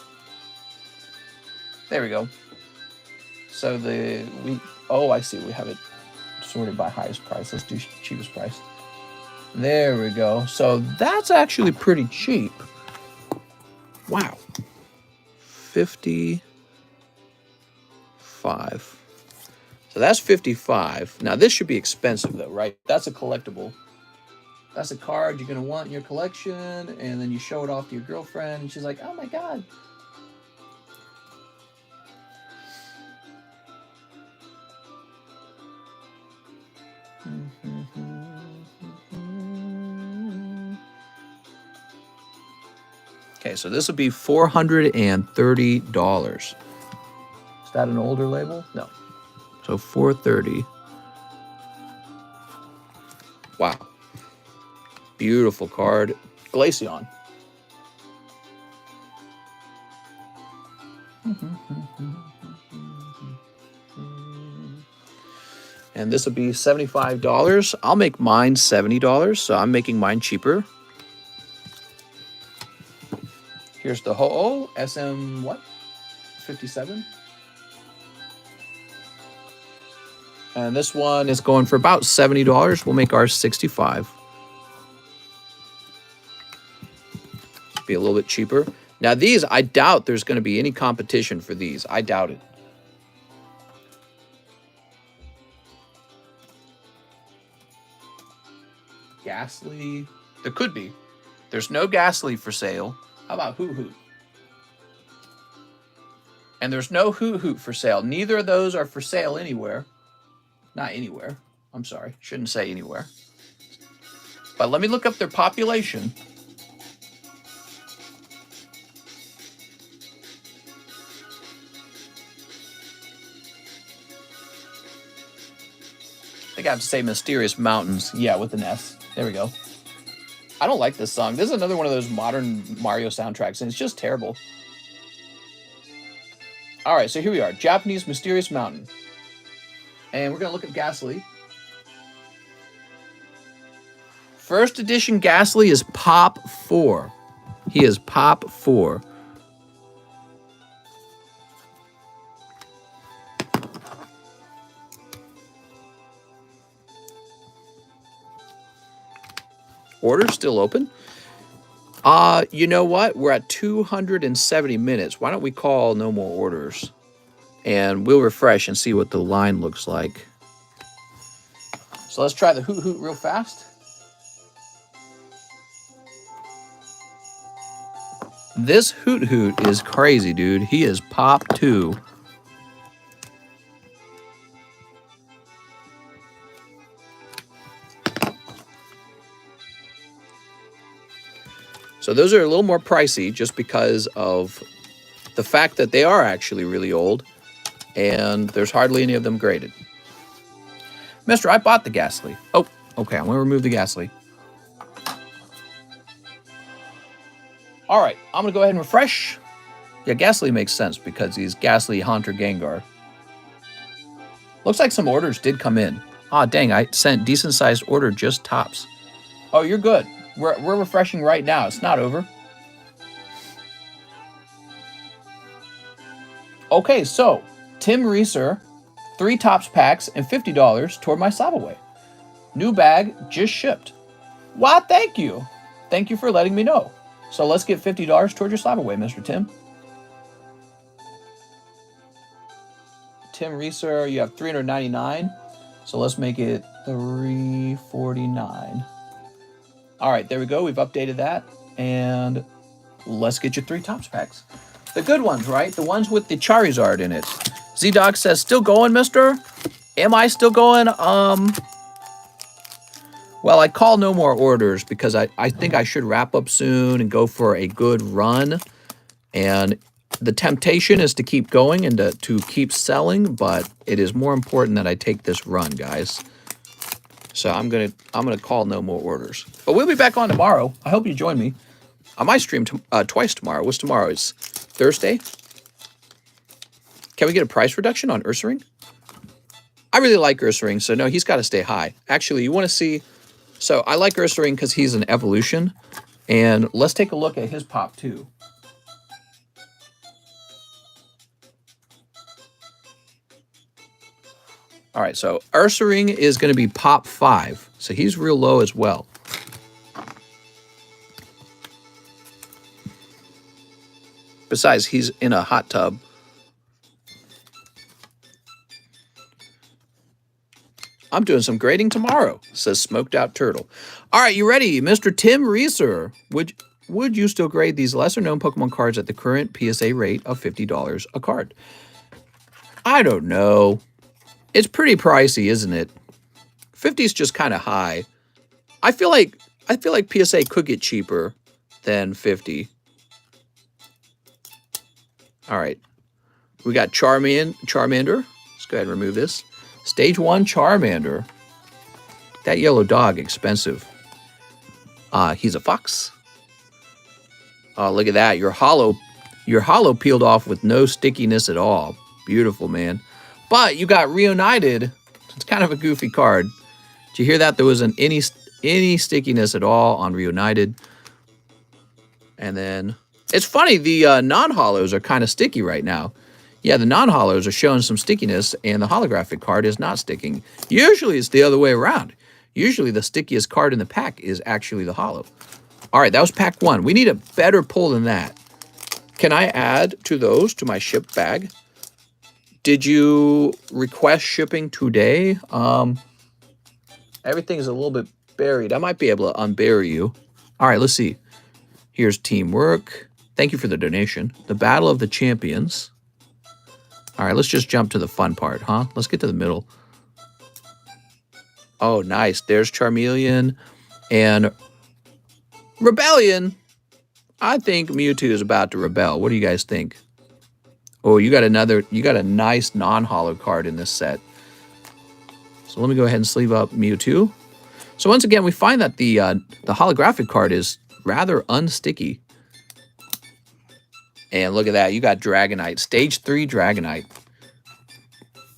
There we go. So I see, we have it sorted by highest price. Let's do cheapest price. There we go. So that's actually pretty cheap. Wow. 55. So that's 55. Now this should be expensive though, right? That's a collectible. That's a card you're going to want in your collection, and then you show it off to your girlfriend, and she's like, oh my God. Okay, so this would be $430. Is that an older label? No. So $430. Wow. Beautiful card. Glaceon. And this would be $75. I'll make mine $70, so I'm making mine cheaper. Here's the Ho-Oh SM what? 57. And this one is going for about $70. We'll make ours $65. Be a little bit cheaper. Now these, I doubt there's going to be any competition for these. I doubt it. Ghastly. There could be. There's no Ghastly for sale. How about Hoot Hoot? And there's no Hoot Hoot for sale. Neither of those are for sale anywhere. Not anywhere. I'm sorry. Shouldn't say anywhere. But let me look up their population. I think I have to say Mysterious Mountains. Yeah, with an S. There we go. I don't like this song. This is another one of those modern Mario soundtracks, and it's just terrible. All right, so here we are. Japanese Mysterious Mountain. And we're going to look at Ghastly. First edition Ghastly is Pop 4. He is Pop 4. Order's still open. You know what? We're at 270 minutes. Why don't we call no more orders? And we'll refresh and see what the line looks like. So let's try the Hoot Hoot real fast. This Hoot Hoot is crazy, dude. He is Pop 2. So those are a little more pricey just because of the fact that they are actually really old and there's hardly any of them graded. Mister, I bought the Ghastly. Oh, okay, I'm going to remove the Ghastly. All right, I'm going to go ahead and refresh. Yeah, Ghastly makes sense because he's Ghastly Haunter Gengar. Looks like some orders did come in. Ah, dang, I sent decent-sized order, just tops. Oh, you're good. We're refreshing right now. It's not over. Okay, so Tim Reeser, 3 tops packs and $50 toward my Slabaway. New bag just shipped. Wow, thank you. Thank you for letting me know. So let's get $50 toward your Slabaway, Mr. Tim. Tim Reeser, you have $399. So let's make it $349. All right, there we go. We've updated that. And let's get you 3 tops packs. The good ones, right? The ones with the Charizard in it. Z-Dog says, still going, mister? Am I still going? Well, I call no more orders because I think I should wrap up soon and go for a good run. And the temptation is to keep going and to keep selling, but it is more important that I take this run, guys. So I'm gonna call no more orders. But we'll be back on tomorrow. I hope you join me. I might stream twice tomorrow. What's tomorrow? It's Thursday. Can we get a price reduction on Ursaring? I really like Ursaring, so no, he's got to stay high. Actually, you want to see... So I like Ursaring because he's an evolution. And let's take a look at his pop too. All right, so Ursaring is going to be pop 5. So he's real low as well. Besides, he's in a hot tub. I'm doing some grading tomorrow, says Smoked Out Turtle. All right, you ready? Mr. Tim Reeser, would you still grade these lesser-known Pokemon cards at the current PSA rate of $50 a card? I don't know. It's pretty pricey, isn't it? 50 is just kind of high. I feel like PSA could get cheaper than 50. All right. We got Charmander. Let's go ahead and remove this. Stage 1 Charmander. That yellow dog, expensive. He's a fox. Oh, look at that. Your hollow peeled off with no stickiness at all. Beautiful, man. But you got Reunited. It's kind of a goofy card. Did you hear that? There wasn't any stickiness at all on Reunited. And then it's funny, the non-hollows are kind of sticky right now. Yeah, the non-hollows are showing some stickiness, and the holographic card is not sticking. Usually it's the other way around. Usually the stickiest card in the pack is actually the hollow. All right, that was pack 1. We need a better pull than that. Can I add to those to my ship bag? Did you request shipping today? Everything is a little bit buried. I might be able to unbury you. All right, let's see. Here's teamwork. Thank you for the donation. The Battle of the Champions. All right, let's just jump to the fun part, huh? Let's get to the middle. Oh, nice. There's Charmeleon and Rebellion. I think Mewtwo is about to rebel. What do you guys think? Oh, you got a nice non-hollow card in this set. So let me go ahead and sleeve up Mewtwo. So once again, we find that the holographic card is rather unsticky. And look at that. You got Dragonite. Stage 3 Dragonite.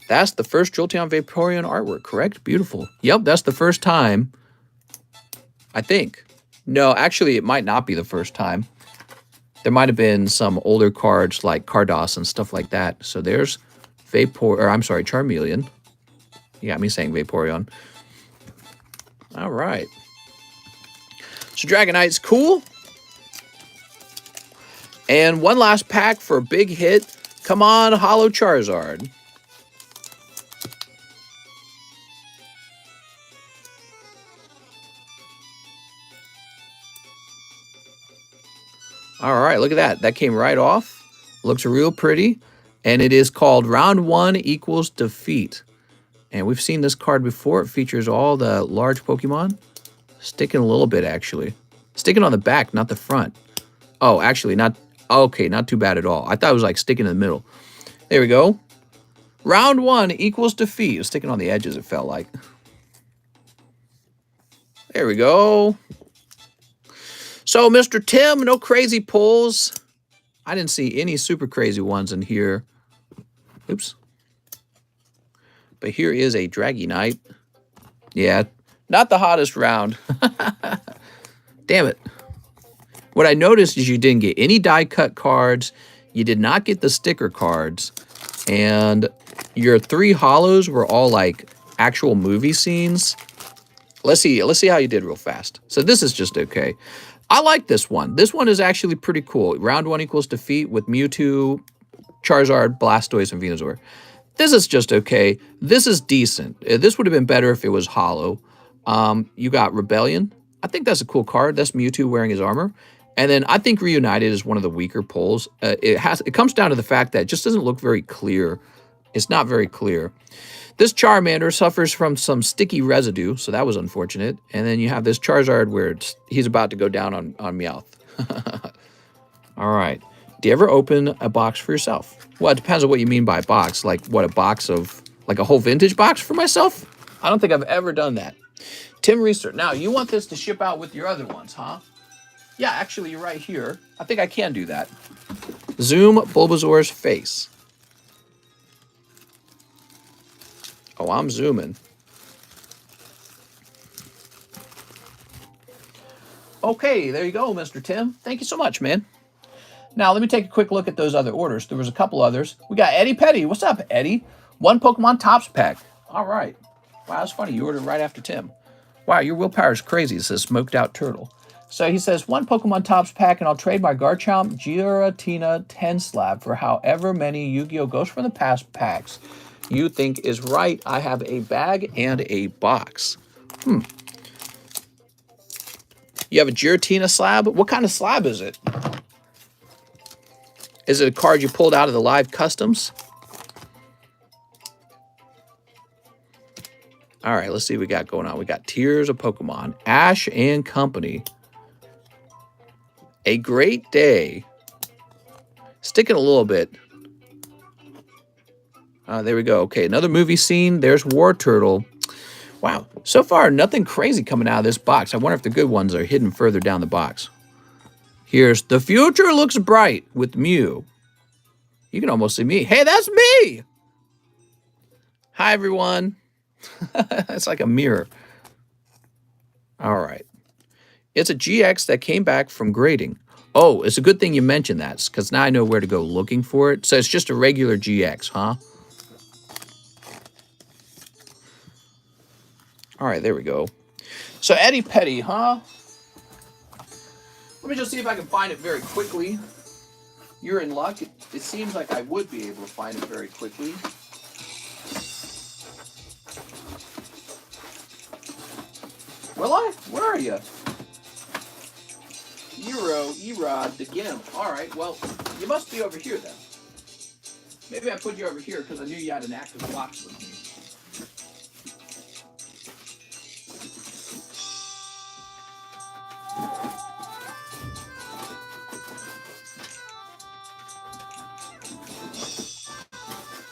That's the first Jolteon Vaporeon artwork, correct? Beautiful. Yep, that's the first time. I think. No, actually, it might not be the first time. There might have been some older cards like Cardos and stuff like that. So there's Charmeleon. You got me saying Vaporeon. All right. So Dragonite's cool. And one last pack for a big hit. Come on, Holo Charizard. All right, look at that. That came right off. Looks real pretty. And it is called Round 1 equals Defeat. And we've seen this card before. It features all the large Pokemon. Sticking a little bit, actually. Sticking on the back, not the front. Oh, actually, not... Okay, not too bad at all. I thought it was like sticking in the middle. There we go. Round 1 equals Defeat. It was sticking on the edges, it felt like. There we go. So, Mr. Tim, no crazy pulls. I didn't see any super crazy ones in here. Oops. But here is a Dragonite. Yeah, not the hottest round. Damn it. What I noticed is you didn't get any die-cut cards. You did not get the sticker cards. And your 3 hollows were all like actual movie scenes. Let's see how you did real fast. So this is just okay. I like this one. This one is actually pretty cool. Round 1 equals Defeat with Mewtwo, Charizard, Blastoise, and Venusaur. This is just okay. This is decent. This would have been better if it was hollow. You got Rebellion. I think that's a cool card. That's Mewtwo wearing his armor. And then I think Reunited is one of the weaker pulls. It comes down to the fact that it just doesn't look very clear. It's not very clear. This Charmander suffers from some sticky residue, so that was unfortunate. And then you have this Charizard where he's about to go down on Meowth. All right. Do you ever open a box for yourself? Well, it depends on what you mean by box. Like, what, a box of... Like a whole vintage box for myself? I don't think I've ever done that. Tim Reeser. Now, you want this to ship out with your other ones, huh? Yeah, actually, you're right here. I think I can do that. Zoom Bulbasaur's face. Oh, I'm zooming. Okay, there you go, Mr. Tim. Thank you so much, man. Now, let me take a quick look at those other orders. There was a couple others. We got Eddie Petty. What's up, Eddie? 1 Pokemon Tops pack. All right. Wow, that's funny. You ordered right after Tim. Wow, your willpower is crazy. It says Smoked Out Turtle. So he says, 1 Pokemon Tops pack, and I'll trade my Garchomp Giratina 10 slab for however many Yu-Gi-Oh! Ghosts from the Past packs you think is right. I have a bag and a box. You have a Giratina slab? What kind of slab is it? Is it a card you pulled out of the live customs? All right, let's see what we got going on. We got Tears of Pokemon, Ash and Company. A Great Day. Sticking a little bit. There we go. Okay, another movie scene. There's War Turtle. Wow, so far nothing crazy coming out of this box. I wonder if the good ones are hidden further down the box. Here's The Future Looks Bright with Mew. You can almost see me. Hey, that's me! Hi, everyone. It's like a mirror. All right. It's a GX that came back from grading. Oh, it's a good thing you mentioned that, because now I know where to go looking for it. So it's just a regular GX, huh? All right, there we go. So Eddie Petty, huh? Let me just see if I can find it very quickly. You're in luck. It seems like I would be able to find it very quickly. Will I? Where are you? Erod, the Gimp. All right, well, you must be over here then. Maybe I put you over here because I knew you had an active box with me.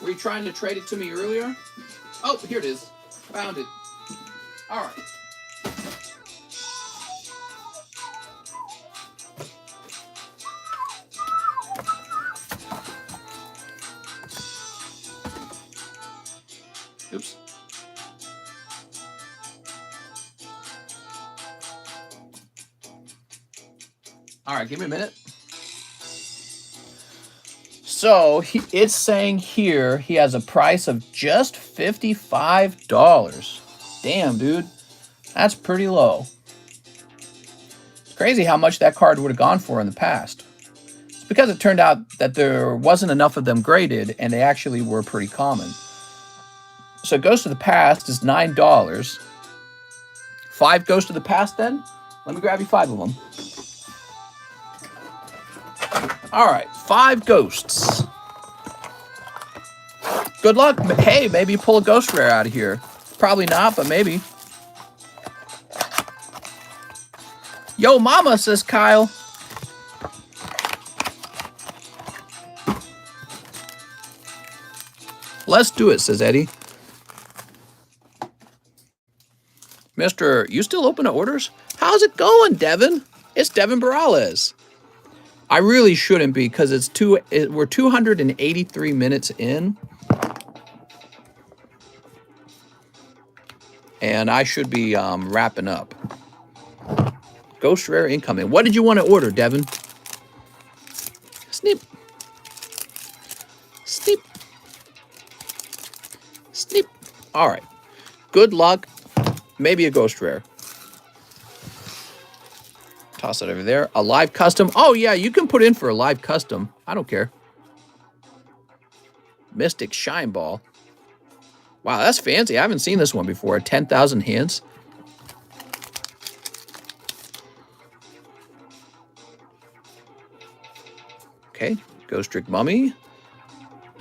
Were you trying to trade it to me earlier? Oh, here it is. Found it. All right. Oops. All right, give me a minute. So it's saying here he has a price of just $55. Damn, dude. That's pretty low. It's crazy how much that card would have gone for in the past. It's because it turned out that there wasn't enough of them graded, and they actually were pretty common. So Ghost of the Past is $9. 5 Ghosts of the Past then? Let me grab you 5 of them. All right, 5 ghosts. Good luck. Hey, maybe you pull a ghost rare out of here. Probably not, but maybe. Yo, mama, says Kyle. Let's do it, says Eddie. Mister, you still open to orders? How's it going, Devin? It's Devin Morales. I really shouldn't be because we're 283 minutes in. And I should be wrapping up. Ghost rare incoming. What did you want to order, Devin? Snip. Snip. Snip. All right. Good luck. Maybe a ghost rare. Toss it over there. A live custom. Oh, yeah, you can put in for a live custom. I don't care. Mystic Shine Ball. Wow, that's fancy. I haven't seen this one before. 10,000 hints. Okay, Ghost Trick Mummy.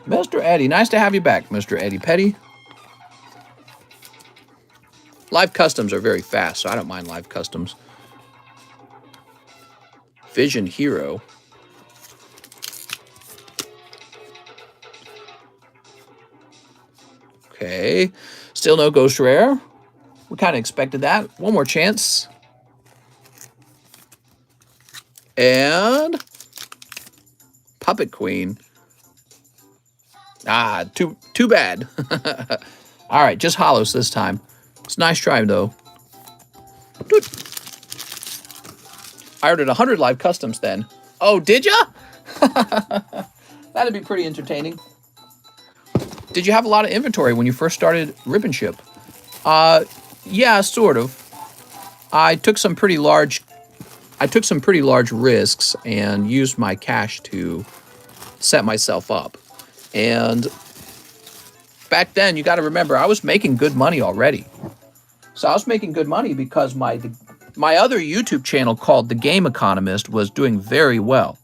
Mr. Eddie, nice to have you back, Mr. Eddie Petty. Live customs are very fast, so I don't mind live customs. Vision Hero. Okay, still no Ghost Rare. We kind of expected that. One more chance. And Puppet Queen. Ah, too bad. All right, just holos this time. It's a nice try, though. I ordered 100 live customs then. Oh, did ya? That'd be pretty entertaining. Did you have a lot of inventory when you first started Ribbon Ship? Yeah, sort of. I took some pretty large risks and used my cash to set myself up. And back then, you got to remember, I was making good money already. So I was making good money because my other YouTube channel called The Game Economist was doing very well.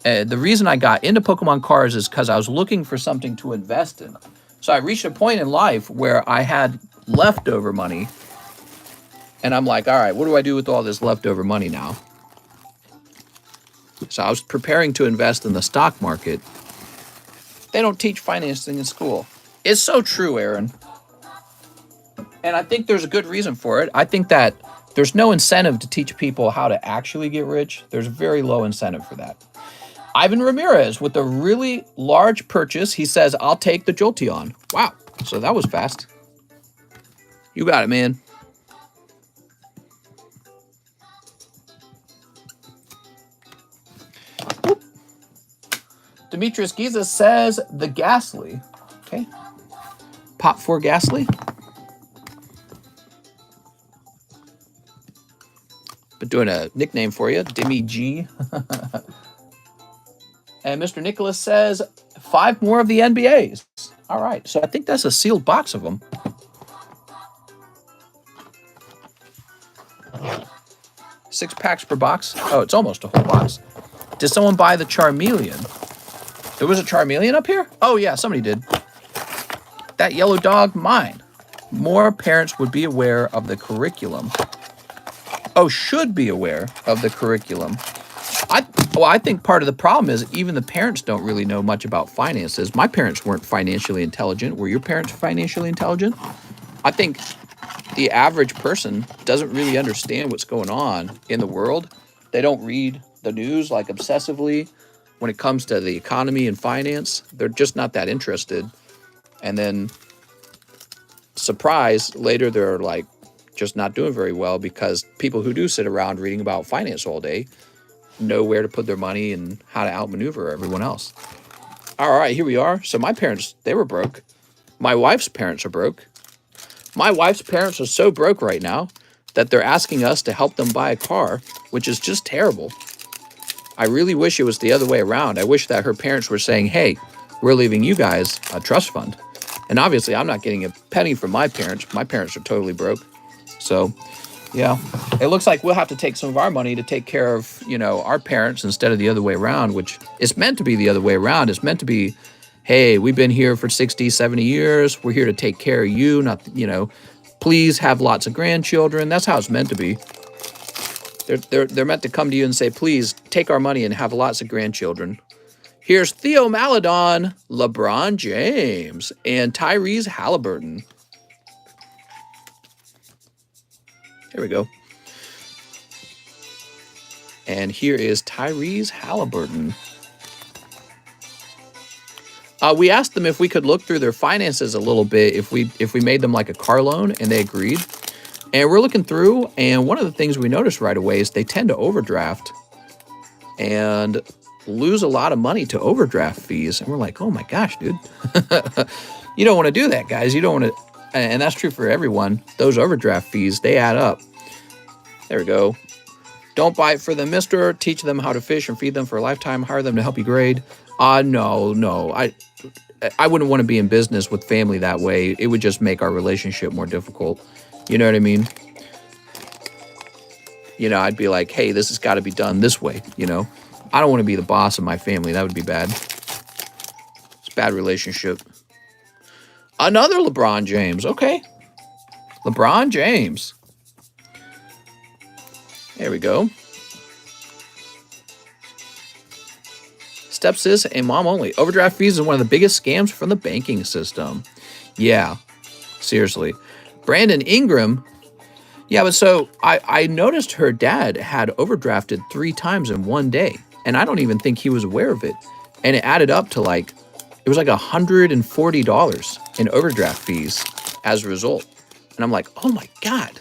The reason I got into Pokemon cards is because I was looking for something to invest in. So I reached a point in life where I had leftover money. And I'm like, all right, what do I do with all this leftover money now? So I was preparing to invest in the stock market. They don't teach financing in school. It's so true, Aaron. And I think there's a good reason for it. I think that there's no incentive to teach people how to actually get rich. There's very low incentive for that. Ivan Ramirez with a really large purchase. He says, I'll take the Jolteon. Wow. So that was fast. You got it, man. Whoop. Demetrius Giza says the Ghastly. Okay. Pop 4 Ghastly. But doing a nickname for you, Dimmy G. And Mr. Nicholas says 5 more of the NBAs. All right, so I think that's a sealed box of them. Six packs per box. Oh, it's almost a whole box. Did someone buy the Charmeleon? There was a Charmeleon up here? Oh, yeah, somebody did. That yellow dog, mine. More parents would be aware of the curriculum. Oh, should be aware of the curriculum. I think part of the problem is even the parents don't really know much about finances. My parents weren't financially intelligent. Were your parents financially intelligent? I think the average person doesn't really understand what's going on in the world. They don't read the news like obsessively when it comes to the economy and finance. They're just not that interested. And then, surprise, later they're like just not doing very well because people who do sit around reading about finance all day know where to put their money and how to outmaneuver everyone else. All right, here we are. So my parents, they were broke. My wife's parents are broke. My wife's parents are so broke right now that they're asking us to help them buy a car, which is just terrible. I really wish it was the other way around. I wish that her parents were saying, hey, we're leaving you guys a trust fund. And obviously, I'm not getting a penny from my parents. My parents are totally broke. So, yeah, it looks like we'll have to take some of our money to take care of, our parents instead of the other way around, which is meant to be the other way around. It's meant to be, hey, we've been here for 60, 70 years. We're here to take care of you, not, please have lots of grandchildren. That's how it's meant to be. They're meant to come to you and say, please take our money and have lots of grandchildren. Here's Theo Maledon, LeBron James, and Tyrese Halliburton. There we go. And here is Tyrese Halliburton. We asked them if we could look through their finances a little bit, if we made them like a car loan, and they agreed. And we're looking through, and one of the things we noticed right away is they tend to overdraft and lose a lot of money to overdraft fees. And we're like, oh my gosh, dude. You don't want to do that, guys. You don't want to. And that's true for everyone. Those overdraft fees, they add up. There we go. Don't buy it for them, mister. Teach them how to fish and feed them for a lifetime. Hire them to help you grade. No. I wouldn't want to be in business with family that way. It would just make our relationship more difficult. You know what I mean? I'd be like, hey, this has got to be done this way. I don't want to be the boss of my family. That would be bad. It's a bad relationship. Another LeBron James. Okay. LeBron James. There we go. Stepsis and mom only. Overdraft fees is one of the biggest scams from the banking system. Yeah. Seriously. Brandon Ingram. Yeah, but so I noticed her dad had overdrafted 3 times in one day. And I don't even think he was aware of it. And it added up to it was like $140 in overdraft fees as a result. And I'm like, oh my God.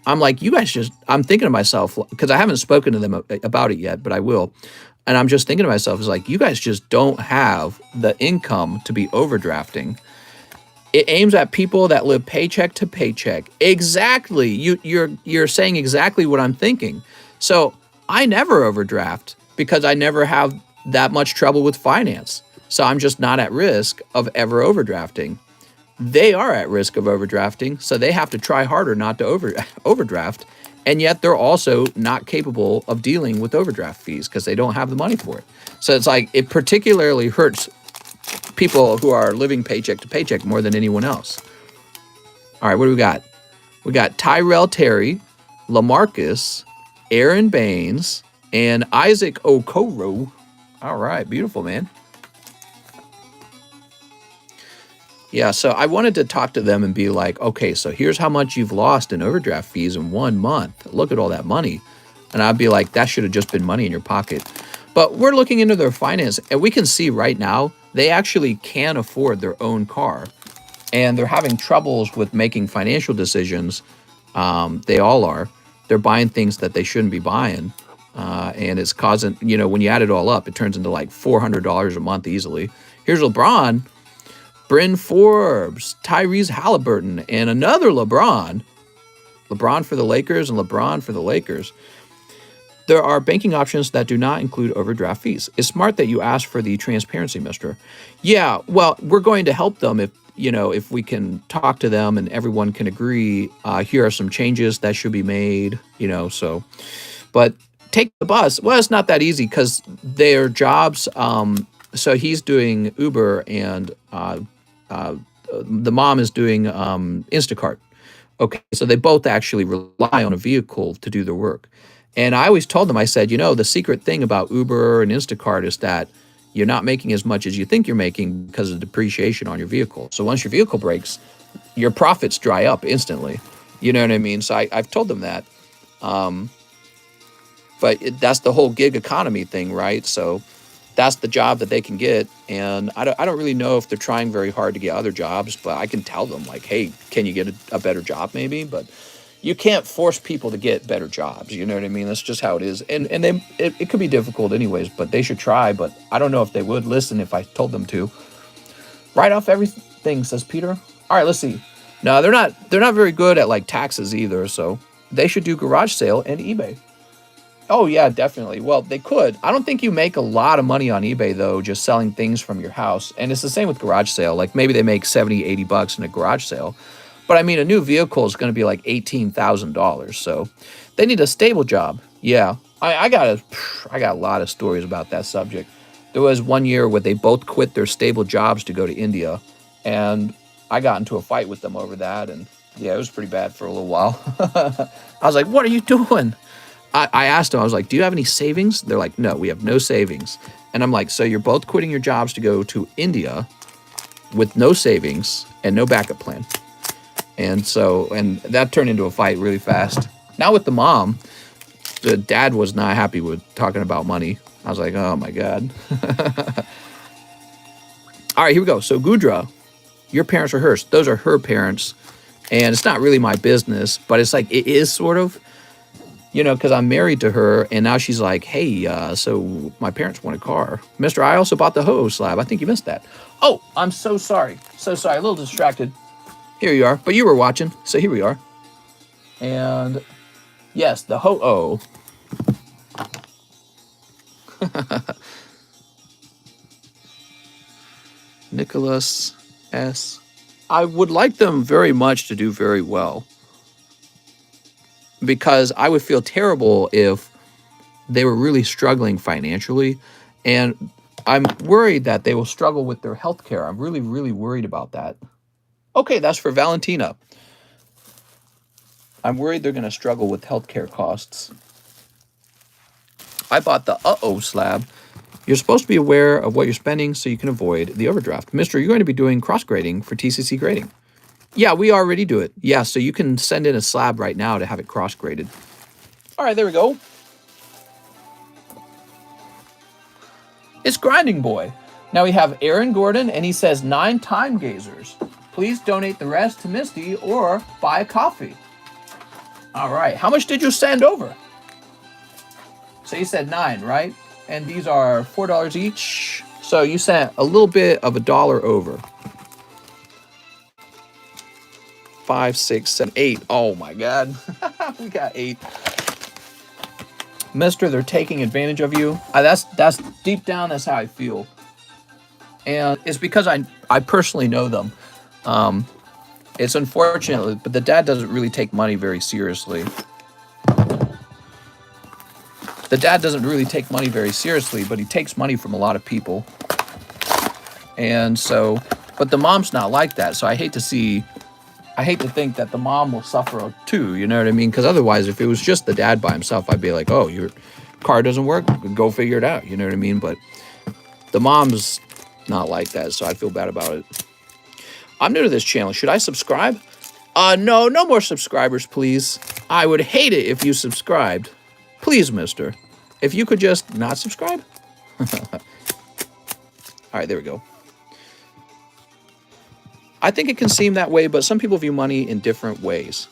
I'm like, you guys just, I'm thinking to myself, because I haven't spoken to them about it yet, but I will. And I'm just thinking to myself, it's like, you guys just don't have the income to be overdrafting. It aims at people that live paycheck to paycheck. Exactly. You're saying exactly what I'm thinking. So I never overdraft because I never have that much trouble with finance. So I'm just not at risk of ever overdrafting. They are at risk of overdrafting, so they have to try harder not to overdraft. And yet they're also not capable of dealing with overdraft fees because they don't have the money for it. So it's like it particularly hurts people who are living paycheck to paycheck more than anyone else. All right, what do we got? We got Tyrell Terry, LaMarcus, Aaron Baines, and Isaac Okoro. All right, beautiful, man. Yeah, so I wanted to talk to them and be like, okay, so here's how much you've lost in overdraft fees in 1 month. Look at all that money. And I'd be like, that should have just been money in your pocket. But we're looking into their finance, and we can see right now they actually can afford their own car. And they're having troubles with making financial decisions. They all are. They're buying things that they shouldn't be buying. And it's causing, you know, when you add it all up, it turns into like $400 a month easily. Here's LeBron. Bryn Forbes, Tyrese Halliburton, and another LeBron. LeBron for the Lakers and LeBron for the Lakers. There are banking options that do not include overdraft fees. It's smart that you ask for the transparency, mister. Yeah, well, we're going to help them if we can talk to them and everyone can agree, here are some changes that should be made, so. But take the bus. Well, it's not that easy because their jobs, so he's doing Uber and the mom is doing Instacart. Okay, so they both actually rely on a vehicle to do their work. And I always told them, I said, the secret thing about Uber and Instacart is that you're not making as much as you think you're making because of depreciation on your vehicle. So once your vehicle breaks, your profits dry up instantly. You know what I mean? So I've told them that. But that's the whole gig economy thing, right? So that's the job that they can get. And I don't really know if they're trying very hard to get other jobs, but I can tell them, like, hey, can you get a better job maybe? But you can't force people to get better jobs. You know what I mean? That's just how it is. And it could be difficult anyways, but they should try. But I don't know if they would listen if I told them to. Write off everything, says Peter. All right, let's see. No, they're not very good at like taxes either. So they should do garage sale and eBay. Oh, yeah, definitely. Well, they could. I don't think you make a lot of money on eBay, though, just selling things from your house. And it's the same with garage sale. Like, maybe they make $70, $80 in a garage sale. But, I mean, a new vehicle is going to be like $18,000. So they need a stable job. Yeah, I got a lot of stories about that subject. There was one year where they both quit their stable jobs to go to India. And I got into a fight with them over that. And, yeah, it was pretty bad for a little while. I was like, what are you doing? I asked them, I was like, do you have any savings? They're like, no, we have no savings. And I'm like, so you're both quitting your jobs to go to India with no savings and no backup plan. And that turned into a fight really fast. Now with the mom, the dad was not happy with talking about money. I was like, oh my God. All right, here we go. So Gudra, your parents are hers. Those are her parents. And it's not really my business, but it's like, it is sort of. Because I'm married to her, and now she's like, hey, so my parents want a car. Mister, I also bought the ho slab. I think you missed that. Oh, I'm so sorry. So sorry. A little distracted. Here you are. But you were watching, so here we are. And, yes, the ho-oh. Nicholas S. I would like them very much to do very well. Because I would feel terrible if they were really struggling financially. And I'm worried that they will struggle with their health care. I'm really, really worried about that. Okay, that's for Valentina. I'm worried they're going to struggle with health care costs. I bought the uh-oh slab. You're supposed to be aware of what you're spending so you can avoid the overdraft. Mister, you're going to be doing cross-grading for TCC grading. Yeah, we already do it. Yeah, so you can send in a slab right now to have it cross-graded. All right, there we go. It's Grinding Boy. Now we have Aaron Gordon, and he says 9 time gazers. Please donate the rest to Misty or buy a coffee. All right. How much did you send over? So you said 9, right? And these are $4 each. So you sent a little bit of $1 over. 5, 6, 7, 8. Oh my God. We got 8. Mister, they're taking advantage of you. That's deep down, that's how I feel. And it's because I personally know them. It's unfortunate, but the dad doesn't really take money very seriously. The dad doesn't really take money very seriously, but he takes money from a lot of people. And so, but the mom's not like that. So I hate to think that the mom will suffer too, you know what I mean? Because otherwise, if it was just the dad by himself, I'd be like, oh, your car doesn't work, go figure it out, you know what I mean? But the mom's not like that, so I feel bad about it. I'm new to this channel. Should I subscribe? No more subscribers, please. I would hate it if you subscribed. Please, mister. If you could just not subscribe. All right, there we go. I think it can seem that way, but some people view money in different ways.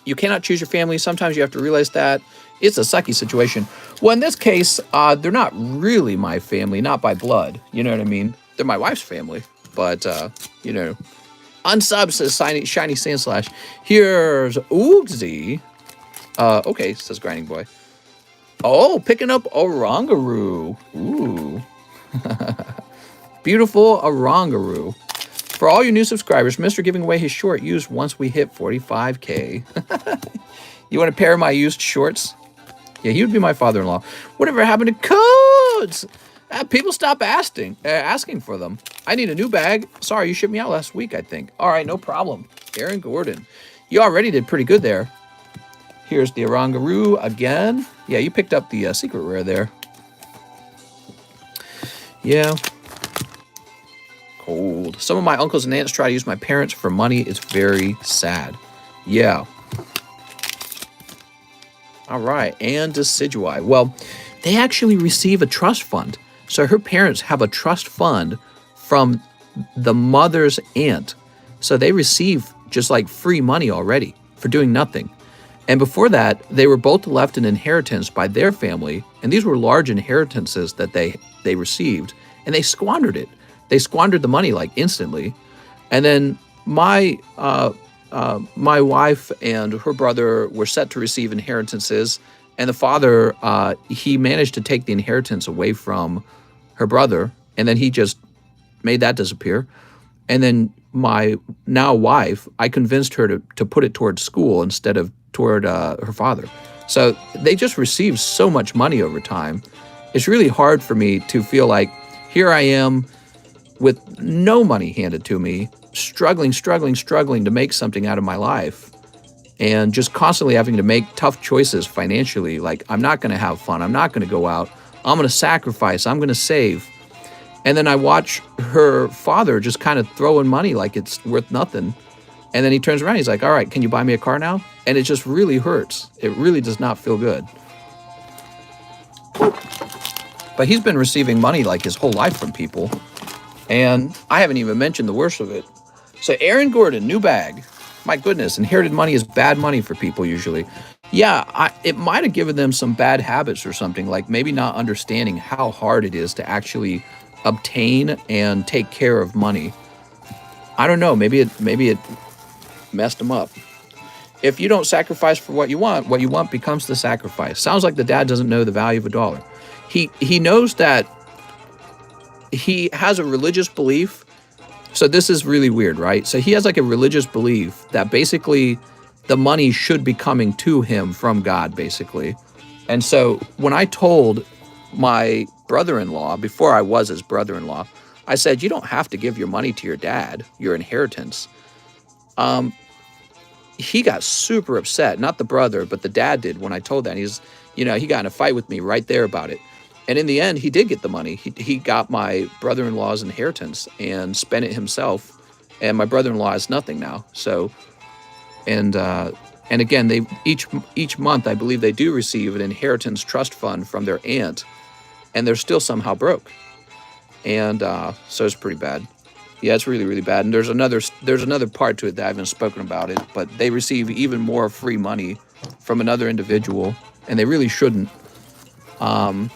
You cannot choose your family. Sometimes you have to realize that it's a sucky situation. Well, in this case, they're not really my family, not by blood. You know what I mean? They're my wife's family, but, you know. Unsub says Shiny Sand Slash. Here's Oogsy. Okay, says Grinding Boy. Oh, picking up Orangaroo. Ooh. Beautiful Orangaroo. For all your new subscribers, Mr. giving away his short used once we hit 45K. You want to pair my used shorts? Yeah, he would be my father-in-law. Whatever happened to codes? People stop asking for them. I need a new bag. Sorry, you shipped me out last week, I think. All right, no problem. Aaron Gordon. You already did pretty good there. Here's the Orangaroo again. Yeah, you picked up the secret rare there. Yeah. Cold. Some of my uncles and aunts try to use my parents for money. It's very sad. Yeah. All right. And Decidui. Well, they actually receive a trust fund. So her parents have a trust fund from the mother's aunt. So they receive just like free money already for doing nothing. And before that, they were both left an inheritance by their family. And these were large inheritances that they received. And they squandered it. They squandered the money like instantly. And then my wife and her brother were set to receive inheritances. And the father, he managed to take the inheritance away from her brother. And then he just made that disappear. And then my now wife, I convinced her to put it towards school instead of toward her father. So they just received so much money over time. It's really hard for me to feel like here I am with no money handed to me, struggling to make something out of my life, and just constantly having to make tough choices financially. Like, I'm not going to have fun. I'm not going to go out. I'm going to sacrifice. I'm going to save. And then I watch her father just kind of throwing money like it's worth nothing. And then he turns around. He's like, all right, can you buy me a car now? And it just really hurts. It really does not feel good. But he's been receiving money like his whole life from people. And I haven't even mentioned the worst of it. So Aaron Gordon, new bag. My goodness, inherited money is bad money for people usually. Yeah, it might have given them some bad habits or something, like maybe not understanding how hard it is to actually obtain and take care of money. I don't know, maybe it messed them up. If you don't sacrifice for what you want becomes the sacrifice. Sounds like the dad doesn't know the value of $1. He knows that he has a religious belief. So this is really weird, right? So he has like a religious belief that basically the money should be coming to him from God, basically. And so when I told my brother-in-law, before I was his brother-in-law, I said, you don't have to give your money to your dad, your inheritance. He got super upset, not the brother, but the dad did when I told that. He got in a fight with me right there about it. And in the end, he did get the money. He got my brother-in-law's inheritance and spent it himself. And my brother-in-law has nothing now. So, and again, they each month, I believe they do receive an inheritance trust fund from their aunt, and they're still somehow broke. And so it's pretty bad. Yeah, it's really, really bad. And there's another part to it that I haven't spoken about it, but they receive even more free money from another individual, and they really shouldn't. And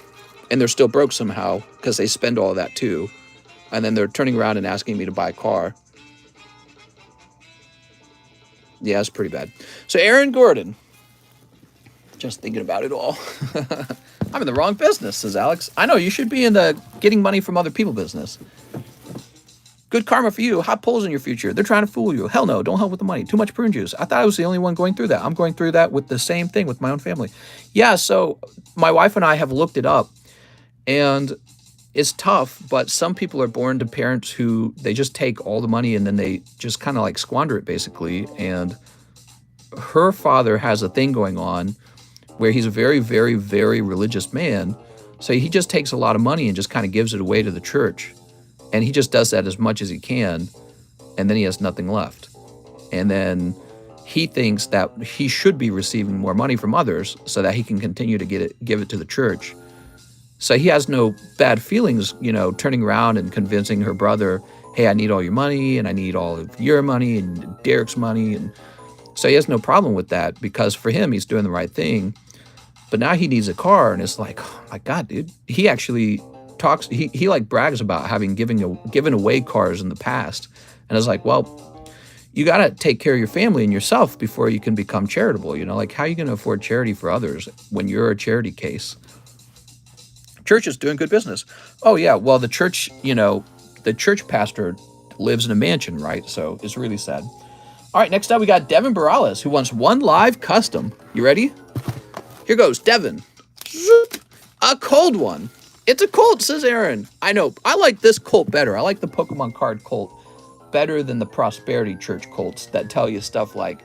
they're still broke somehow because they spend all of that too. And then they're turning around and asking me to buy a car. Yeah, it's pretty bad. So Aaron Gordon, just thinking about it all. I'm in the wrong business, says Alex. I know, you should be in the getting money from other people business. Good karma for you. Hot poles in your future. They're trying to fool you. Hell no, don't help with the money. Too much prune juice. I thought I was the only one going through that. I'm going through that with the same thing with my own family. Yeah, so my wife and I have looked it up, and it's tough, but some people are born to parents who they just take all the money and then they just kind of like squander it basically. And her father has a thing going on where he's a very, very, very religious man. So he just takes a lot of money and just kind of gives it away to the church. And he just does that as much as he can. And then he has nothing left. And then he thinks that he should be receiving more money from others so that he can continue to give it to the church. So he has no bad feelings, turning around and convincing her brother, hey, I need all your money and I need all of your money and Derek's money. And so he has no problem with that because for him, he's doing the right thing. But now he needs a car, and it's like, oh my God, dude. He actually talks, he like brags about having given away cars in the past. And it's like, well, you got to take care of your family and yourself before you can become charitable. Like how are you going to afford charity for others when you're a charity case? Church is doing good business. Oh yeah, well the church pastor lives in a mansion, right? So it's really sad. All right, next up we got Devin Morales, who wants one live custom. You ready? Here goes, Devin. A cold one. It's a Colt, says Aaron. I know. I like this Colt better. I like the Pokemon card Colt better than the Prosperity Church Colts that tell you stuff like,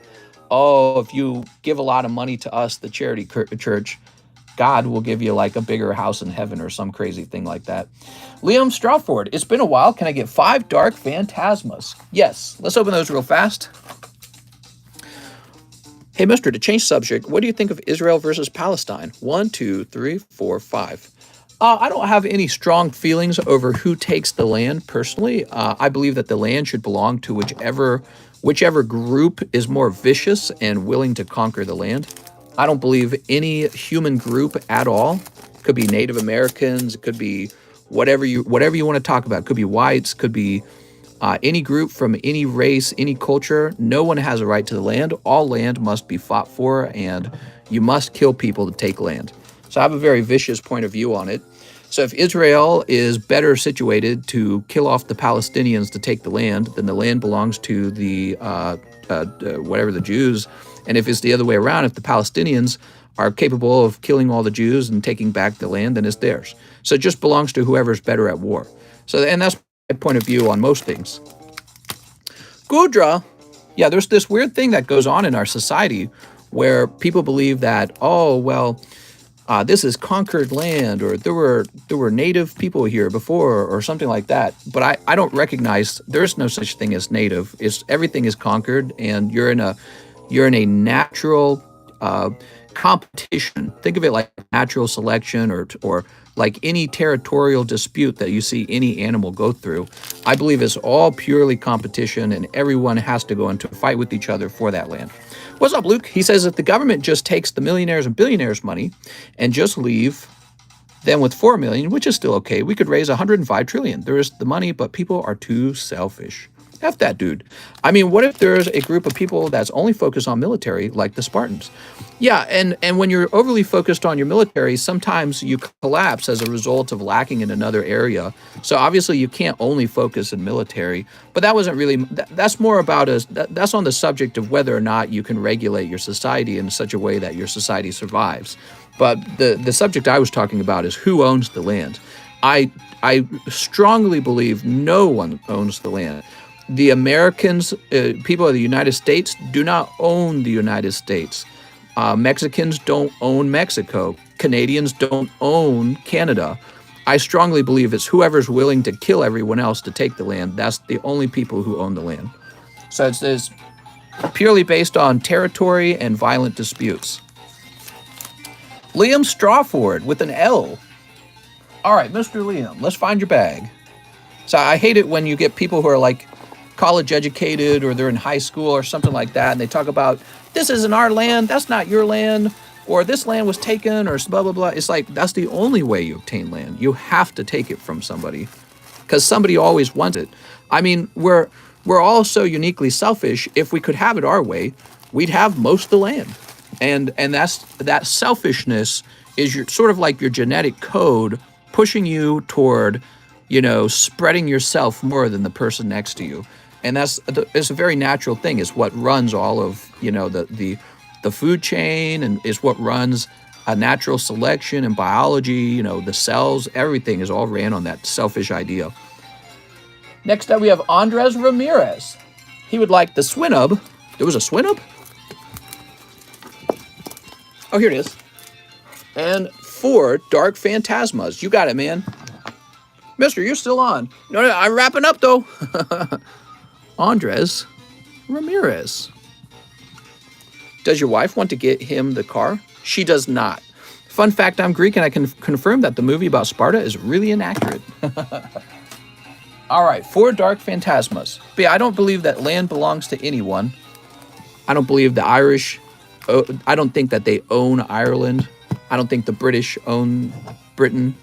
oh, if you give a lot of money to us, the charity church, God will give you like a bigger house in heaven or some crazy thing like that. Liam Strawford, it's been a while. Can I get 5 dark phantasmas? Yes. Let's open those real fast. Hey, mister, to change subject, what do you think of Israel versus Palestine? 1, 2, 3, 4, 5. I don't have any strong feelings over who takes the land personally. I believe that the land should belong to whichever group is more vicious and willing to conquer the land. I don't believe any human group at all. It could be Native Americans, it could be whatever you want to talk about. It could be whites, could be any group from any race, any culture. No one has a right to the land. All land must be fought for, and you must kill people to take land. So I have a very vicious point of view on it. So if Israel is better situated to kill off the Palestinians to take the land, then the land belongs to the the Jews. And if it's the other way around, if the Palestinians are capable of killing all the Jews and taking back the land, then it's theirs. So it just belongs to whoever's better at war. So, and that's my point of view on most things. Gudra, yeah, there's this weird thing that goes on in our society where people believe that, oh, well, this is conquered land, or there were native people here before, or something like that. But I don't recognize, there's no such thing as native. Everything is conquered, and you're in a natural competition. Think of it like natural selection, or like any territorial dispute that you see any animal go through. I believe it's all purely competition, and everyone has to go into a fight with each other for that land. What's up, Luke? He says if the government just takes the millionaires and billionaires' money and just leave them with 4 million, which is still okay, we could raise 105 trillion. There is the money, but people are too selfish. F that dude. I mean, what if there's a group of people that's only focused on military, like the Spartans? Yeah, and when you're overly focused on your military, sometimes you collapse as a result of lacking in another area. So obviously you can't only focus in military, but that wasn't really, that's more about that's on the subject of whether or not you can regulate your society in such a way that your society survives. But the subject I was talking about is who owns the land. I strongly believe no one owns the land. The Americans, people of the United States, do not own the United States. Mexicans don't own Mexico. Canadians don't own Canada. I strongly believe it's whoever's willing to kill everyone else to take the land. That's the only people who own the land. So it's purely based on territory and violent disputes. Liam Strawford with an L. All right, Mr. Liam, let's find your bag. So I hate it when you get people who are like college educated or they're in high school or something like that, and they talk about this isn't our land, that's not your land, or this land was taken, or blah blah blah. It's like that's the only way you obtain land. You have to take it from somebody because somebody always wants it. I mean, we're all so uniquely selfish. If we could have it our way, we'd have most of the land, and that selfishness is your sort of like your genetic code pushing you toward, spreading yourself more than the person next to you. And it's a very natural thing. It's what runs all of, the food chain, and is what runs a natural selection and biology, the cells, everything is all ran on that selfish idea. Next up, we have Andres Ramirez. He would like the Swinub. There was a Swinub? Oh, here it is. And 4 Dark Phantasmas. You got it, man. Mister, you're still on. No, I'm wrapping up, though. Andres Ramirez. Does your wife want to get him the car? She does not. Fun fact, I'm Greek, and I can confirm that the movie about Sparta is really inaccurate. All right, 4 Dark Phantasmas. But yeah, I don't believe that land belongs to anyone. I don't believe the Irish, I don't think that they own Ireland. I don't think the British own Britain.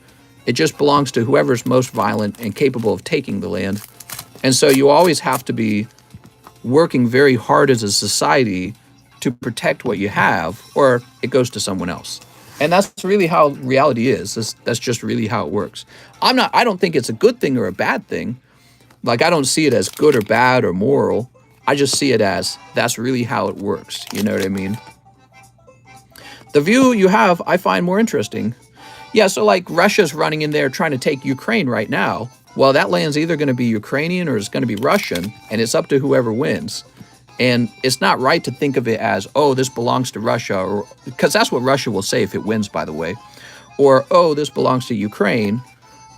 It just belongs to whoever's most violent and capable of taking the land. And so you always have to be working very hard as a society to protect what you have, or it goes to someone else. And that's really how reality is. That's just really how it works. I don't think it's a good thing or a bad thing. Like, I don't see it as good or bad or moral. I just see it as that's really how it works. You know what I mean? The view you have, I find more interesting. Yeah, so like Russia's running in there trying to take Ukraine right now. Well, that land's either going to be Ukrainian or it's going to be Russian, and it's up to whoever wins. And it's not right to think of it as, oh, this belongs to Russia, or because that's what Russia will say if it wins, by the way. Or, oh, this belongs to Ukraine.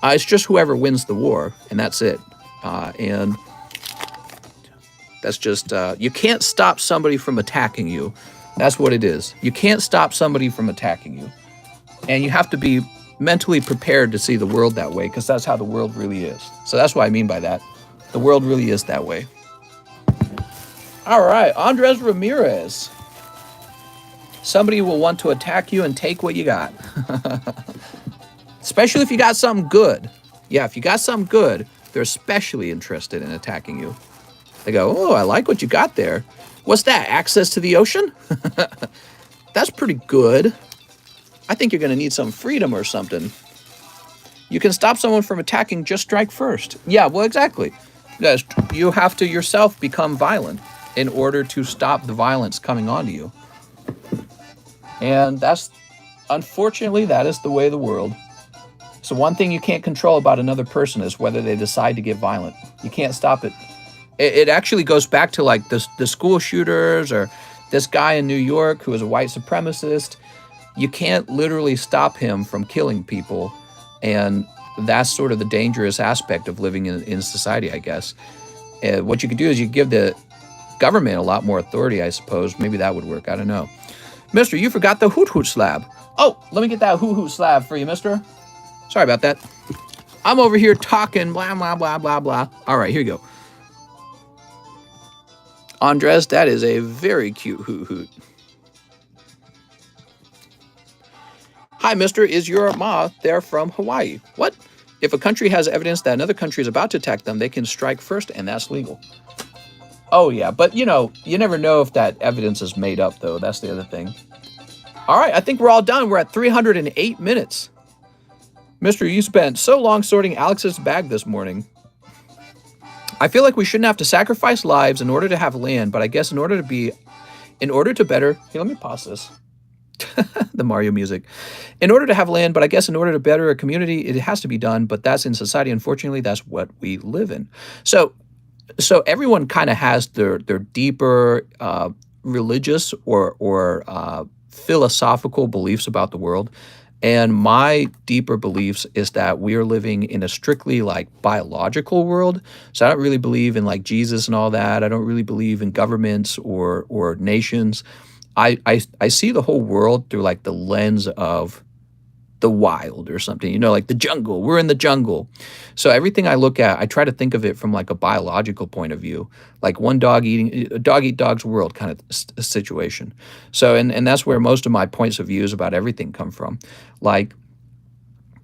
It's just whoever wins the war, and that's it. And that's just, you can't stop somebody from attacking you. That's what it is. You can't stop somebody from attacking you. And you have to be mentally prepared to see the world that way, because that's how the world really is. So that's what I mean by that. The world really is that way. All right, Andres Ramirez. Somebody will want to attack you and take what you got. Especially if you got something good. Yeah, if you got something good, they're especially interested in attacking you. They go, oh, I like what you got there. What's that, access to the ocean? That's pretty good. I think you're going to need some freedom or something. You can stop someone from attacking, just strike first. Yeah, well, exactly. Yes, you have to yourself become violent in order to stop the violence coming onto you. And that's, unfortunately, that is the way of the world. So one thing you can't control about another person is whether they decide to get violent. You can't stop it. It actually goes back to like the school shooters, or this guy in New York who is a white supremacist. You can't literally stop him from killing people. And that's sort of the dangerous aspect of living in society, I guess. What you could do is you give the government a lot more authority, I suppose. Maybe that would work. I don't know. Mister, you forgot the hoot hoot slab. Oh, let me get that hoot hoot slab for you, mister. Sorry about that. I'm over here talking blah, blah, blah, blah, blah. All right, here you go. Andres, that is a very cute hoot hoot. Hi, mister, is your ma there from Hawaii? What? If a country has evidence that another country is about to attack them, they can strike first, and that's legal. Oh, yeah, but, you never know if that evidence is made up, though. That's the other thing. All right, I think we're all done. We're at 308 minutes. Mister, you spent so long sorting Alex's bag this morning. I feel like we shouldn't have to sacrifice lives in order to have land, but I guess in order to better... Here, let me pause this. The Mario music. In order to have land, but I guess in order to better a community, it has to be done, but that's in society. Unfortunately, that's what we live in. So everyone kind of has their deeper religious or philosophical beliefs about the world. And my deeper beliefs is that we are living in a strictly like biological world. So I don't really believe in like Jesus and all that. I don't really believe in governments or nations. I see the whole world through like the lens of the wild or something, like the jungle. We're in the jungle. So everything I look at, I try to think of it from like a biological point of view, like one dog eating a dog eat dog's world kind of situation. So and that's where most of my points of views about everything come from. Like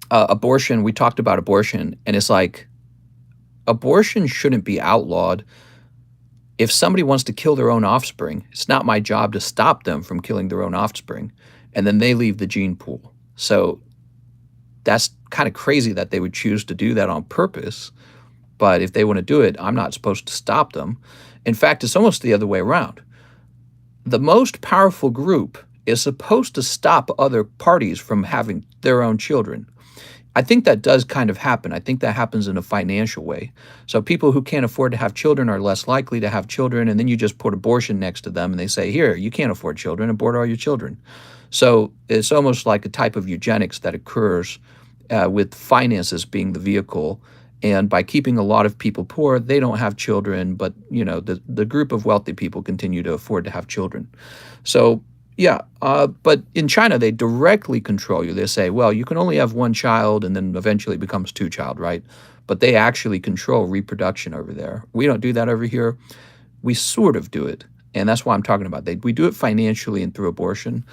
abortion, we talked about abortion, and it's like abortion shouldn't be outlawed. If somebody wants to kill their own offspring, it's not my job to stop them from killing their own offspring, and then they leave the gene pool. So that's kind of crazy that they would choose to do that on purpose. But if they want to do it, I'm not supposed to stop them. In fact, it's almost the other way around. The most powerful group is supposed to stop other parties from having their own children. I think that does kind of happen. I think that happens in a financial way. So people who can't afford to have children are less likely to have children, and then you just put abortion next to them and they say, here, you can't afford children, abort all your children. So it's almost like a type of eugenics that occurs with finances being the vehicle. And by keeping a lot of people poor, they don't have children, but the group of wealthy people continue to afford to have children. So yeah, but in China, they directly control you. They say, well, you can only have one child, and then eventually it becomes two child, right? But they actually control reproduction over there. We don't do that over here. We sort of do it, and that's why I'm talking about. We do it financially and through abortion.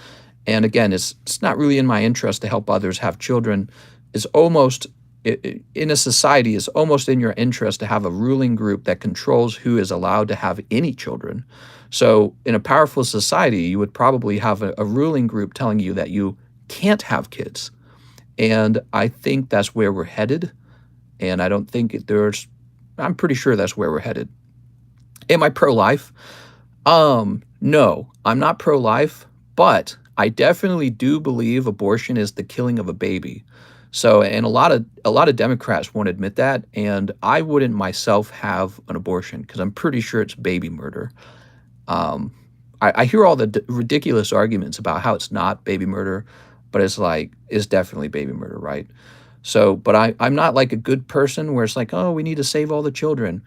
And again, it's not really in my interest to help others have children. It's almost, in a society, it's almost in your interest to have a ruling group that controls who is allowed to have any children. So in a powerful society, you would probably have a ruling group telling you that you can't have kids. And I think that's where we're headed. And I don't think I'm pretty sure that's where we're headed. Am I pro-life? No, I'm not pro-life, but I definitely do believe abortion is the killing of a baby. So, and a lot of Democrats won't admit that, and I wouldn't myself have an abortion because I'm pretty sure it's baby murder. I hear all the ridiculous arguments about how it's not baby murder, but it's definitely baby murder, right? So, but I'm not like a good person where it's like, oh, we need to save all the children.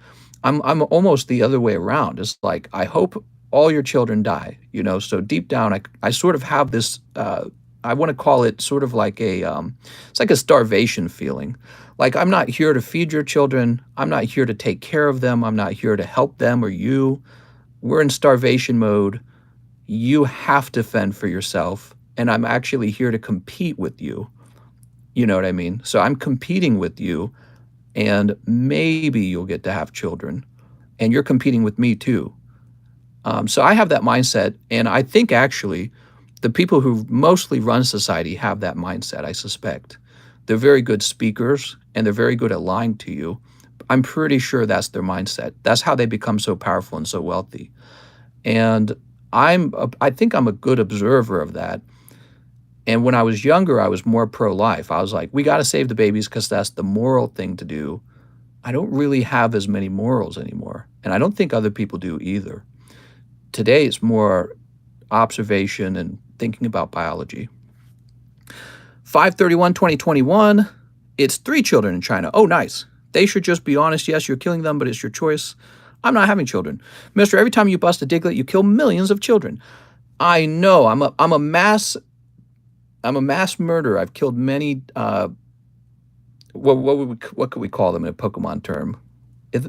I'm almost the other way around. It's like, I hope all your children die, So deep down, I sort of have this, I want to call it sort of like it's like a starvation feeling. Like, I'm not here to feed your children. I'm not here to take care of them. I'm not here to help them or you. We're in starvation mode. You have to fend for yourself. And I'm actually here to compete with you. You know what I mean? So I'm competing with you, and maybe you'll get to have children. And you're competing with me too. So I have that mindset. And I think actually the people who mostly run society have that mindset, I suspect. They're very good speakers, and they're very good at lying to you. I'm pretty sure that's their mindset. That's how they become so powerful and so wealthy. And I think I'm a good observer of that. And when I was younger, I was more pro-life. I was like, we got to save the babies because that's the moral thing to do. I don't really have as many morals anymore. And I don't think other people do either. Today, it's more observation and thinking about biology. 5/31/2021, it's 3 children in China. Oh, nice. They should just be honest. Yes, you're killing them, but it's your choice. I'm not having children. Mister, every time you bust a diglet, you kill millions of children. I know. I'm a mass murderer. I've killed many, what could we call them in a Pokemon term?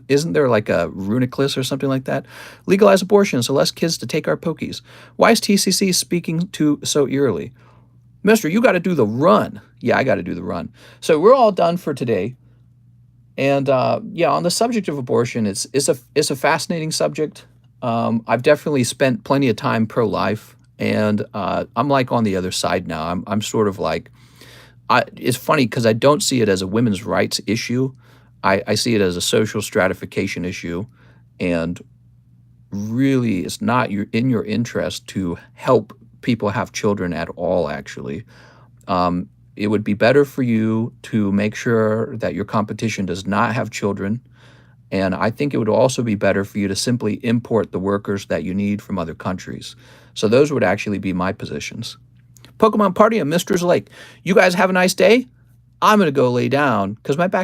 Isn't there like a Runiclus or something like that? Legalize abortion so less kids to take our pokies. Why is TCC speaking to so eerily? Mister, you got to do the run. Yeah, I got to do the run. So we're all done for today. And yeah, on the subject of abortion, it's a fascinating subject. I've definitely spent plenty of time pro-life, and I'm like on the other side now. I'm sort of like, it's funny because I don't see it as a women's rights issue. I see it as a social stratification issue, and really it's not in your interest to help people have children at all, actually. It would be better for you to make sure that your competition does not have children, and I think it would also be better for you to simply import the workers that you need from other countries. So those would actually be my positions. Pokemon Party and Mister's Lake. You guys have a nice day. I'm going to go lay down because my back